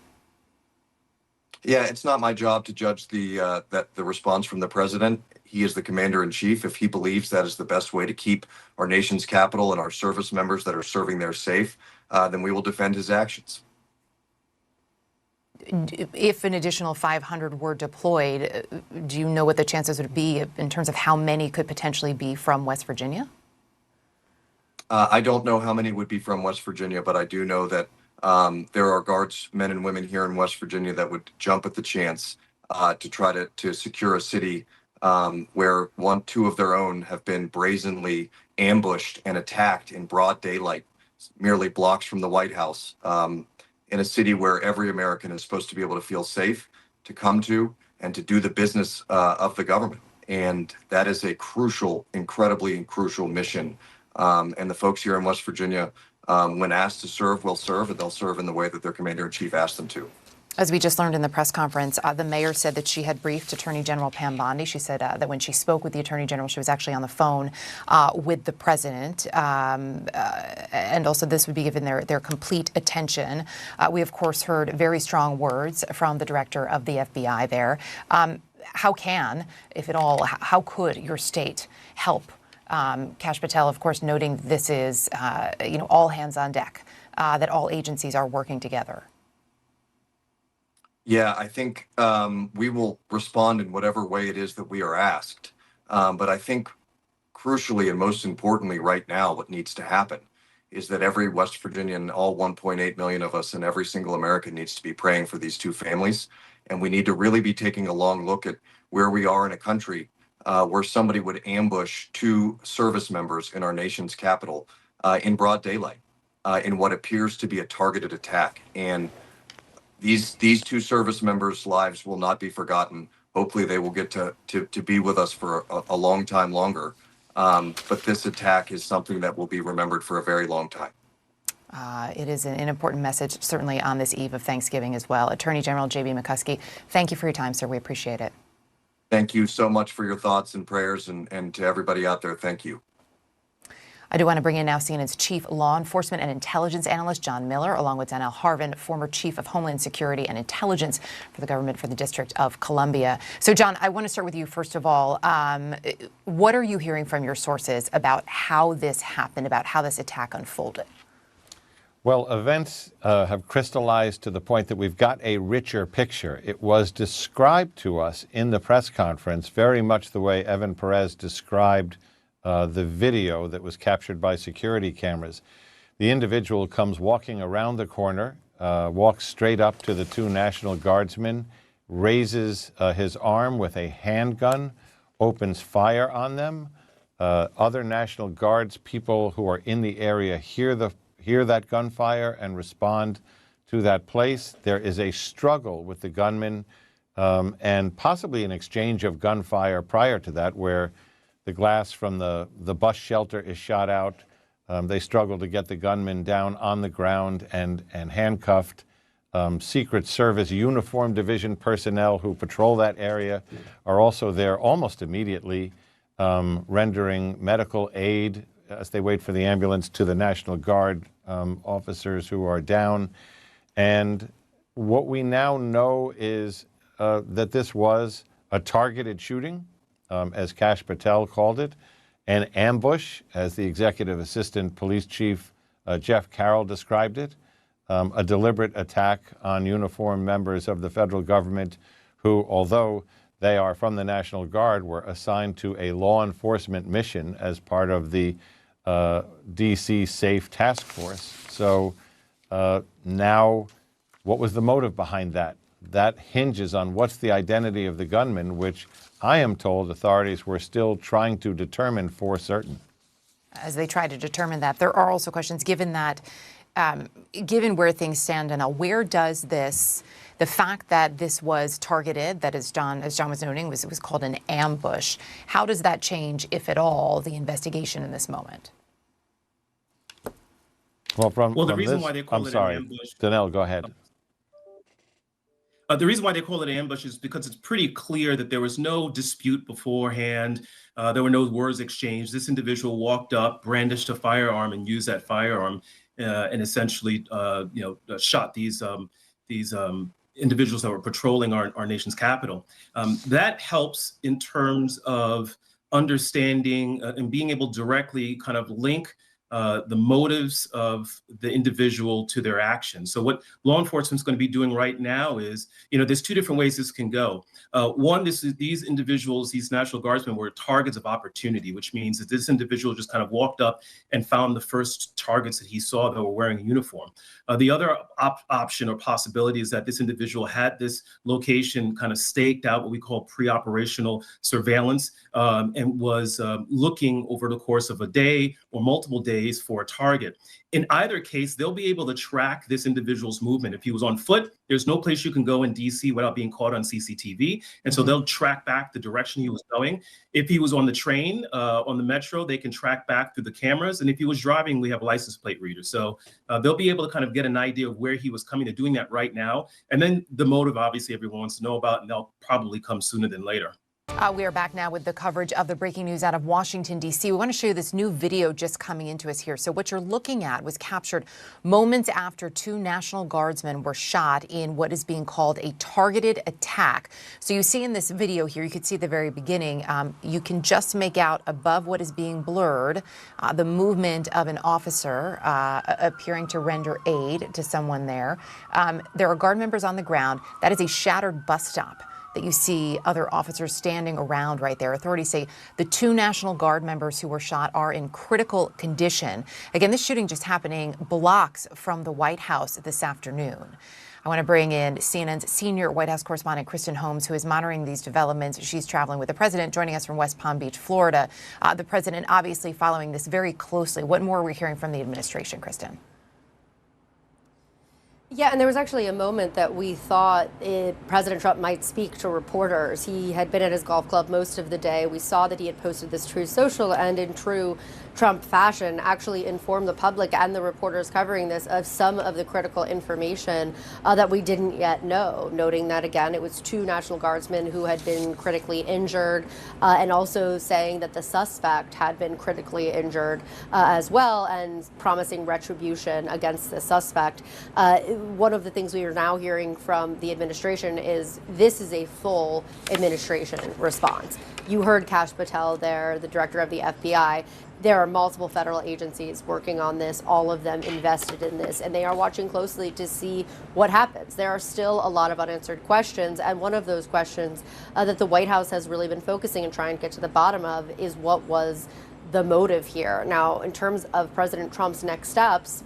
Yeah, it's not my job to judge the response from the president. He is the commander-in-chief. If he believes that is the best way to keep our nation's capital and our service members that are serving there safe, then we will defend his actions. If an additional 500 were deployed, do you know what the chances would be in terms of how many could potentially be from West Virginia? I don't know how many would be from West Virginia, but I do know that there are Guards, men and women here in West Virginia that would jump at the chance to try to secure a city where two of their own have been brazenly ambushed and attacked in broad daylight, merely blocks from the White House, in a city where every American is supposed to be able to feel safe, to come to, and to do the business of the government. And that is a crucial, incredibly crucial mission. And the folks here in West Virginia, when asked to serve, will serve, and they'll serve in the way that their commander-in-chief asked them to. As we just learned in the press conference, the mayor said that she had briefed Attorney General Pam Bondi. She said that when she spoke with the Attorney General, she was actually on the phone with the president. And also this would be given their complete attention. We, of course, heard very strong words from the director of the FBI there. How can, if at all, how could your state help? Kash Patel, of course, noting this is, all hands on deck, that all agencies are working together. Yeah, I think we will respond in whatever way it is that we are asked. But I think crucially and most importantly right now, what needs to happen is that every West Virginian, all 1.8 million of us and every single American needs to be praying for these two families. And we need to really be taking a long look at where we are in a country where somebody would ambush two service members in our nation's capital in broad daylight in what appears to be a targeted attack. And these two service members' lives will not be forgotten. Hopefully they will get to be with us for a long time longer. But this attack is something that will be remembered for a very long time. It is an important message, certainly on this eve of Thanksgiving as well. Attorney General J.B. McCuskey, thank you for your time, sir. We appreciate it. Thank you so much for your thoughts and prayers, and to everybody out there, thank you. I do want to bring in now CNN's chief law enforcement and intelligence analyst, John Miller, along with Donnell Harvin, former chief of Homeland Security and Intelligence for the government for the District of Columbia. So, John, I want to start with you, first of all. What are you hearing from your sources about how this happened, about how this attack unfolded? Well, events have crystallized to the point that we've got a richer picture. It was described to us in the press conference very much the way Evan Perez described the video that was captured by security cameras. The individual comes walking around the corner, walks straight up to the two National Guardsmen, raises his arm with a handgun, opens fire on them. Other National Guards people who are in the area hear that gunfire and respond to that place. There is a struggle with the gunman and possibly an exchange of gunfire prior to that, where the glass from the bus shelter is shot out. They struggle to get the gunman down on the ground and handcuffed. Secret Service uniform division personnel who patrol that area are also there almost immediately, rendering medical aid as they wait for the ambulance to the National Guard officers who are down. And what we now know is that this was a targeted shooting, as Kash Patel called it, an ambush, as the Executive Assistant Police Chief Jeff Carroll described it, a deliberate attack on uniformed members of the federal government who, although they are from the National Guard, were assigned to a law enforcement mission as part of the D.C. Safe Task Force. So now, what was the motive behind that? That hinges on what's the identity of the gunman, which I am told authorities were still trying to determine for certain. As they try to determine that, there are also questions, given that, given where things stand now, where does this, the fact that this was targeted, that as John was noting, was called an ambush, how does that change, if at all, the investigation in this moment? Well, the reason why they call it an ambush. Donnell, go ahead. The reason why they call it an ambush is because it's pretty clear that there was no dispute beforehand. There were no words exchanged. This individual walked up, brandished a firearm, and used that firearm, and essentially, shot these individuals that were patrolling our nation's capital. That helps in terms of understanding and being able to directly kind of link the motives of the individual to their actions. So what law enforcement is going to be doing right now is, there's two different ways this can go. One, these individuals, these National Guardsmen, were targets of opportunity, which means that this individual just kind of walked up and found the first targets that he saw that were wearing a uniform. The other option or possibility is that this individual had this location kind of staked out, what we call pre-operational surveillance, and was looking over the course of a day or multiple days days for a target. In either case, they'll be able to track this individual's movement. If he was on foot, there's no place you can go in DC without being caught on CCTV. And so they'll track back the direction he was going. If he was on the train, on the metro, they can track back through the cameras. And if he was driving, we have license plate readers. So they'll be able to kind of get an idea of where he was coming. They're doing that right now. And then the motive, obviously, everyone wants to know about, and they'll probably come sooner than later. We are back now with the coverage of the breaking news out of Washington, D.C. We want to show you this new video just coming into us here. So what you're looking at was captured moments after 2 National Guardsmen were shot in what is being called a targeted attack. So you see in this video here, you could see at the very beginning, you can just make out above what is being blurred the movement of an officer appearing to render aid to someone there. There are guard members on the ground. That is a shattered bus stop that you see other officers standing around right there. Authorities say the 2 National Guard members who were shot are in critical condition. Again, this shooting just happening blocks from the White House this afternoon. I want to bring in CNN's senior White House correspondent, Kristen Holmes, who is monitoring these developments. She's traveling with the president, joining us from West Palm Beach, Florida. The president obviously following this very closely. What more are we hearing from the administration, Kristen? Yeah, and there was actually a moment that we thought President Trump might speak to reporters. He had been at his golf club most of the day. We saw that he had posted this Truth Social, and in true Trump fashion, actually informed the public and the reporters covering this of some of the critical information that we didn't yet know, noting that, again, it was 2 National Guardsmen who had been critically injured, and also saying that the suspect had been critically injured as well, and promising retribution against the suspect. One of the things we are now hearing from the administration is this is a full administration response. You heard Kash Patel there, the director of the FBI. There are multiple federal agencies working on this, all of them invested in this, and they are watching closely to see what happens. There are still a lot of unanswered questions, and one of those questions that the White House has really been focusing and trying to get to the bottom of is what was the motive here. Now, in terms of President Trump's next steps,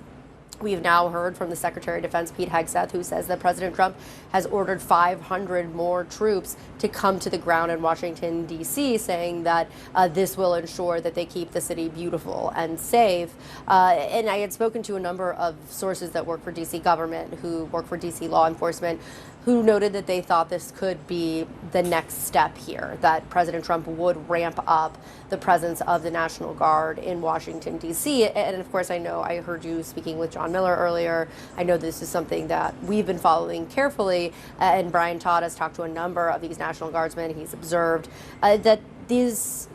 we've now heard from the Secretary of Defense, Pete Hegseth, who says that President Trump has ordered 500 more troops to come to the ground in Washington, D.C., saying that this will ensure that they keep the city beautiful and safe. And I had spoken to a number of sources that work for D.C. government, who work for D.C. law enforcement, who noted that they thought this could be the next step here, that President Trump would ramp up the presence of the National Guard in Washington, D.C. And of course, I know I heard you speaking with John Miller earlier. I know this is something that we've been following carefully, and Brian Todd has talked to a number of these National Guardsmen. He's observed that these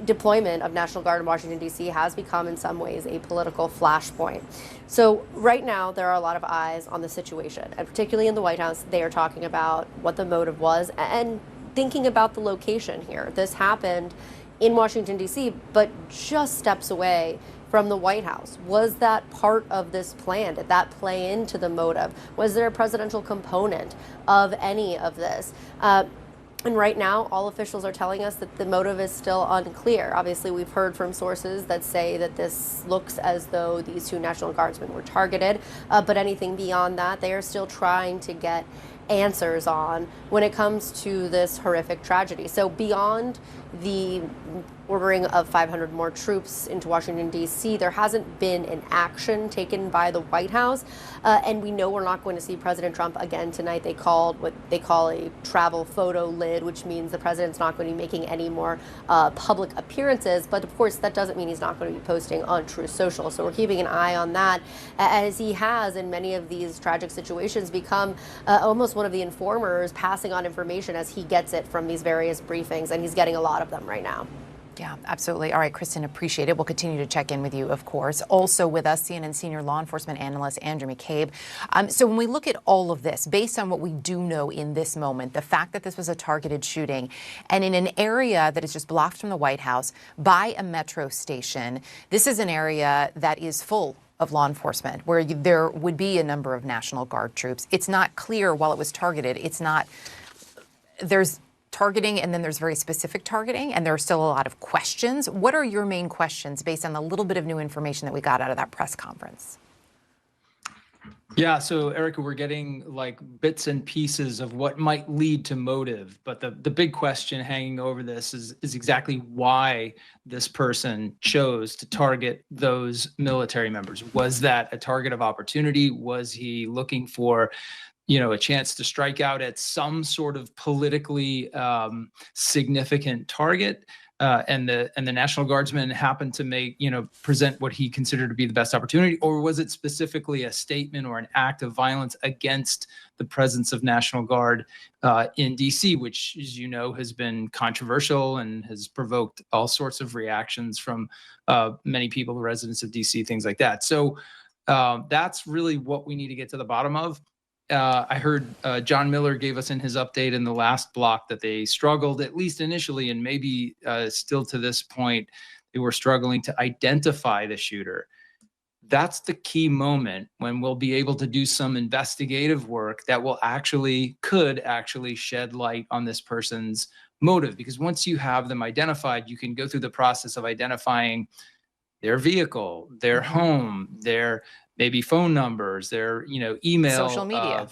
deployment of National Guard in Washington, D.C. has become in some ways a political flashpoint. So right now, there are a lot of eyes on the situation, and particularly in the White House, they are talking about what the motive was and thinking about the location here. This happened in Washington, D.C., but just steps away from the White House. Was that part of this plan? Did that play into the motive? Was there a presidential component of any of this? And right now, all officials are telling us that the motive is still unclear. Obviously, we've heard from sources that say that this looks as though these 2 National Guardsmen were targeted, but anything beyond that, they are still trying to get answers on when it comes to this horrific tragedy. So beyond the ordering of 500 more troops into Washington, D.C., there hasn't been an action taken by the White House. And we know we're not going to see President Trump again tonight. They called what they call a travel photo lid, which means the president's not going to be making any more public appearances. But of course, that doesn't mean he's not going to be posting on Truth Social. So we're keeping an eye on that, as he has in many of these tragic situations become almost one of the informers, passing on information as he gets it from these various briefings. And he's getting a lot of them right now. Yeah, absolutely. All right, Kristen, appreciate it. We'll continue to check in with you, of course. Also with us, CNN senior law enforcement analyst Andrew McCabe. So when we look at all of this, based on what we do know in this moment, the fact that this was a targeted shooting and in an area that is just blocked from the White House by a metro station, this is an area that is full of law enforcement, where there would be a number of National Guard troops. It's not clear while it was targeted. It's not, there's targeting, and then there's very specific targeting, and there are still a lot of questions. What are your main questions based on the little bit of new information that we got out of that press conference? Yeah, so Erica, we're getting like bits and pieces of what might lead to motive, but the big question hanging over this is exactly why this person chose to target those military members. Was that a target of opportunity? Was he looking for, a chance to strike out at some sort of politically significant target? And the National Guardsmen happened to present what he considered to be the best opportunity, or was it specifically a statement or an act of violence against the presence of National Guard in DC, which, as you know, has been controversial and has provoked all sorts of reactions from many people, the residents of DC, things like that. So that's really what we need to get to the bottom of. I heard John Miller gave us in his update in the last block that they struggled, at least initially, and maybe still to this point, they were struggling to identify the shooter. That's the key moment when we'll be able to do some investigative work that could actually shed light on this person's motive. Because once you have them identified, you can go through the process of identifying their vehicle, their home, their maybe phone numbers, their email, social media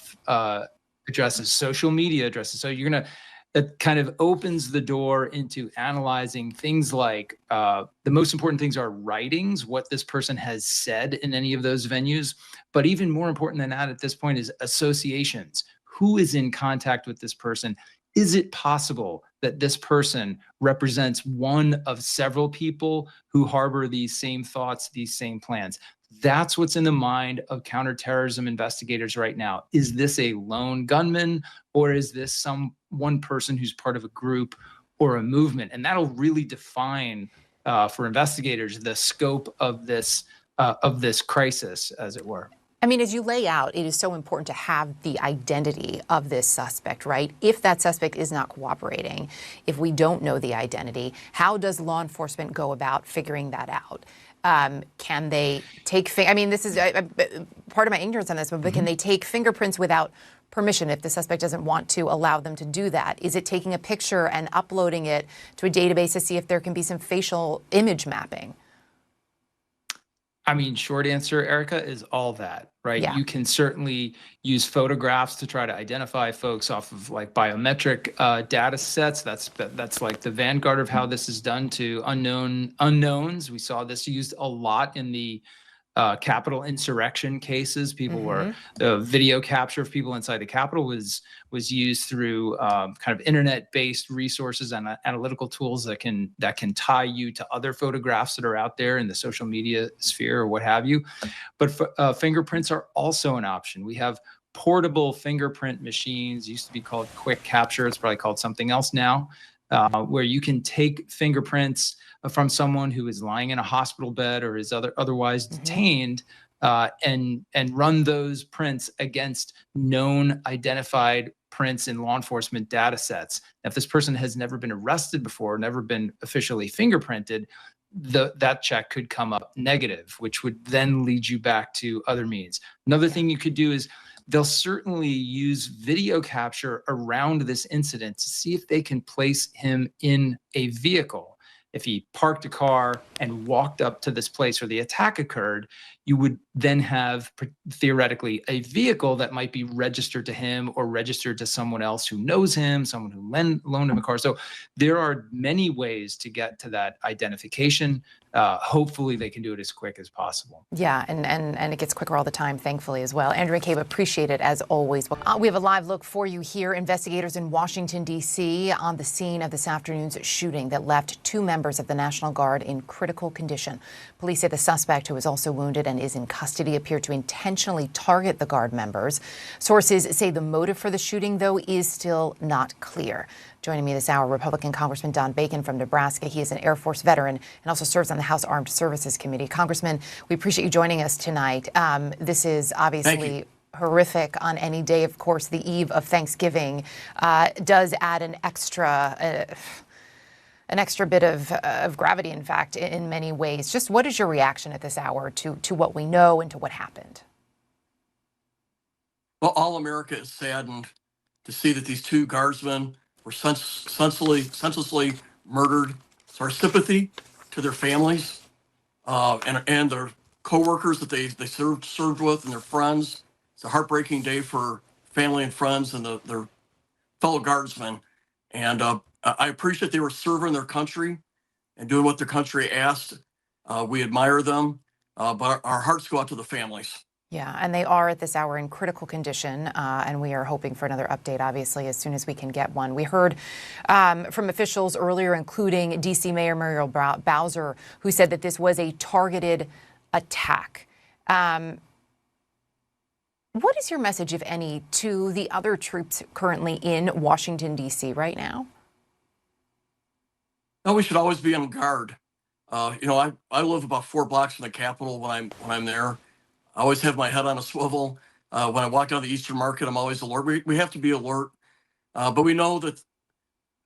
addresses, social media addresses. So it kind of opens the door into analyzing things like the most important things are writings, what this person has said in any of those venues. But even more important than that at this point is associations. Who is in contact with this person? Is it possible that this person represents one of several people who harbor these same thoughts, these same plans? That's what's in the mind of counterterrorism investigators right now. Is this a lone gunman, or is this one person who's part of a group or a movement? And that'll really define for investigators the scope of this crisis, as it were. I mean, as you lay out, it is so important to have the identity of this suspect, right? If that suspect is not cooperating, if we don't know the identity, how does law enforcement go about figuring that out? Can they take, this is part of my ignorance on this, but can they take fingerprints without permission if the suspect doesn't want to allow them to do that? Is it taking a picture and uploading it to a database to see if there can be some facial image mapping? Short answer, Erica, is all that, right? Yeah. You can certainly use photographs to try to identify folks off of like biometric data sets. That's like the vanguard of how this is done to unknowns. We saw this used a lot in the Capitol insurrection cases. People were the video capture of people inside the Capitol was used through kind of internet-based resources and analytical tools that can tie you to other photographs that are out there in the social media sphere or what have you. But fingerprints are also an option. We have portable fingerprint machines, used to be called quick capture. It's probably called something else now, where you can take fingerprints from someone who is lying in a hospital bed or is otherwise detained, and run those prints against known identified prints in law enforcement data sets. If this person has never been arrested before, never been officially fingerprinted, that check could come up negative, which would then lead you back to other means. Another thing you could do is they'll certainly use video capture around this incident to see if they can place him in a vehicle. If he parked a car and walked up to this place where the attack occurred, you would then have theoretically a vehicle that might be registered to him or registered to someone else who knows him, someone who loaned him a car. So there are many ways to get to that identification. Hopefully they can do it as quick as possible. Yeah, and it gets quicker all the time, thankfully, as well. Andrew McCabe, appreciate it as always. We have a live look for you here. Investigators in Washington, D.C. on the scene of this afternoon's shooting that left 2 members of the National Guard in critical condition. Police say the suspect, who is also wounded and is in custody, appeared to intentionally target the Guard members. Sources say the motive for the shooting, though, is still not clear. Joining me this hour, Republican Congressman Don Bacon from Nebraska. He is an Air Force veteran and also serves on the House Armed Services Committee. Congressman, we appreciate you joining us tonight. This is obviously horrific on any day. Of course, the eve of Thanksgiving does add an extra bit of gravity, in fact, in many ways. Just what is your reaction at this hour to what we know and to what happened? Well, all America is saddened to see that these 2 guardsmen were senselessly murdered. So our sympathy to their families and their co-workers that they served with and their friends. It's a heartbreaking day for family and friends and their fellow guardsmen. And I appreciate they were serving their country and doing what their country asked. We admire them, but our hearts go out to the families. Yeah, and they are at this hour in critical condition, and we are hoping for another update, obviously, as soon as we can get one. We heard from officials earlier, including D.C. Mayor Muriel Bowser, who said that this was a targeted attack. What is your message, if any, to the other troops currently in Washington, D.C. right now? No, we should always be on guard. I live about 4 blocks from the Capitol when I'm there. I always have my head on a swivel. When I walk down the Eastern Market, I'm always alert. We have to be alert, but we know that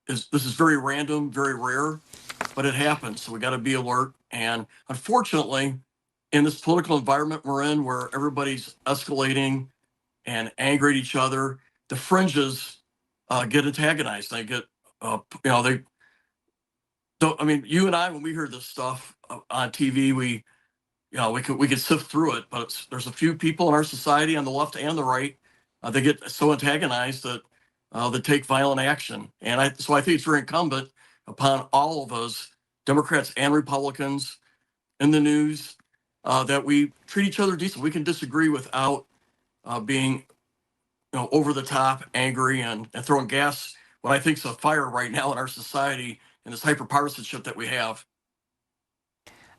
this is very random, very rare, but it happens. So we got to be alert. And unfortunately, in this political environment we're in, where everybody's escalating and angry at each other, the fringes get antagonized. They get, they don't. I mean, you and I, when we hear this stuff on TV, we could sift through it, but there's a few people in our society on the left and the right, they get so antagonized that they take violent action. And so I think it's very incumbent upon all of us, Democrats and Republicans, in the news, that we treat each other decently. We can disagree without being, over the top, angry, and throwing gas what I think is a fire right now in our society and this hyperpartisanship that we have.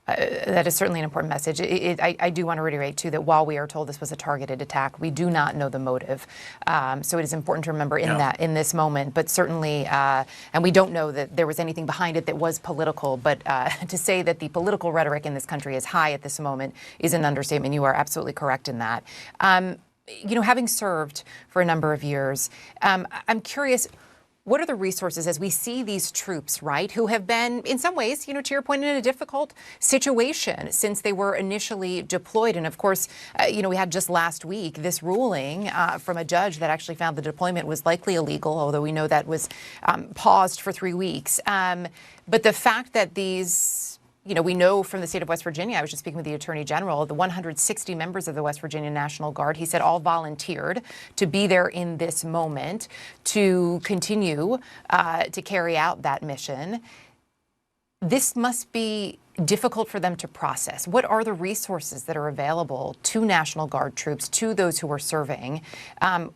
That is certainly an important message. I do want to reiterate, too, that while we are told this was a targeted attack, we do not know the motive. So it is important to remember in this moment. But certainly, and we don't know that there was anything behind it that was political. But to say that the political rhetoric in this country is high at this moment is an understatement. You are absolutely correct in that. Having served for a number of years, I'm curious, what are the resources as we see these troops, right, who have been, in some ways, to your point, in a difficult situation since they were initially deployed? And of course, we had just last week this ruling from a judge that actually found the deployment was likely illegal, although we know that was paused for 3 weeks. But the fact that these, we know from the state of West Virginia, I was just speaking with the Attorney General, the 160 members of the West Virginia National Guard, he said all volunteered to be there in this moment to continue to carry out that mission. This must be difficult for them to process. What are the resources that are available to National Guard troops, to those who are serving,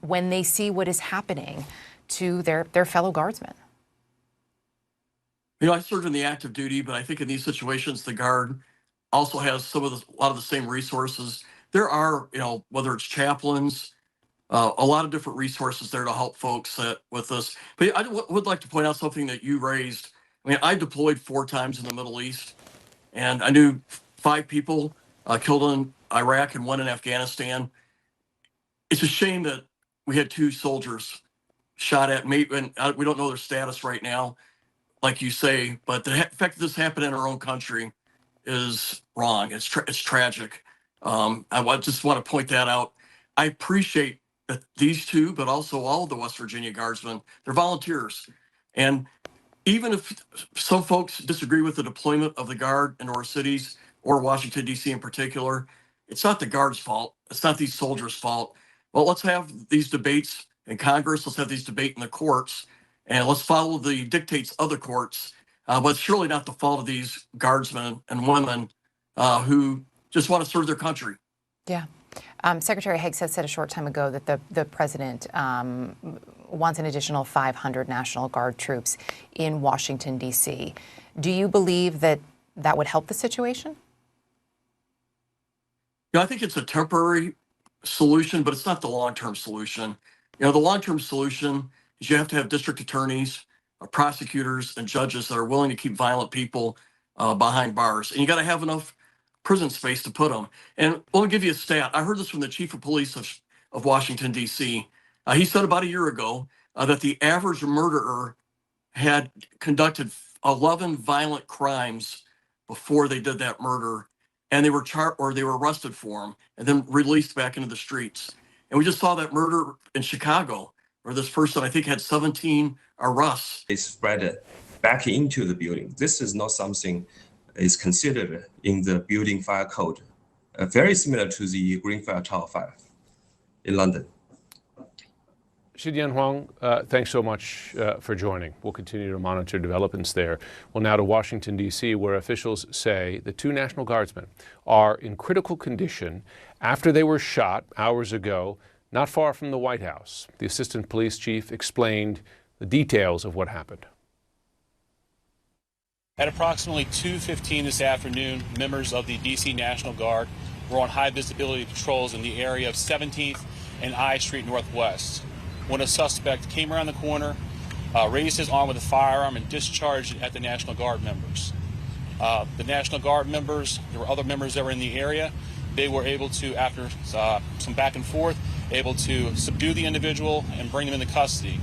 when they see what is happening to their fellow guardsmen? I served in the active duty, but I think in these situations, the Guard also has a lot of the same resources. There are, whether it's chaplains, a lot of different resources there to help folks with this. But I would like to point out something that you raised. I mean, I deployed 4 times in the Middle East, and I knew 5 people killed in Iraq and 1 in Afghanistan. It's a shame that we had 2 soldiers shot at, and we don't know their status right now, like you say, but the fact that this happened in our own country is wrong. It's tragic. I just want to point that out. I appreciate that these 2, but also all of the West Virginia Guardsmen, they're volunteers. And even if some folks disagree with the deployment of the Guard in our cities or Washington, D.C. in particular, it's not the Guard's fault. It's not these soldiers' fault. Well, let's have these debates in Congress. Let's have these debates in the courts. And let's follow the dictates of the courts, but it's surely not the fault of these guardsmen and women who just want to serve their country. Yeah. Secretary Higgs has said a short time ago that the president wants an additional 500 National Guard troops in Washington, D.C. Do you believe that that would help the situation? I think it's a temporary solution, but it's not the long-term solution. The long-term solution is you have to have district attorneys, prosecutors, and judges that are willing to keep violent people behind bars. And you got to have enough prison space to put them. And let me give you a stat. I heard this from the chief of police of Washington, D.C. He said about a year ago that the average murderer had conducted 11 violent crimes before they did that murder, and they were arrested for them and then released back into the streets. And we just saw that murder in Chicago, where this person, I think, had 17 arrests. They spread back into the building. This is not something is considered in the building fire code, very similar to the Green Fire Tower 5. in London. Shidian Huang, thanks so much for joining. We'll continue to monitor developments there. Well, now to Washington, D.C., where officials say the 2 National Guardsmen are in critical condition after they were shot hours ago, not far from the White House. The assistant police chief explained the details of what happened. At approximately 2:15 this afternoon, members of the D.C. National Guard were on high visibility patrols in the area of 17th and I Street Northwest when a suspect came around the corner, raised his arm with a firearm and discharged it at the National Guard members. The National Guard members, there were other members that were in the area. They were able to, after some back and forth, able to subdue the individual and bring him into custody.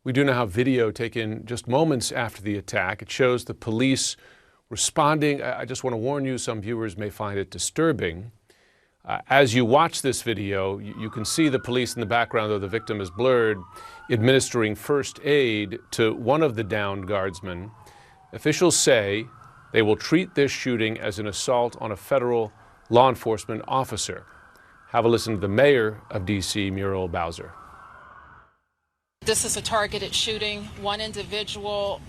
We do now have video taken just moments after the attack. It shows the police responding. I just want to warn you, some viewers may find it disturbing. As you watch this video, you can see the police in the background, though the victim is blurred, administering first aid to one of the downed guardsmen. Officials say they will treat this shooting as an assault on a federal law enforcement officer. Have a listen to the mayor of D.C., Muriel Bowser. This is a targeted shooting. One individual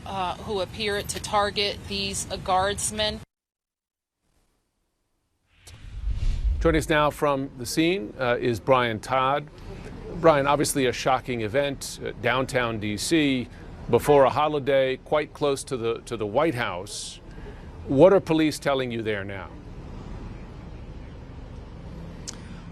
who appeared to target these guardsmen. Joining us now from the scene is Brian Todd. Brian, obviously a shocking event, downtown D.C., before a holiday, quite close to the White House. What are police telling you there now?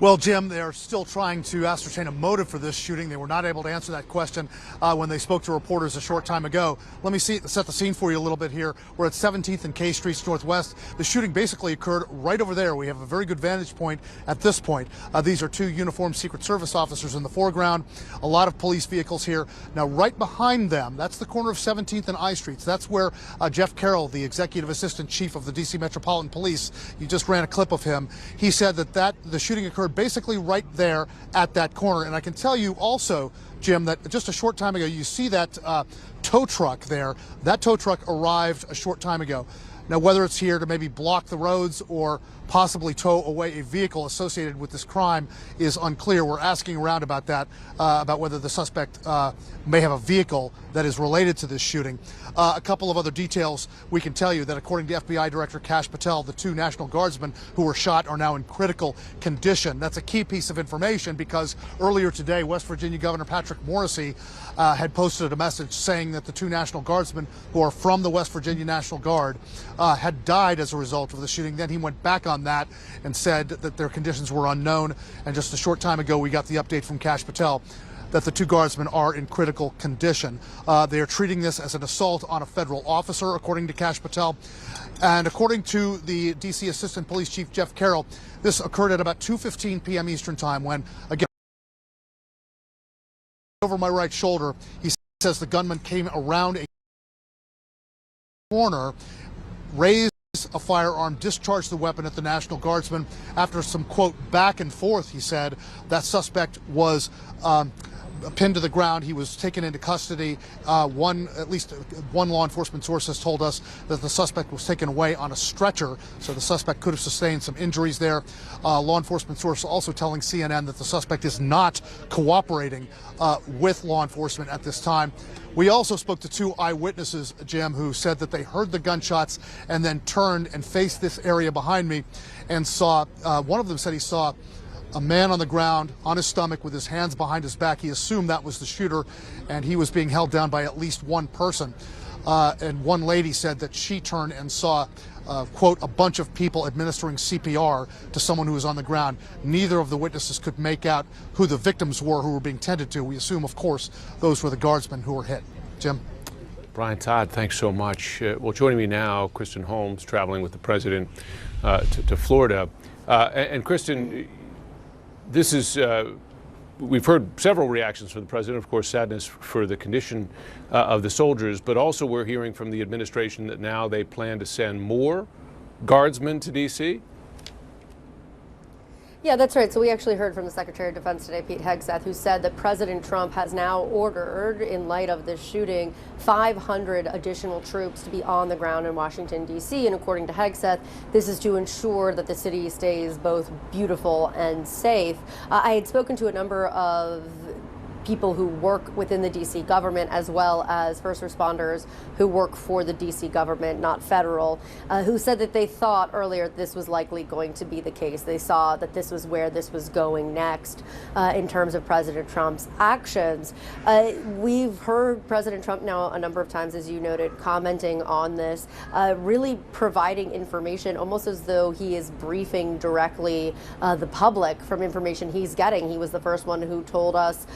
Well, Jim, they're still trying to ascertain a motive for this shooting. They were not able to answer that question when they spoke to reporters a short time ago. Let me set the scene for you a little bit here. We're at 17th and K Streets Northwest. The shooting basically occurred right over there. We have a very good vantage point at this point. These are 2 uniformed Secret Service officers in the foreground. A lot of police vehicles here. Now, right behind them, that's the corner of 17th and I Streets. That's where Jeff Carroll, the executive assistant chief of the D.C. Metropolitan Police, you just ran a clip of him. He said that the shooting occurred basically right there at that corner. And I can tell you also, Jim, that just a short time ago, you see that tow truck there. That tow truck arrived a short time ago. Now, whether it's here to maybe block the roads or possibly tow away a vehicle associated with this crime is unclear. We're asking around about that, about whether the suspect may have a vehicle that is related to this shooting. A couple of other details we can tell you that according to FBI Director Kash Patel, the 2 National Guardsmen who were shot are now in critical condition. That's a key piece of information because earlier today, West Virginia Governor Patrick Morrisey had posted a message saying that the 2 National Guardsmen who are from the West Virginia National Guard had died as a result of the shooting. Then he went back on that and said that their conditions were unknown. And just a short time ago, we got the update from Kash Patel that the 2 guardsmen are in critical condition. They are treating this as an assault on a federal officer, according to Kash Patel. And according to the D.C. Assistant Police Chief Jeff Carroll, this occurred at about 2:15 p.m. Eastern Time when, again, over my right shoulder, he says the gunman came around a corner, raised a firearm, discharged the weapon at the National Guardsmen. After some, quote, back and forth, he said, that suspect was pinned to the ground. He was taken into custody. At least one law enforcement source has told us that the suspect was taken away on a stretcher, so the suspect could have sustained some injuries there. Law enforcement source also telling CNN that the suspect is not cooperating with law enforcement at this time. We also spoke to 2 eyewitnesses, Jim, who said that they heard the gunshots and then turned and faced this area behind me and saw, one of them said he saw a man on the ground on his stomach with his hands behind his back. He assumed that was the shooter, and he was being held down by at least one person. And one lady said that she turned and saw, quote, a bunch of people administering CPR to someone who was on the ground. Neither of the witnesses could make out who the victims were who were being tended to. We assume, of course, those were the guardsmen who were hit. Jim? Brian Todd, thanks so much. Well, joining me now, Kristen Holmes, traveling with the president to Florida. And Kristen, this is, we've heard several reactions from the president, of course, sadness for the condition of the soldiers, but also we're hearing from the administration that now they plan to send more guardsmen to D.C. Yeah, that's right. So we actually heard from the Secretary of Defense today, Pete Hegseth, who said that President Trump has now ordered, in light of this shooting, 500 additional troops to be on the ground in Washington, D.C. And according to Hegseth, this is to ensure that the city stays both beautiful and safe. I had spoken to a number of people who work within the D.C. government, as well as first responders who work for the D.C. government, not federal, who said that they thought earlier this was likely going to be the case. They saw that this was where this was going next in terms of President Trump's actions. We've heard President Trump now a number of times, as you noted, commenting on this, really providing information almost as though he is briefing directly the public from information he's getting. He was the first one who told us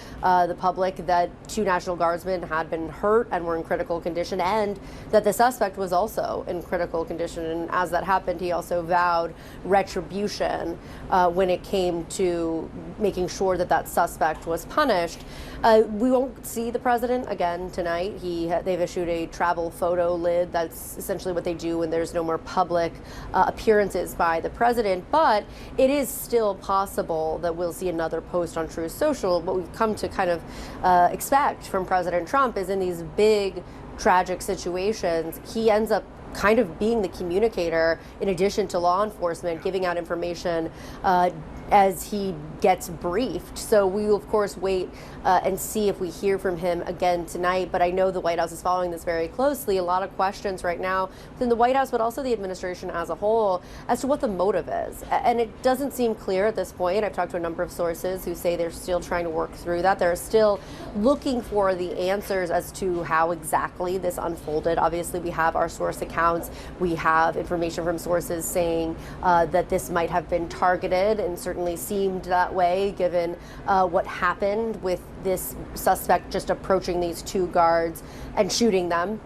the public that 2 National Guardsmen had been hurt and were in critical condition, and that the suspect was also in critical condition. And as that happened, he also vowed retribution when it came to making sure that that suspect was punished. We won't see the president again tonight. They've issued a travel photo lid. That's essentially what they do when there's no more public appearances by the president. But it is still possible that we'll see another post on Truth Social. What we've come to kind of expect from President Trump is in these big, tragic situations, he ends up kind of being the communicator in addition to law enforcement, giving out information as he gets briefed. So we will, of course, wait and see if we hear from him again tonight. But I know the White House is following this very closely. A lot of questions right now within the White House, but also the administration as a whole, as to what the motive is. And it doesn't seem clear at this point. I've talked to a number of sources who say they're still trying to work through that. They're still looking for the answers as to how exactly this unfolded. Obviously, we have our source accounts. We have information from sources saying that this might have been targeted, and certainly seemed that way given what happened with this suspect just approaching these 2 guards and shooting them.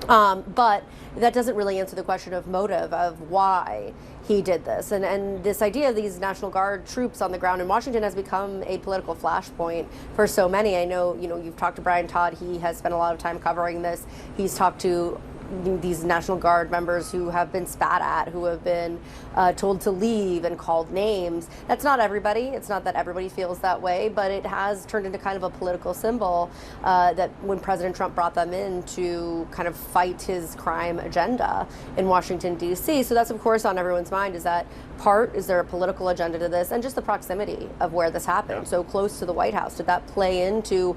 But that doesn't really answer the question of motive, of why he did this. And this idea of these National Guard troops on the ground in Washington has become a political flashpoint for so many. I know, you've talked to Brian Todd. He has spent a lot of time covering this. He's talked to these National Guard members who have been spat at, who have been told to leave and called names. That's not everybody. It's not that everybody feels that way, but it has turned into kind of a political symbol that when President Trump brought them in to kind of fight his crime agenda in Washington, D.C. So that's, of course, on everyone's mind. Is there a political agenda to this? And just the proximity of where this happened, so close to the White House. Did that play into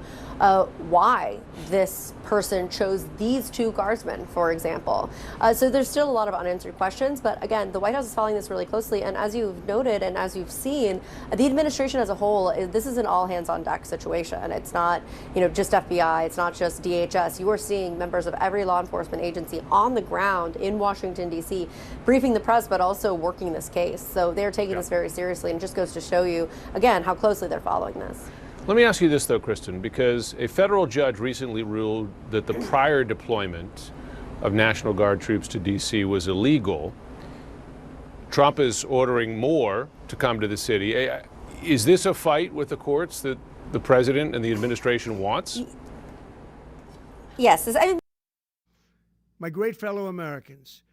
why this person chose these 2 guardsmen, for example? So there's still a lot of unanswered questions. But again, the White House is following this really closely. And as you've noted and as you've seen, the administration as a whole, this is an all hands on deck situation. It's not, just FBI. It's not just DHS. You are seeing members of every law enforcement agency on the ground in Washington, D.C., briefing the press, but also working this case. So they're taking this very seriously, and it just goes to show you, again, how closely they're following this. Let me ask you this, though, Kristen, because a federal judge recently ruled that the prior deployment of National Guard troops to D.C. was illegal. Trump is ordering more to come to the city. Is this a fight with the courts that the president and the administration wants? Yes. My great fellow Americans,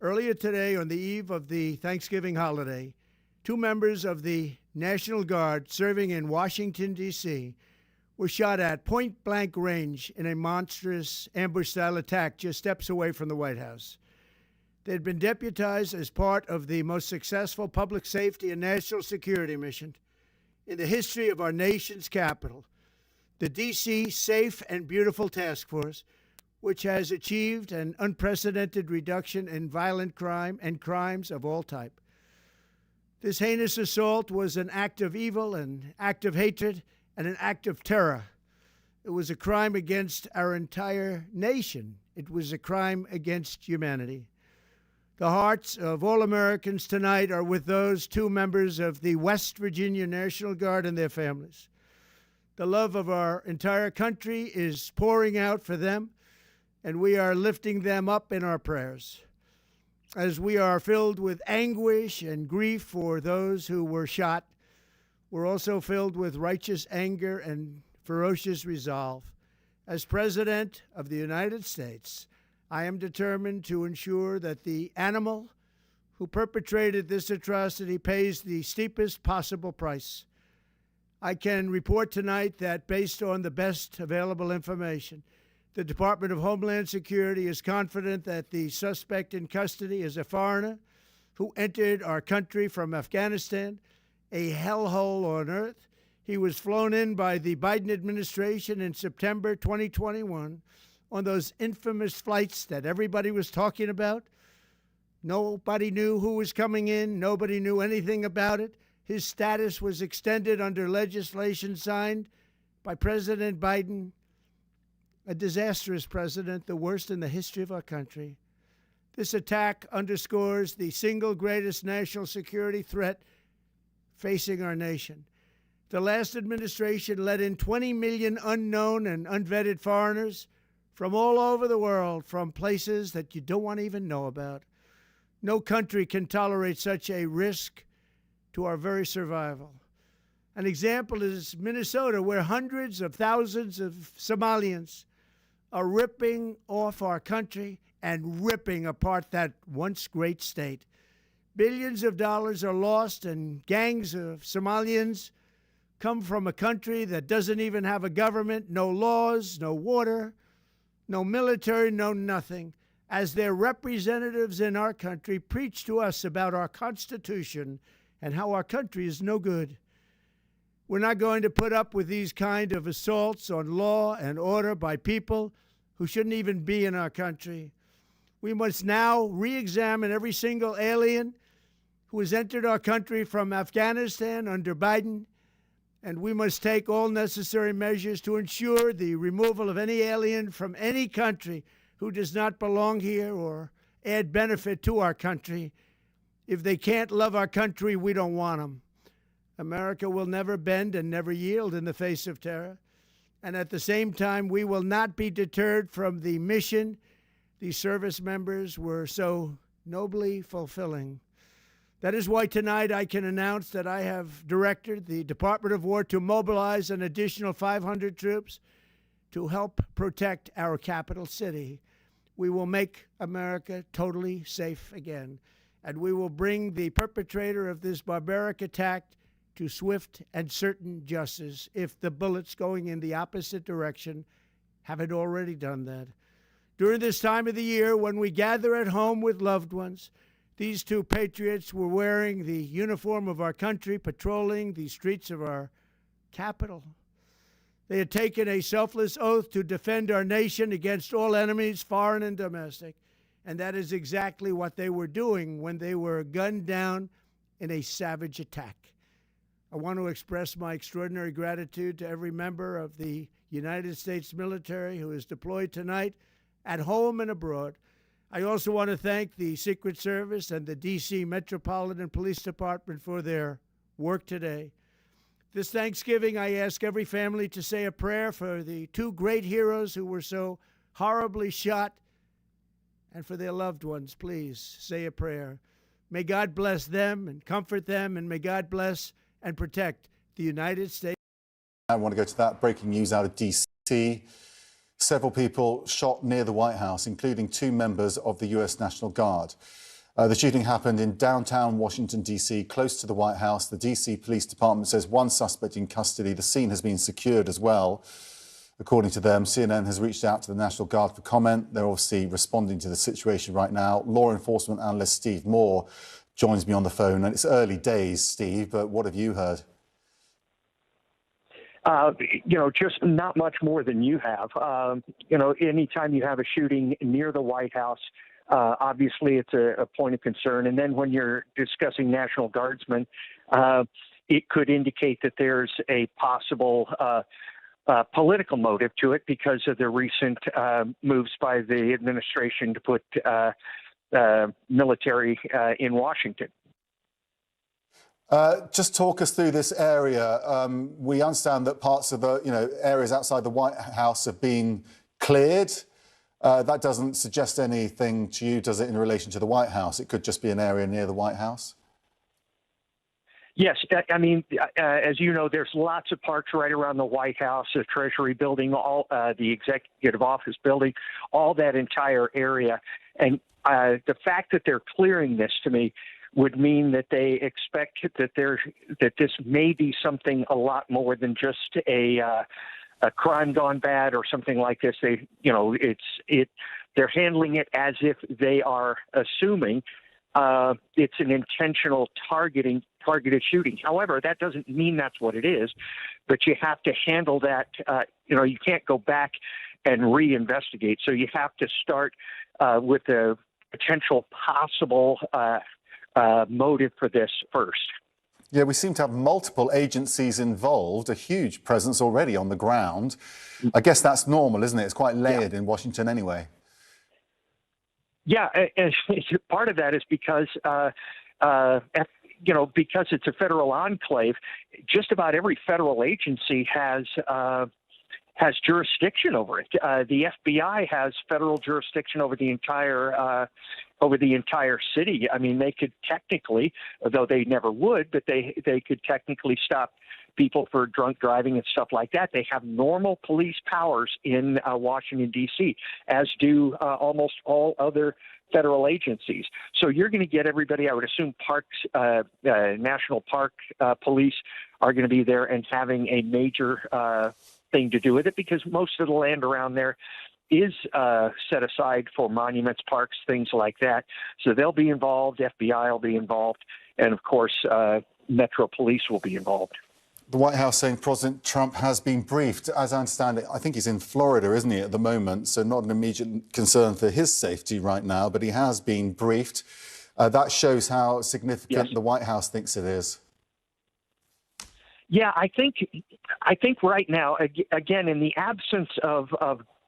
earlier today, on the eve of the Thanksgiving holiday, 2 members of the National Guard serving in Washington, D.C., were shot at point-blank range in a monstrous ambush-style attack just steps away from the White House. They had been deputized as part of the most successful public safety and national security mission in the history of our nation's capital, the D.C. Safe and Beautiful Task Force, which has achieved an unprecedented reduction in violent crime and crimes of all type. This heinous assault was an act of evil, an act of hatred, and an act of terror. It was a crime against our entire nation. It was a crime against humanity. The hearts of all Americans tonight are with those 2 members of the West Virginia National Guard and their families. The love of our entire country is pouring out for them, and we are lifting them up in our prayers. As we are filled with anguish and grief for those who were shot, we're also filled with righteous anger and ferocious resolve. As President of the United States, I am determined to ensure that the animal who perpetrated this atrocity pays the steepest possible price. I can report tonight that based on the best available information, the Department of Homeland Security is confident that the suspect in custody is a foreigner who entered our country from Afghanistan, a hellhole on earth. He was flown in by the Biden administration in September 2021 on those infamous flights that everybody was talking about. Nobody knew who was coming in. Nobody knew anything about it. His status was extended under legislation signed by President Biden, a disastrous president, the worst in the history of our country. This attack underscores the single greatest national security threat facing our nation. The last administration let in 20 million unknown and unvetted foreigners from all over the world, from places that you don't want to even know about. No country can tolerate such a risk to our very survival. An example is Minnesota, where hundreds of thousands of Somalians are ripping off our country and ripping apart that once great state. Billions of dollars are lost, and gangs of Somalians come from a country that doesn't even have a government, no laws, no water, no military, no nothing. As their representatives in our country preach to us about our Constitution and how our country is no good. We're not going to put up with these kind of assaults on law and order by people who shouldn't even be in our country. We must now re-examine every single alien who has entered our country from Afghanistan under Biden, and we must take all necessary measures to ensure the removal of any alien from any country who does not belong here or add benefit to our country. If they can't love our country, we don't want them. America will never bend and never yield in the face of terror. And at the same time, we will not be deterred from the mission these service members were so nobly fulfilling. That is why tonight I can announce that I have directed the Department of War to mobilize an additional 500 troops to help protect our capital city. We will make America totally safe again, and we will bring the perpetrator of this barbaric attack to swift and certain justice if the bullets going in the opposite direction haven't already done that. During this time of the year, when we gather at home with loved ones, these two patriots were wearing the uniform of our country, patrolling the streets of our capital. They had taken a selfless oath to defend our nation against all enemies, foreign and domestic. And that is exactly what they were doing when they were gunned down in a savage attack. I want to express my extraordinary gratitude to every member of the United States military who is deployed tonight at home and abroad. I also want to thank the Secret Service and the D.C. Metropolitan Police Department for their work today. This Thanksgiving, I ask every family to say a prayer for the two great heroes who were so horribly shot, and for their loved ones. Please say a prayer. May God bless them and comfort them, and may God bless and protect the United States. I want to go to that breaking news out of D.C. Several people shot near the White House, including two members of the U.S. National Guard. The shooting happened in downtown Washington, D.C., close to the White House. The D.C. Police Department says one suspect in custody. The scene has been secured as well. According to them, CNN has reached out to the National Guard for comment. They're obviously responding to the situation right now. Law enforcement analyst Steve Moore joins me on the phone. And it's early days, Steve, but what have you heard? Just not much more than you have. Anytime you have a shooting near the White House, obviously it's a point of concern. And then when you're discussing National Guardsmen, it could indicate that there's a possible political motive to it because of the recent moves by the administration to put military in Washington. Just talk us through this area. We understand that parts of the areas outside the White House have been cleared. That doesn't suggest anything to you, does it, in relation to the White House? It could just be an area near the White House. Yes, I mean, as you know, there's lots of parks right around the White House, the Treasury building, all the executive office building, all that entire area. And the fact that they're clearing this to me would mean that they expect that this may be something a lot more than just a crime gone bad or something like this. They're handling it as if they are assuming it's an intentional targeted shooting. However, that doesn't mean that's what it is, but you have to handle that. You can't go back and reinvestigate. So you have to start with the potential possible motive for this first. Yeah, we seem to have multiple agencies involved, a huge presence already on the ground. I guess that's normal, isn't it? It's quite layered in Washington anyway. Yeah, and part of that is because, because it's a federal enclave, just about every federal agency has jurisdiction over it. The FBI has federal jurisdiction over the entire city. I mean, they could technically, though they never would, but they could technically stop people for drunk driving and stuff like that. They have normal police powers in Washington, D.C., as do almost all other federal agencies. So you're going to get everybody, I would assume parks, National Park Police are going to be there and having a major thing to do with it, because most of the land around there is set aside for monuments, parks, things like that. So they'll be involved, FBI will be involved, and of course, Metro Police will be involved. The White House saying President Trump has been briefed. As I understand it, I think he's in Florida, isn't he, at the moment? So not an immediate concern for his safety right now, but he has been briefed. That shows how significant the White House thinks it is. Yeah, I think right now, again, in the absence of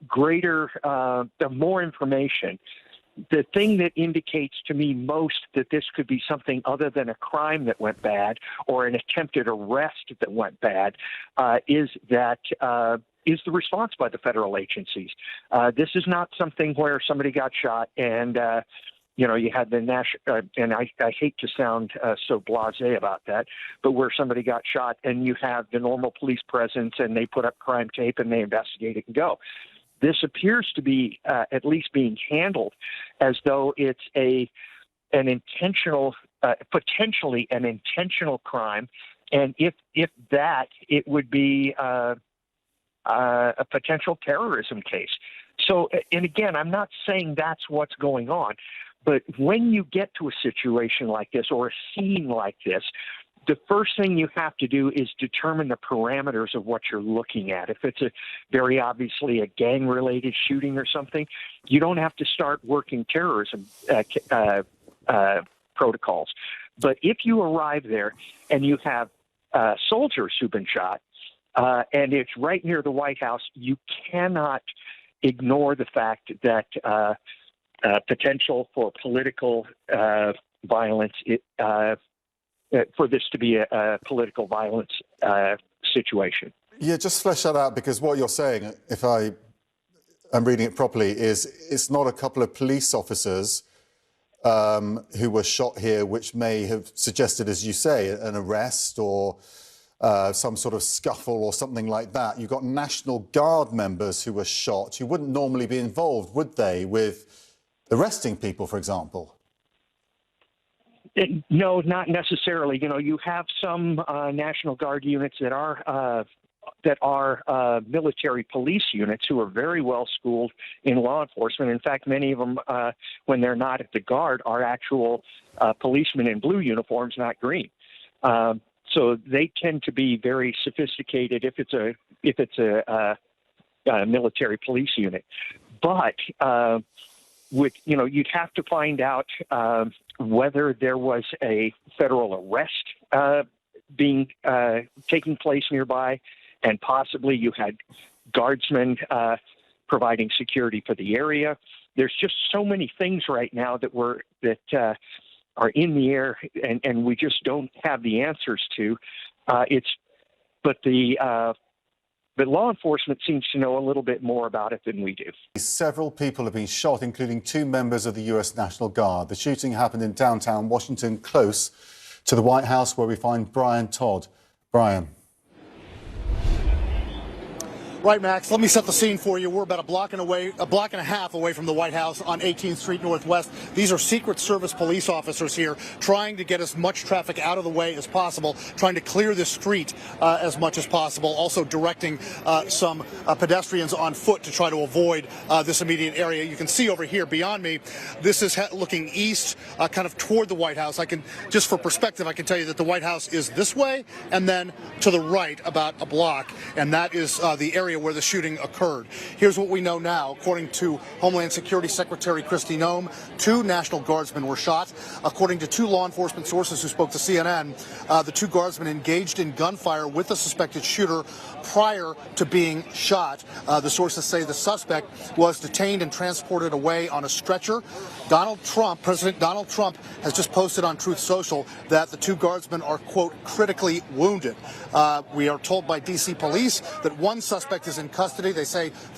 greater, more information, the thing that indicates to me most that this could be something other than a crime that went bad or an attempted arrest that went bad is the response by the federal agencies. This is not something where somebody got shot and you had the national, and I hate to sound so blasé about that, but where somebody got shot and you have the normal police presence and they put up crime tape and they investigate it and go. This appears to be at least being handled as though it's an intentional, potentially an intentional crime, and if that, it would be a potential terrorism case. So, and again, I'm not saying that's what's going on, but when you get to a situation like this or a scene like this, the first thing you have to do is determine the parameters of what you're looking at. If it's very obviously a gang-related shooting or something, you don't have to start working terrorism protocols. But if you arrive there and you have soldiers who've been shot, and it's right near the White House, you cannot ignore the fact that potential for political violence, for this to be a political violence situation. Yeah, just flesh that out, because what you're saying, if I'm reading it properly, is it's not a couple of police officers who were shot here, which may have suggested, as you say, an arrest or some sort of scuffle or something like that. You've got National Guard members who were shot who wouldn't normally be involved, would they, with arresting people, for example? No, not necessarily. You have some National Guard units that are military police units who are very well schooled in law enforcement. In fact, many of them, when they're not at the Guard, are actual policemen in blue uniforms, not green. So they tend to be very sophisticated if it's a military police unit. But you'd have to find out whether there was a federal arrest taking place nearby, and possibly you had guardsmen providing security for the area. There's just so many things right now that are in the air, and we just don't have the answers to. But law enforcement seems to know a little bit more about it than we do. Several people have been shot, including 2 members of the U.S. National Guard. The shooting happened in downtown Washington, close to the White House, where we find Brian Todd. Brian. Right, Max. Let me set the scene for you. We're about a block and a half away from the White House on 18th Street Northwest. These are Secret Service police officers here trying to get as much traffic out of the way as possible, trying to clear the street as much as possible, also directing some pedestrians on foot to try to avoid this immediate area. You can see over here beyond me, this is looking east, kind of toward the White House. Just for perspective, I can tell you that the White House is this way and then to the right about a block, and that is the area where the shooting occurred. Here's what we know now. According to Homeland Security Secretary Kristi Noem, 2 National Guardsmen were shot. According to 2 law enforcement sources who spoke to CNN, the 2 Guardsmen engaged in gunfire with the suspected shooter prior to being shot. The sources say the suspect was detained and transported away on a stretcher. President Donald Trump has just posted on Truth Social that the 2 Guardsmen are, quote, critically wounded. We are told by D.C. police that 1 suspect is in custody. They say